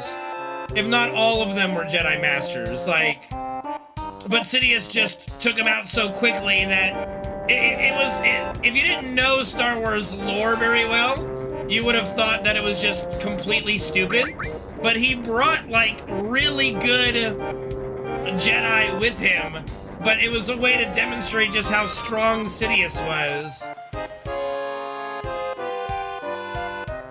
If not all of them were Jedi Masters, like, but Sidious just took him out so quickly that if you didn't know Star Wars lore very well, you would have thought that it was just completely stupid. But he brought, like, really good Jedi with him, but it was a way to demonstrate just how strong Sidious was.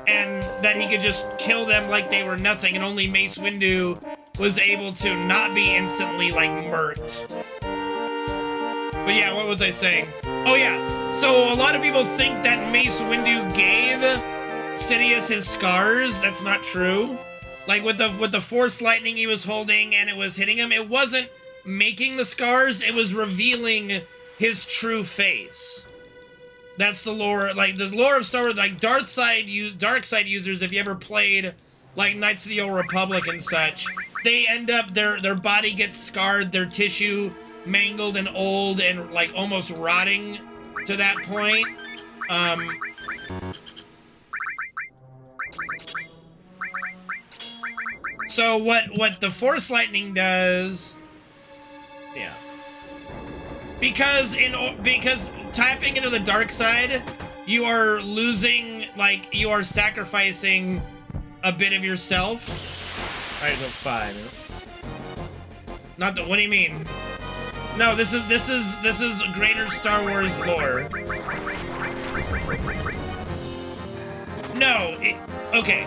And that he could just kill them like they were nothing, and only Mace Windu was able to not be instantly, like, murked. But yeah, what was I saying? Oh yeah, so a lot of people think that Mace Windu gave Sidious his scars. That's not true. Like with the Force lightning he was holding and it was hitting him, it wasn't making the scars, it was revealing his true face. That's the lore, like the lore of Star Wars, like dark side users, if you ever played like Knights of the Old Republic and such, they end up, their body gets scarred, their tissue mangled and old and like almost rotting to that point. So what the Force lightning does, yeah, because tapping into the dark side, you are losing, like, you are sacrificing a bit of yourself. All right, so fine. Not the, what do you mean? No, this is greater Star Wars lore. No, okay.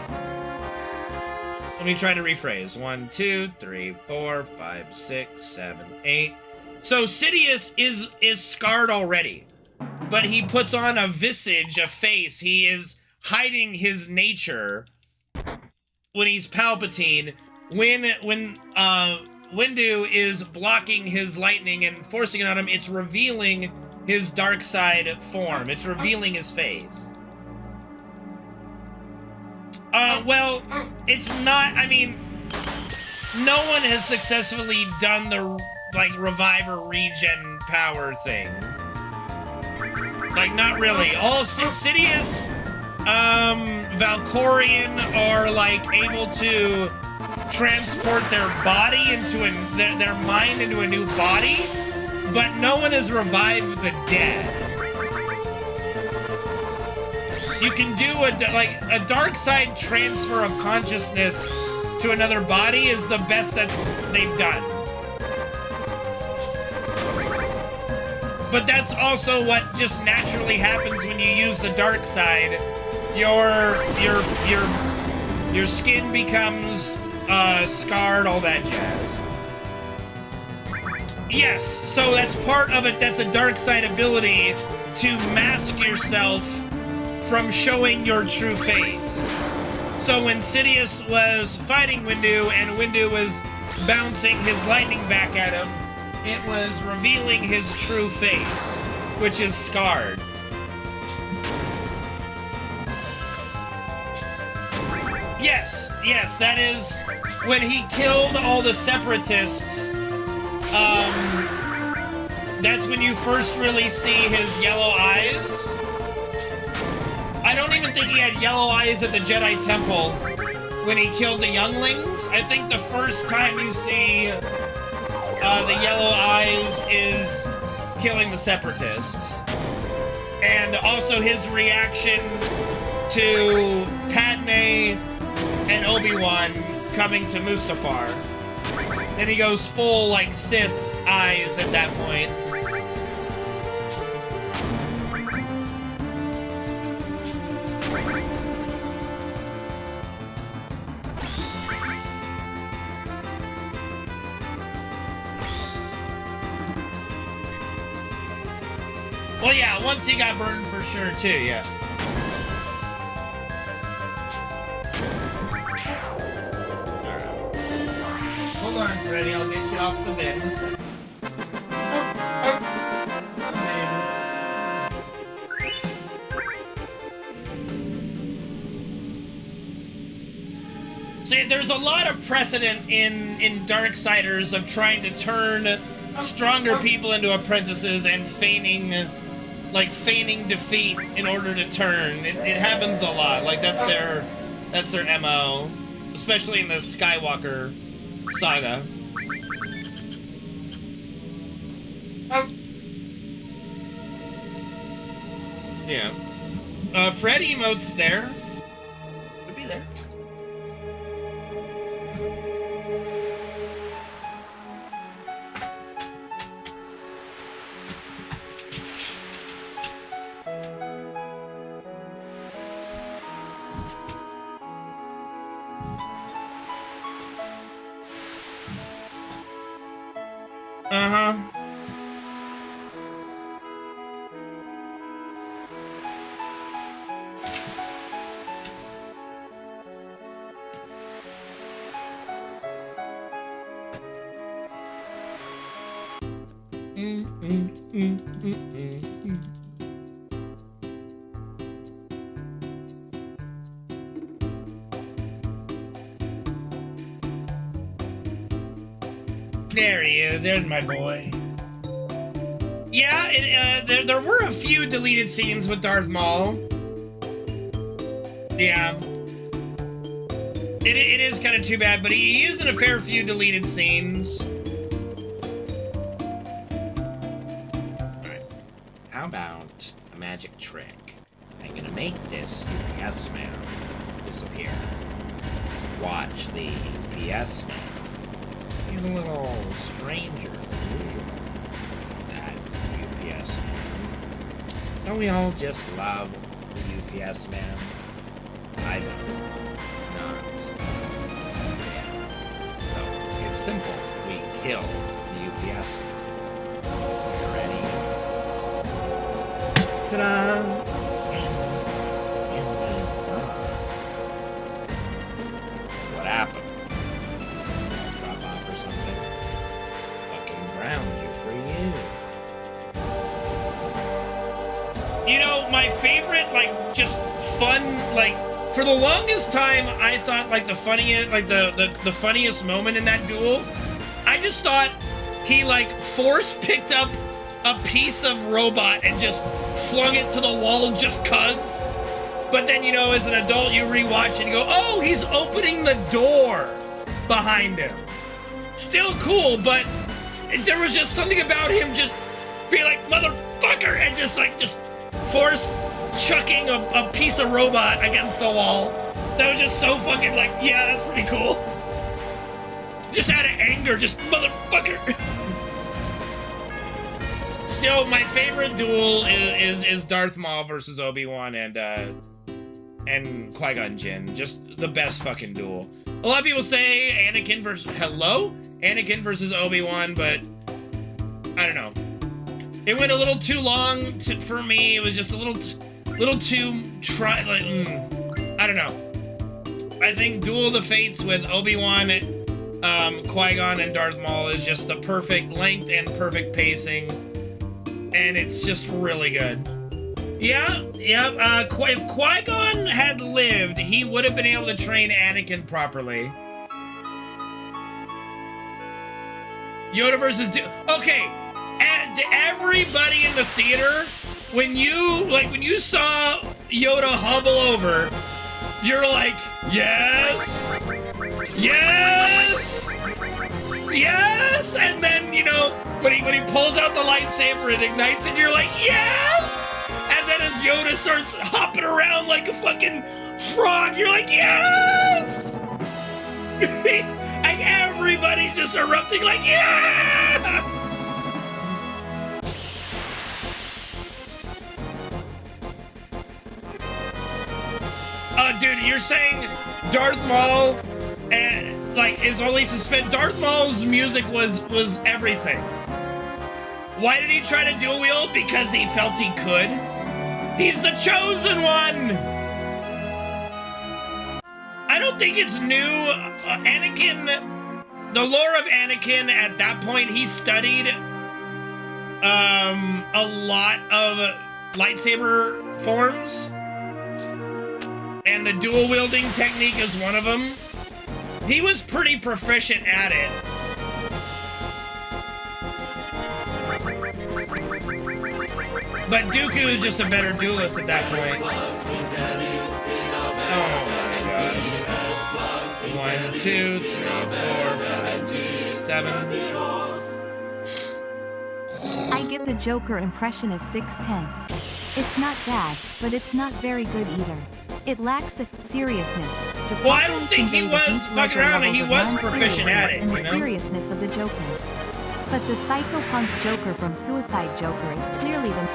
Let me try to rephrase. 1, 2, 3, 4, 5, 6, 7, 8. So Sidious is scarred already, but he puts on a visage, a face. He is hiding his nature when he's Palpatine. When Windu is blocking his lightning and forcing it on him, it's revealing his dark side form. It's revealing his face. Well, it's not, I mean, no one has successfully done the, like, revive or regen power thing. Like, not really. All Sidious, Valkorion are, like, able to transport their body into their mind into a new body, but no one has revived the dead. You can do a dark side transfer of consciousness to another body is the best they've done. But that's also what just naturally happens when you use the dark side. Your skin becomes scarred, all that jazz. Yes, so that's part of it. That's a dark side ability to mask yourself from showing your true face. So when Sidious was fighting Windu and Windu was bouncing his lightning back at him, it was revealing his true face, which is scarred. Yes, that is when he killed all the separatists. That's when you first really see his yellow eyes. I don't even think he had yellow eyes at the Jedi Temple when he killed the younglings. I think the first time you see the yellow eyes is killing the separatists. and also his reaction to Padme and Obi-Wan coming to Mustafar. And he goes full, like, Sith eyes at that point. Well, yeah, once he got burned for sure, too, yeah. Hold on, Freddy. I'll get you off the bed in a second. See, there's a lot of precedent in Darksiders of trying to turn stronger people into apprentices and feigning defeat in order to turn. It happens a lot. Like, that's their MO, especially in the Skywalker saga. Yeah. Fred emotes there. Could be there. Uh-huh. There he is. There's my boy. Yeah, there were a few deleted scenes with Darth Maul. Yeah. It is kind of too bad, but he is in a fair few deleted scenes. Alright. How about a magic trick? I'm gonna make this UPS man disappear. Watch the UPS man. He's a little stranger than usual. That UPS man. Don't we all just love the UPS man? I don't. Not. Yeah. So, it's simple. We kill the UPS man. You ready? Ta-da! And he's gone. What happened? You know, my favorite, like, just fun, like, for the longest time, I thought, like, the funniest, like, the funniest moment in that duel, I just thought he, like, force picked up a piece of robot and just flung it to the wall just cuz. But then, you know, as an adult, you rewatch it and go, oh, he's opening the door behind him. Still cool, but there was just something about him just being like, motherfucker, and just force chucking a piece of robot against the wall. That was just so fucking like, yeah, that's pretty cool. Just out of anger, just motherfucker. Still, my favorite duel is Darth Maul versus Obi-Wan and Qui-Gon Jinn. Just the best fucking duel. A lot of people say Anakin versus Obi-Wan, but I don't know. It went a little too long for me. It was just a little too I don't know. I think Duel of the Fates with Obi-Wan, Qui-Gon, and Darth Maul is just the perfect length and perfect pacing, and it's just really good. Yeah. If Qui-Gon had lived, he would have been able to train Anakin properly. Yoda versus okay. And to everybody in the theater, when you saw Yoda hobble over, you're like, yes, yes, yes, and then, you know, when he pulls out the lightsaber and ignites it, you're like, yes, and then as Yoda starts hopping around like a fucking frog. You're like, yes! Like everybody's just erupting like, yeah! Dude, you're saying Darth Maul and like is only suspended. Darth Maul's music was everything. Why did he try to dual wield? Because he felt he could. He's the chosen one. I don't think it's new. Anakin, the lore of Anakin at that point, he studied a lot of lightsaber forms. And the dual wielding technique is one of them. He was pretty proficient at it. But Dooku is just a better duelist at that point. Oh my god. 1, 2, 3, 4, 5, 6, 7. I give the Joker impression a 6/10. It's not bad, but it's not very good either. It lacks the seriousness. Well, I don't think he was fucking around, and he was proficient at it, and you the know? seriousness of the Joker. But the psychopunk Joker from Suicide Joker is clearly the...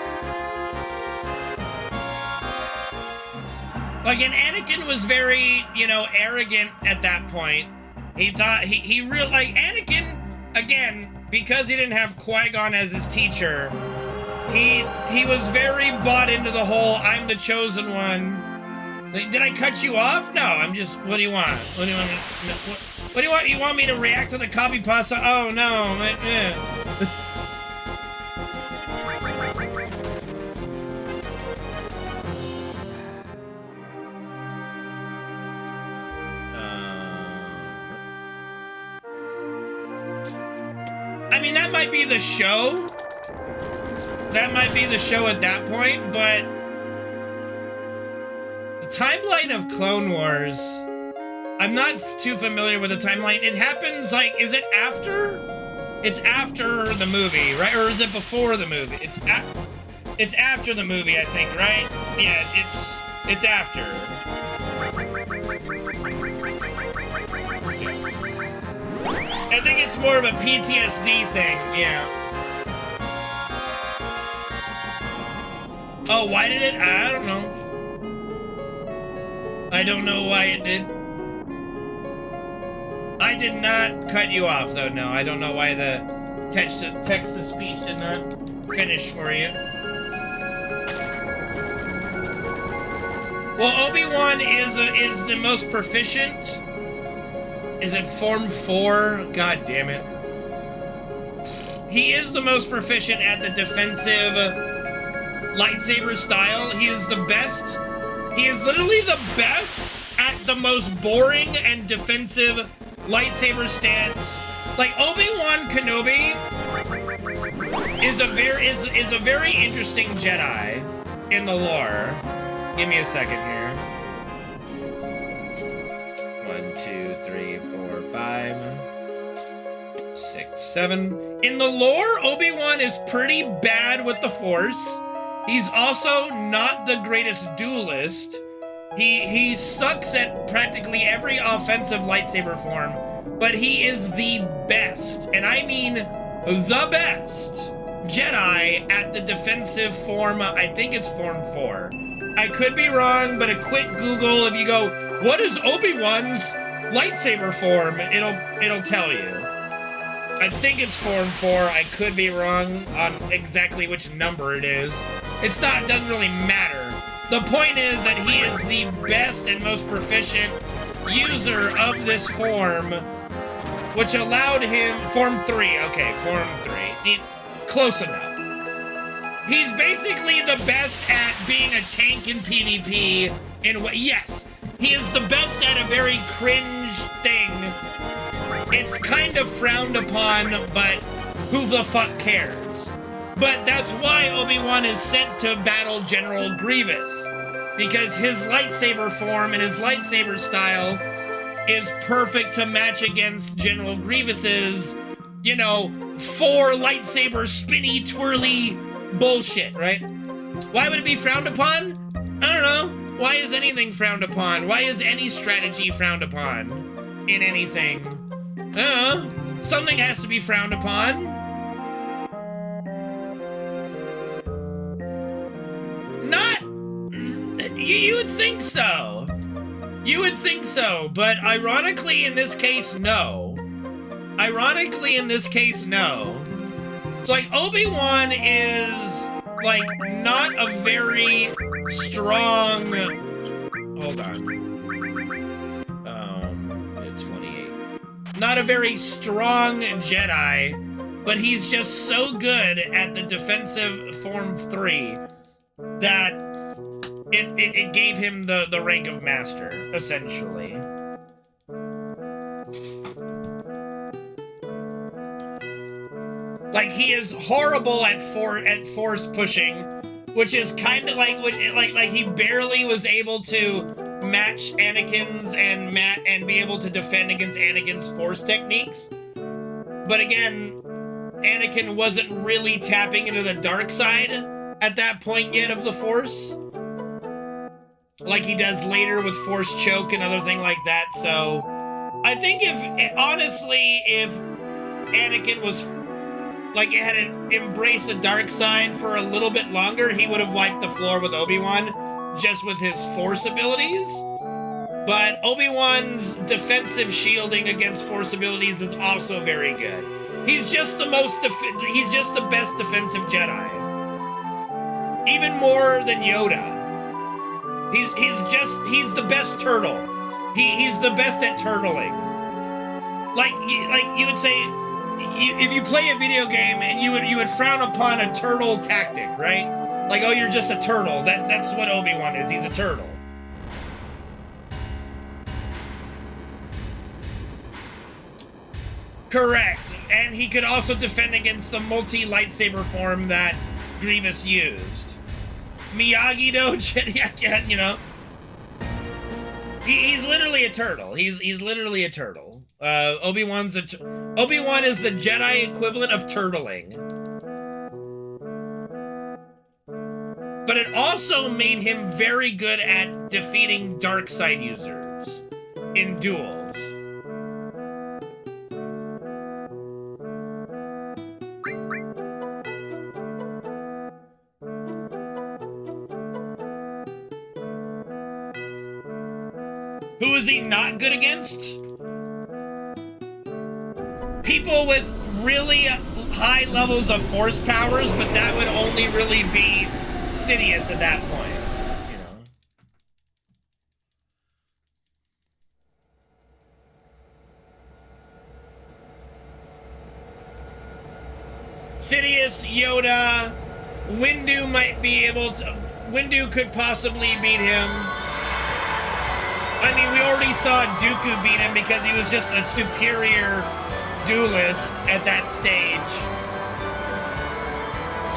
Like, and Anakin was very, you know, arrogant at that point. He thought, he real like, Anakin, again, because he didn't have Qui-Gon as his teacher, he was very bought into the whole, I'm the chosen one. Like, did I cut you off? No, I'm just, what do you want? What do you want me, what do you want? You want me to react to the copy pasta? Oh, no, I mean, that might be the show. That might be the show at that point, but the timeline of Clone Wars, I'm not too familiar with the timeline. It happens, like, is it after? It's after the movie, right? Or is it before the movie? It's after the movie, I think, right? Yeah, it's after. I think it's more of a PTSD thing, yeah. Oh, why did it? I don't know. I don't know why it did. I did not cut you off, though, no. I don't know why the text-to-speech did not finish for you. Well, Obi-Wan is the most proficient. Is it Form 4? God damn it. He is the most proficient at the defensive lightsaber style. He is the best. He is literally the best at the most boring and defensive lightsaber stance. Like, Obi-Wan Kenobi is a very interesting Jedi in the lore. Give me a second here. 1, 2, 3, 4, 5, 6, 7. In the lore, Obi-Wan is pretty bad with the Force. He's also not the greatest duelist. He sucks at practically every offensive lightsaber form, but he is the best, and I mean the best, Jedi at the defensive form. I think it's Form 4. I could be wrong, but a quick Google, if you go, what is Obi-Wan's lightsaber form? It'll tell you. I think it's Form 4. I could be wrong on exactly which number it is. Doesn't really matter. The point is that he is the best and most proficient user of this form, which allowed him, Form 3, okay, Form 3, close enough. He's basically the best at being a tank in PvP yes, he is the best at a very cringe thing. It's kind of frowned upon, but who the fuck cares? But that's why Obi-Wan is sent to battle General Grievous, because his lightsaber form and his lightsaber style is perfect to match against General Grievous's, 4 lightsaber spinny twirly bullshit, right? Why would it be frowned upon? I don't know. Why is anything frowned upon? Why is any strategy frowned upon in anything? I don't know. Something has to be frowned upon. Not... You would think so. You would think so, but ironically in this case, no. Ironically in this case, no. It's like Obi-Wan is, like, not a very strong... Hold on. 28. Not a very strong Jedi, but he's just so good at the defensive Form 3 that it gave him the rank of Master, essentially. Like, he is horrible at force pushing, which is kind of like he barely was able to match Anakin's and be able to defend against Anakin's force techniques. But again, Anakin wasn't really tapping into the dark side at that point yet of the Force, like he does later with Force Choke and other thing like that. So I think if Anakin was like had embraced the dark side for a little bit longer, he would have wiped the floor with Obi-Wan just with his Force abilities. But Obi-Wan's defensive shielding against Force abilities is also very good. He's just the he's just the best defensive Jedi. Even more than Yoda. He's the best turtle. He's the best at turtling. Like you would say, if you play a video game and you would frown upon a turtle tactic, right? Like, oh, you're just a turtle. That's what Obi-Wan is. He's a turtle. Correct. And he could also defend against the multi-lightsaber form that Grievous used. Miyagi-Do, you know. He's literally a turtle. He's literally a turtle. Obi-Wan is the Jedi equivalent of turtling. But it also made him very good at defeating dark side users in duels. Who is he not good against? People with really high levels of force powers, but that would only really be Sidious at that point, you know. Sidious, Yoda, Windu might be able to... Windu could possibly beat him. I mean, we already saw Dooku beat him because he was just a superior duelist at that stage.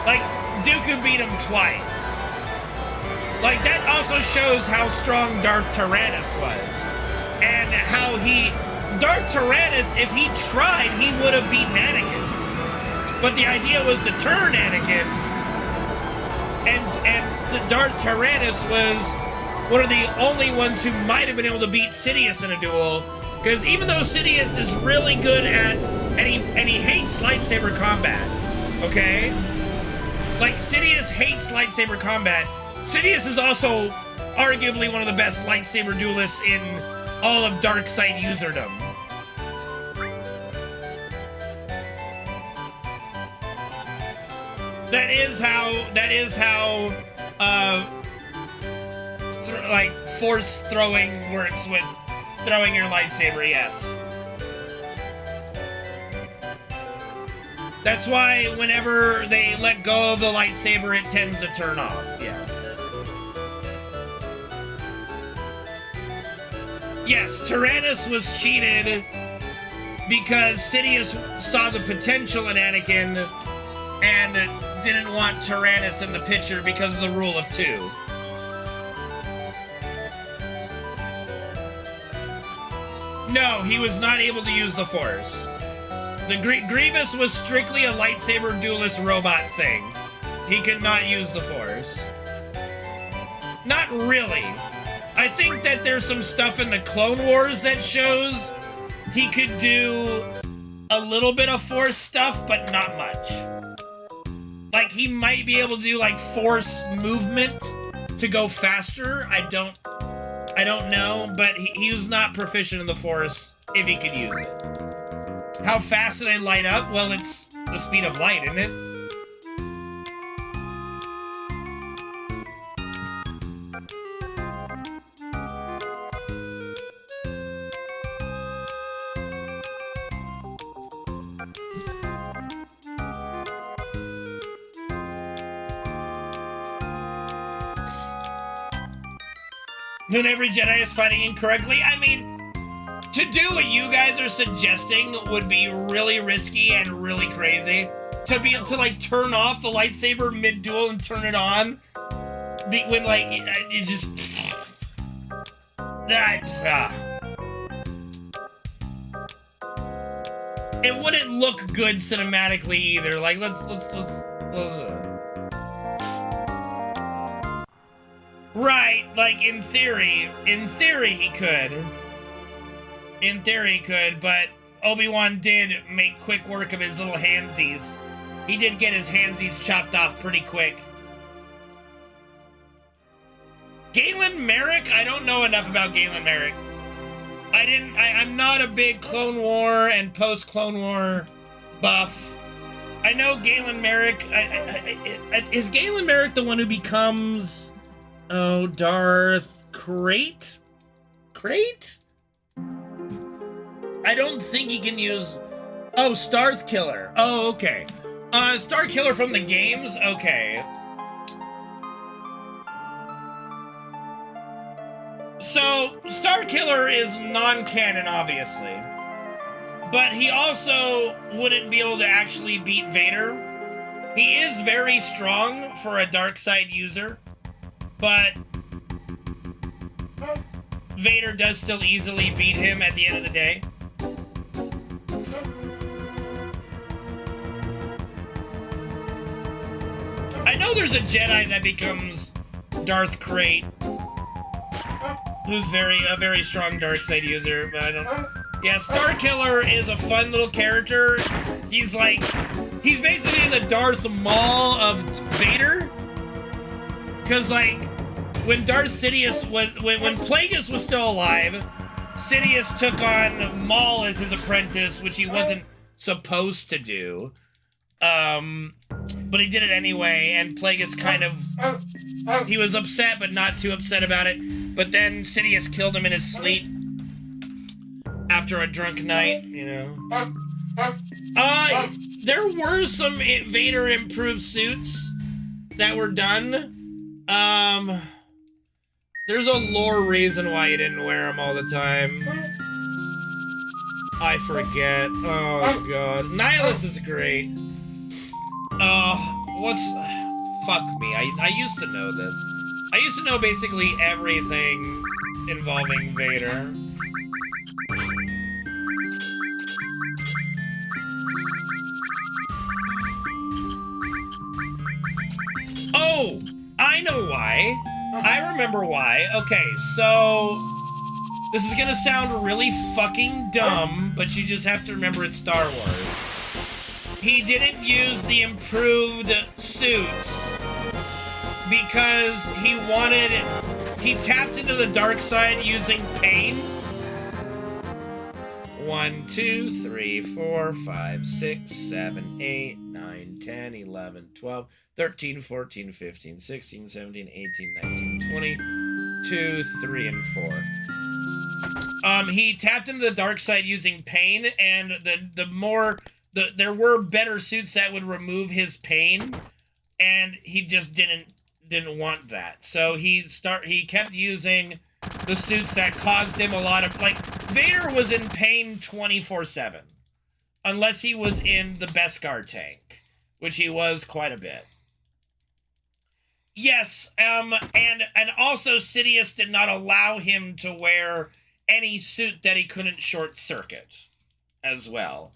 Like, Dooku beat him twice. Like, that also shows how strong Darth Tyrannus was. And how Darth Tyrannus, if he tried, he would have beaten Anakin. But the idea was to turn Anakin. And Darth Tyrannus was one of the only ones who might have been able to beat Sidious in a duel, because even though Sidious is really good at, and he hates lightsaber combat, okay? Like, Sidious hates lightsaber combat. Sidious is also arguably one of the best lightsaber duelists in all of dark side userdom. That is how like force throwing works with throwing your lightsaber, yes. That's why whenever they let go of the lightsaber, it tends to turn off, yeah. Yes, Tyrannus was cheated because Sidious saw the potential in Anakin and didn't want Tyrannus in the picture because of the rule of 2. No, he was not able to use the Force. The Grievous was strictly a lightsaber duelist robot thing. He could not use the Force. Not really. I think that there's some stuff in the Clone Wars that shows he could do a little bit of Force stuff, but not much. Like, he might be able to do, like, Force movement to go faster. I don't know, but he was not proficient in the Force if he could use it. How fast do they light up? Well, it's the speed of light, isn't it? When every Jedi is fighting incorrectly? I mean, to do what you guys are suggesting would be really risky and really crazy. To be able to, like, turn off the lightsaber mid-duel and turn it on. When, like, it just... It wouldn't look good cinematically either. Like, let's Right, like, in theory he could. In theory he could, but Obi-Wan did make quick work of his little handsies. He did get his handsies chopped off pretty quick. Galen Merrick? I don't know enough about Galen Merrick. I'm not a big Clone War and post-Clone War buff. I know Galen Merrick. Is Galen Merrick the one who becomes... Oh, Darth Crate? Crate? I don't think he can use... Oh, Starth Killer. Oh, okay. Star Killer from the games? Okay. So, Star Killer is non-canon, obviously. But he also wouldn't be able to actually beat Vader. He is very strong for a dark side user. But Vader does still easily beat him at the end of the day. I know there's a Jedi that becomes Darth Crate, who's a very strong dark side user, but I don't... Yeah, Star Killer is a fun little character. He's basically the Darth Maul of Vader. Because, like, when Darth Sidious was... When Plagueis was still alive, Sidious took on Maul as his apprentice, which he wasn't supposed to do. But he did it anyway, and Plagueis kind of... He was upset, but not too upset about it. But then Sidious killed him in his sleep. After a drunk night, you know. There were some Vader improved suits that were done. There's a lore reason why he didn't wear them all the time. I forget. Oh, God. Nihilus is great. Fuck me. I used to know this. I used to know basically everything involving Vader. Oh! I know why. I remember why. Okay, so... This is gonna sound really fucking dumb, but you just have to remember it's Star Wars. He didn't use the improved suits because he tapped into the dark side using pain. 1, 2, 3, 4, 5, 6, 7, 8, 9, 10, 11, 12, 13, 14, 15, 16, 17, 18, 19, 20, 2, 3, and 4. He tapped into the dark side using pain, and there were better suits that would remove his pain, and he just didn't want that. So he kept using the suits that caused him a lot of, like, Vader was in pain 24/7, unless he was in the Beskar tank, which he was quite a bit. Yes, and also Sidious did not allow him to wear any suit that he couldn't short circuit as well.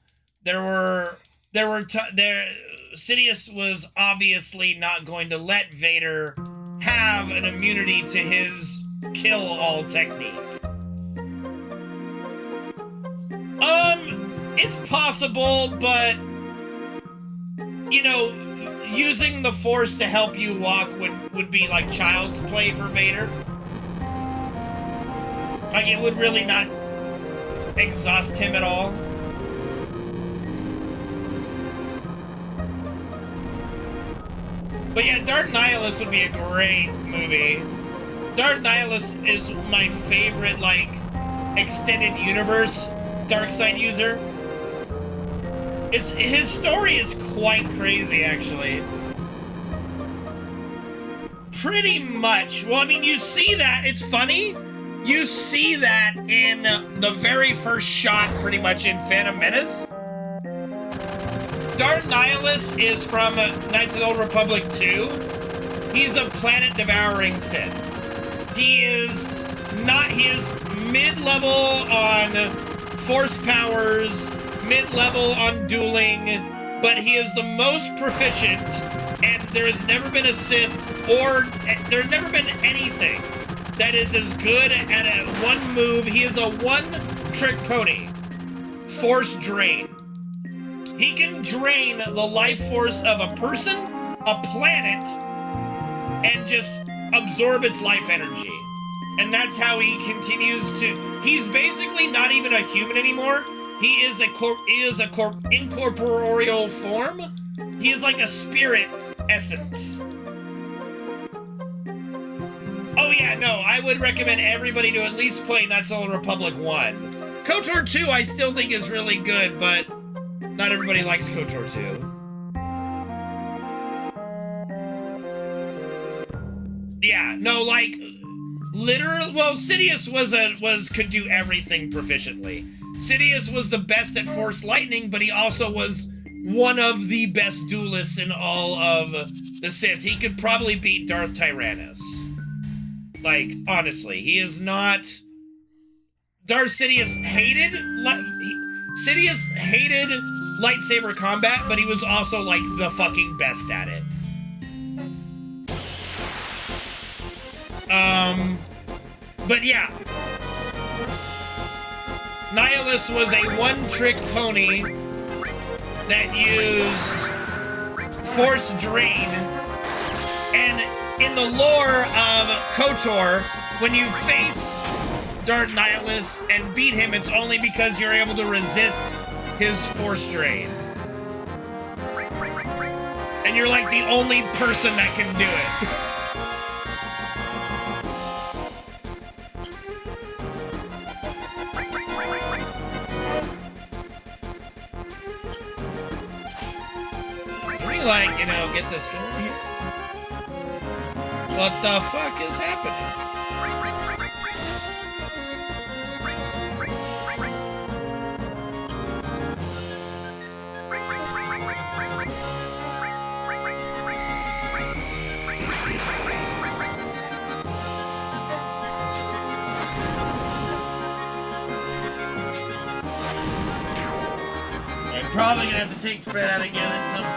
Sidious was obviously not going to let Vader have an immunity to his kill-all technique. It's possible, but, you know, using the Force to help you walk would be like child's play for Vader. Like, it would really not exhaust him at all. But yeah, Dark Nihilus would be a great movie. Dark Nihilus is my favorite, like, extended universe Darkseid user. His story is quite crazy, actually. Pretty much. Well, I mean, you see that. It's funny. You see that in the very first shot, pretty much, in Phantom Menace. Dark Nihilus is from Knights of the Old Republic 2. He's a planet-devouring Sith. He is mid-level on force powers, mid-level on dueling, but he is the most proficient, and there has never been a Sith, or there's never been anything that is as good at a one move. He is a one-trick pony. Force drain. He can drain the life force of a person, a planet, and just absorb its life energy. And that's how he continues to... He's basically not even a human anymore. He is a incorporeal form. He is like a spirit essence. Oh yeah, no, I would recommend everybody to at least play Knights of the Old Republic 1. KOTOR 2 I still think is really good, but not everybody likes KOTOR 2. Yeah, no, like, literal. Well, Sidious could do everything proficiently. Sidious was the best at Force Lightning, but he also was one of the best duelists in all of the Sith. He could probably beat Darth Tyrannus. Like, honestly, he is not... Darth Sidious hated lightsaber combat, but he was also, like, the fucking best at it. But yeah. Nihilus was a one-trick pony that used Force Drain. And in the lore of KOTOR, when you face Dark Nihilus and beat him, it's only because you're able to resist his Force Drain. And you're like the only person that can do it. Like, you know, get this going here. What the fuck is happening? I'm probably gonna have to take Fred out again at some point.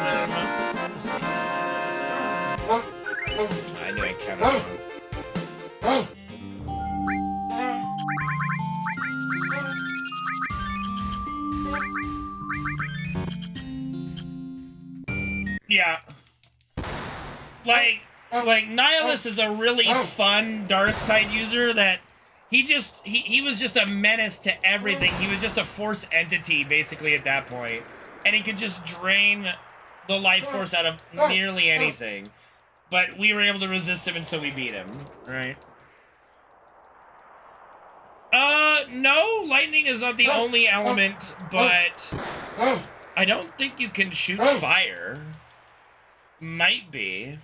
I don't know. I knew I counted on. Yeah. Like Nihilus is a really fun Darkseid user that he was just a menace to everything. He was just a force entity basically at that point. And he could just drain the life force out of nearly anything. But we were able to resist him, and so we beat him, right? No, lightning is not the only element, but I don't think you can shoot fire. Might be.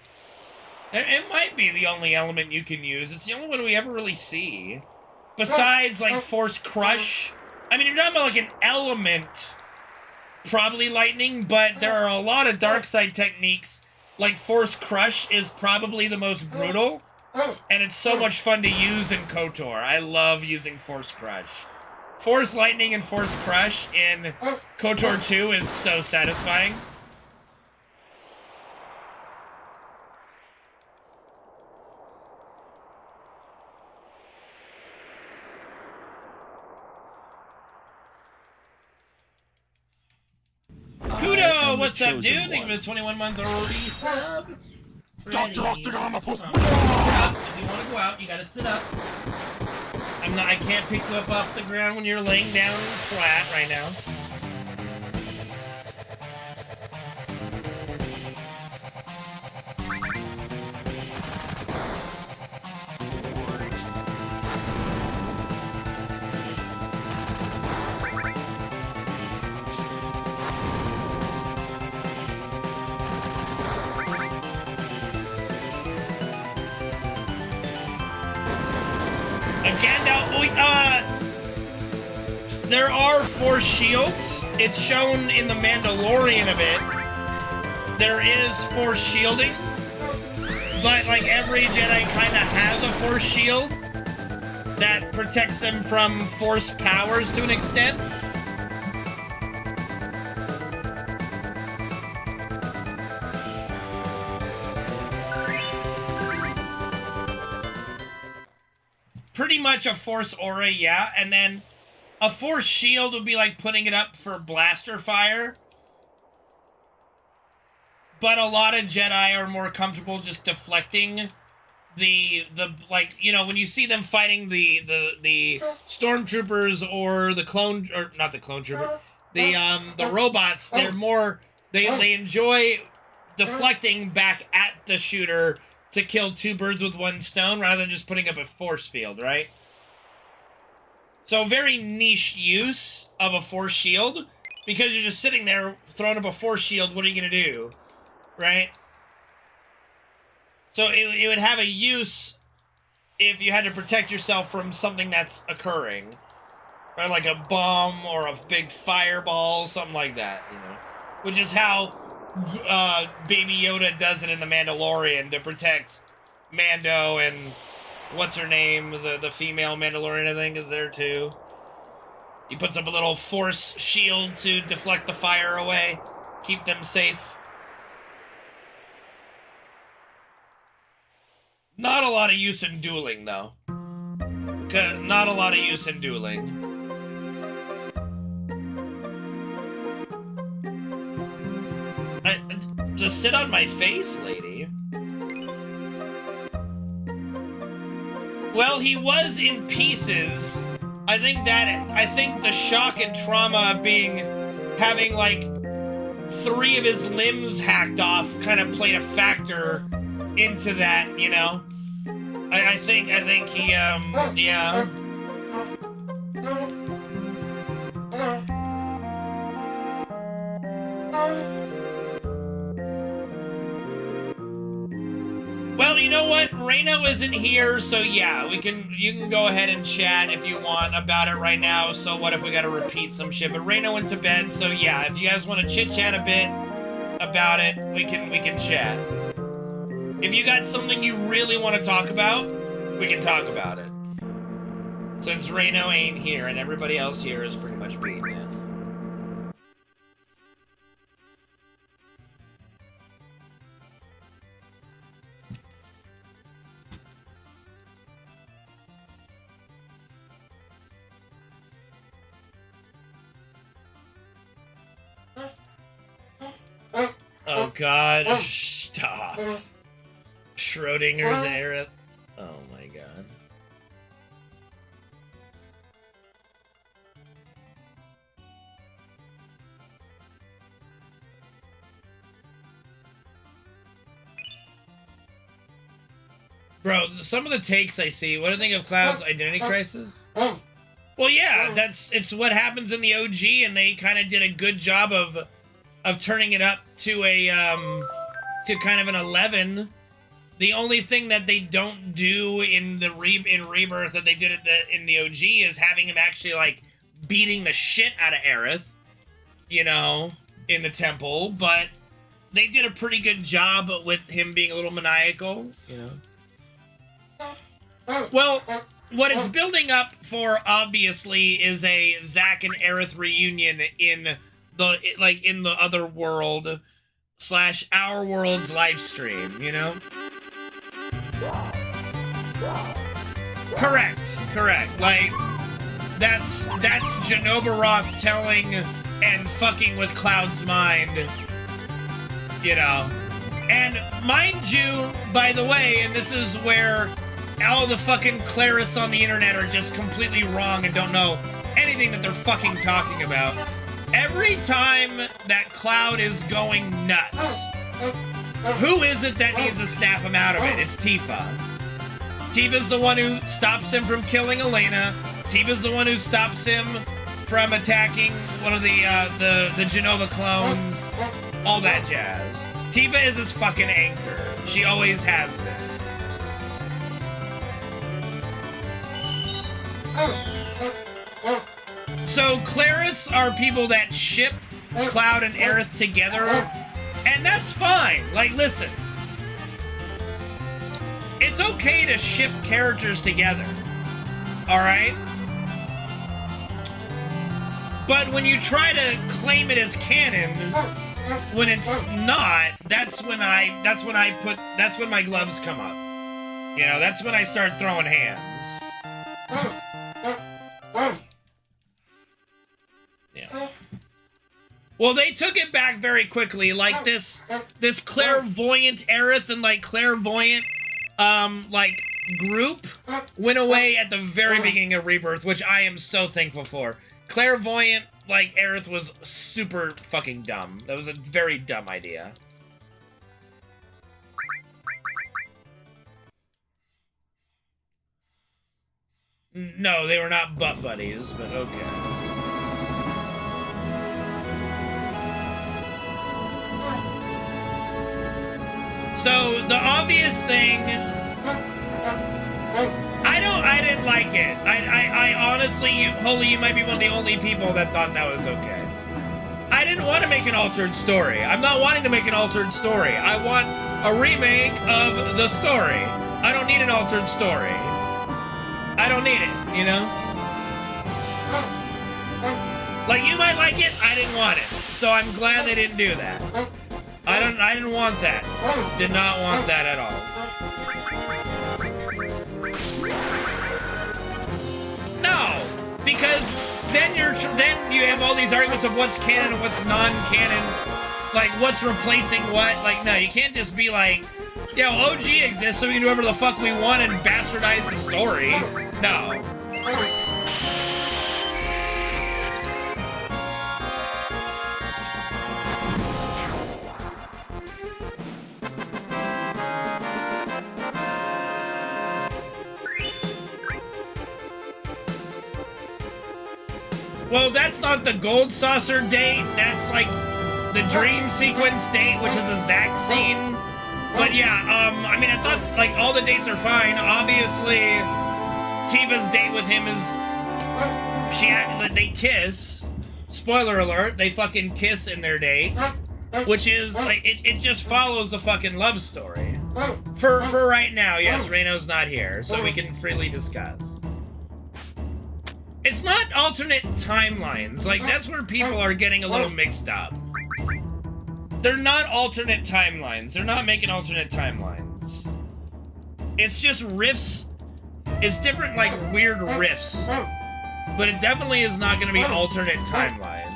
It might be the only element you can use. It's the only one we ever really see. Besides, like, Force Crush. I mean, you're talking about, like, an element, probably lightning, but there are a lot of Darkseid techniques. Like, Force Crush is probably the most brutal, and it's so much fun to use in KOTOR. I love using Force Crush. Force Lightning and Force Crush in KOTOR 2 is so satisfying. Yo, what's up, dude? Thank you for the 21-month resub. Freddy. If you want to go out, you gotta sit up. I can't pick you up off the ground when you're laying down flat right now. There are Force shields. It's shown in the Mandalorian a bit. There is Force shielding, but like every Jedi kind of has a Force shield that protects them from Force powers to an extent. Pretty much a Force aura, yeah, and then a Force shield would be like putting it up for blaster fire. But a lot of Jedi are more comfortable just deflecting the like, you know, when you see them fighting the stormtroopers or the clone, or not the clone trooper, the robots, they're more, they enjoy deflecting back at the shooter to kill two birds with one stone rather than just putting up a force field, right? So very niche use of a force shield, because you're just sitting there throwing up a force shield, what are you going to do, right? So it would have a use if you had to protect yourself from something that's occurring, right? Like a bomb or a big fireball, something like that, you know? Which is how Baby Yoda does it in The Mandalorian to protect Mando, and what's her name, the female Mandalorian, I think, is there too. He puts up a little force shield to deflect the fire away, keep them safe. Not a lot of use in dueling, though. Not a lot of use in dueling. Just sit on my face, lady. Well, he was in pieces. I think the shock and trauma of having like 3 of his limbs hacked off kind of played a factor into that, you know? I think he, yeah. Well, you know what? Reno isn't here, so yeah, you can go ahead and chat if you want about it right now. So what if we gotta repeat some shit? But Reno went to bed, so yeah, if you guys want to chit-chat a bit about it, we can chat. If you got something you really want to talk about, we can talk about it. Since Reno ain't here and everybody else here is pretty much beaten in. Oh God, stop. Schrodinger's era. Oh my God. Bro, some of the takes I see, what do you think of Cloud's identity crisis? Well, yeah, it's what happens in the OG, and they kind of did a good job of turning it up to a to kind of an 11. The only thing that they don't do in Rebirth that they did in the OG is having him actually like beating the shit out of Aerith, you know, in the temple. But they did a pretty good job with him being a little maniacal, you know. Well, what it's building up for obviously is a Zack and Aerith reunion in the other world / our world's live stream, you know? Correct. Like, that's Jenova Roth telling and fucking with Cloud's mind you know. And mind you, by the way, and this is where all the fucking clerics on the internet are just completely wrong and don't know anything that they're fucking talking about. Every time that Cloud is going nuts, who is it that needs to snap him out of it? It's Tifa. Tifa's the one who stops him from killing Elena. Tifa's the one who stops him from attacking one of the Genova clones. All that jazz. Tifa is his fucking anchor. She always has been. So clerics are people that ship Cloud and Aerith together, and that's fine. Like, listen, it's okay to ship characters together, all right? But when you try to claim it as canon, when it's not, that's when my gloves come up. You know, that's when I start throwing hands. Yeah. Well, they took it back very quickly. Like this clairvoyant Aerith and like clairvoyant like group went away at the very beginning of Rebirth, which I am so thankful for. Clairvoyant like Aerith was super fucking dumb. That was a very dumb idea. No, they were not butt buddies, but okay. So the obvious thing, I didn't like it. I honestly, Holy, you might be one of the only people that thought that was okay. I didn't want to make an altered story. I'm not wanting to make an altered story. I want a remake of the story. I don't need an altered story. I don't need it, you know? Like, you might like it, I didn't want it. So I'm glad they didn't do that. I didn't want that. Did not want that at all. No, because then you have all these arguments of what's canon and what's non-canon, like what's replacing what. Like, no, you can't just be like, yo, OG exists, so we can do whatever the fuck we want and bastardize the story. No. Well, that's not the gold saucer date. That's like the dream sequence date, which is a Zack scene. But yeah, I mean, I thought like all the dates are fine. Obviously, Tifa's date with him is they kiss. Spoiler alert: they fucking kiss in their date, which is like it just follows the fucking love story. For right now, yes, Reno's not here, so we can freely discuss. It's not alternate timelines. Like, that's where people are getting a little mixed up. They're not alternate timelines. They're not making alternate timelines. It's just riffs. It's different, like, weird riffs. But it definitely is not going to be alternate timelines.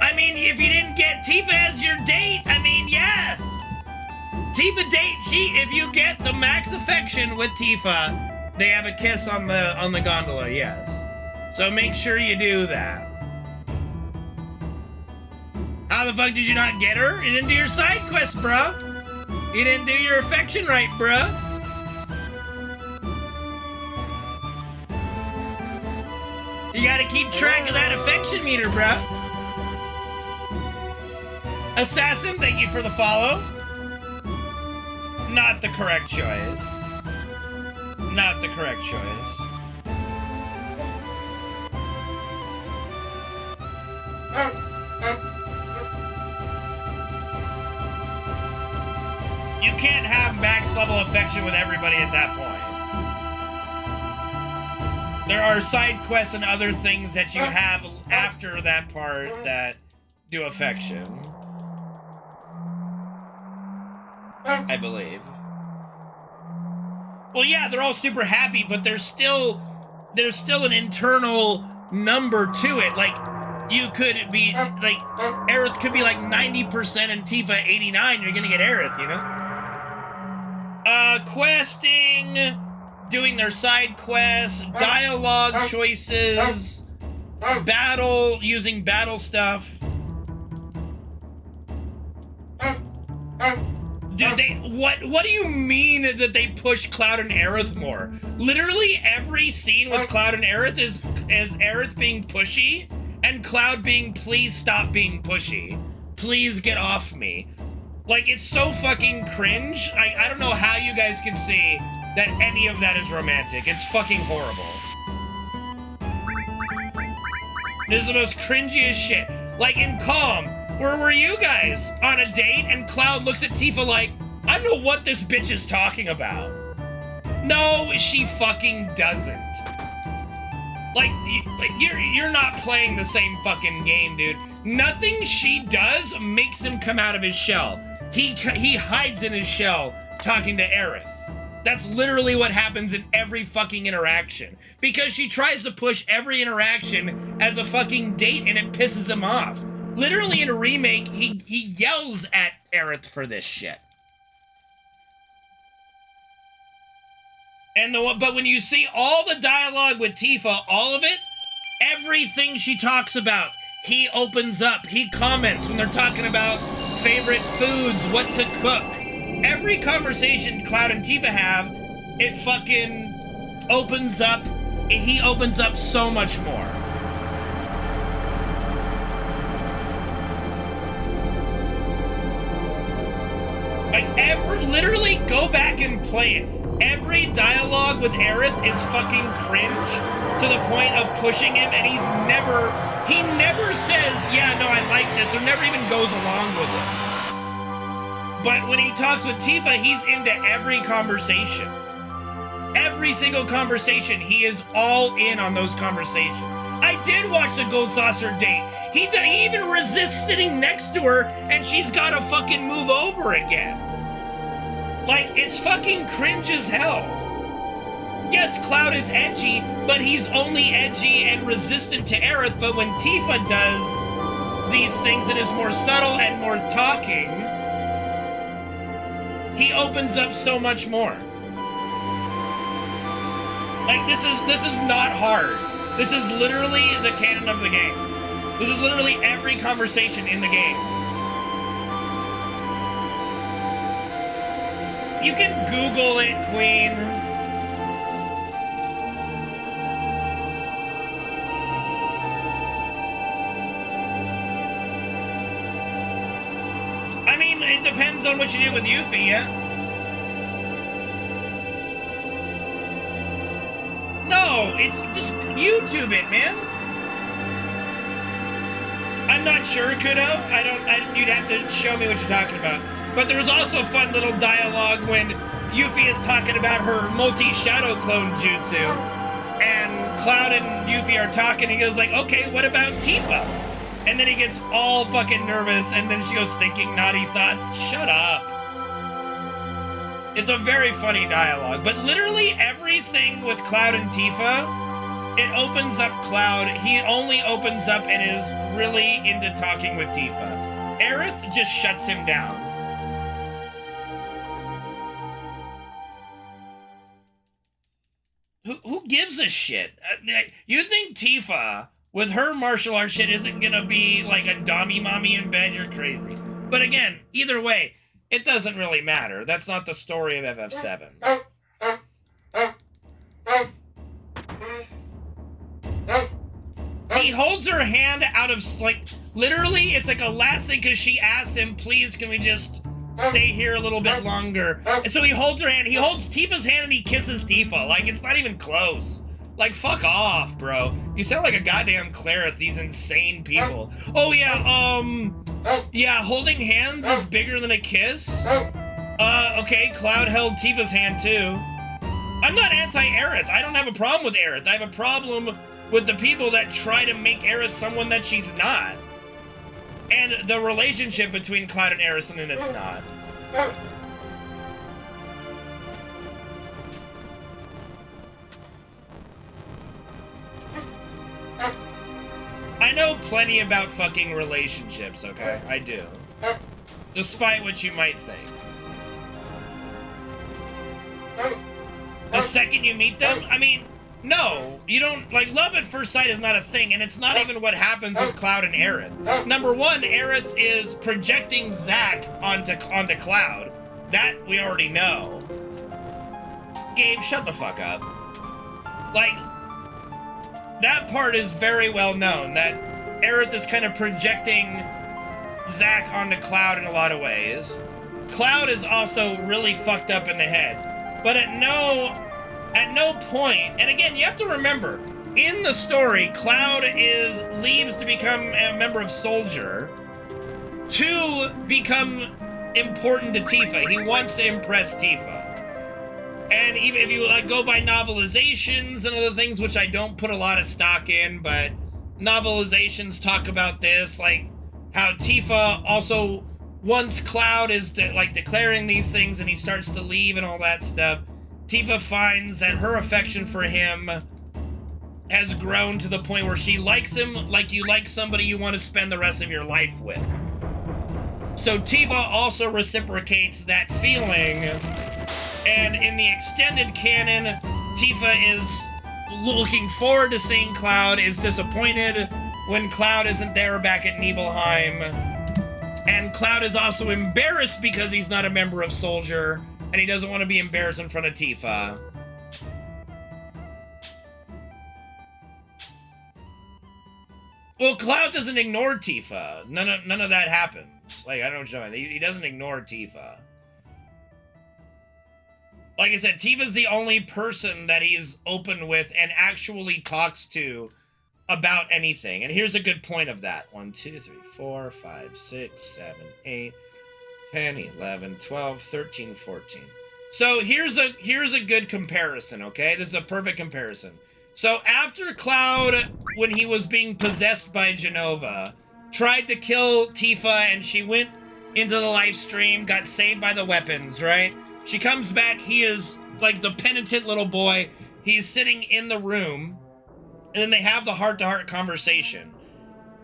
I mean, if you didn't get Tifa as your date, I mean, yeah. Tifa date, if you get the max affection with Tifa, they have a kiss on the gondola, yes. So make sure you do that. How the fuck did you not get her? You didn't do your side quest, bruh. You didn't do your affection right, bruh. You gotta keep track of that affection meter, bruh. Assassin, thank you for the follow. Not the correct choice. Not the correct choice. You can't have max level affection with everybody at that point. There are side quests and other things that you have after that part that do affection. I believe. Well, yeah, they're all super happy, but there's still an internal number to it. Like, you could be, like, Aerith could be like 90% and Tifa 89, you're gonna get Aerith, you know? Questing, doing their side quests, dialogue choices, using battle stuff. Dude, what do you mean that they push Cloud and Aerith more? Literally every scene with Cloud and Aerith is Aerith being pushy and Cloud being, please stop being pushy. Please get off me. Like, it's so fucking cringe. I don't know how you guys can see that any of that is romantic. It's fucking horrible. This is the most cringiest shit. Like in Calm, where were you guys on a date and Cloud looks at Tifa like, I don't know what this bitch is talking about. No, she fucking doesn't. Like you're not playing the same fucking game, dude. Nothing she does makes him come out of his shell. He hides in his shell talking to Aerith. That's literally what happens in every fucking interaction. Because she tries to push every interaction as a fucking date and it pisses him off. Literally in a remake, he yells at Aerith for this shit. But when you see all the dialogue with Tifa, all of it, everything she talks about, he opens up, he comments when they're talking about favorite foods, what to cook. Every conversation Cloud and Tifa have, it fucking opens up, he opens up so much more. Like, literally go back and play it. Every dialogue with Aerith is fucking cringe to the point of pushing him, and he never says, yeah, no, I like this, or never even goes along with it. But when he talks with Tifa, he's into every conversation. Every single conversation, he is all in on those conversations. I did watch the Gold Saucer date. He even resists sitting next to her, and she's gotta fucking move over again. Like, it's fucking cringe as hell. Yes, Cloud is edgy, but he's only edgy and resistant to Aerith, but when Tifa does these things and is more subtle and more talking, he opens up so much more. Like, this is not hard. This is literally the canon of the game. This is literally every conversation in the game. You can Google it, Queen. I mean, it depends on what you do with Yuffie, yeah? No, it's just YouTube it, man. I'm not sure, Kudo. You'd have to show me what you're talking about. But there was also a fun little dialogue when Yuffie is talking about her multi-shadow clone jutsu. And Cloud and Yuffie are talking, and he goes like, okay, what about Tifa? And then he gets all fucking nervous, and then she goes thinking naughty thoughts. Shut up. It's a very funny dialogue. But literally everything with Cloud and Tifa, it opens up Cloud. He only opens up and is really into talking with Tifa. Aerith just shuts him down. Who gives a shit? You think Tifa, with her martial arts shit, isn't gonna be like a dommy mommy in bed? You're crazy. But again, either way, it doesn't really matter. That's not the story of FF7. He holds her hand out of, like, literally, it's like a last thing because she asks him, please, can we just stay here a little bit longer? And so he holds her hand. He holds Tifa's hand and he kisses Tifa. Like, it's not even close. Like, fuck off, bro. You sound like a goddamn Clarith, these insane people. Oh, yeah, yeah, holding hands is bigger than a kiss? Okay, Cloud held Tifa's hand, too. I'm not anti-Aerith. I don't have a problem with Aerith. I have a problem with the people that try to make Aerith someone that she's not. And the relationship between Cloud and Aerith, and it's not. I know plenty about fucking relationships, okay? I do. Despite what you might think. The second you meet them, I mean, no, you don't, like, love at first sight is not a thing, and it's not even what happens with Cloud and Aerith. Number one, Aerith is projecting Zack onto Cloud. That we already know. Gabe, shut the fuck up. Like, that part is very well known, that Aerith is kind of projecting Zack onto Cloud in a lot of ways. Cloud is also really fucked up in the head. But at no point, and again, you have to remember, in the story, Cloud leaves to become a member of Soldier to become important to Tifa. He wants to impress Tifa. And even if you like go by novelizations and other things, which I don't put a lot of stock in, but novelizations talk about this, like how Tifa also, once Cloud is declaring these things and he starts to leave and all that stuff, Tifa finds that her affection for him has grown to the point where she likes him like you like somebody you want to spend the rest of your life with. So Tifa also reciprocates that feeling, and in the extended canon, Tifa is looking forward to seeing Cloud, is disappointed when Cloud isn't there back at Nibelheim, and Cloud is also embarrassed because he's not a member of Soldier, and he doesn't want to be embarrassed in front of Tifa. Well, Cloud doesn't ignore Tifa. None of that happens. Like, I don't know what you're talking about. He doesn't ignore Tifa. Like I said, Tifa's the only person that he's open with and actually talks to about anything. And here's a good point of that. 1, 2, 3, 4, 5, 6, 7, 8, 10, 11, 12, 13, 14. So here's a good comparison, okay? This is a perfect comparison. So after Cloud, when he was being possessed by Jenova, tried to kill Tifa and she went into the live stream, got saved by the weapons, right? She comes back, he is like the penitent little boy. He's sitting in the room, and then they have the heart-to-heart conversation.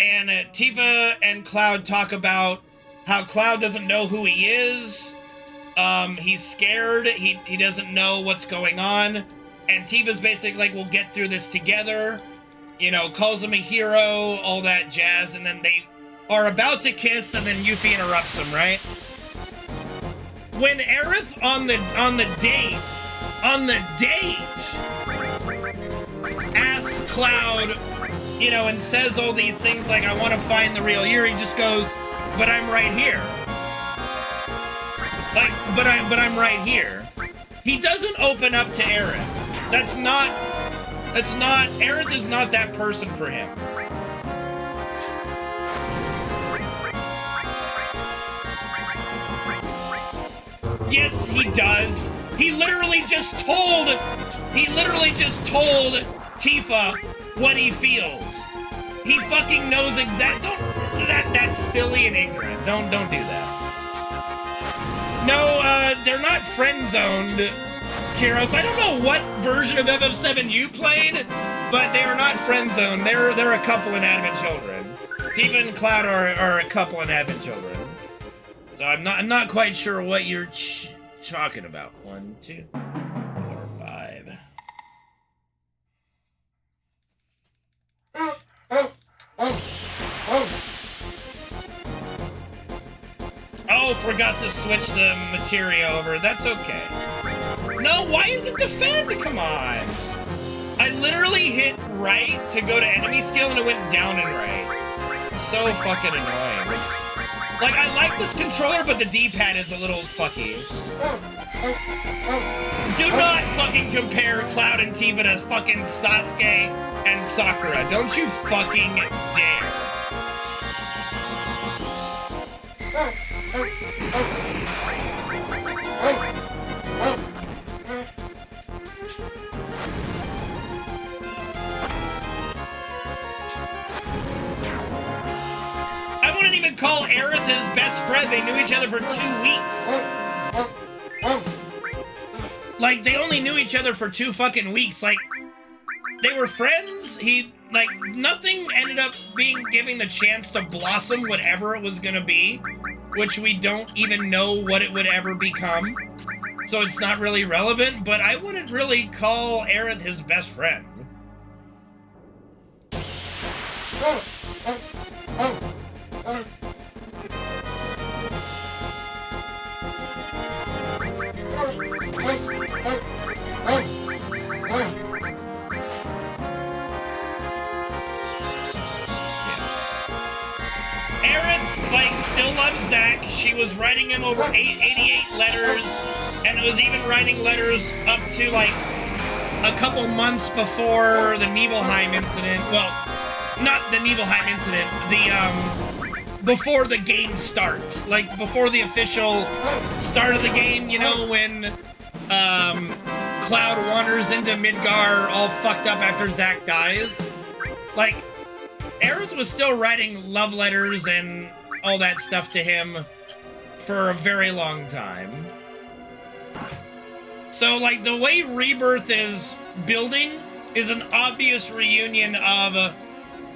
And Tifa and Cloud talk about how Cloud doesn't know who he is. He's scared. He doesn't know what's going on. And Tifa's basically like, we'll get through this together. You know, calls him a hero, all that jazz. And then they are about to kiss, and then Yuffie interrupts him, right? When Aerith on the date asks Cloud, you know, and says all these things like, I want to find the real you, he just goes, but I'm right here. Like, but I'm right here. He doesn't open up to Aerith. Aerith is not that person for him. Yes, he does. He literally just told Tifa what he feels. He fucking knows that's silly and ignorant. Don't do that. No, they're not friend-zoned, Kiros. I don't know what version of FF7 you played, but they are not friend-zoned. They're a couple of inanimate children. Tifa and Cloud are a couple of inanimate children. So I'm not quite sure what you're talking about. 1, 2, 4, 5. Oh, forgot to switch the materia over. That's okay. No, why is it defend? Come on. I literally hit right to go to enemy skill and it went down and right. So fucking annoying. Like, I like this controller, but the D-pad is a little fucky. Do not fucking compare Cloud and Tifa to fucking Sasuke and Sakura. Don't you fucking dare. I wouldn't even call Aerith his best friend. They knew each other for 2 weeks. Like, they only knew each other for 2 fucking weeks. Like, they were friends. like, nothing ended up giving the chance to blossom whatever it was gonna be, which we don't even know what it would ever become. So it's not really relevant, but I wouldn't really call Aerith his best friend. Aerith, like, still loves Zack. She was writing him over 88 letters, and it was even writing letters up to, like, a couple months before the Nibelheim incident. Well, not the Nibelheim incident, before the game starts. Like, before the official start of the game, you know, when, Cloud wanders into Midgar all fucked up after Zack dies. Like, Aerith was still writing love letters and all that stuff to him for a very long time. So, like, the way Rebirth is building is an obvious reunion of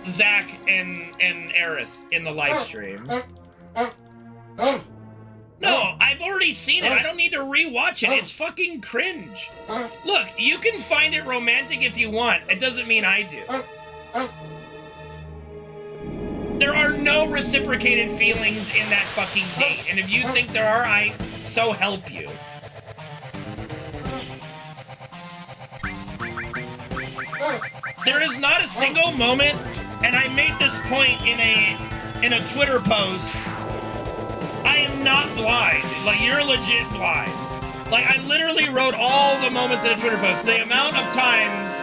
Zack and Aerith in the live stream. No, I've already seen it. I don't need to rewatch it. It's fucking cringe. Look, you can find it romantic if you want. It doesn't mean I do. There are no reciprocated feelings in that fucking date. And if you think there are, I so help you. There is not a single moment, and I made this point in a Twitter post. I am not blind. Like, you're legit blind. Like, I literally wrote all the moments in a Twitter post. The amount of times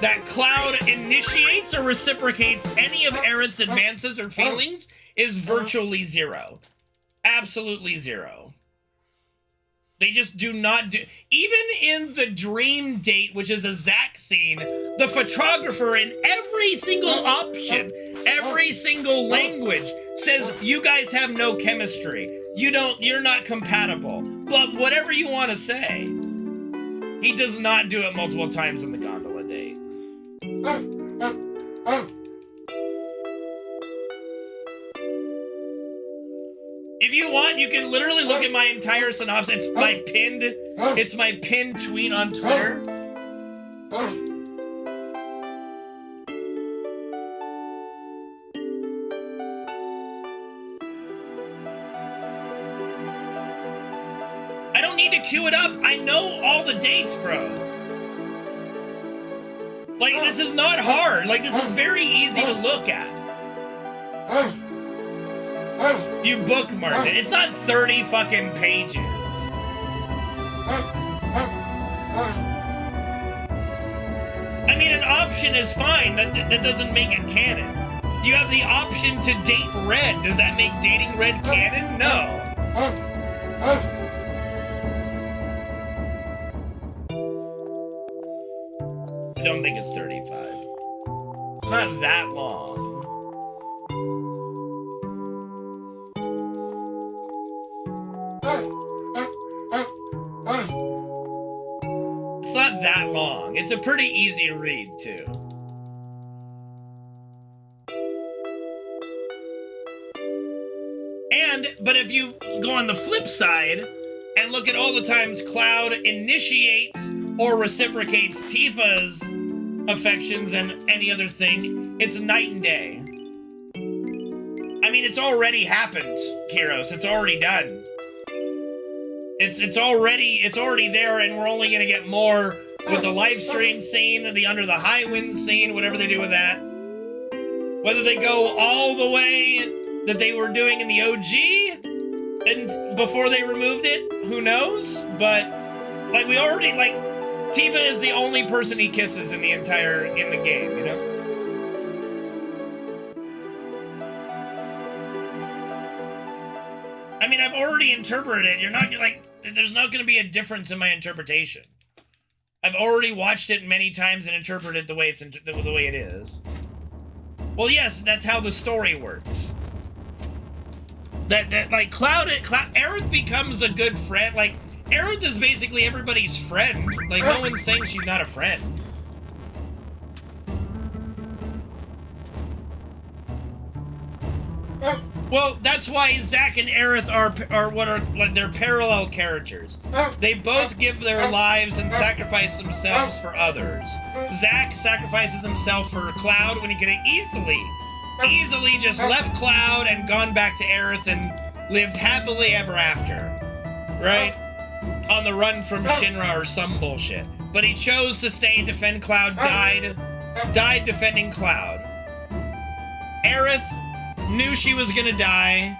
that Cloud initiates or reciprocates any of Aerith's advances or feelings is virtually zero. Absolutely zero. They just do not do... Even in the dream date, which is a Zack scene, the photographer in every single option, every single language, says, you guys have no chemistry. You're not compatible. But whatever you want to say. He does not do it multiple times in the gondola date. If you want, you can literally look at my entire synopsis. It's my pinned tweet on Twitter. I don't need to queue it up. I know all the dates, bro. Like, this is not hard. Like, this is very easy to look at. You bookmarked it. It's not 30 fucking pages. I mean, an option is fine. That doesn't make it canon. You have the option to date Red. Does that make dating Red canon? No. I don't think it's 35. It's not that long. It's not that long. It's a pretty easy read, too. But if you go on the flip side and look at all the times Cloud initiates or reciprocates Tifa's affections and any other thing, it's night and day. I mean, it's already happened, Kiros. It's already done. It's already there, and we're only gonna get more with the live stream scene, the Under the High Wind scene, whatever they do with that. Whether they go all the way that they were doing in the OG and before they removed it, who knows? But like, we already, like, Tifa is the only person he kisses in the game, you know? I mean, I've already interpreted it. You're not, like, there's not going to be a difference in my interpretation. I've already watched it many times and interpreted it the way it is. Well, yes, that's how the story works. That like, Aerith becomes a good friend. Like, Aerith is basically everybody's friend. Like, no one's saying she's not a friend. Well, that's why Zack and Aerith are what are like they're parallel characters. They both give their lives and sacrifice themselves for others. Zack sacrifices himself for Cloud when he could have easily just left Cloud and gone back to Aerith and lived happily ever after. Right? On the run from Shinra or some bullshit. But he chose to stay and defend Cloud, died defending Cloud. Aerith knew she was gonna die.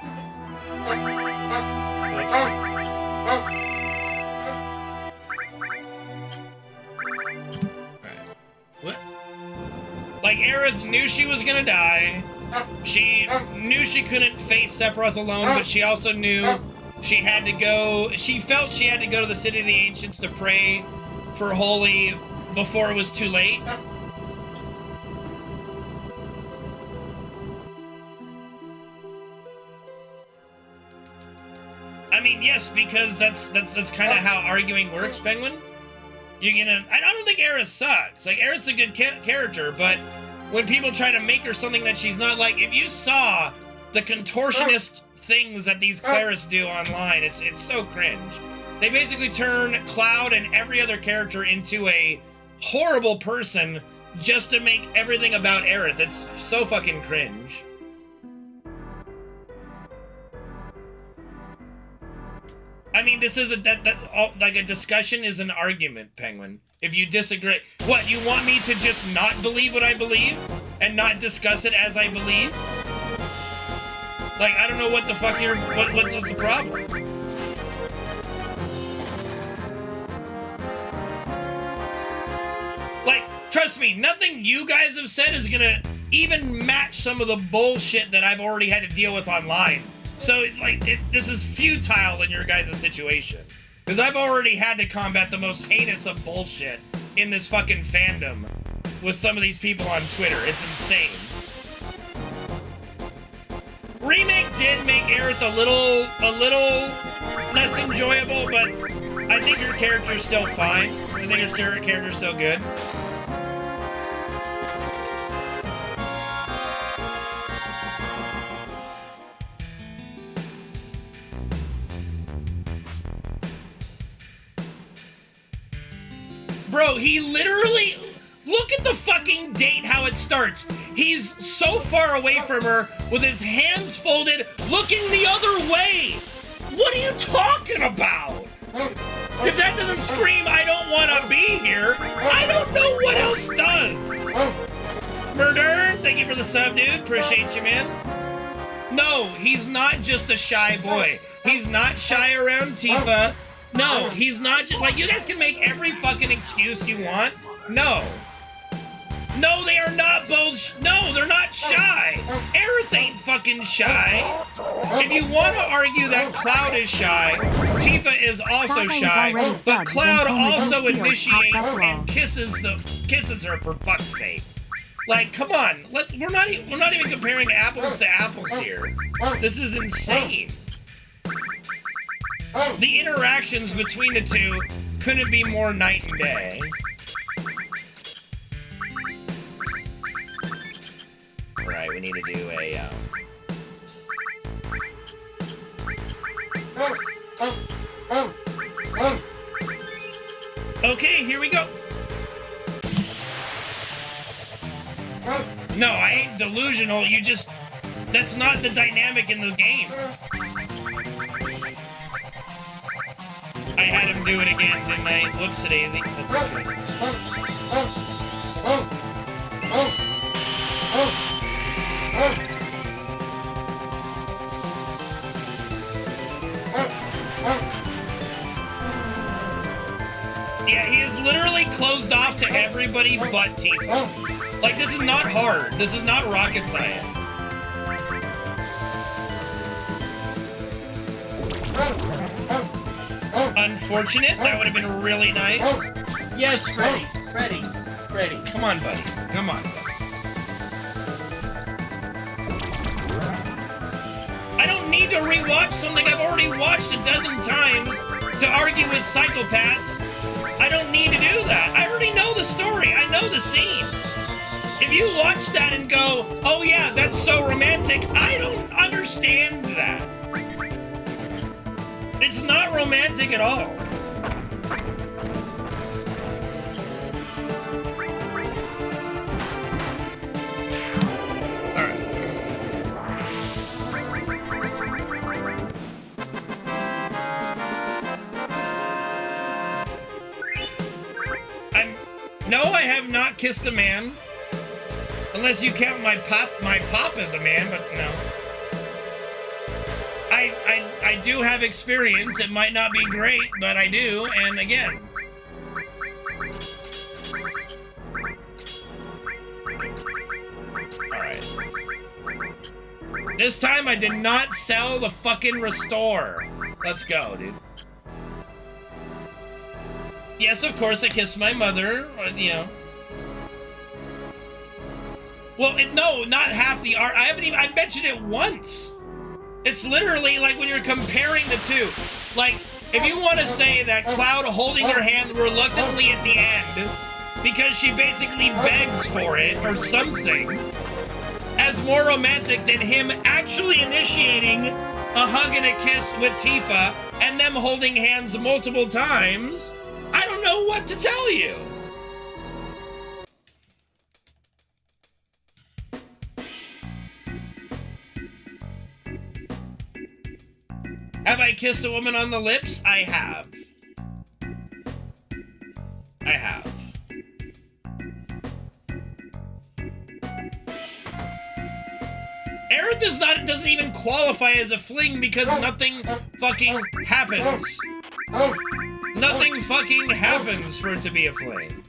What? Like, Aerith knew she was gonna die. She knew she couldn't face Sephiroth alone, but she also knew she had to go. She felt she had to go to the City of the Ancients to pray for Holy before it was too late. I mean, yes, because that's kind of how arguing works, Penguin. I don't think Aerith sucks. Like, Aerith's a good character, but when people try to make her something that she's not, like, if you saw the contortionist things that these clerics do online, it's so cringe. They basically turn Cloud and every other character into a horrible person just to make everything about Aerith. It's so fucking cringe. I mean, this is like a discussion is an argument, Penguin. If you disagree, what, you want me to just not believe what I believe and not discuss it as I believe? Like, I don't know what the fuck what's the problem? Like, trust me, nothing you guys have said is gonna even match some of the bullshit that I've already had to deal with online. So, like, this is futile in your guys' situation. Because I've already had to combat the most heinous of bullshit in this fucking fandom with some of these people on Twitter. It's insane. Remake did make Aerith a little less enjoyable, but I think her character's still fine. I think her character's still good. Bro, he literally, look at the fucking date, how it starts. He's so far away from her with his hands folded, looking the other way. What are you talking about? If that doesn't scream, I don't want to be here, I don't know what else does. Murder, thank you for the sub, dude. Appreciate you, man. No, he's not just a shy boy. He's not shy around Tifa. No, he's not just, like, you guys can make every fucking excuse you want. No. No, they are not both, no, they're not shy. Aerith ain't fucking shy. If you want to argue that Cloud is shy, Tifa is also shy, but Cloud also initiates and kisses her, for fuck's sake. Like, come on, we're not even comparing apples to apples here. This is insane. The interactions between the two couldn't be more night and day. Alright, we need to do a, Okay, here we go. No, I ain't delusional, that's not the dynamic in the game. I had him do it again, didn't I? Whoops-a-daisy. That's okay. Yeah, he is literally closed off to everybody but Tifa. Like, this is not hard. This is not rocket science. Unfortunate. That would have been really nice. Yes, Freddy. Come on, buddy. Come on. I don't need to rewatch something I've already watched a dozen times to argue with psychopaths. I don't need to do that. I already know the story. I know the scene. If you watch that and go, oh yeah, that's so romantic, I don't understand understand that. It's not romantic at all. No, I have not kissed a man. Unless you count my pop as a man, but no. I do have experience. It might not be great, but I do, and again. Alright. This time I did not sell the fucking restore. Let's go, dude. Yes, of course, I kissed my mother, you know. Well, no, not half the art. I mentioned it once. It's literally like when you're comparing the two. Like, if you want to say that Cloud holding her hand reluctantly at the end, because she basically begs for it or something, as more romantic than him actually initiating a hug and a kiss with Tifa and them holding hands multiple times, I don't know what to tell you. Have I kissed a woman on the lips? I have. I have. Aerith doesn't even qualify as a fling because nothing fucking happens. Nothing fucking happens for it to be a fling.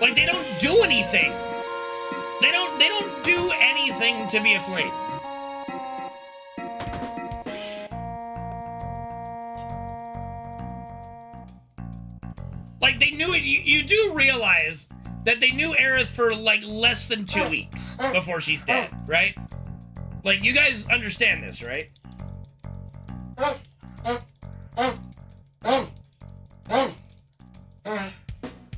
Like, they don't do anything. They don't do anything to be a fling. Like, they knew it. You do realize that they knew Aerith for, like, less than 2 weeks before she's dead, right? Like, you guys understand this, right?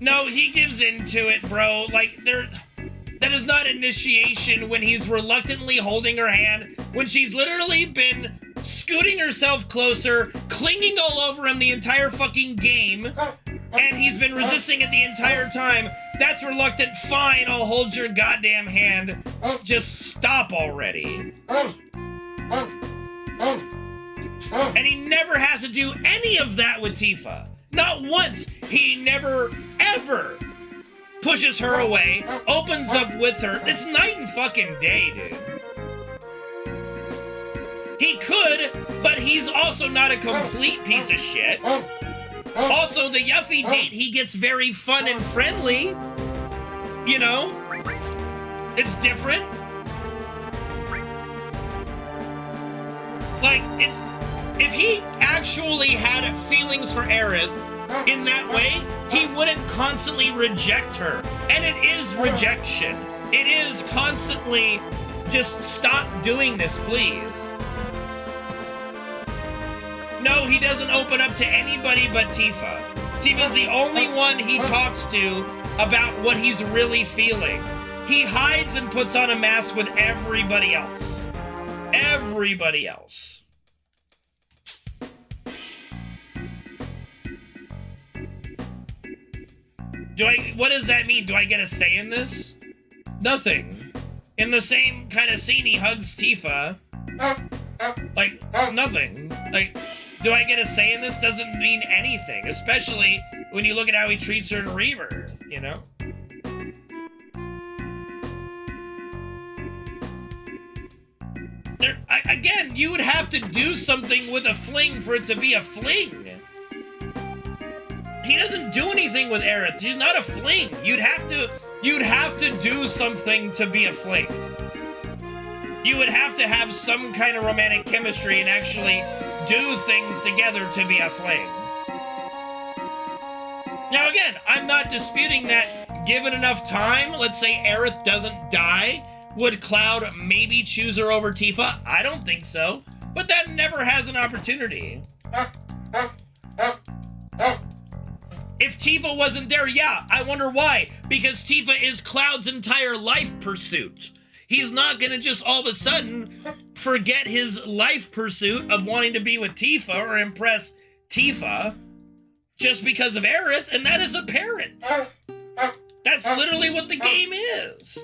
No, he gives into it, bro. Like, that is not initiation when he's reluctantly holding her hand, when she's literally been scooting herself closer, clinging all over him the entire fucking game, and he's been resisting it the entire time. That's reluctant. Fine, I'll hold your goddamn hand. Just stop already. And he never has to do any of that with Tifa. Not once. He never, ever pushes her away, opens up with her. It's night and fucking day, dude. He could, but he's also not a complete piece of shit. Also, the Yuffie date, he gets very fun and friendly. You know? It's different. Like, it's... If he actually had feelings for Aerith in that way, he wouldn't constantly reject her. And it is rejection. It is constantly just stop doing this, please. No, he doesn't open up to anybody but Tifa. Tifa's the only one he talks to about what he's really feeling. He hides and puts on a mask with everybody else. Everybody else. What does that mean? Do I get a say in this? Nothing. In the same kind of scene, he hugs Tifa. Like, nothing. Like, do I get a say in this? Doesn't mean anything. Especially when you look at how he treats her in Rebirth, you know? Again, you would have to do something with a fling for it to be a fling. He doesn't do anything with Aerith. She's not a fling. You'd have to do something to be a fling. You would have to have some kind of romantic chemistry and actually do things together to be a fling. Now again, I'm not disputing that given enough time, let's say Aerith doesn't die, Would Cloud maybe choose her over Tifa? I don't think so. But that never has an opportunity. If Tifa wasn't there, yeah, I wonder why. Because Tifa is Cloud's entire life pursuit. He's not gonna just all of a sudden forget his life pursuit of wanting to be with Tifa or impress Tifa just because of Aerith, and that is apparent. That's literally what the game is.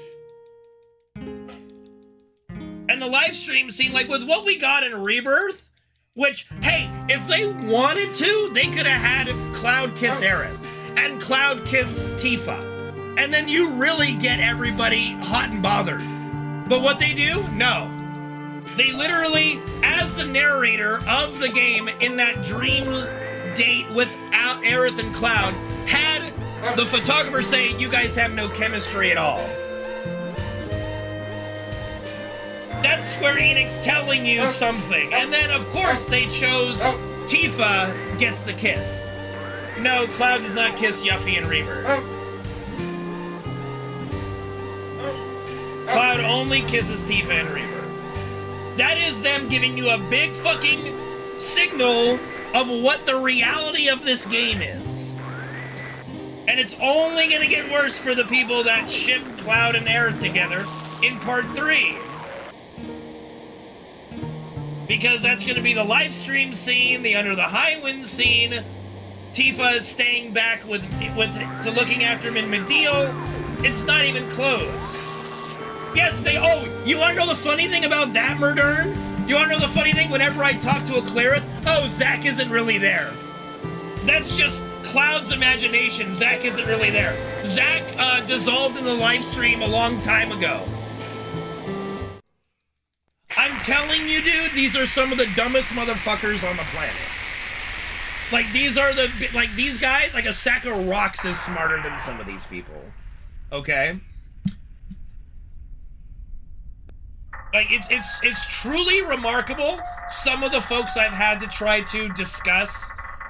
And the live stream scene, like with what we got in Rebirth, which, hey, if they wanted to, they could have had Cloud kiss Aerith and Cloud kiss Tifa. And then you really get everybody hot and bothered. But what they do? No. They literally, as the narrator of the game in that dream date with Aerith and Cloud, had the photographer say, you guys have no chemistry at all. That's Square Enix telling you something. And then, of course, they chose Tifa gets the kiss. No, Cloud does not kiss Yuffie and Rebirth. Cloud only kisses Tifa and Rebirth. That is them giving you a big fucking signal of what the reality of this game is. And it's only gonna get worse for the people that ship Cloud and Aerith together in part 3. Because that's gonna be the live stream scene, the Under the High Wind scene, Tifa is staying back with to looking after him in Mideel. It's not even close. Yes, you wanna know the funny thing about that, Murdern? You wanna know the funny thing? Whenever I talk to a Clarith, Zack isn't really there. That's just Cloud's imagination. Zack isn't really there. Zack dissolved in the live stream a long time ago. I'm telling you, dude, these are some of the dumbest motherfuckers on the planet. Like, these guys, like a sack of rocks is smarter than some of these people. Okay? Like, it's truly remarkable, some of the folks I've had to try to discuss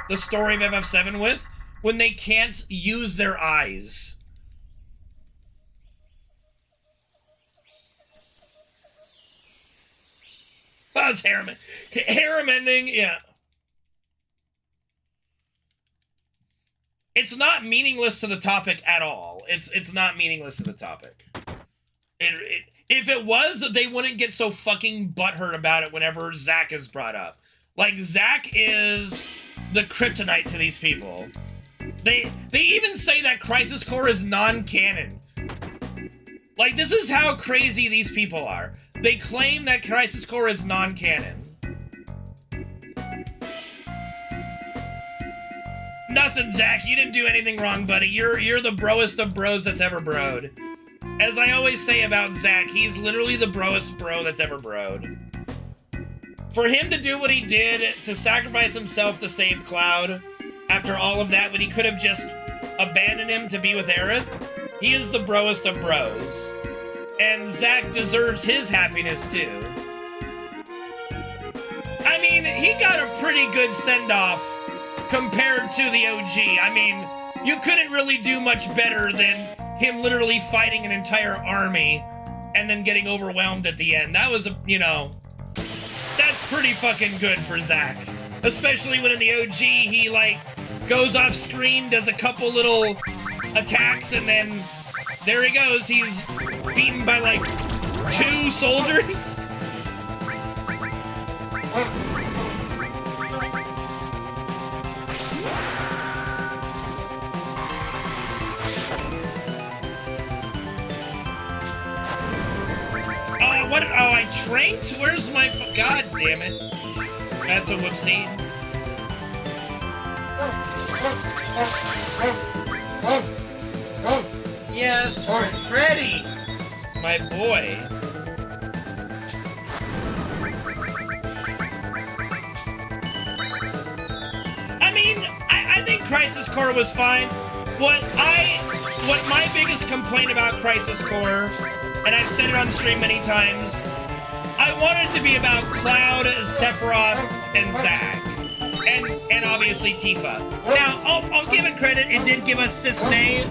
the story of FF7 with, when they can't use their eyes. Oh, it's harem ending, yeah. It's not meaningless to the topic at all. It's not meaningless to the topic. If it was, they wouldn't get so fucking butthurt about it whenever Zack is brought up. Like, Zack is the kryptonite to these people. They even say that Crisis Core is non-canon. Like, this is how crazy these people are. They claim that Crisis Core is non-canon. Nothing, Zack. You didn't do anything wrong, buddy. You're the broest of bros that's ever broed. As I always say about Zack, he's literally the broest bro that's ever broed. For him to do what he did, to sacrifice himself to save Cloud, after all of that, when he could have just abandoned him to be with Aerith, he is the broest of bros. And Zack deserves his happiness, too. I mean, he got a pretty good send-off compared to the OG. I mean, you couldn't really do much better than him literally fighting an entire army and then getting overwhelmed at the end. That was, that's pretty fucking good for Zack. Especially when in the OG, he, like, goes off screen, does a couple little attacks, and then there he goes. He's beaten by, like, 2 soldiers. What? Oh, I tranked? Where's my... God damn it. That's a whoopsie. Yes, Freddy. My boy. I mean, I think Crisis Core was fine. What my biggest complaint about Crisis Core, and I've said it on stream many times, I wanted it to be about Cloud, Sephiroth, and Zack. And obviously Tifa. Now, I'll give it credit, it did give us Cisne,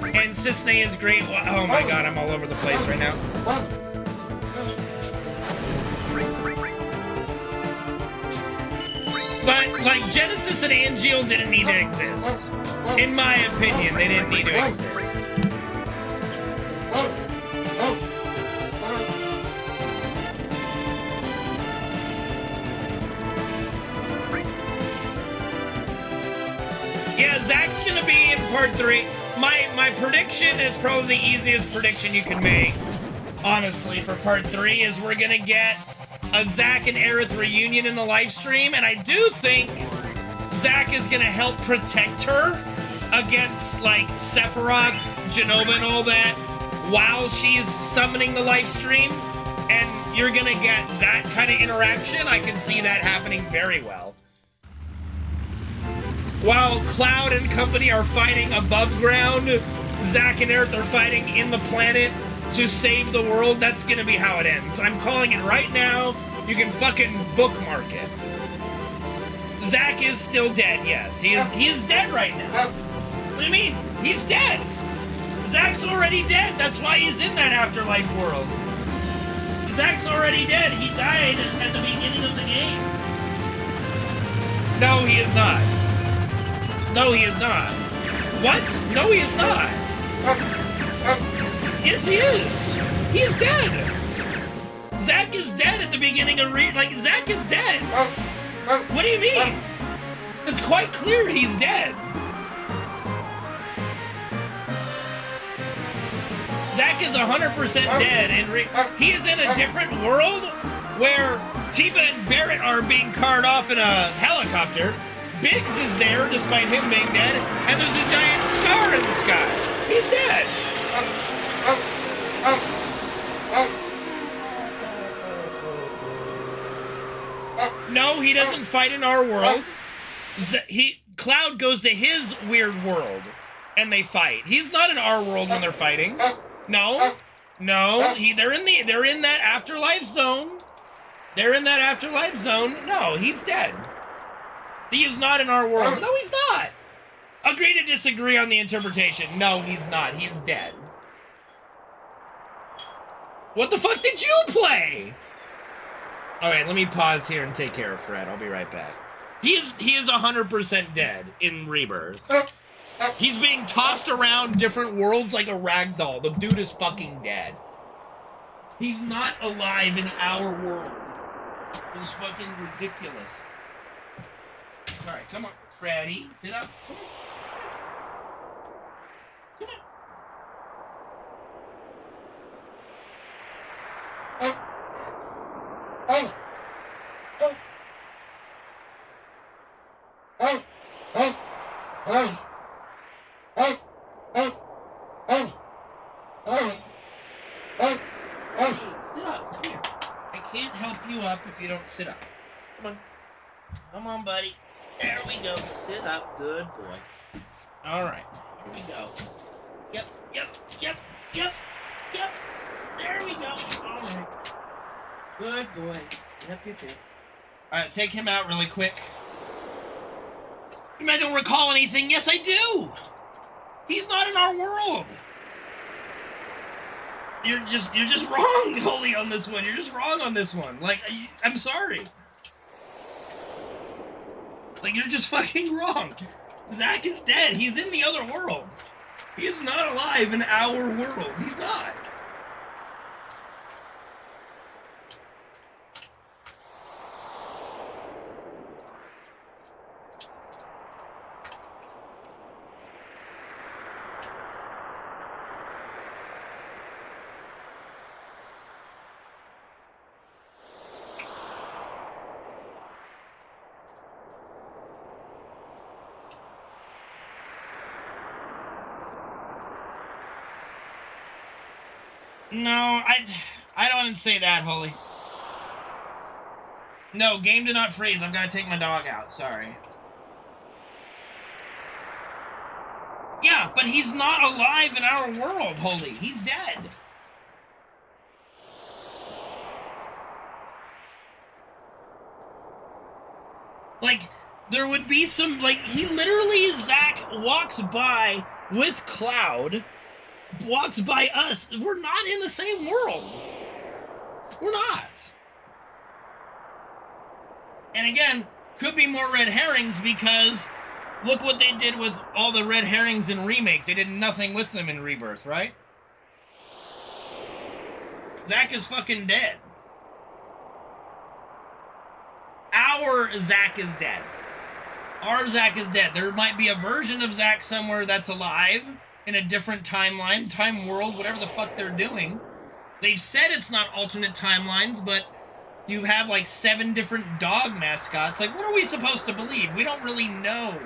and Cisne is great. Oh my god, I'm all over the place right now. Like, Genesis and Angeal didn't need to exist. In my opinion, they didn't need to exist. Yeah, Zach's gonna be in part 3. My prediction is probably the easiest prediction you can make, honestly, for part 3, is we're gonna get a Zach and Aerith reunion in the live stream, and I do think Zach is gonna help protect her against, like, Sephiroth, Jenova, and all that while she's summoning the live stream, and you're gonna get that kind of interaction. I can see that happening very well. While Cloud and company are fighting above ground, Zach and Aerith are fighting in the planet to save the world. That's gonna be how it ends. I'm calling it right now. You can fucking bookmark it. Zach is still dead, yes. He is dead right now. What do you mean? He's dead. Zach's already dead. That's why he's in that afterlife world. Zach's already dead. He died at the beginning of the game. No, he is not. No, he is not. What? No, he is not. Yes, he is. He is dead. Zach is dead at the beginning of Zach is dead. What do you mean? It's quite clear he's dead. Zach is 100% dead, and he is in a different world where Tifa and Barrett are being carted off in a helicopter. Biggs is there, despite him being dead, and there's a giant scar in the sky. He's dead. No, he doesn't fight in our world. Cloud goes to his weird world, and they fight. He's not in our world when they're fighting. No, they're in that afterlife zone. They're in that afterlife zone. No, he's dead. He is not in our world. No, he's not. Agree to disagree on the interpretation. No, he's not. He's dead. What the fuck did you play? All right, let me pause here and take care of Fred. I'll be right back. He is 100% dead in Rebirth. He's being tossed around different worlds like a rag doll. The dude is fucking dead. He's not alive in our world. It's fucking ridiculous. All right, come on, Freddy, sit up. Come sit up, come here. I can't help you up if you don't sit up. Come on. Come on, buddy. There we go. Sit up. Good boy. All right. Here we go. Yep. There we go. All right. Good boy. Yep. All right, take him out really quick. You might don't recall anything. Yes, I do. He's not in our world. You're just wrong, Holy, on this one. You're just wrong on this one. Like, I'm sorry. Like, you're just fucking wrong. Zach is dead. He's in the other world. He is not alive in our world. He's not. No, I don't say that, Holy. No, game did not freeze. I've got to take my dog out. Sorry. Yeah, but he's not alive in our world, Holy. He's dead. Like, there would be some, like, he literally, Zach walks by with Cloud, walks by us. We're not in the same world. We're not. And again, could be more red herrings because look what they did with all the red herrings in Remake. They did nothing with them in Rebirth, right? Zack is fucking dead. Our Zack is dead. Our Zack is dead. There might be a version of Zack somewhere that's alive in a different timeline, time world, whatever the fuck they're doing. They've said it's not alternate timelines, but you have like 7 different dog mascots. Like, what are we supposed to believe? We don't really know.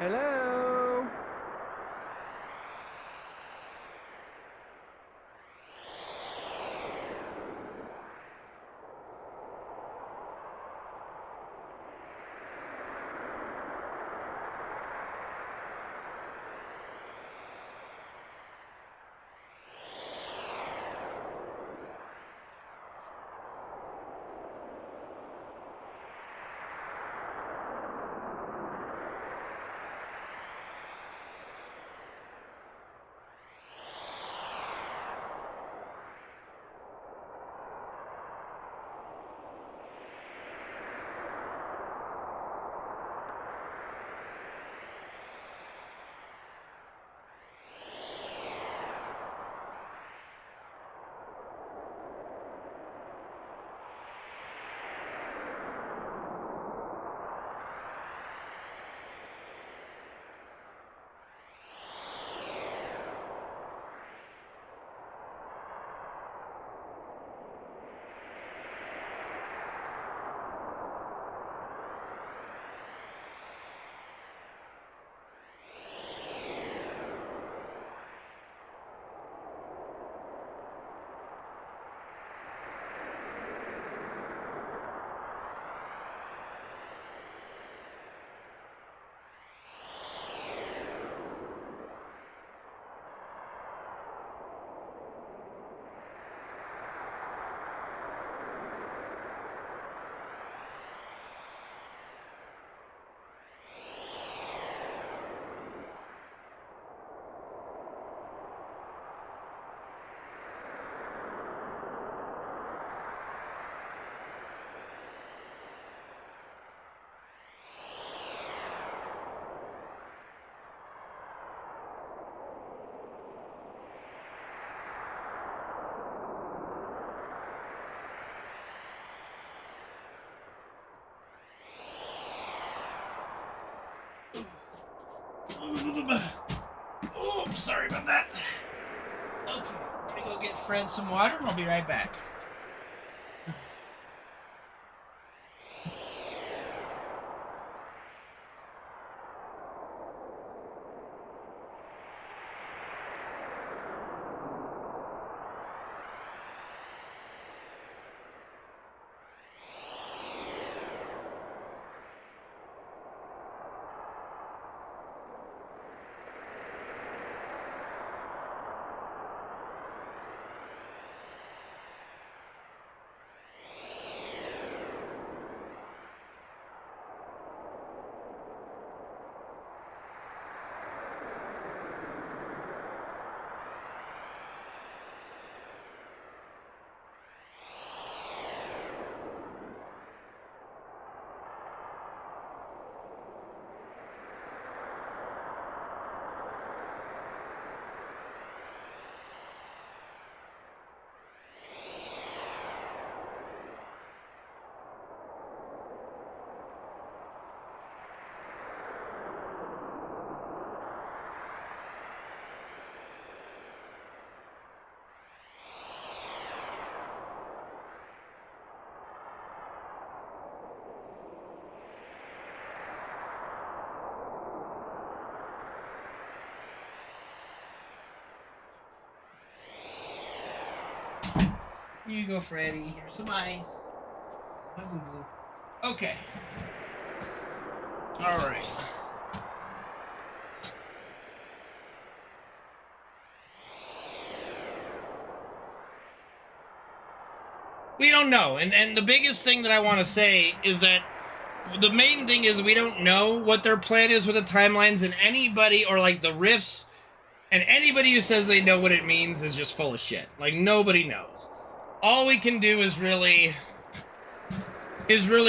Hello? Oh, sorry about that. Okay, I'm gonna go get Fred some water and I'll be right back. Here you go, Freddy. Here's some ice. Okay. All right. We don't know. And the biggest thing that I want to say is that the main thing is we don't know what their plan is with the timelines, and anybody, or like the rifts, and anybody who says they know what it means is just full of shit. Like, nobody knows. All we can do is really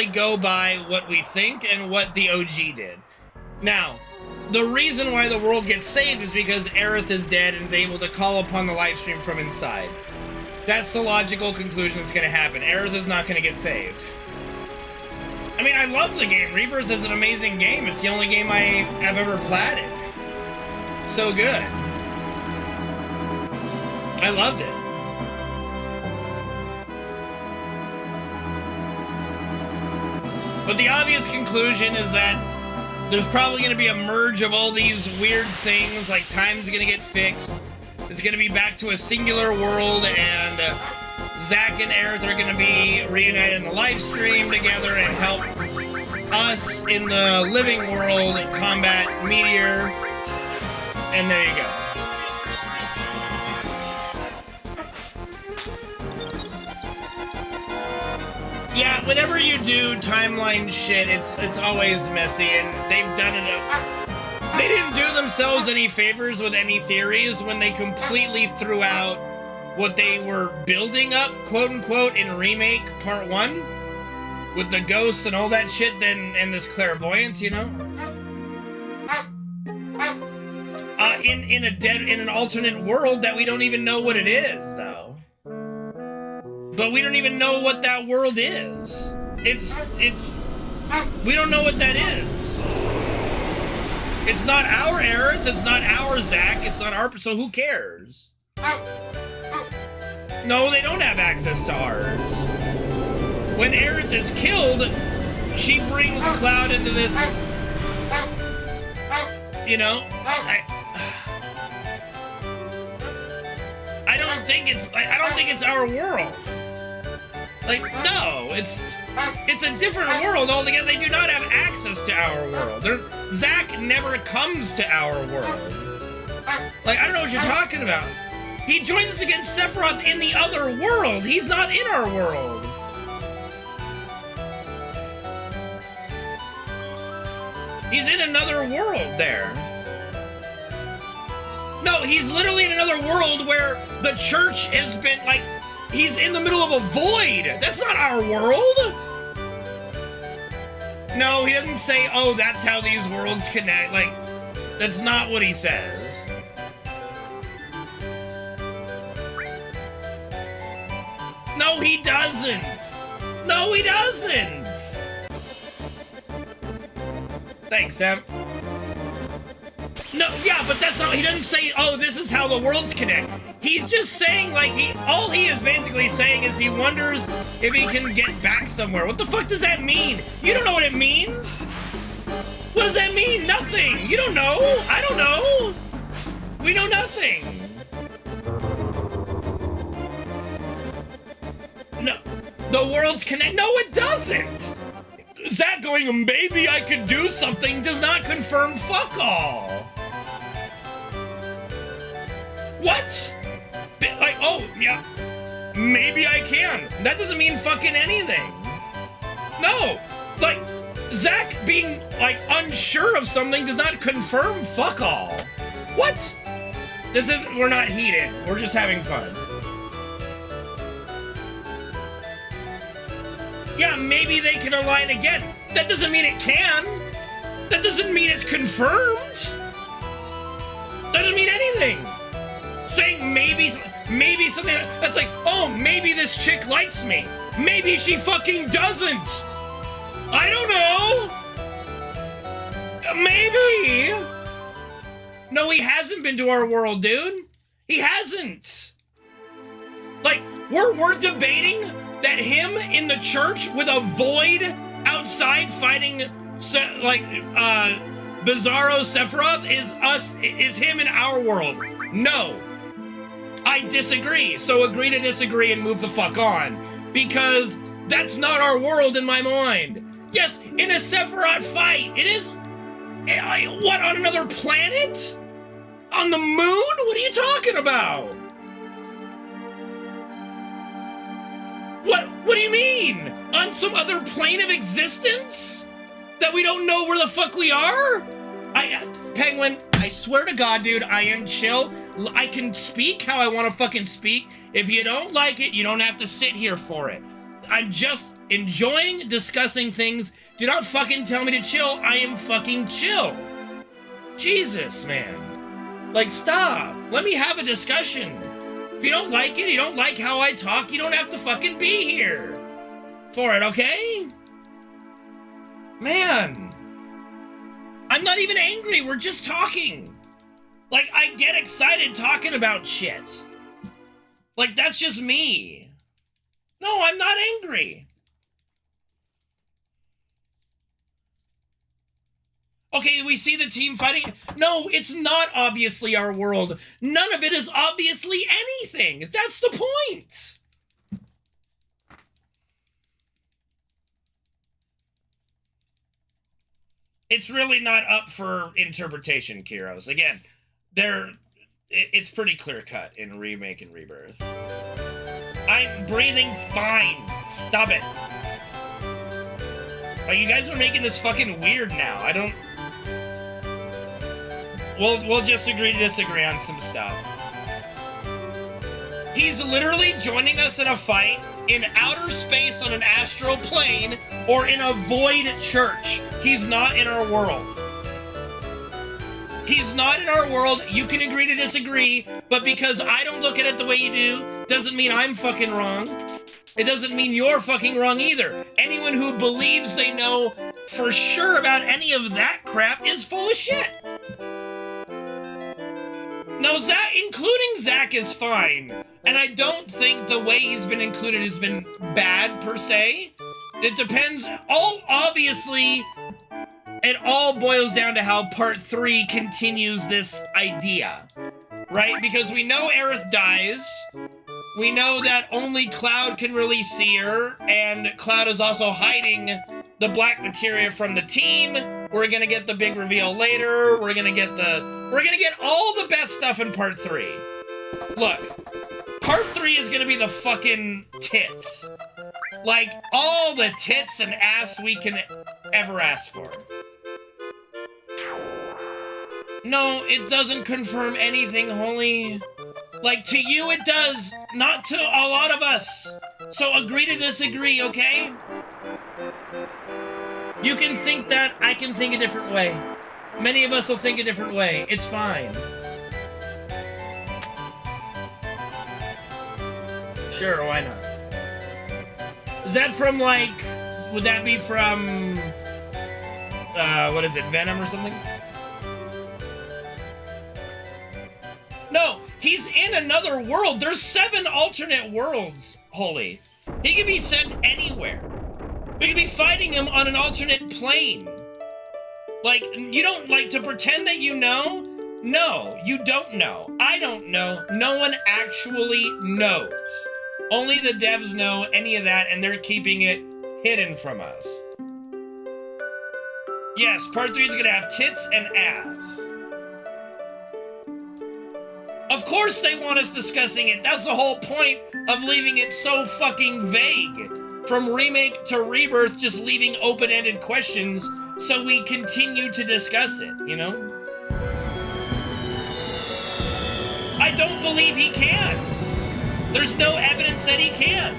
go by what we think and what the OG did. Now, the reason why the world gets saved is because Aerith is dead and is able to call upon the live stream from inside. That's the logical conclusion that's going to happen. Aerith is not going to get saved. I mean, I love the game. Rebirth is an amazing game. It's the only game I have ever platted. So good. I loved it. But the obvious conclusion is that there's probably going to be a merge of all these weird things, like time's going to get fixed. It's going to be back to a singular world, and Zack and Aerith are going to be reunited in the live stream together and help us in the living world combat Meteor. And there you go. Yeah, whenever you do timeline shit, it's always messy, and they've done it. They didn't do themselves any favors with any theories when they completely threw out what they were building up, quote unquote, in Remake Part 1, with the ghosts and all that shit, and this clairvoyance, you know? In an alternate world that we don't even know what it is, though. But we don't even know what that world is. We don't know what that is. It's not our Aerith, it's not our Zack, it's not our, so who cares? No, they don't have access to ours. When Aerith is killed, she brings Cloud into this, you know, I don't think it's our world. Like, no, it's a different world altogether. They do not have access to our world. Zack never comes to our world. Like, I don't know what you're talking about. He joins us against Sephiroth in the other world. He's not in our world. He's in another world there. No, he's literally in another world where the church has been, like, he's in the middle of a void. That's not our world. No, he doesn't say, oh, that's how these worlds connect. Like, that's not what he says. No, he doesn't. No, he doesn't. Thanks, Sam. No, yeah, but that's not, he doesn't say, oh, this is how the worlds connect. He's just saying, like, all he is basically saying is he wonders if he can get back somewhere. What the fuck does that mean? You don't know what it means? What does that mean? Nothing. You don't know. I don't know. We know nothing. No, the worlds connect. No, it doesn't. Zach going, maybe I could do something does not confirm fuck all. What? Like, oh, yeah, maybe I can. That doesn't mean fucking anything. No, like, Zach being, like, unsure of something does not confirm fuck all. What? This is, we're not heated. We're just having fun. Yeah, maybe they can align again. That doesn't mean it can. That doesn't mean it's confirmed. That doesn't mean anything. Saying maybe something, that's like, oh, maybe this chick likes me. Maybe she fucking doesn't. I don't know. Maybe. No, he hasn't been to our world, dude. He hasn't. Like, we're debating that him in the church with a void outside fighting, like, Bizarro Sephiroth is him in our world. No. I disagree, so agree to disagree and move the fuck on. Because that's not our world in my mind. Yes, in a Sephiroth fight, it is... What, on another planet? On the moon? What are you talking about? What do you mean? On some other plane of existence? That we don't know where the fuck we are? Penguin, I swear to God, dude, I am chill. I can speak how I want to fucking speak. If you don't like it, you don't have to sit here for it. I'm just enjoying discussing things. Do not fucking tell me to chill. I am fucking chill. Jesus, man. Like, stop. Let me have a discussion. If you don't like it, you don't like how I talk, you don't have to fucking be here for it, okay? Man. I'm not even angry, we're just talking. Like, I get excited talking about shit. Like, that's just me. No, I'm not angry. Okay, we see the team fighting. No, it's not obviously our world. None of it is obviously anything. That's the point. It's really not up for interpretation, Kiros. Again, it's pretty clear-cut in Remake and Rebirth. I'm breathing fine. Stop it. Like, you guys are making this fucking weird now. I don't... We'll just agree to disagree on some stuff. He's literally joining us in a fight in outer space on an astral plane or in a void church. He's not in our world. He's not in our world. You can agree to disagree, but because I don't look at it the way you do, doesn't mean I'm fucking wrong. It doesn't mean you're fucking wrong either. Anyone who believes they know for sure about any of that crap is full of shit. No, Zach, including Zach is fine. And I don't think the way he's been included has been bad, per se. It depends. Obviously, it all boils down to how Part 3 continues this idea. Right? Because we know Aerith dies. We know that only Cloud can really see her. And Cloud is also hiding the black materia from the team. We're gonna get the big reveal later. We're gonna get all the best stuff in Part 3. Look, Part 3 is gonna be the fucking tits. Like, all the tits and ass we can ever ask for. No, it doesn't confirm anything, Holy. Like, to you it does, not to a lot of us. So agree to disagree, okay? You can think that, I can think a different way. Many of us will think a different way. It's fine. Sure, why not? Is that from, like, would that be from, what is it, Venom or something? He's in another world. There's 7 alternate worlds, Holy. He can be sent anywhere. We could be fighting him on an alternate plane. Like, you don't, like, to pretend that you know? No, you don't know. I don't know. No one actually knows. Only the devs know any of that, and they're keeping it hidden from us. Yes, part 3 is gonna have tits and ass. Of course they want us discussing it. That's the whole point of leaving it so fucking vague. From remake to rebirth, just leaving open-ended questions so we continue to discuss it, you know? I don't believe he can. There's no evidence that he can.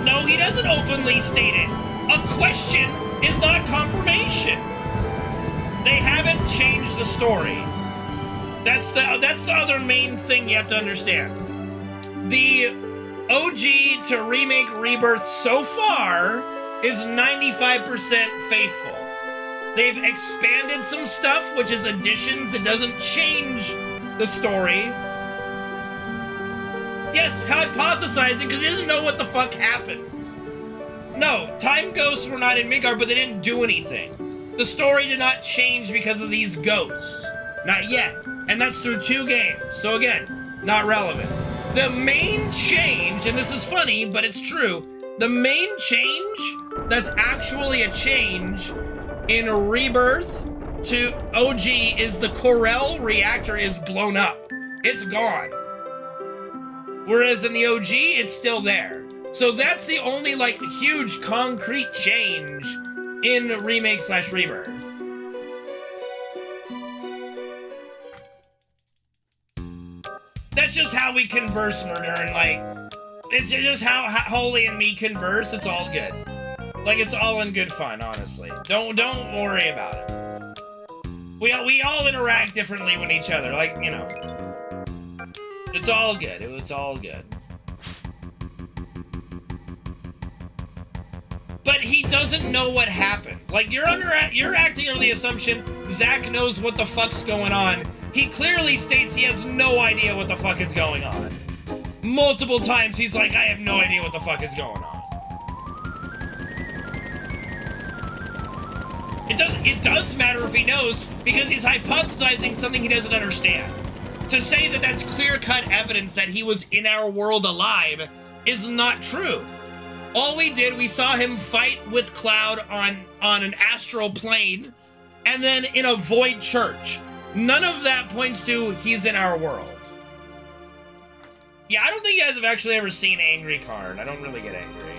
No, he doesn't openly state it. A question is not confirmation. They haven't changed the story. That's the other main thing you have to understand. The OG to remake rebirth so far is 95% faithful. They've expanded some stuff, which is additions. It doesn't change the story. Yes, hypothesizing because he doesn't know what the fuck happened. No, time ghosts were not in Midgard, but they didn't do anything. The story did not change because of these ghosts. Not yet. And that's through 2 games. So again, not relevant. The main change, and this is funny, but it's true, the main change that's actually a change in Rebirth to OG is the Corel reactor is blown up. It's gone. Whereas in the OG, it's still there. So that's the only, like, huge concrete change in remake/rebirth. That's just how we converse, Murder, and, like, it's just how Holy and me converse. It's all good. Like, it's all in good fun, honestly. Don't worry about it. We all interact differently with each other, like, you know. It's all good. It's all good. But he doesn't know what happened. Like, you're acting under the assumption Zach knows what the fuck's going on. He clearly states he has no idea what the fuck is going on. Multiple times he's like, I have no idea what the fuck is going on. It does matter if he knows, because he's hypothesizing something he doesn't understand. To say that that's clear-cut evidence that he was in our world alive is not true. All we did, we saw him fight with Cloud on an astral plane, and then in a void church. None of that points to he's in our world. Yeah, I don't think you guys have actually ever seen Angry Card. I don't really get angry.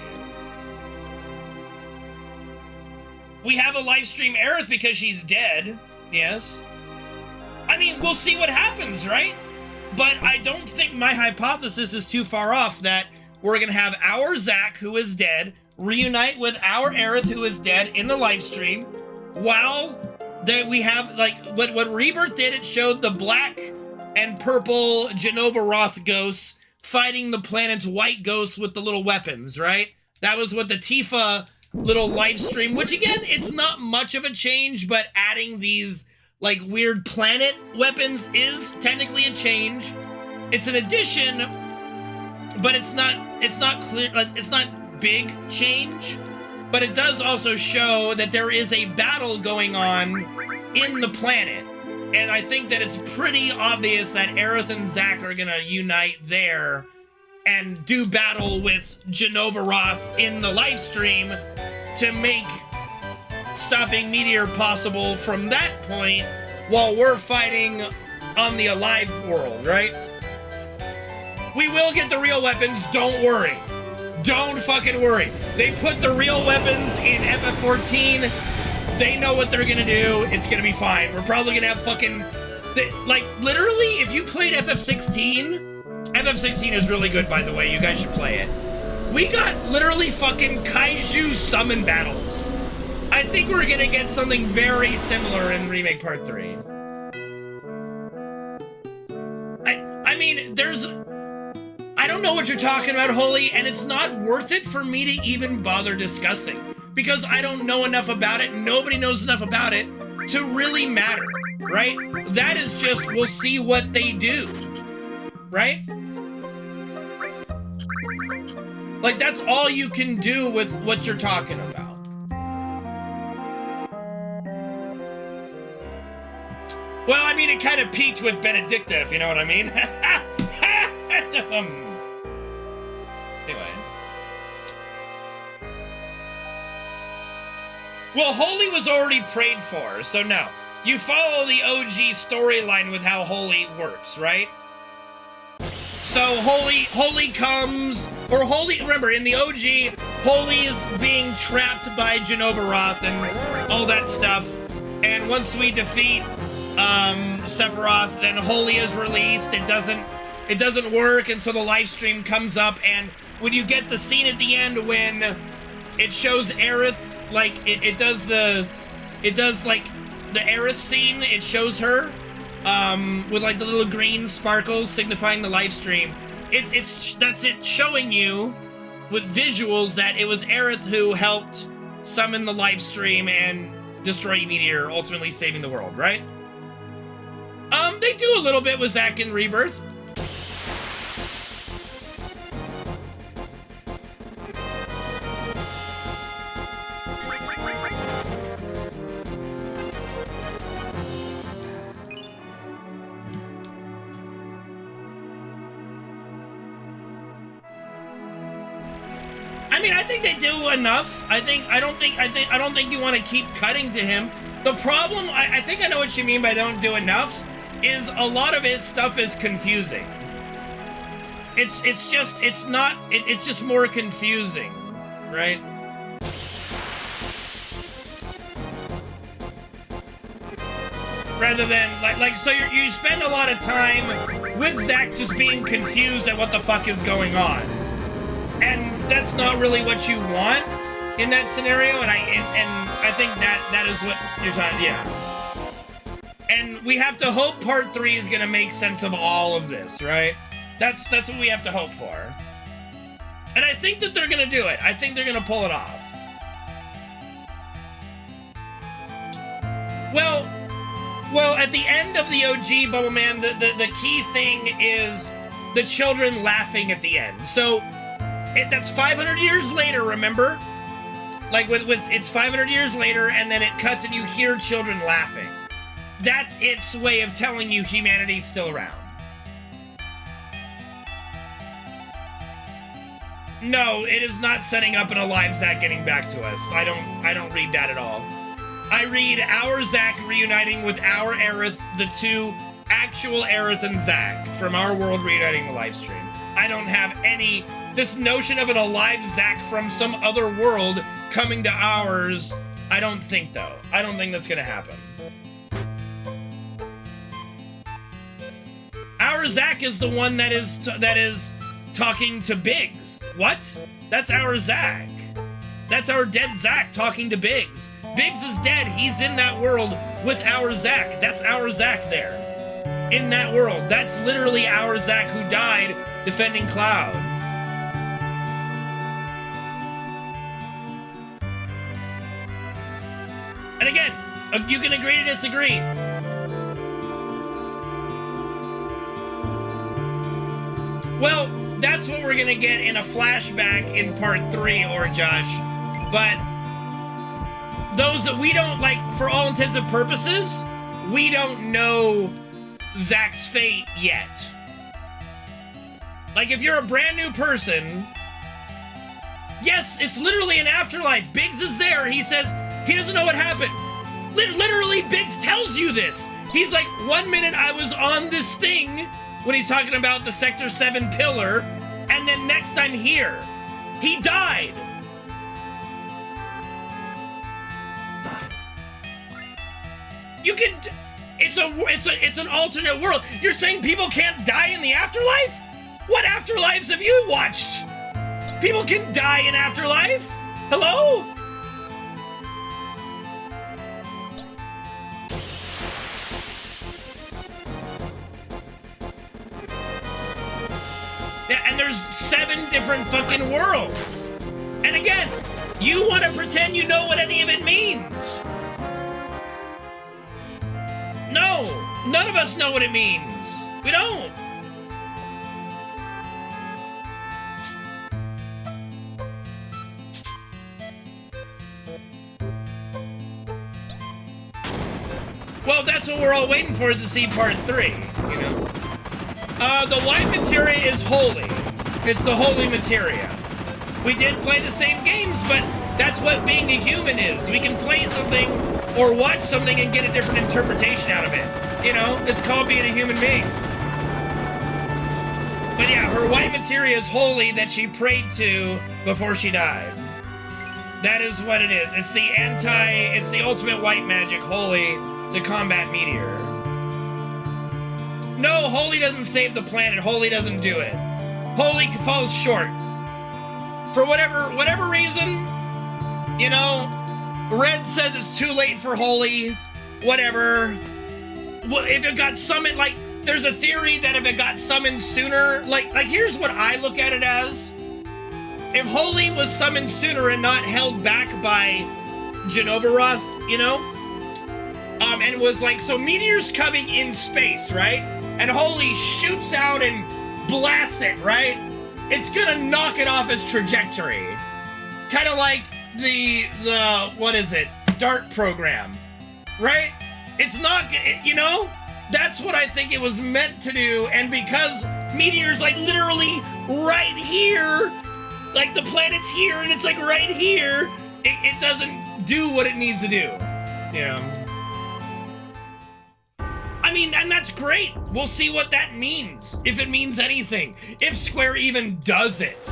We have a live stream Aerith because she's dead. Yes. I mean, we'll see what happens, right? But I don't think my hypothesis is too far off that we're going to have our Zack, who is dead, reunite with our Aerith, who is dead, in the live stream, while we have, like, what Rebirth did, it showed the black and purple Genova Roth ghosts fighting the planet's white ghosts with the little weapons, right? That was what the Tifa little live stream, which again, it's not much of a change, but adding these, like, weird planet weapons is technically a change. It's an addition, but it's not clear, it's not big change, but it does also show that there is a battle going on in the planet. And I think that it's pretty obvious that Aerith and Zack are gonna unite there and do battle with Genova Roth in the live stream to make stopping Meteor possible from that point while we're fighting on the alive world, right? We will get the real weapons, don't worry. Don't fucking worry. They put the real weapons in FF14. They know what they're gonna do. It's gonna be fine. We're probably gonna have fucking... like, literally, if you played FF16... FF16 is really good, by the way. You guys should play it. We got literally fucking kaiju summon battles. I think we're gonna get something very similar in Remake Part 3. I mean, there's... I don't know what you're talking about, Holy, and it's not worth it for me to even bother discussing. Because I don't know enough about it, nobody knows enough about it to really matter. right? That is just, we'll see what they do, right? Like, that's all you can do with what you're talking about. Well, I mean, it kind of peaked with Benedicta, if you know what I mean. Anyway. Well, Holy was already prayed for, so no. You follow the OG storyline with how Holy works, right? So Holy comes, or Holy, remember, in the OG, Holy is being trapped by Genova Roth and all that stuff. And once we defeat Sephiroth, then Holy is released. It doesn't work, and so the live stream comes up, and when you get the scene at the end when it shows Aerith, like it does like the Aerith scene, it shows her with like the little green sparkles signifying the live stream. That's it showing you with visuals that it was Aerith who helped summon the live stream and destroy Meteor, ultimately saving the world, right? They do a little bit with Zack in Rebirth. I mean, I think they do enough. I don't think you want to keep cutting to him. The problem, I think I know what you mean by don't do enough, is a lot of his stuff is confusing. It's just more confusing, right? Rather than like so you spend a lot of time with Zack just being confused at what the fuck is going on. And that's not really what you want in that scenario, and I think that is what you're talking, yeah. And we have to hope part 3 is gonna make sense of all of this, right? That's what we have to hope for. And I think that they're gonna do it. I think they're gonna pull it off. Well, at the end of the OG Bubble Man, the key thing is the children laughing at the end. So that's 500 years later, remember? Like with it's 500 years later, and then it cuts and you hear children laughing. That's its way of telling you humanity's still around. No, it is not setting up an alive Zack getting back to us. I don't read that at all. I read our Zack reuniting with our Aerith, the two actual Aerith and Zack from our world reuniting the live stream. I don't have this notion of an alive Zack from some other world coming to ours. I don't think though. I don't think that's gonna happen. Our Zack is the one that is talking to Biggs. What? That's our Zack. That's our dead Zack talking to Biggs. Biggs is dead. He's in that world with our Zack. That's our Zack there. In that world. That's literally our Zack who died defending Cloud. And again, you can agree to disagree. Well, that's what we're gonna get in a flashback in part 3, or Josh. But those that we don't, like, for all intents and purposes, we don't know Zack's fate yet. Like, if you're a brand new person, yes, it's literally an afterlife. Biggs is there. He says he doesn't know what happened. Literally, Biggs tells you this. He's like, 1 minute I was on this thing when he's talking about the Sector 7 pillar, and then next I'm here. He died. You can, it's an alternate world. You're saying people can't die in the afterlife? What afterlives have you watched? People can die in afterlife? Hello? Yeah, and there's 7 different fucking worlds. And again, you want to pretend you know what any of it means. No, None of us know what it means. We don't. Well, that's what we're all waiting for, is to see part 3, you know? The white materia is holy. It's the holy materia. We did play the same games, but that's what being a human is. We can play something or watch something and get a different interpretation out of it. You know, it's called being a human being. But yeah, her white materia is holy that she prayed to before she died. That is what it is. It's the ultimate white magic, holy, the combat meteor. No, holy doesn't save the planet. Holy doesn't do it. Holy falls short. For whatever reason, you know, Red says it's too late for holy, whatever. If it got summoned, like, there's a theory that if it got summoned sooner, like here's what I look at it as. If holy was summoned sooner and not held back by Genovaroth, you know, and was like, so meteor's coming in space, right? And holy shoots out and blasts it, right? It's gonna knock it off its trajectory. Kind of like the what is it? DART program, right? It's not, you know? That's what I think it was meant to do, and because meteor's like literally right here, like the planet's here and it's like right here, it doesn't do what it needs to do. Yeah. I mean, and that's great. We'll see what that means, if it means anything. If Square even does it.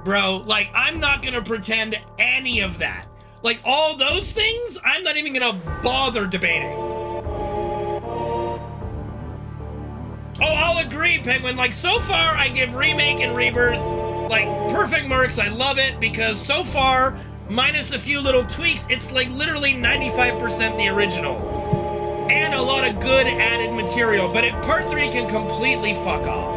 Bro, like, I'm not gonna pretend any of that. Like, all those things, I'm not even gonna bother debating. Oh, I'll agree, Penguin. Like, so far, I give Remake and Rebirth, like, perfect marks. I love it, because so far, minus a few little tweaks, it's like literally 95% the original. And a lot of good added material, but part 3 can completely fuck off.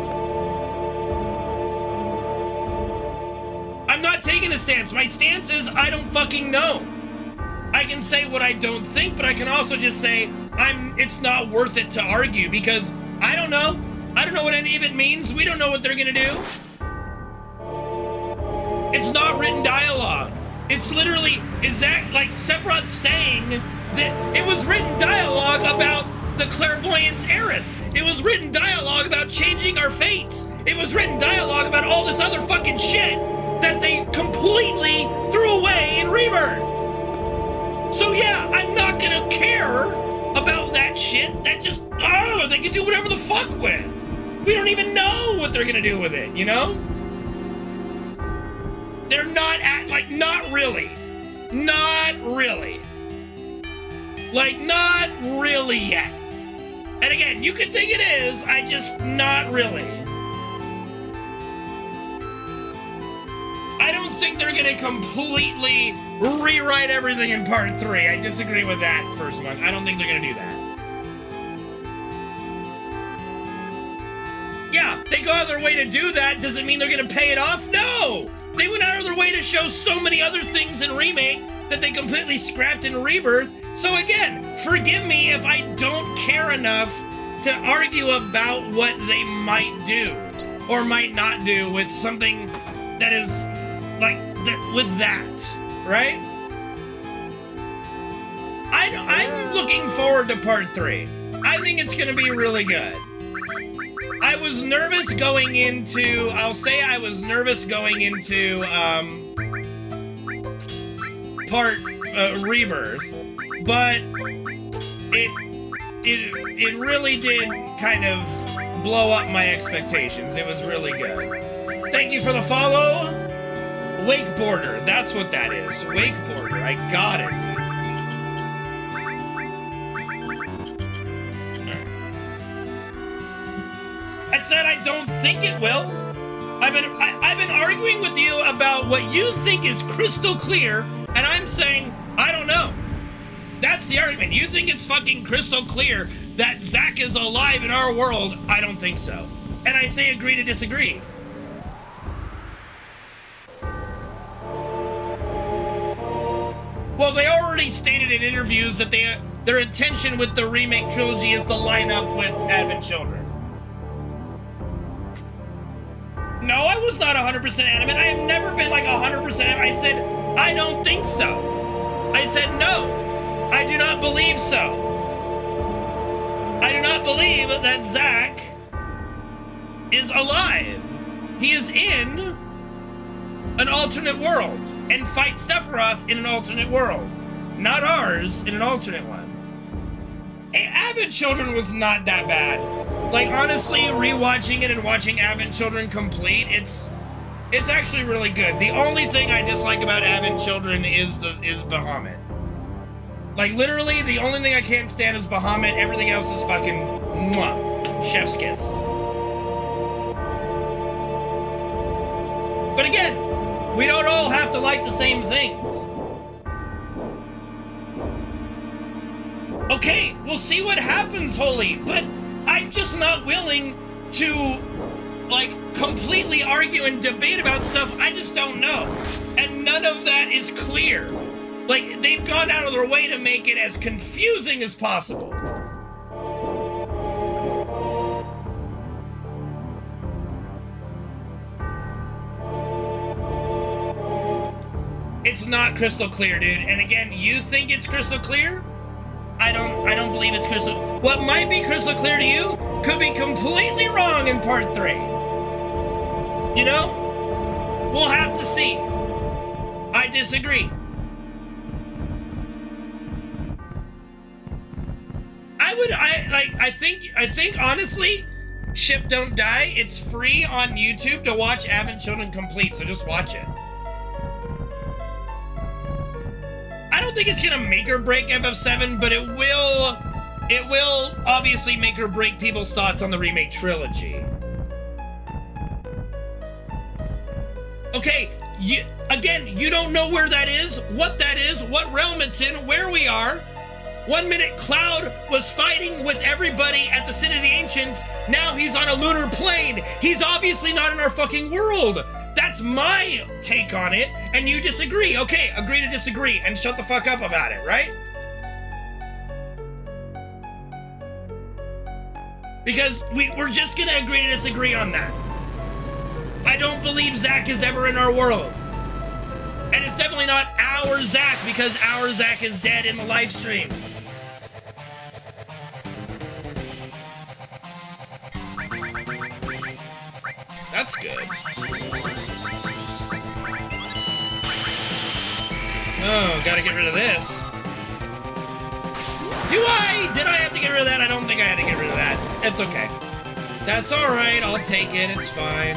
I'm not taking a stance. My stance is I don't fucking know. I can say what I don't think, but I can also just say it's not worth it to argue, because I don't know. I don't know what any of it means. We don't know what they're gonna do. It's not written dialogue. It's literally, is that like Sephiroth saying that it was written dialogue about the clairvoyance Aerith. It was written dialogue about changing our fates. It was written dialogue about all this other fucking shit that they completely threw away in Rebirth. So yeah, I'm not gonna care about that shit. That just, they can do whatever the fuck with. We don't even know what they're gonna do with it, you know? They're not not really. Not really. Like, not really yet. And again, you could think it is, not really. I don't think they're gonna completely rewrite everything in part 3. I disagree with that first one. I don't think they're gonna do that. Yeah, they go out of their way to do that. Does it mean they're gonna pay it off? No! They went out of their way to show so many other things in Remake that they completely scrapped in Rebirth. So again, forgive me if I don't care enough to argue about what they might do or might not do with something that is like that, with that, right? I'm looking forward to part 3. I think it's gonna be really good. I was nervous going into, part Rebirth, but it really did kind of blow up my expectations. It was really good. Thank you for the follow. Wakeboarder, that's what that is. Wakeboarder, I got it. I said I don't think it will. I've been arguing with you about what you think is crystal clear, and I'm saying I don't know. That's the argument. You think it's fucking crystal clear that Zack is alive in our world. I don't think so. And I say agree to disagree. Well, they already stated in interviews that their intention with the remake trilogy is to line up with Advent Children. No, I was not 100% adamant. I have never been like 100% adamant. I said, I don't think so. I said, no, I do not believe so. I do not believe that Zack is alive. He is in an alternate world and fights Sephiroth in an alternate world. Not ours, in an alternate one. Advent Children was not that bad. Like, honestly, rewatching it and watching Advent Children complete, it's actually really good. The only thing I dislike about Advent Children is Bahamut. Like, literally, the only thing I can't stand is Bahamut. Everything else is fucking mwah, chef's kiss. But again, we don't all have to like the same things. Okay, we'll see what happens, Holy, but I'm just not willing to, like, completely argue and debate about stuff I just don't know. And none of that is clear. Like, they've gone out of their way to make it as confusing as possible. It's not crystal clear, dude. And again, you think it's crystal clear? I don't believe it's crystal. What might be crystal clear to you could be completely wrong in part 3. You know? We'll have to see. I disagree. I think honestly, Ship Don't Die, it's free on YouTube to watch Advent Children complete, so just watch it. I don't think it's gonna make or break FF7, but it will obviously make or break people's thoughts on the remake trilogy. Okay, you don't know where that is, what realm it's in, where we are. 1 minute Cloud was fighting with everybody at the City of the Ancients, now he's on a lunar plane. He's obviously not in our fucking world. That's my take on it, and you disagree. Okay, agree to disagree, and shut the fuck up about it, right? Because we're just gonna agree to disagree on that. I don't believe Zack is ever in our world. And it's definitely not our Zack, because our Zack is dead in the live stream. That's good. Oh, gotta get rid of this. Did I have to get rid of that? I don't think I had to get rid of that. It's okay. That's alright, I'll take it, it's fine.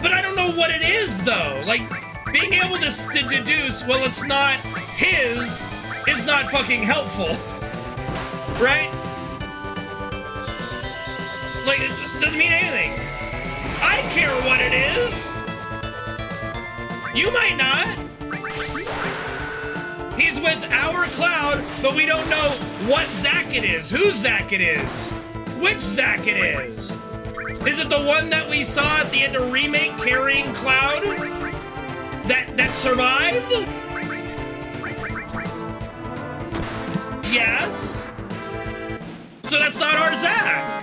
But I don't know what it is, though. Like, being able to deduce, well, it's not his, is not fucking helpful. Right? Like, it doesn't mean anything. I care what it is. You might not. He's with our Cloud, but we don't know what Zack it is, whose Zack it is, which Zack it is. Is it the one that we saw at the end of Remake carrying Cloud? That survived? Yes. So that's not our Zack.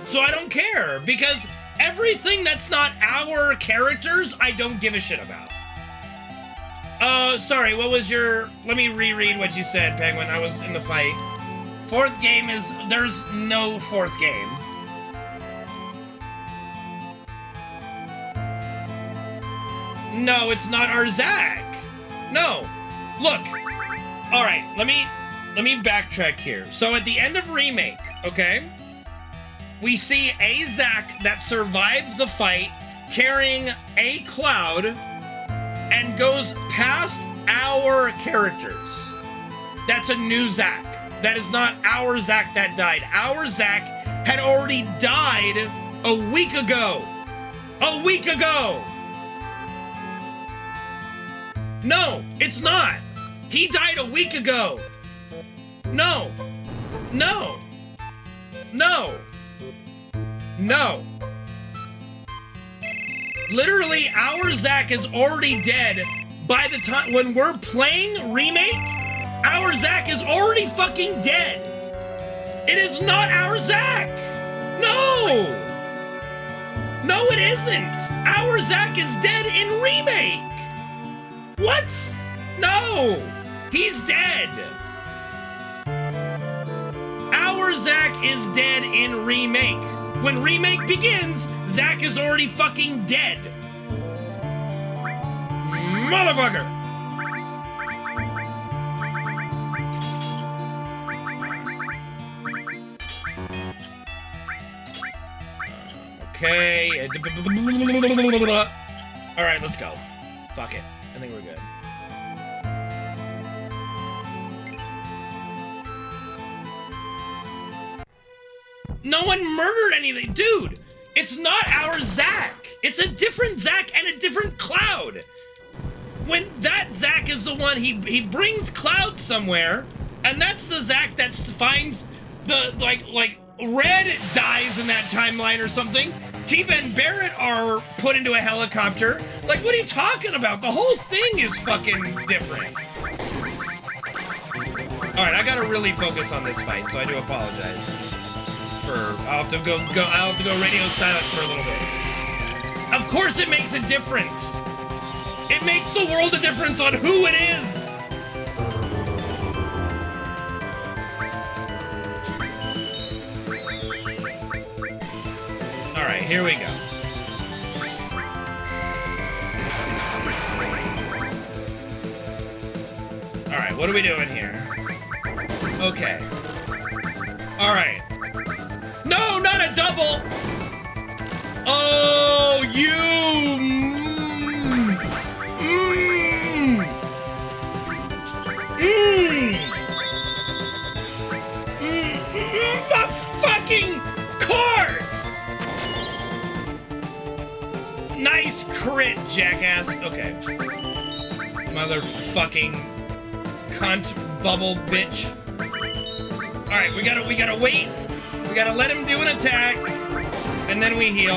So I don't care, because everything that's not our characters, I don't give a shit about. Sorry, what was your... Let me reread what you said, Penguin. I was in the fight. Fourth game is... There's no fourth game. No, it's not our Zack. No. Look. Alright, let me backtrack here. So at the end of Remake, okay? We see a Zack that survived the fight carrying a Cloud and goes past our characters. That's a new Zack. That is not our Zack that died. Our Zack had already died a week ago. A week ago! No, it's not! He died a week ago! No! No! No! No! Literally, our Zach is already dead by the time when we're playing Remake. Our Zach is already fucking dead. It is not our Zach. No. No, it isn't. Our Zach is dead in Remake. What? No. He's dead. Our Zach is dead in Remake. When Remake begins, Zach is already fucking dead. Motherfucker! Okay. Alright, let's go. Fuck it. I think we're good. No one murdered anything. Dude, it's not our Zach. It's a different Zach and a different Cloud. When that Zach is the one, he brings Cloud somewhere, and that's the Zach that finds the, like Red dies in that timeline or something. Tifa and Barrett are put into a helicopter. Like, what are you talking about? The whole thing is fucking different. All right, I gotta really focus on this fight, so I do apologize. I'll have to go radio silent for a little bit. Of course it makes a difference. It makes the world a difference on who it is. All right, here we go. All right, what are we doing here? Okay. All right. No, not a double! Oh, you! The fucking course! Nice crit, jackass. Okay. Motherfucking cunt bubble bitch. Alright, we gotta wait. We gotta let him do an attack, and then we heal.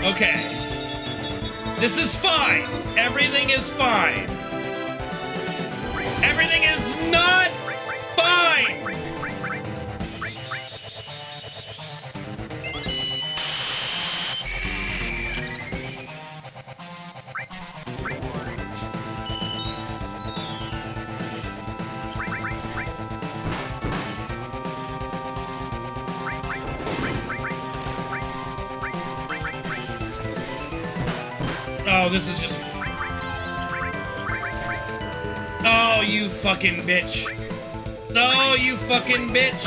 Okay. This is fine. Everything is fine. Everything is not fine! Oh, this is just... Oh, you fucking bitch. No, you fucking bitch.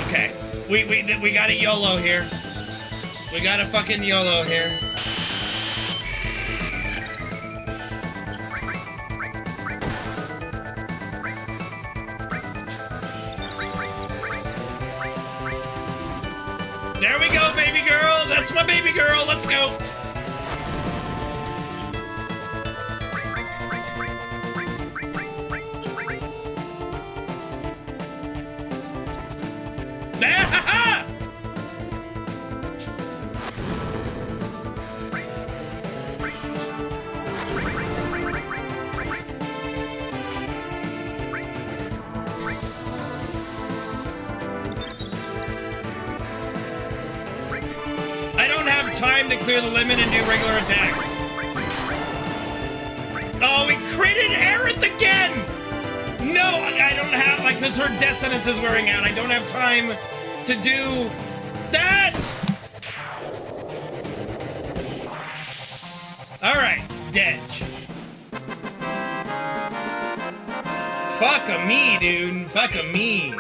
Okay. We got a YOLO here. We got a fucking YOLO here. There we go, baby girl. That's my baby girl. Let's go. Time to clear the limit and do regular attacks. Oh, we critted Aerith again! No, I don't have, like, because her death sentence is wearing out. I don't have time to do that! Alright, Dedge. Fuck-a-me, dude. Fuck-a-me.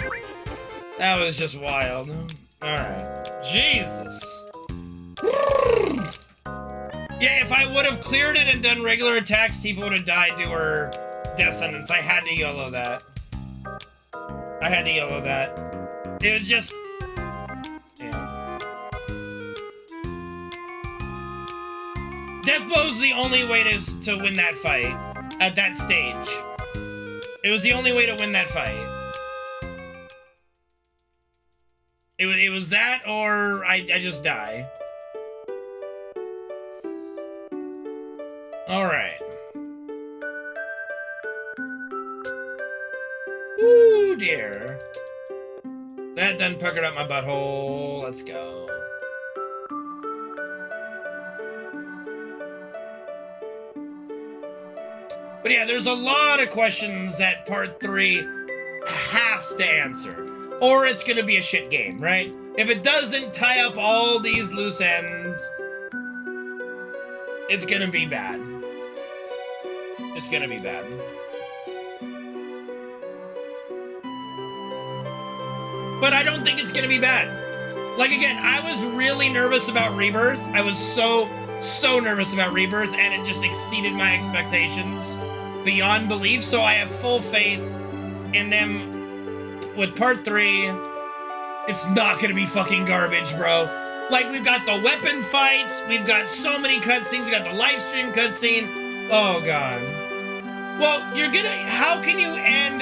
That was just wild. Alright. Jesus. Yeah, if I would have cleared it and done regular attacks, Tifa would have died to her death sentence. I had to YOLO that. I had to YOLO that. It was just... Yeah. Death Bow's the only way to win that fight at that stage. It was the only way to win that fight. It was that or I just die. Alright. Ooh, dear. That done puckered up my butthole. Let's go. But yeah, there's a lot of questions that part 3 has to answer. Or it's gonna be a shit game, right? If it doesn't tie up all these loose ends, it's gonna be bad. It's gonna be bad. But I don't think it's gonna be bad. Like, again, I was really nervous about Rebirth. I was so nervous about Rebirth, and it just exceeded my expectations beyond belief, so I have full faith in them with part 3. It's not gonna be fucking garbage, bro. Like, we've got the weapon fights, we've got so many cutscenes, we got the live stream cutscene. Oh, God. Well, how can you end...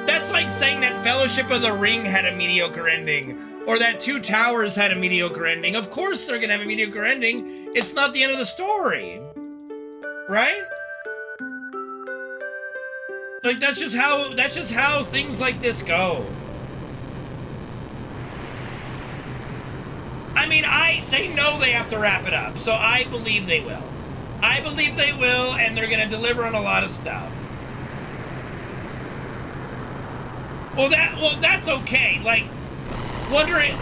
That's like saying that Fellowship of the Ring had a mediocre ending, or that Two Towers had a mediocre ending. Of course they're gonna have a mediocre ending. It's not the end of the story. Right? Like, that's just how things like this go. I mean, they know they have to wrap it up, so I believe they will. I believe they will, and they're gonna deliver on a lot of stuff. Well, that's okay. Like, wondering...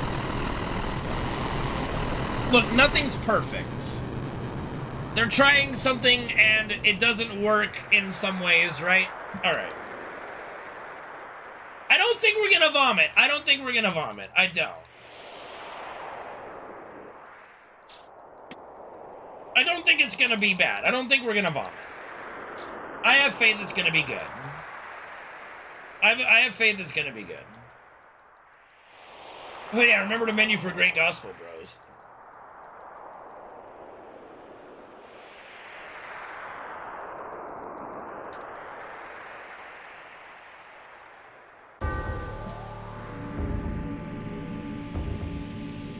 Look, nothing's perfect. They're trying something, and it doesn't work in some ways, right? Alright. I don't think we're gonna vomit. I don't think we're gonna vomit. I don't. I don't think it's gonna be bad. I don't think we're gonna vomit. I have faith it's gonna be good. I have faith it's gonna be good. Oh yeah, remember the menu for Great Gospel Bros.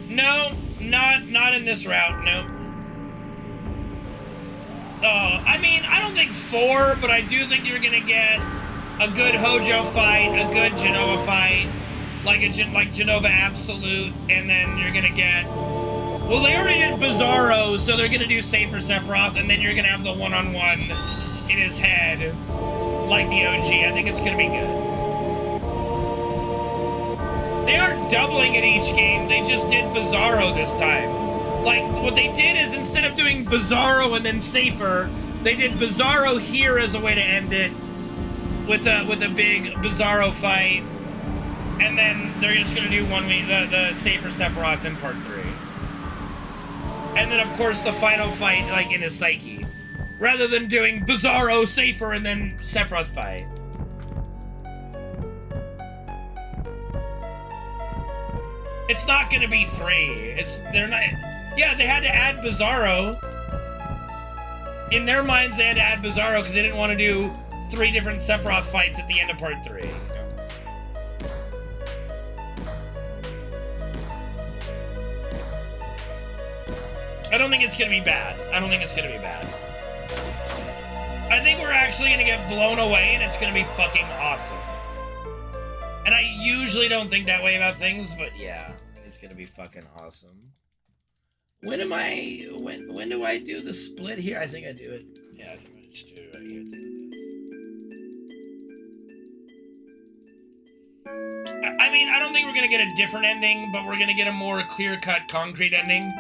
No, not in this route, no. I mean, I don't think 4, but I do think you're gonna get a good Hojo fight, a good Genova fight, like Genova Absolute, and then you're gonna get... Well, they already did Bizarro, so they're gonna do Safer Sephiroth, and then you're gonna have the one-on-one in his head, like the OG. I think it's gonna be good. They aren't doubling it each game, they just did Bizarro this time. Like, what they did is, instead of doing Bizarro and then Safer, they did Bizarro here as a way to end it, with a big Bizarro fight, and then they're just gonna do the Safer Sephiroth in part 3. And then, of course, the final fight, like, in his psyche. Rather than doing Bizarro, Safer, and then Sephiroth fight. It's not gonna be 3. They're not... Yeah, they had to add Bizarro. In their minds, they had to add Bizarro because they didn't want to do 3 different Sephiroth fights at the end of part 3. I don't think it's gonna be bad. I don't think it's gonna be bad. I think we're actually gonna get blown away and it's gonna be fucking awesome. And I usually don't think that way about things, but yeah, I think it's gonna be fucking awesome. When do I do the split here? I think I do it. Yeah, I think I just do it right here. I mean, I don't think we're gonna get a different ending, but we're gonna get a more clear-cut, concrete ending.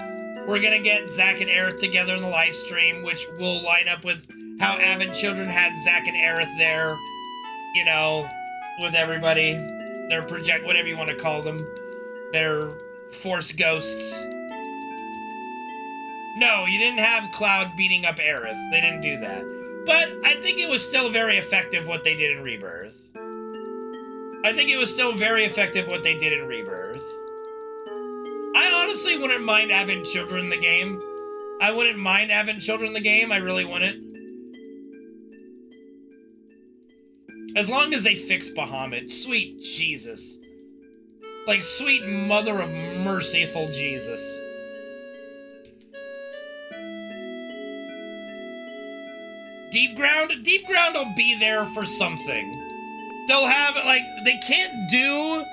We're gonna get Zack and Aerith together in the live stream, which will line up with how Avid Children had Zack and Aerith there, you know, with everybody. Their project, whatever you want to call them. Their Force ghosts. No, you didn't have Cloud beating up Aerith. They didn't do that. But I think it was still very effective what they did in Rebirth. I think it was still very effective what they did in Rebirth. I honestly wouldn't mind having children in the game. I wouldn't mind having children in the game. I really wouldn't. As long as they fix Bahamut. Sweet Jesus. Like, sweet mother of merciful Jesus. Deep Ground? Deep Ground will be there for something. They'll have, like, they can't do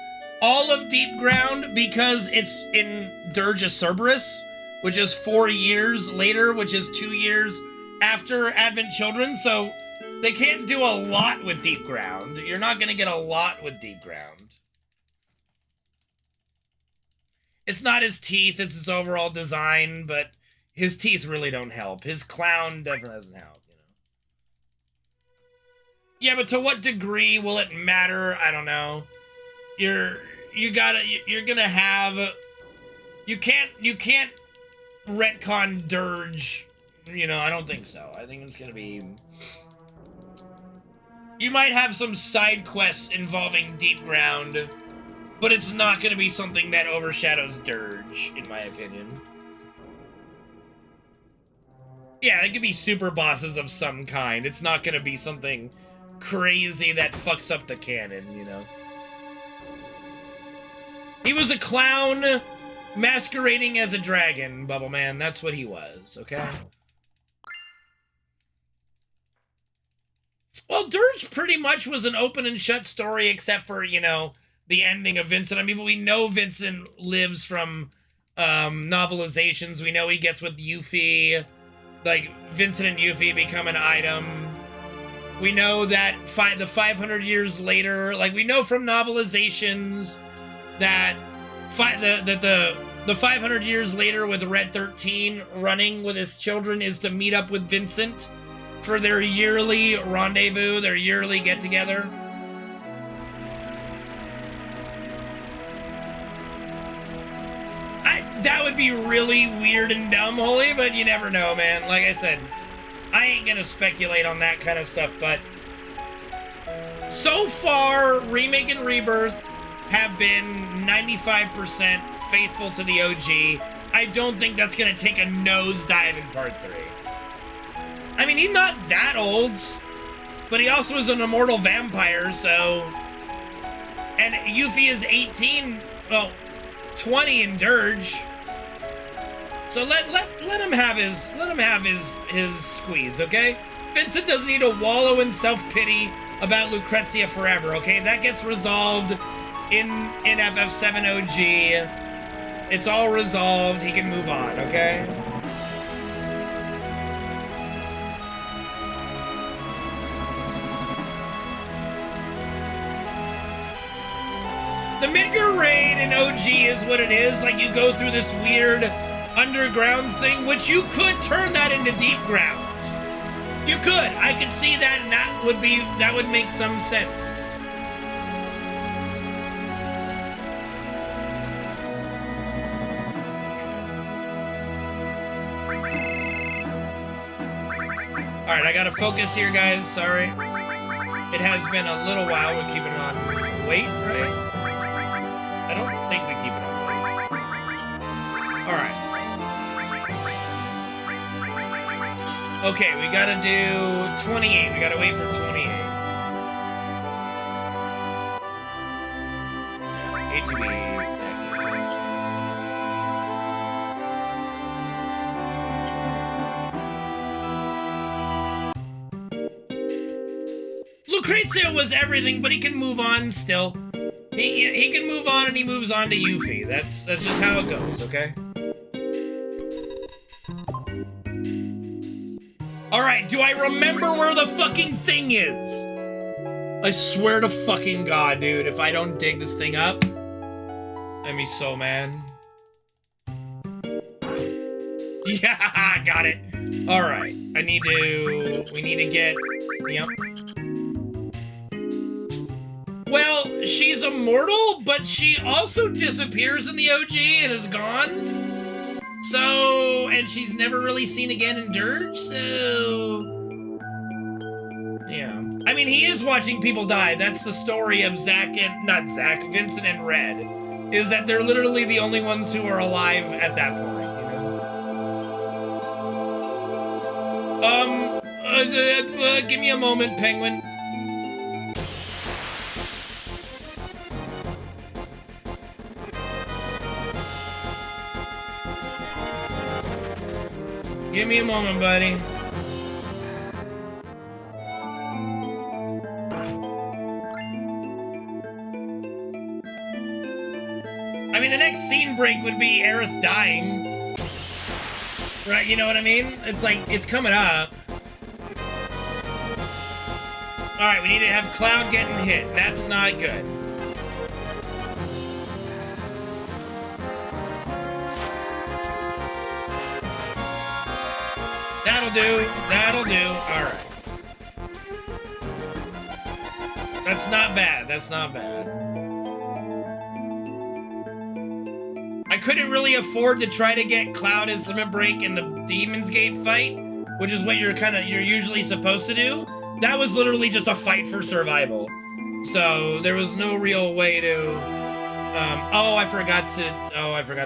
all of Deep Ground because it's in Dirge of Cerberus, which is 4 years later, which is 2 years after Advent Children, so they can't do a lot with Deep Ground. You're not going to get a lot with Deep Ground. It's not his teeth, it's his overall design, but his teeth really don't help. His clown definitely doesn't help. Yeah, but to what degree will it matter? I don't know. You can't retcon Dirge. You know, I don't think so. I think it's gonna be. You might have some side quests involving Deep Ground, but it's not gonna be something that overshadows Dirge, in my opinion. Yeah, it could be super bosses of some kind. It's not gonna be something crazy that fucks up the canon, you know. He was a clown masquerading as a dragon, Bubble Man. That's what he was, okay? Well, Dirge pretty much was an open and shut story except for, you know, the ending of Vincent. I mean, but we know Vincent lives from novelizations. We know he gets with Yuffie. Like, Vincent and Yuffie become an item. We know that the 500 years later, like, we know from novelizations that the 500 years later with Red 13 running with his children is to meet up with Vincent for their yearly rendezvous, their yearly get-together. That would be really weird and dumb, Holy, but you never know, man. Like I said, I ain't gonna speculate on that kind of stuff, but so far, Remake and Rebirth have been 95% faithful to the OG. I don't think that's gonna take a nosedive in Part 3. I mean, he's not that old, but he also is an immortal vampire, so... And Yuffie is 18, well, 20 in Dirge. So let him have his squeeze, okay? Vincent doesn't need to wallow in self-pity about Lucrezia forever, okay? That gets resolved in FF7 OG. It's all resolved. He can move on, okay? The Midgar raid in OG is what it is. Like, you go through this weird underground thing, which you could turn that into Deep Ground. You could. I could see that, and that would make some sense. All right, I gotta focus here, guys. Sorry. It has been a little while. We're keeping it on wait, right? I don't think we keep it on wait. All right. Okay, we gotta do 28. We gotta wait for 28. HB. Lucrezia was everything, but he can move on still. He can move on, and he moves on to Yuffie. That's just how it goes, okay? Alright, do I remember where the fucking thing is? I swear to fucking God, dude, if I don't dig this thing up, I'd be so mad. Yeah, I got it. Alright, we need to get, yep. Well, she's immortal, but she also disappears in the OG and is gone. So, and she's never really seen again in Dirge, so... Yeah. I mean, he is watching people die. That's the story of Vincent and Red. Is that they're literally the only ones who are alive at that point, you know? Give me a moment, Penguin. Give me a moment, buddy. I mean, the next scene break would be Aerith dying. Right, you know what I mean? It's like, it's coming up. Alright, we need to have Cloud getting hit. That's not good. That'll do. That'll do. Alright. That's not bad. That's not bad. I couldn't really afford to try to get Cloud as Limit Break in the Demon's Gate fight, which is what you're usually supposed to do. That was literally just a fight for survival. So there was no real way to I forgot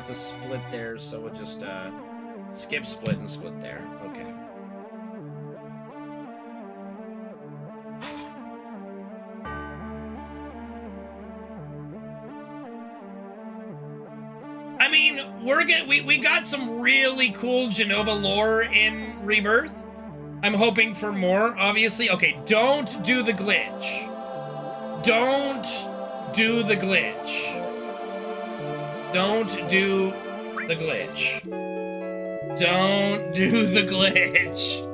to split there, so we'll just skip split and split there. Okay. I mean, we got some really cool Genova lore in Rebirth. I'm hoping for more, obviously. Okay, don't do the glitch. Don't do the glitch. Don't do the glitch. Don't do the glitch.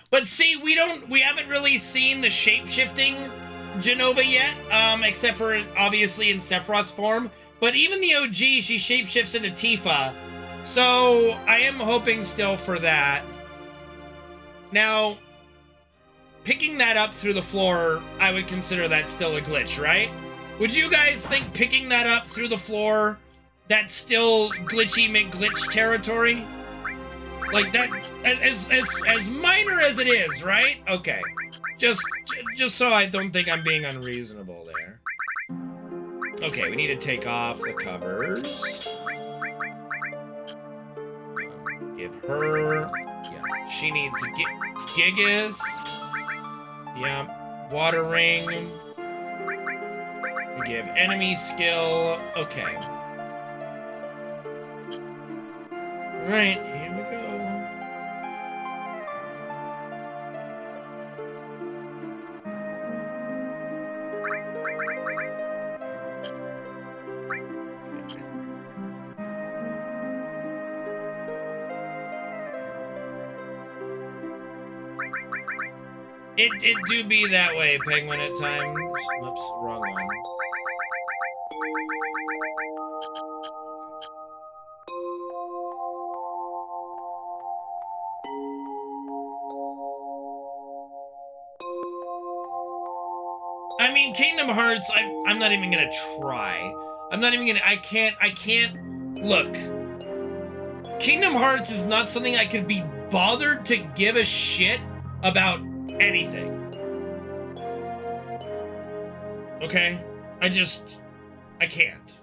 But see, we haven't really seen the shape-shifting Genova yet, except for obviously in Sephiroth's form. But even the OG, she shapeshifts into Tifa. So I am hoping still for that. Now, picking that up through the floor, I would consider that still a glitch, right? Would you guys think picking that up through the floor, that's still glitchy McGlitch territory? Like that, as minor as it is, right? Okay. Just so I don't think I'm being unreasonable there. Okay, we need to take off the covers. Give her... Yeah, she needs Gigas. Yeah, Water Ring. We give enemy skill. Okay. Alright, here we go. It do be that way, Penguin, at times. Whoops, wrong one. I mean, Kingdom Hearts, I'm not even gonna try. I can't, look. Kingdom Hearts is not something I could be bothered to give a shit about anything. Okay? I can't.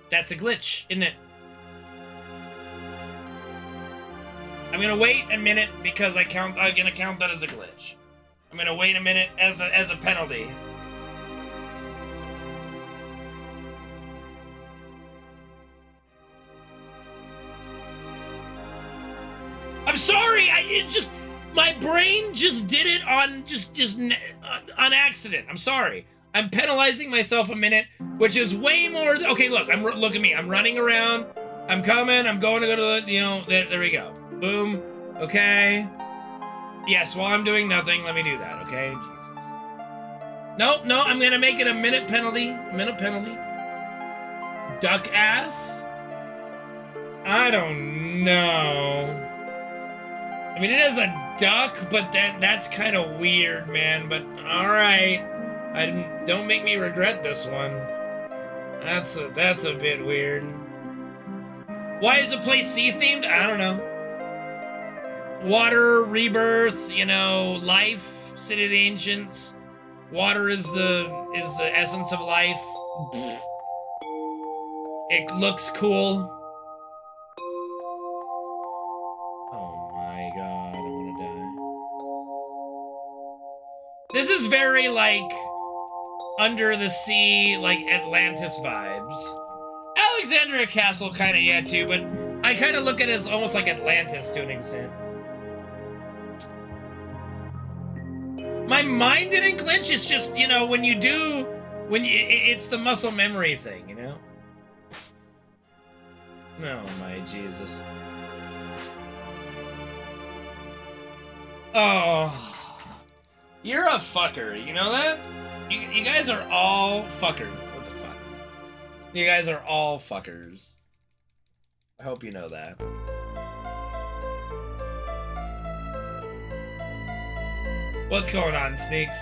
That's a glitch, isn't it? I'm gonna wait a minute because I'm gonna count that as a glitch. I'm gonna wait a minute as a penalty. I'm sorry. My brain just did it on on accident. I'm sorry. I'm penalizing myself a minute, which is way more. Okay, look. Look at me. I'm running around. I'm coming. I'm going to go to the. There we go. Boom. Okay. Yes. While I'm doing nothing, let me do that. Okay. Jesus. No. I'm gonna make it a minute penalty. Duck ass. I don't know. I mean, it is a duck, but that's kind of weird, man. But all right, don't make me regret this one. That's a bit weird. Why is the place sea themed? I don't know. Water, rebirth, you know, life, City of the Ancients. Water is the essence of life. It looks cool. Oh my god, I want to die. This is very like under the sea, like Atlantis vibes. Alexandria Castle kind of, yeah, too, but I kind of look at it as almost like Atlantis to an extent. My mind didn't glitch, it's just, you know, it's the muscle memory thing, you know? Oh my Jesus. Oh. You're a fucker, you know that? You guys are all fuckers. What the fuck? You guys are all fuckers. I hope you know that. What's going on, Sneaks?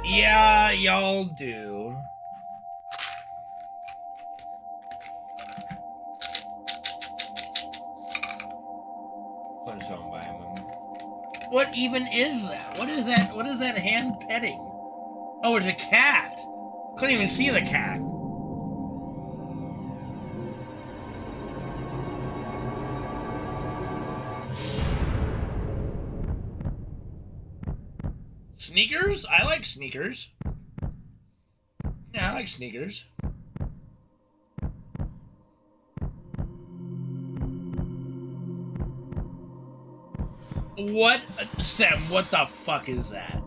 Yeah, y'all do. Punch on by him. What even is that? What is that? What is that hand petting? Oh, it's a cat. Couldn't even see the cat. Sneakers? I like sneakers. Yeah, I like sneakers. What? Sam, what the fuck is that?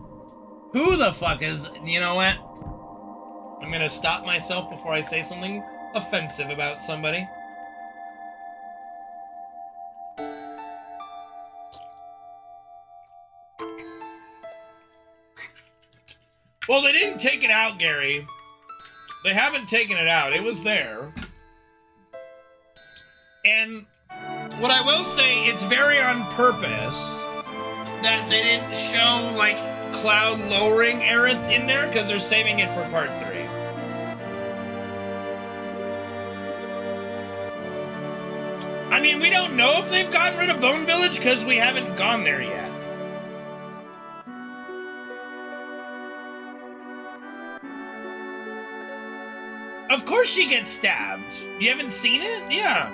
Who the fuck is... You know what? I'm gonna stop myself before I say something offensive about somebody. Well, they didn't take it out, Gary. They haven't taken it out. It was there. And what I will say, it's very on purpose that they didn't show, like, cloud lowering Aerith in there, because they're saving it for part 3. I mean, we don't know if they've gotten rid of Bone Village, because we haven't gone there yet. Of course she gets stabbed. You haven't seen it? Yeah.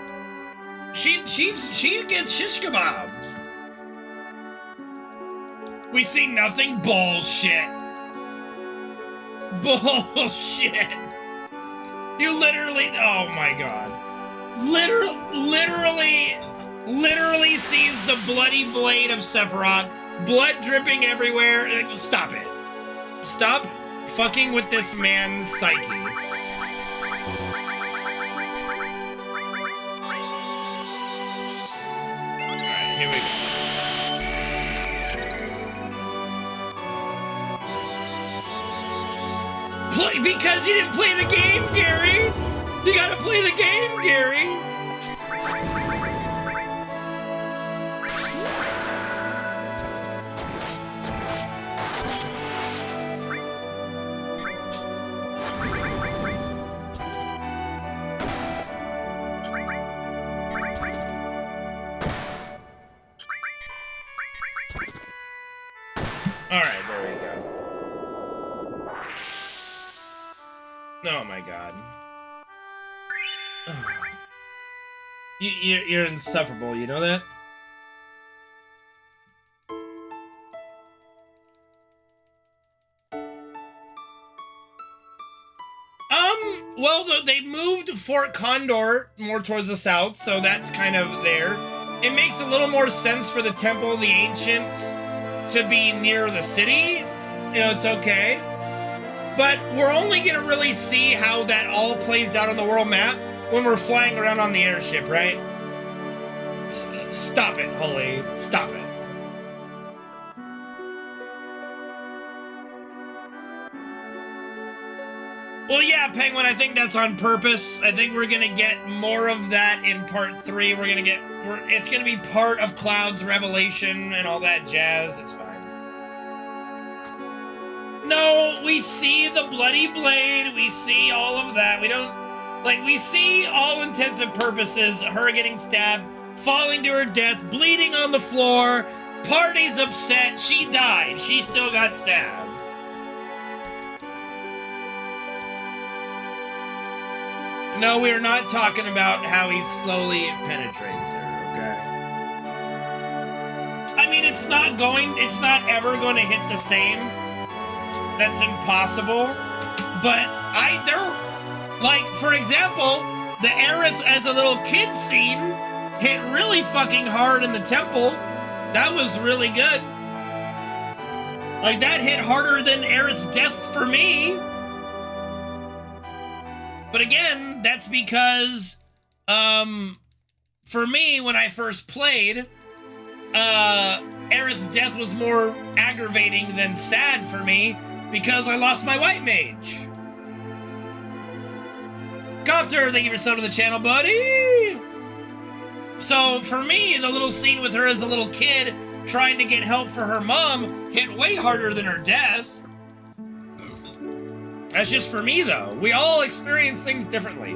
She gets shish kebabbed. We see nothing. Bullshit. Bullshit. You literally, oh my god. Literally sees the bloody blade of Sephiroth. Blood dripping everywhere. Stop it. Stop fucking with this man's psyche. Here we go. Because you didn't play the game, Gary! You gotta play the game, Gary! Alright, there we go. Oh my god. You're insufferable, you know that? Well, they moved Fort Condor more towards the south, so that's kind of there. It makes a little more sense for the Temple of the Ancients to be near the city. You know, it's okay. But we're only going to really see how that all plays out on the world map when we're flying around on the airship, right? Stop it, Holy. Stop it. Well, yeah, Penguin, I think that's on purpose. I think we're gonna get more of that in part 3. It's gonna be part of Cloud's revelation and all that jazz. It's fine. No, we see the bloody blade. We see all of that. We see all intents and purposes her getting stabbed, falling to her death, bleeding on the floor. Party's upset. She died. She still got stabbed. No, we are not talking about how he slowly penetrates her, okay? I mean, it's not ever going to hit the same. That's impossible. But like, for example, the Aerith as a little kid scene hit really fucking hard in the temple. That was really good. Like, that hit harder than Aerith's death for me. But again, that's because, for me, when I first played, Aerith's death was more aggravating than sad for me because I lost my white mage. Copter, thank you for subbing to the channel, buddy! So, for me, the little scene with her as a little kid trying to get help for her mom hit way harder than her death. That's just for me, though. We all experience things differently.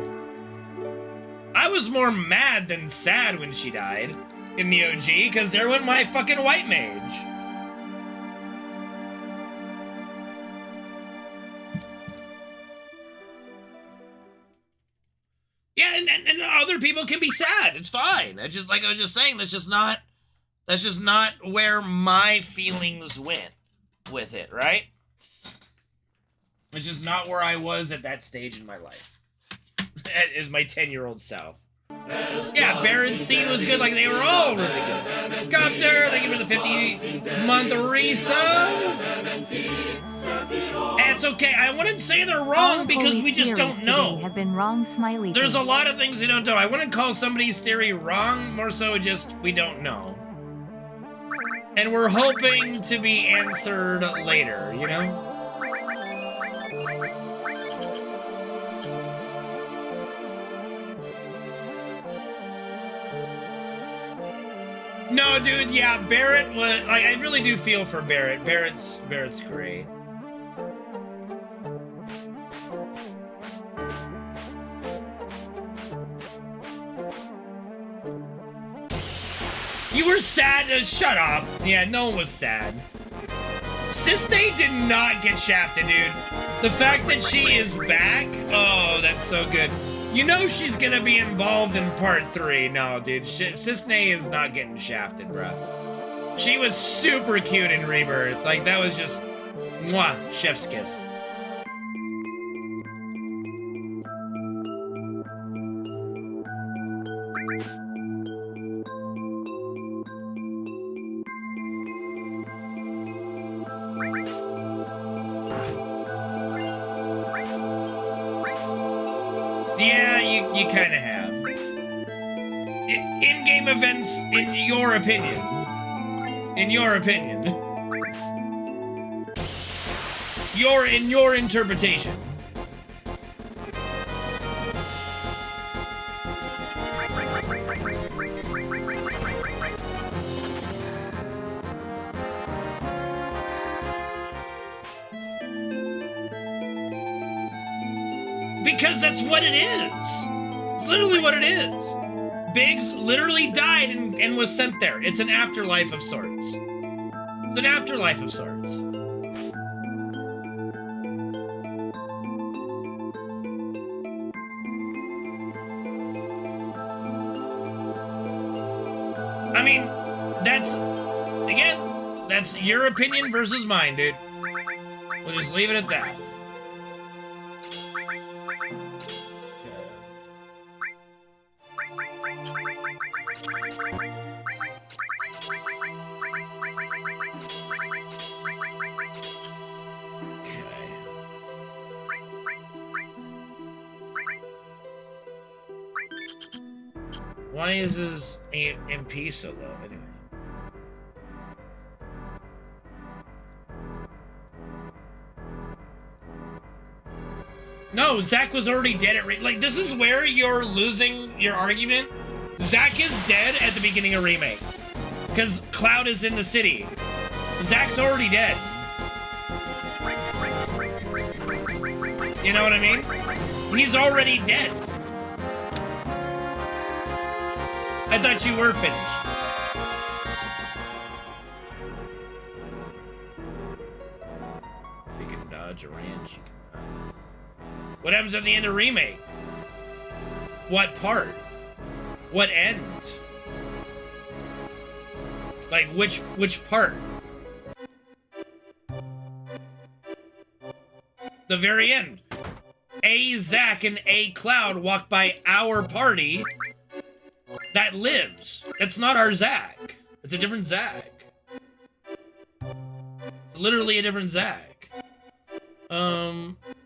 I was more mad than sad when she died in the OG, because there went my fucking white mage. Yeah, and other people can be sad. It's fine. I just, like I was just saying, that's just not where my feelings went with it, right? It's just not where I was at that stage in my life. As my 10-year-old self. Yeah, Baron's scene was good. Like, they were all really good. Copter, thank you for the 50-month resub. And it's okay. I wouldn't say they're wrong because we just don't know. Have been wrong, smiley. There's a lot of things we don't know. I wouldn't call somebody's theory wrong. More so just we don't know. And we're hoping to be answered later, you know? No, dude, yeah, Barrett was, like, I really do feel for Barrett. Barrett's great. You were sad? Shut up. Yeah, no one was sad. Sisney did not get shafted, dude. The fact that she is back, oh, that's so good. You know she's gonna be involved in part 3. No, dude, Sisney is not getting shafted, bro. She was super cute in Rebirth. Like, that was just, mwah, chef's kiss. Yeah, you kind of have. In-game events, in your opinion. In your opinion. In your interpretation. Because that's what it is. It's literally what it is. Biggs literally died and was sent there. It's an afterlife of sorts. It's an afterlife of sorts. I mean, that's your opinion versus mine, dude. We'll just leave it at that. Why is his MP so low anyway? No, Zack was already dead at like, this is where you're losing your argument. Zack is dead at the beginning of Remake. Because Cloud is in the city. Zack's already dead. You know what I mean? He's already dead. I thought you were finished. You can dodge a ranch. What happens at the end of Remake? What part? What end? Like, which part? The very end. A Zack and A Cloud walk by our party that lives. It's not our Zack. It's a different Zack. It's literally a different Zack.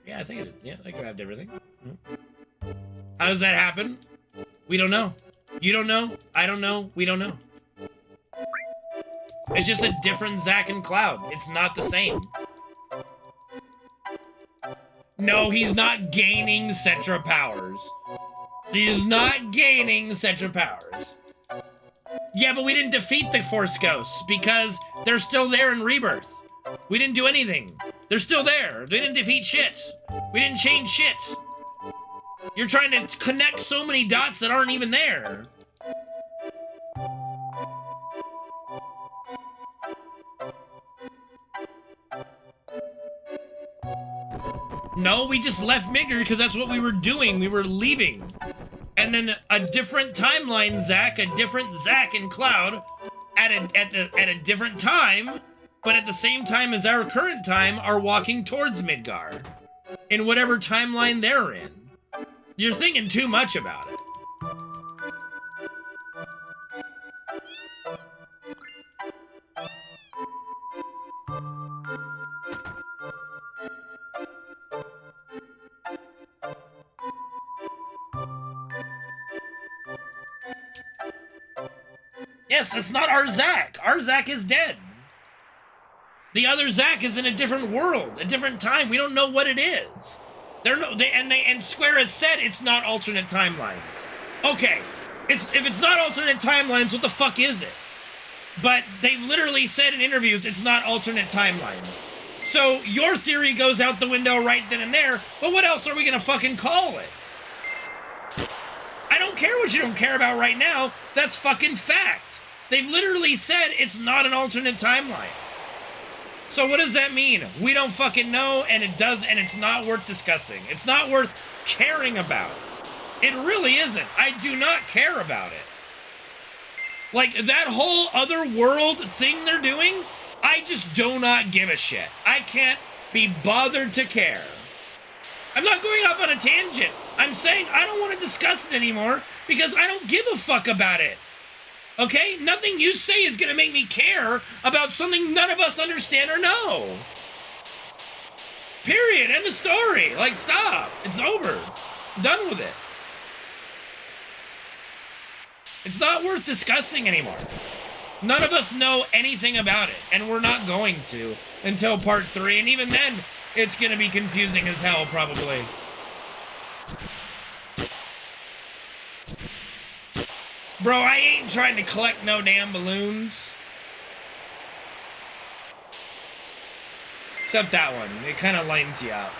Yeah, I think it. Yeah, I grabbed everything. How does that happen? We don't know. You don't know. I don't know. We don't know. It's just a different Zack and Cloud. It's not the same. No, he's not gaining Cetra powers. He's not gaining Cetra powers. Yeah, but we didn't defeat the Force Ghosts because they're still there in Rebirth. We didn't do anything. They're still there. They didn't defeat shit. We didn't change shit. You're trying to connect so many dots that aren't even there. No, we just left Midgar because that's what we were doing. We were leaving. And then a different timeline Zack, a different Zack and Cloud at a different time, but at the same time as our current time, are walking towards Midgar. In whatever timeline they're in. You're thinking too much about it. Yes, that's not our Zack. Our Zack is dead. The other Zack is in a different world, a different time. We don't know what it is. And Square has said it's not alternate timelines. Okay, if it's not alternate timelines, what the fuck is it? But they've literally said in interviews it's not alternate timelines. So your theory goes out the window right then and there, but what else are we gonna fucking call it? I don't care what you don't care about right now, that's fucking fact. They've literally said it's not an alternate timeline. So what does that mean? We don't fucking know, and it's not worth discussing. It's not worth caring about. It really isn't. I do not care about it. Like, that whole other world thing they're doing, I just do not give a shit. I can't be bothered to care. I'm not going off on a tangent. I'm saying I don't want to discuss it anymore because I don't give a fuck about it. Okay? Nothing you say is going to make me care about something none of us understand or know. Period. End of story. Like, stop. It's over. I'm done with it. It's not worth discussing anymore. None of us know anything about it, and we're not going to until part 3, and even then, it's going to be confusing as hell, probably. Bro, I ain't trying to collect no damn balloons. Except that one. It kind of lightens you up.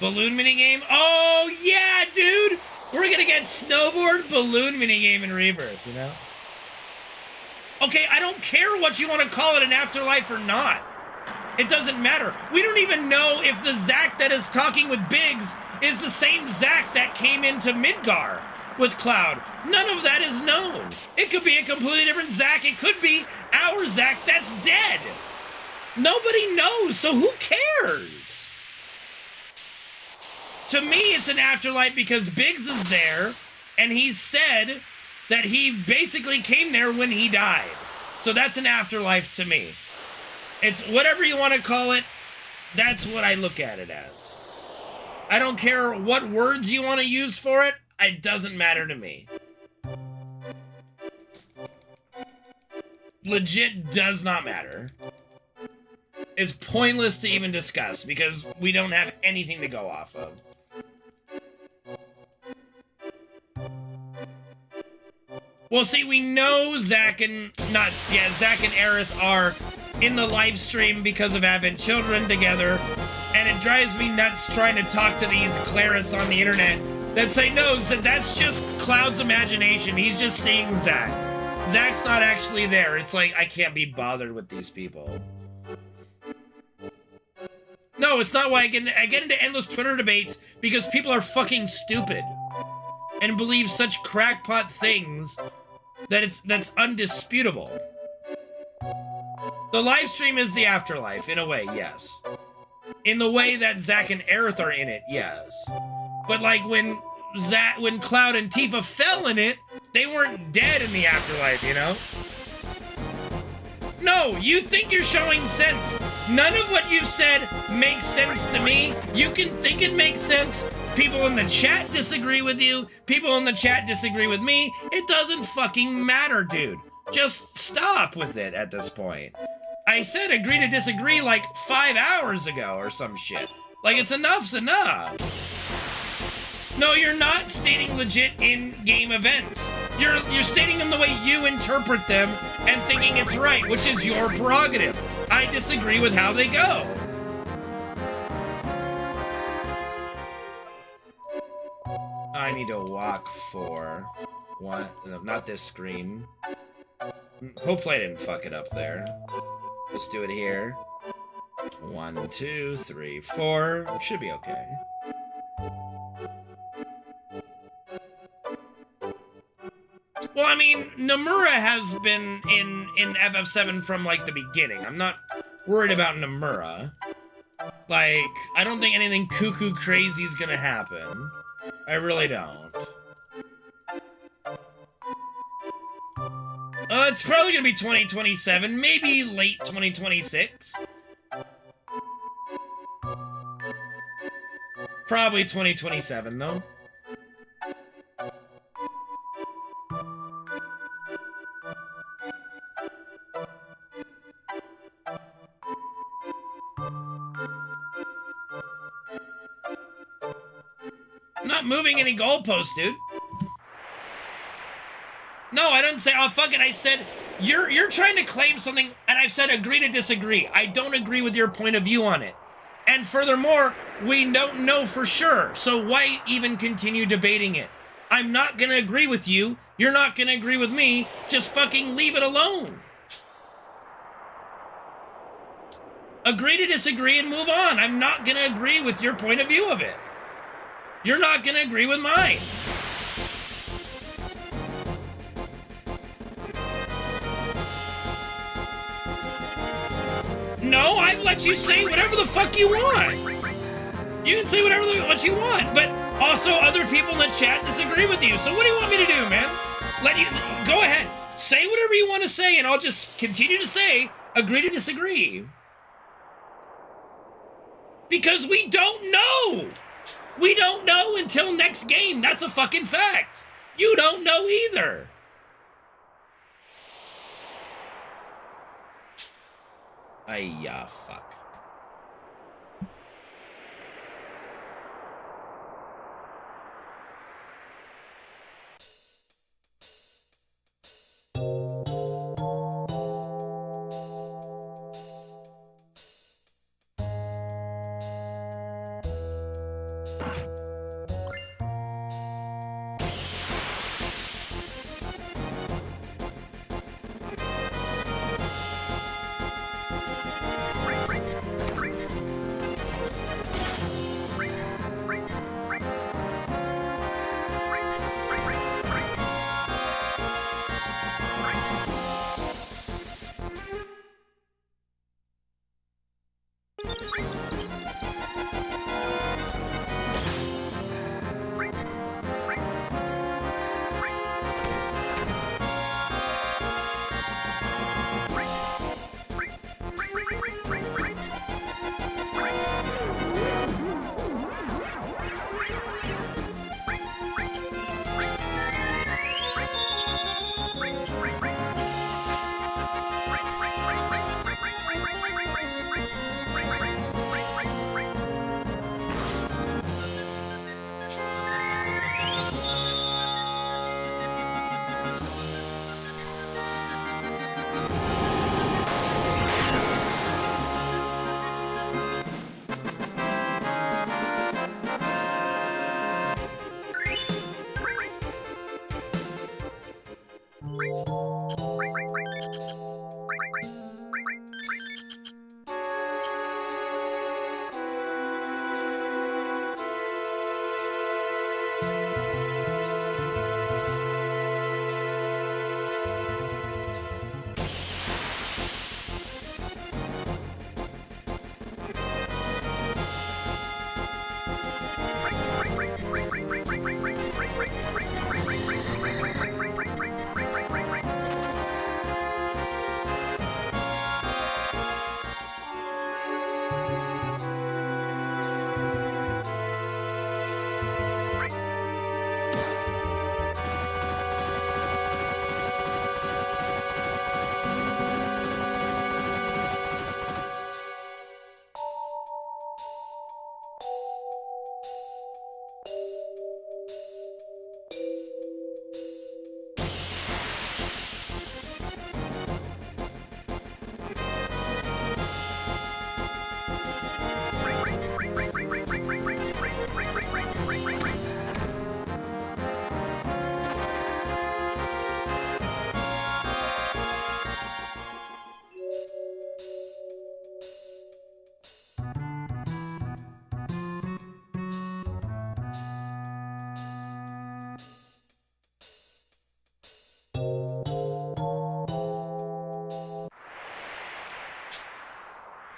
Balloon minigame? Oh, yeah, dude! We're gonna get snowboard balloon minigame in Rebirth, you know? Okay, I don't care what you want to call it, an afterlife or not. It doesn't matter. We don't even know if the Zack that is talking with Biggs is the same Zack that came into Midgar with Cloud. None of that is known. It could be a completely different Zack. It could be our Zack that's dead. Nobody knows, so who cares? To me, it's an afterlife because Biggs is there, and he said that he basically came there when he died. So that's an afterlife to me. It's whatever you want to call it, that's what I look at it as. I don't care what words you want to use for it. It doesn't matter to me. Legit does not matter. It's pointless to even discuss because we don't have anything to go off of. Well, see, we know Zach and Aerith are in the live stream because of having children together, and it drives me nuts trying to talk to these Claris on the internet that say, no, that's just Cloud's imagination. He's just seeing Zach. Zach's not actually there. It's like, I can't be bothered with these people. No, it's not why I get into endless Twitter debates, because people are fucking stupid and believe such crackpot things that's undisputable. The live stream is the afterlife, in a way, yes. In the way that Zach and Aerith are in it, yes. But like when Cloud and Tifa fell in it, they weren't dead in the afterlife, you know? No, you think you're showing sense. None of what you've said makes sense to me. You can think it makes sense. People in the chat disagree with you. People in the chat disagree with me. It doesn't fucking matter, dude. Just stop with it at this point. I said agree to disagree like 5 hours ago or some shit. Like, enough's enough. No, you're not stating legit in-game events. You're stating them the way you interpret them and thinking it's right, which is your prerogative. I disagree with how they go. I need to walk for one. No, not this screen. Hopefully I didn't fuck it up there. Let's do it here. 1, 2, 3, 4. Should be okay. Well, I mean, Nomura has been in FF7 from, like, the beginning. I'm not worried about Nomura. Like, I don't think anything cuckoo crazy is gonna happen. I really don't. It's probably gonna be 2027, maybe late 2026. Probably 2027, though. I'm not moving any goalposts, dude. No, I didn't say, oh, fuck it. I said, you're trying to claim something, and I've said agree to disagree. I don't agree with your point of view on it. And furthermore, we don't know for sure, so why even continue debating it? I'm not gonna agree with you. You're not gonna agree with me. Just fucking leave it alone. Agree to disagree and move on. I'm not gonna agree with your point of view of it. You're not gonna agree with mine. No, I've let you say whatever the fuck you want. You can say whatever what you want, but also other people in the chat disagree with you. So what do you want me to do, man? Go ahead. Say whatever you want to say, and I'll just continue to say, agree to disagree. Because we don't know. We don't know until next game. That's a fucking fact. You don't know either. Fuck.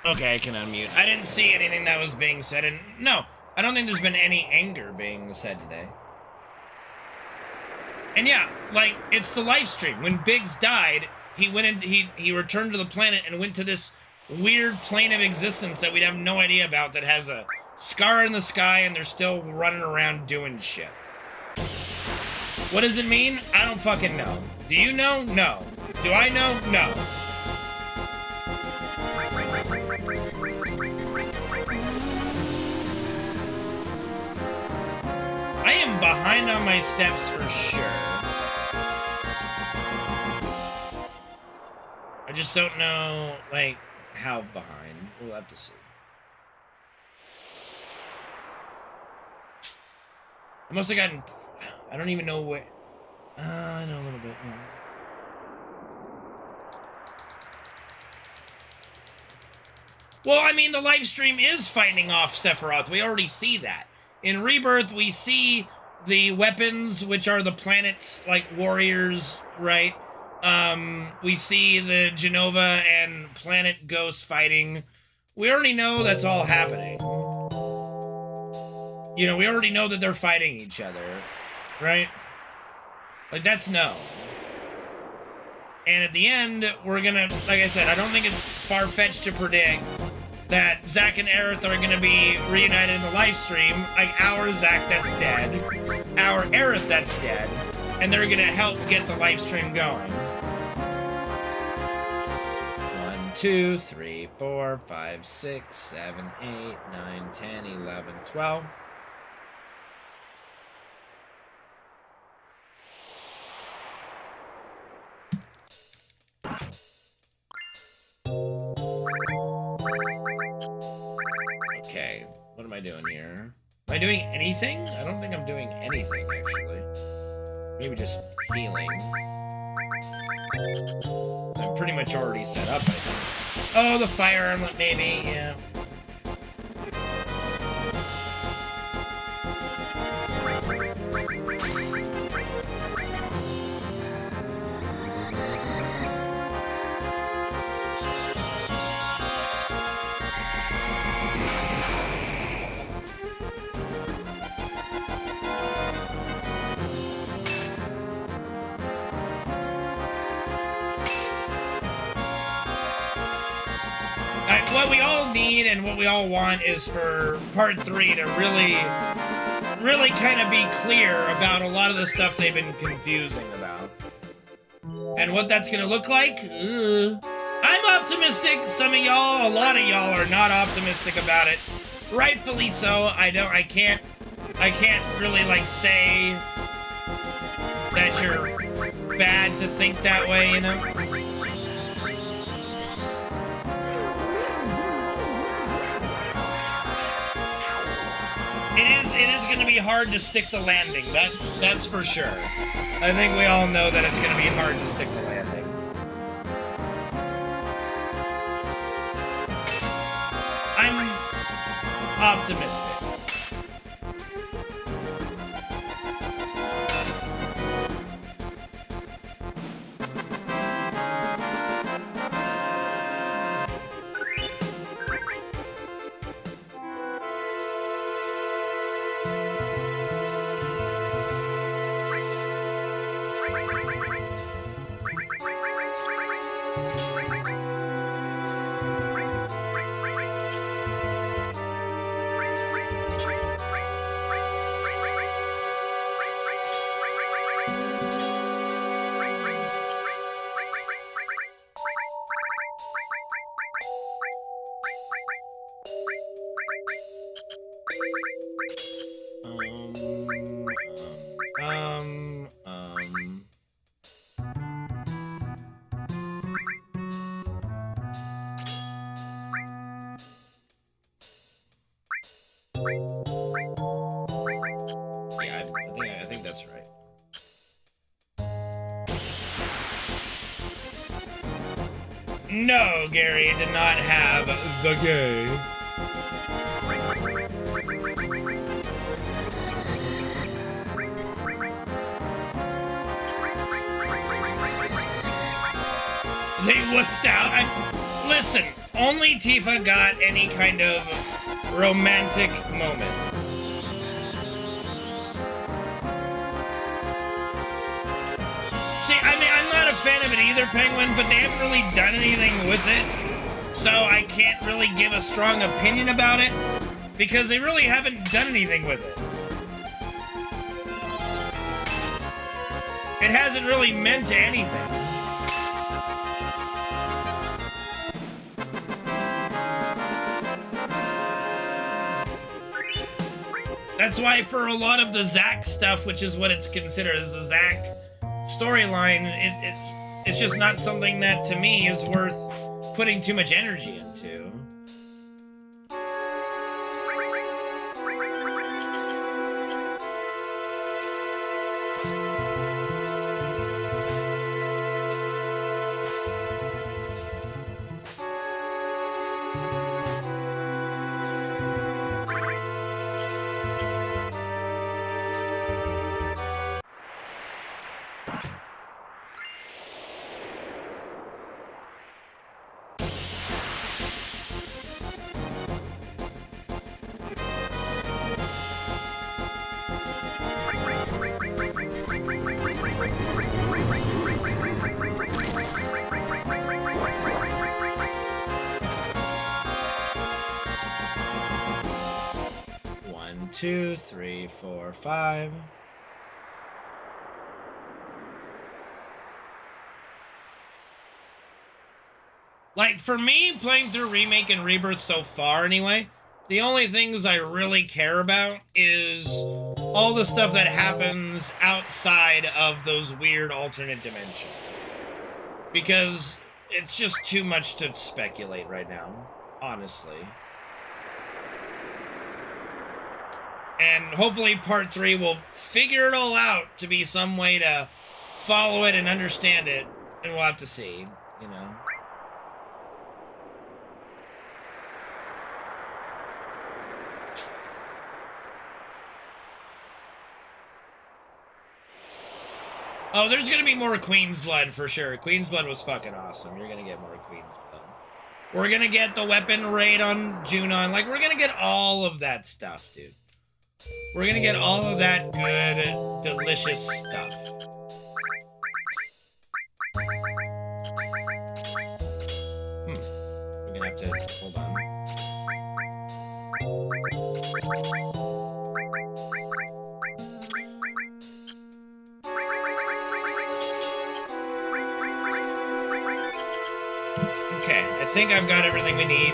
Okay, I can unmute. I didn't see anything that was being said, and no, I don't think there's been any anger being said today. And yeah, like, it's the live stream. When Biggs died, he went in, he returned to the planet and went to this weird plane of existence that we'd have no idea about that has a scar in the sky and they're still running around doing shit. What does it mean? I don't fucking know. Do you know? No. Do I know? No. I am behind on my steps for sure. I just don't know, like, how behind. We'll have to see. I must have gotten... I don't even know where... I know a little bit, yeah. Well, I mean, the live stream is fighting off Sephiroth. We already see that. In Rebirth, we see the weapons, which are the planet's, like, warriors, right? We see the Genova and planet ghosts fighting. We already know that's all happening. You know, we already know that they're fighting each other, right? Like, that's no. And at the end, we're gonna, like I said, I don't think it's far-fetched to predict that Zack and Aerith are gonna be reunited in the live stream. Like, our Zack that's dead, our Aerith that's dead, and they're gonna help get the live stream going. 1, 2, 3, 4, 5, 6, 7, 8, 9, 10, 11, 12. Okay, what am I doing here? Am I doing anything? I don't think I'm doing anything, actually. Maybe just healing. I'm pretty much already set up, I think. Oh, the fire armlet, maybe, yeah. What we all need and what we all want is for part 3 to really kind of be clear about a lot of the stuff they've been confusing about. And what that's gonna look like? I'm optimistic. Some of y'all, a lot of y'all are not optimistic about it. Rightfully so. I can't really, like, say that you're bad to think that way, you know? It is going to be hard to stick the landing. That's for sure. I think we all know that it's going to be hard to stick the landing. I'm optimistic. Yeah, I think that's right. No, Gary, it did not have the gay. They wussed out. Listen, only Tifa got any kind of romantic moment. See, I mean, I'm not a fan of it either, Penguin, but they haven't really done anything with it. So I can't really give a strong opinion about it, because they really haven't done anything with it. It hasn't really meant anything. That's why for a lot of the Zack stuff, which is what it's considered as the Zack storyline, it's just not something that, to me, is worth putting too much energy into. One, two, three, four, five. Like, for me, playing through Remake and Rebirth so far anyway, the only things I really care about is all the stuff that happens outside of those weird alternate dimensions. Because it's just too much to speculate right now, honestly. And hopefully part 3 will figure it all out to be some way to follow it and understand it, and we'll have to see, you know. Oh, there's gonna be more Queen's Blood for sure. Queen's Blood was fucking awesome. You're gonna get more Queen's Blood. We're gonna get the weapon raid on Junon. Like, we're gonna get all of that stuff, dude. We're gonna get all of that good, delicious stuff. We're gonna have to, hold on. Okay, I think I've got everything we need.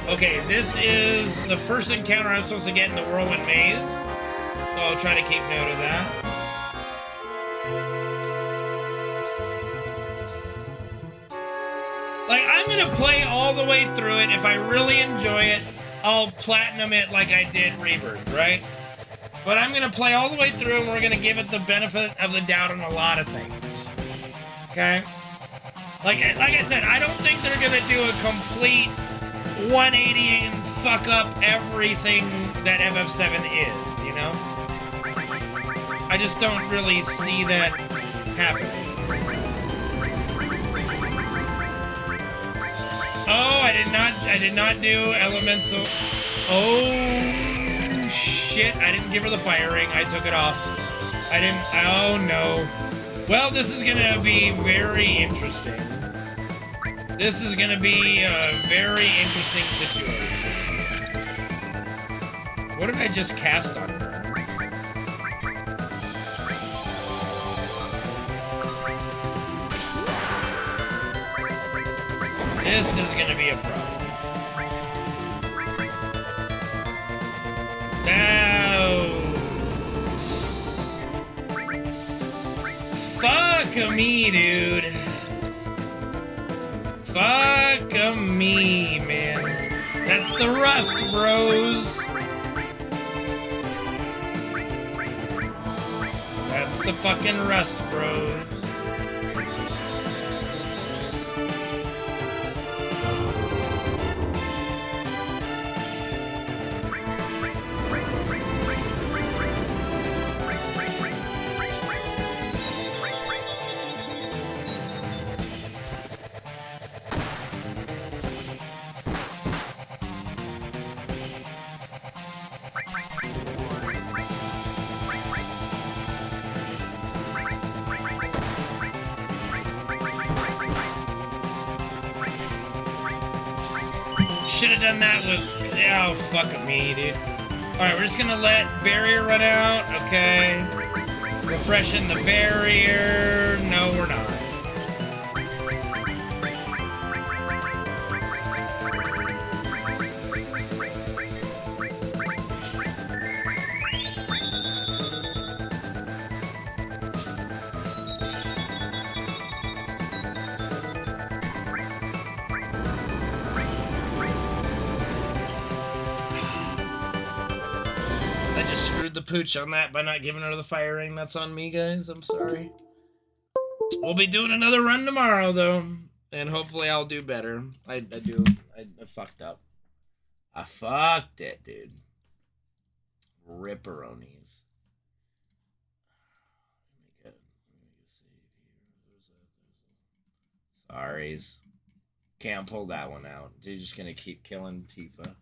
Okay, this is the first encounter I'm supposed to get in the Whirlwind Maze. So I'll try to keep note of that. Like, I'm gonna play all the way through it. If I really enjoy it, I'll platinum it like I did Rebirth, right? But I'm gonna play all the way through, and we're gonna give it the benefit of the doubt on a lot of things. Okay? Like I said, I don't think they're gonna do a complete 180 and fuck up everything that FF7 is, you know? I just don't really see that happening. Oh, I did not do elemental. Oh shit, I didn't give her the fire ring. I took it off. I didn't, oh no. Well, this is gonna be very interesting. This is gonna be a very interesting situation. What did I just cast on her? This is gonna be a problem. No. Fuck me, dude. Fuck me, man. That's the rust, bros. That's the fucking rust, bros. should have done that with... Oh, fuck me, dude. Alright, we're just gonna let barrier run out. Okay. Refreshing the barrier. No, we're not. The pooch on that by not giving her the fire ring. That's on me, guys. I'm sorry. We'll be doing another run tomorrow, though, and hopefully I'll do better. I fucked up. I fucked it, dude. Ripperonis. Sorries. Can't pull that one out. You're just gonna keep killing Tifa.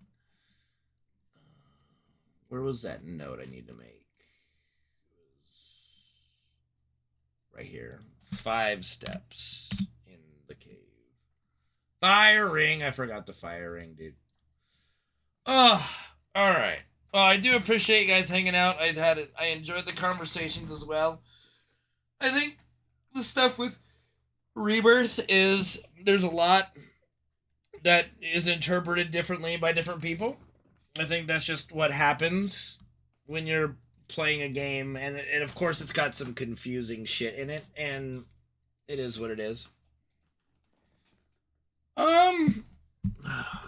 Where was that note I need to make? Right here. 5 steps in the cave. Fire ring. I forgot the fire ring, dude. Oh, all right. Well, I do appreciate you guys hanging out. I enjoyed the conversations as well. I think the stuff with Rebirth is there's a lot that is interpreted differently by different people. I think that's just what happens when you're playing a game, and of course it's got some confusing shit in it, and it is what it is.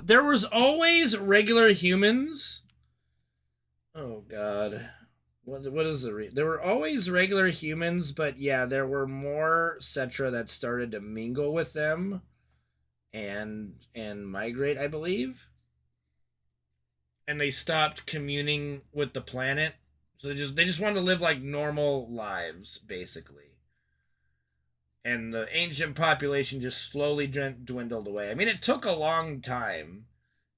There was always regular humans. Oh god. What is there were always regular humans, but yeah, there were more Cetra that started to mingle with them and migrate, I believe. And they stopped communing with the planet, so they just wanted to live like normal lives, basically. And the ancient population just slowly dwindled away. I mean, it took a long time.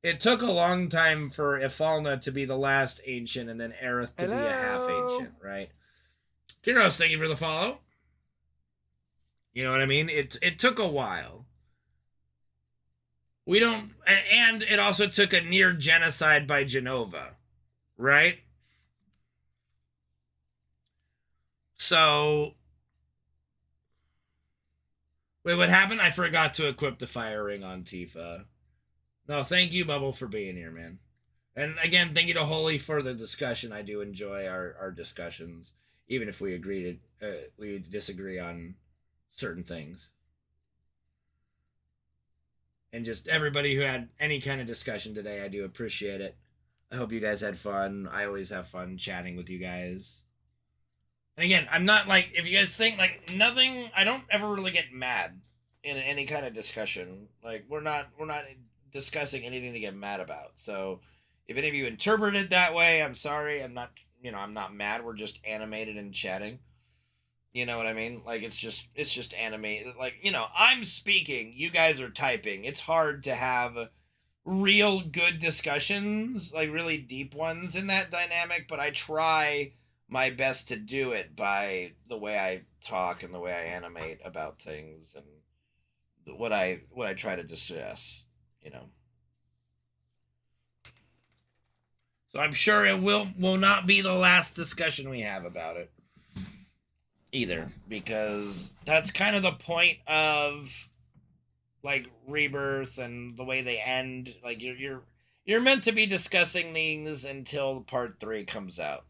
It took a long time for Ifalna to be the last ancient, and then Aerith to be a half ancient, right? Kiros, thank you for the follow. You know what I mean? It took a while. We don't, and it also took a near genocide by Genova, right? So, wait, what happened? I forgot to equip the fire ring on Tifa. No, thank you, Bubble, for being here, man. And again, thank you to Holy for the discussion. I do enjoy our discussions, even if we we disagree on certain things. And just everybody who had any kind of discussion today, I do appreciate it. I hope you guys had fun. I always have fun chatting with you guys. And again, I'm not like, if you guys think like nothing, I don't ever really get mad in any kind of discussion. Like we're not discussing anything to get mad about. So if any of you interpret it that way, I'm sorry. I'm not mad. We're just animated and chatting. You know what I mean? Like, it's just animated. Like, I'm speaking, you guys are typing. It's hard to have real good discussions, like really deep ones in that dynamic, but I try my best to do it by the way I talk and the way I animate about things and what I try to discuss, So I'm sure it will not be the last discussion we have about it. Either, because that's kind of the point of like Rebirth and the way they end. Like you're meant to be discussing things until part 3 comes out,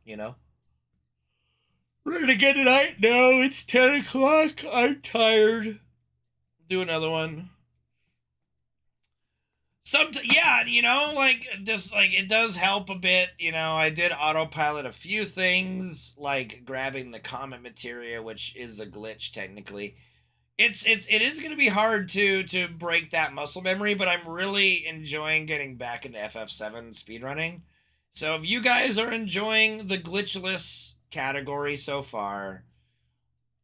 Ready to get tonight? No, it's 10 o'clock. I'm tired. Do another one. It does help a bit. I did autopilot a few things, like grabbing the comment materia, which is a glitch technically. It is going to be hard to break that muscle memory, but I'm really enjoying getting back into FF7 speedrunning. So if you guys are enjoying the glitchless category so far,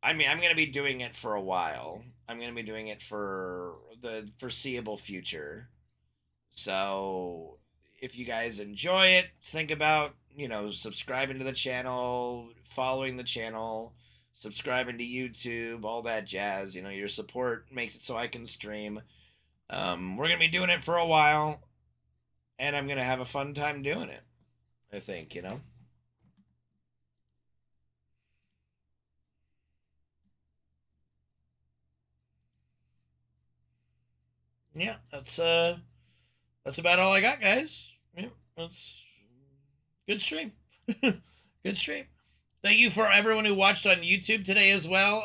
I mean, I'm going to be doing it for a while. I'm going to be doing it for the foreseeable future. So if you guys enjoy it, think about, subscribing to the channel, following the channel, subscribing to YouTube, all that jazz. Your support makes it so I can stream. We're going to be doing it for a while. and I'm gonna have a fun time doing it. I think, you know. Yeah, that's about all I got, guys. Yeah, that's good stream. Good stream. Thank you for everyone who watched on YouTube today as well.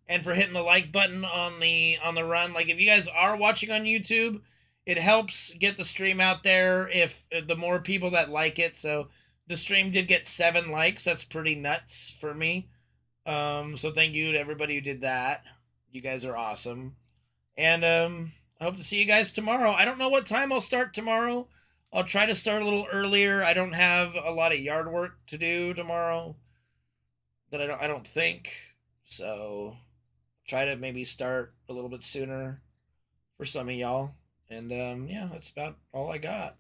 And for hitting the like button on the run. Like, if you guys are watching on YouTube, it helps get the stream out there if the more people that like it. So the stream did get 7 likes. That's pretty nuts for me. So thank you to everybody who did that. You guys are awesome. And I hope to see you guys tomorrow. I don't know what time I'll start tomorrow. I'll try to start a little earlier. I don't have a lot of yard work to do tomorrow. That I don't think. So try to maybe start a little bit sooner for some of y'all. And yeah, that's about all I got.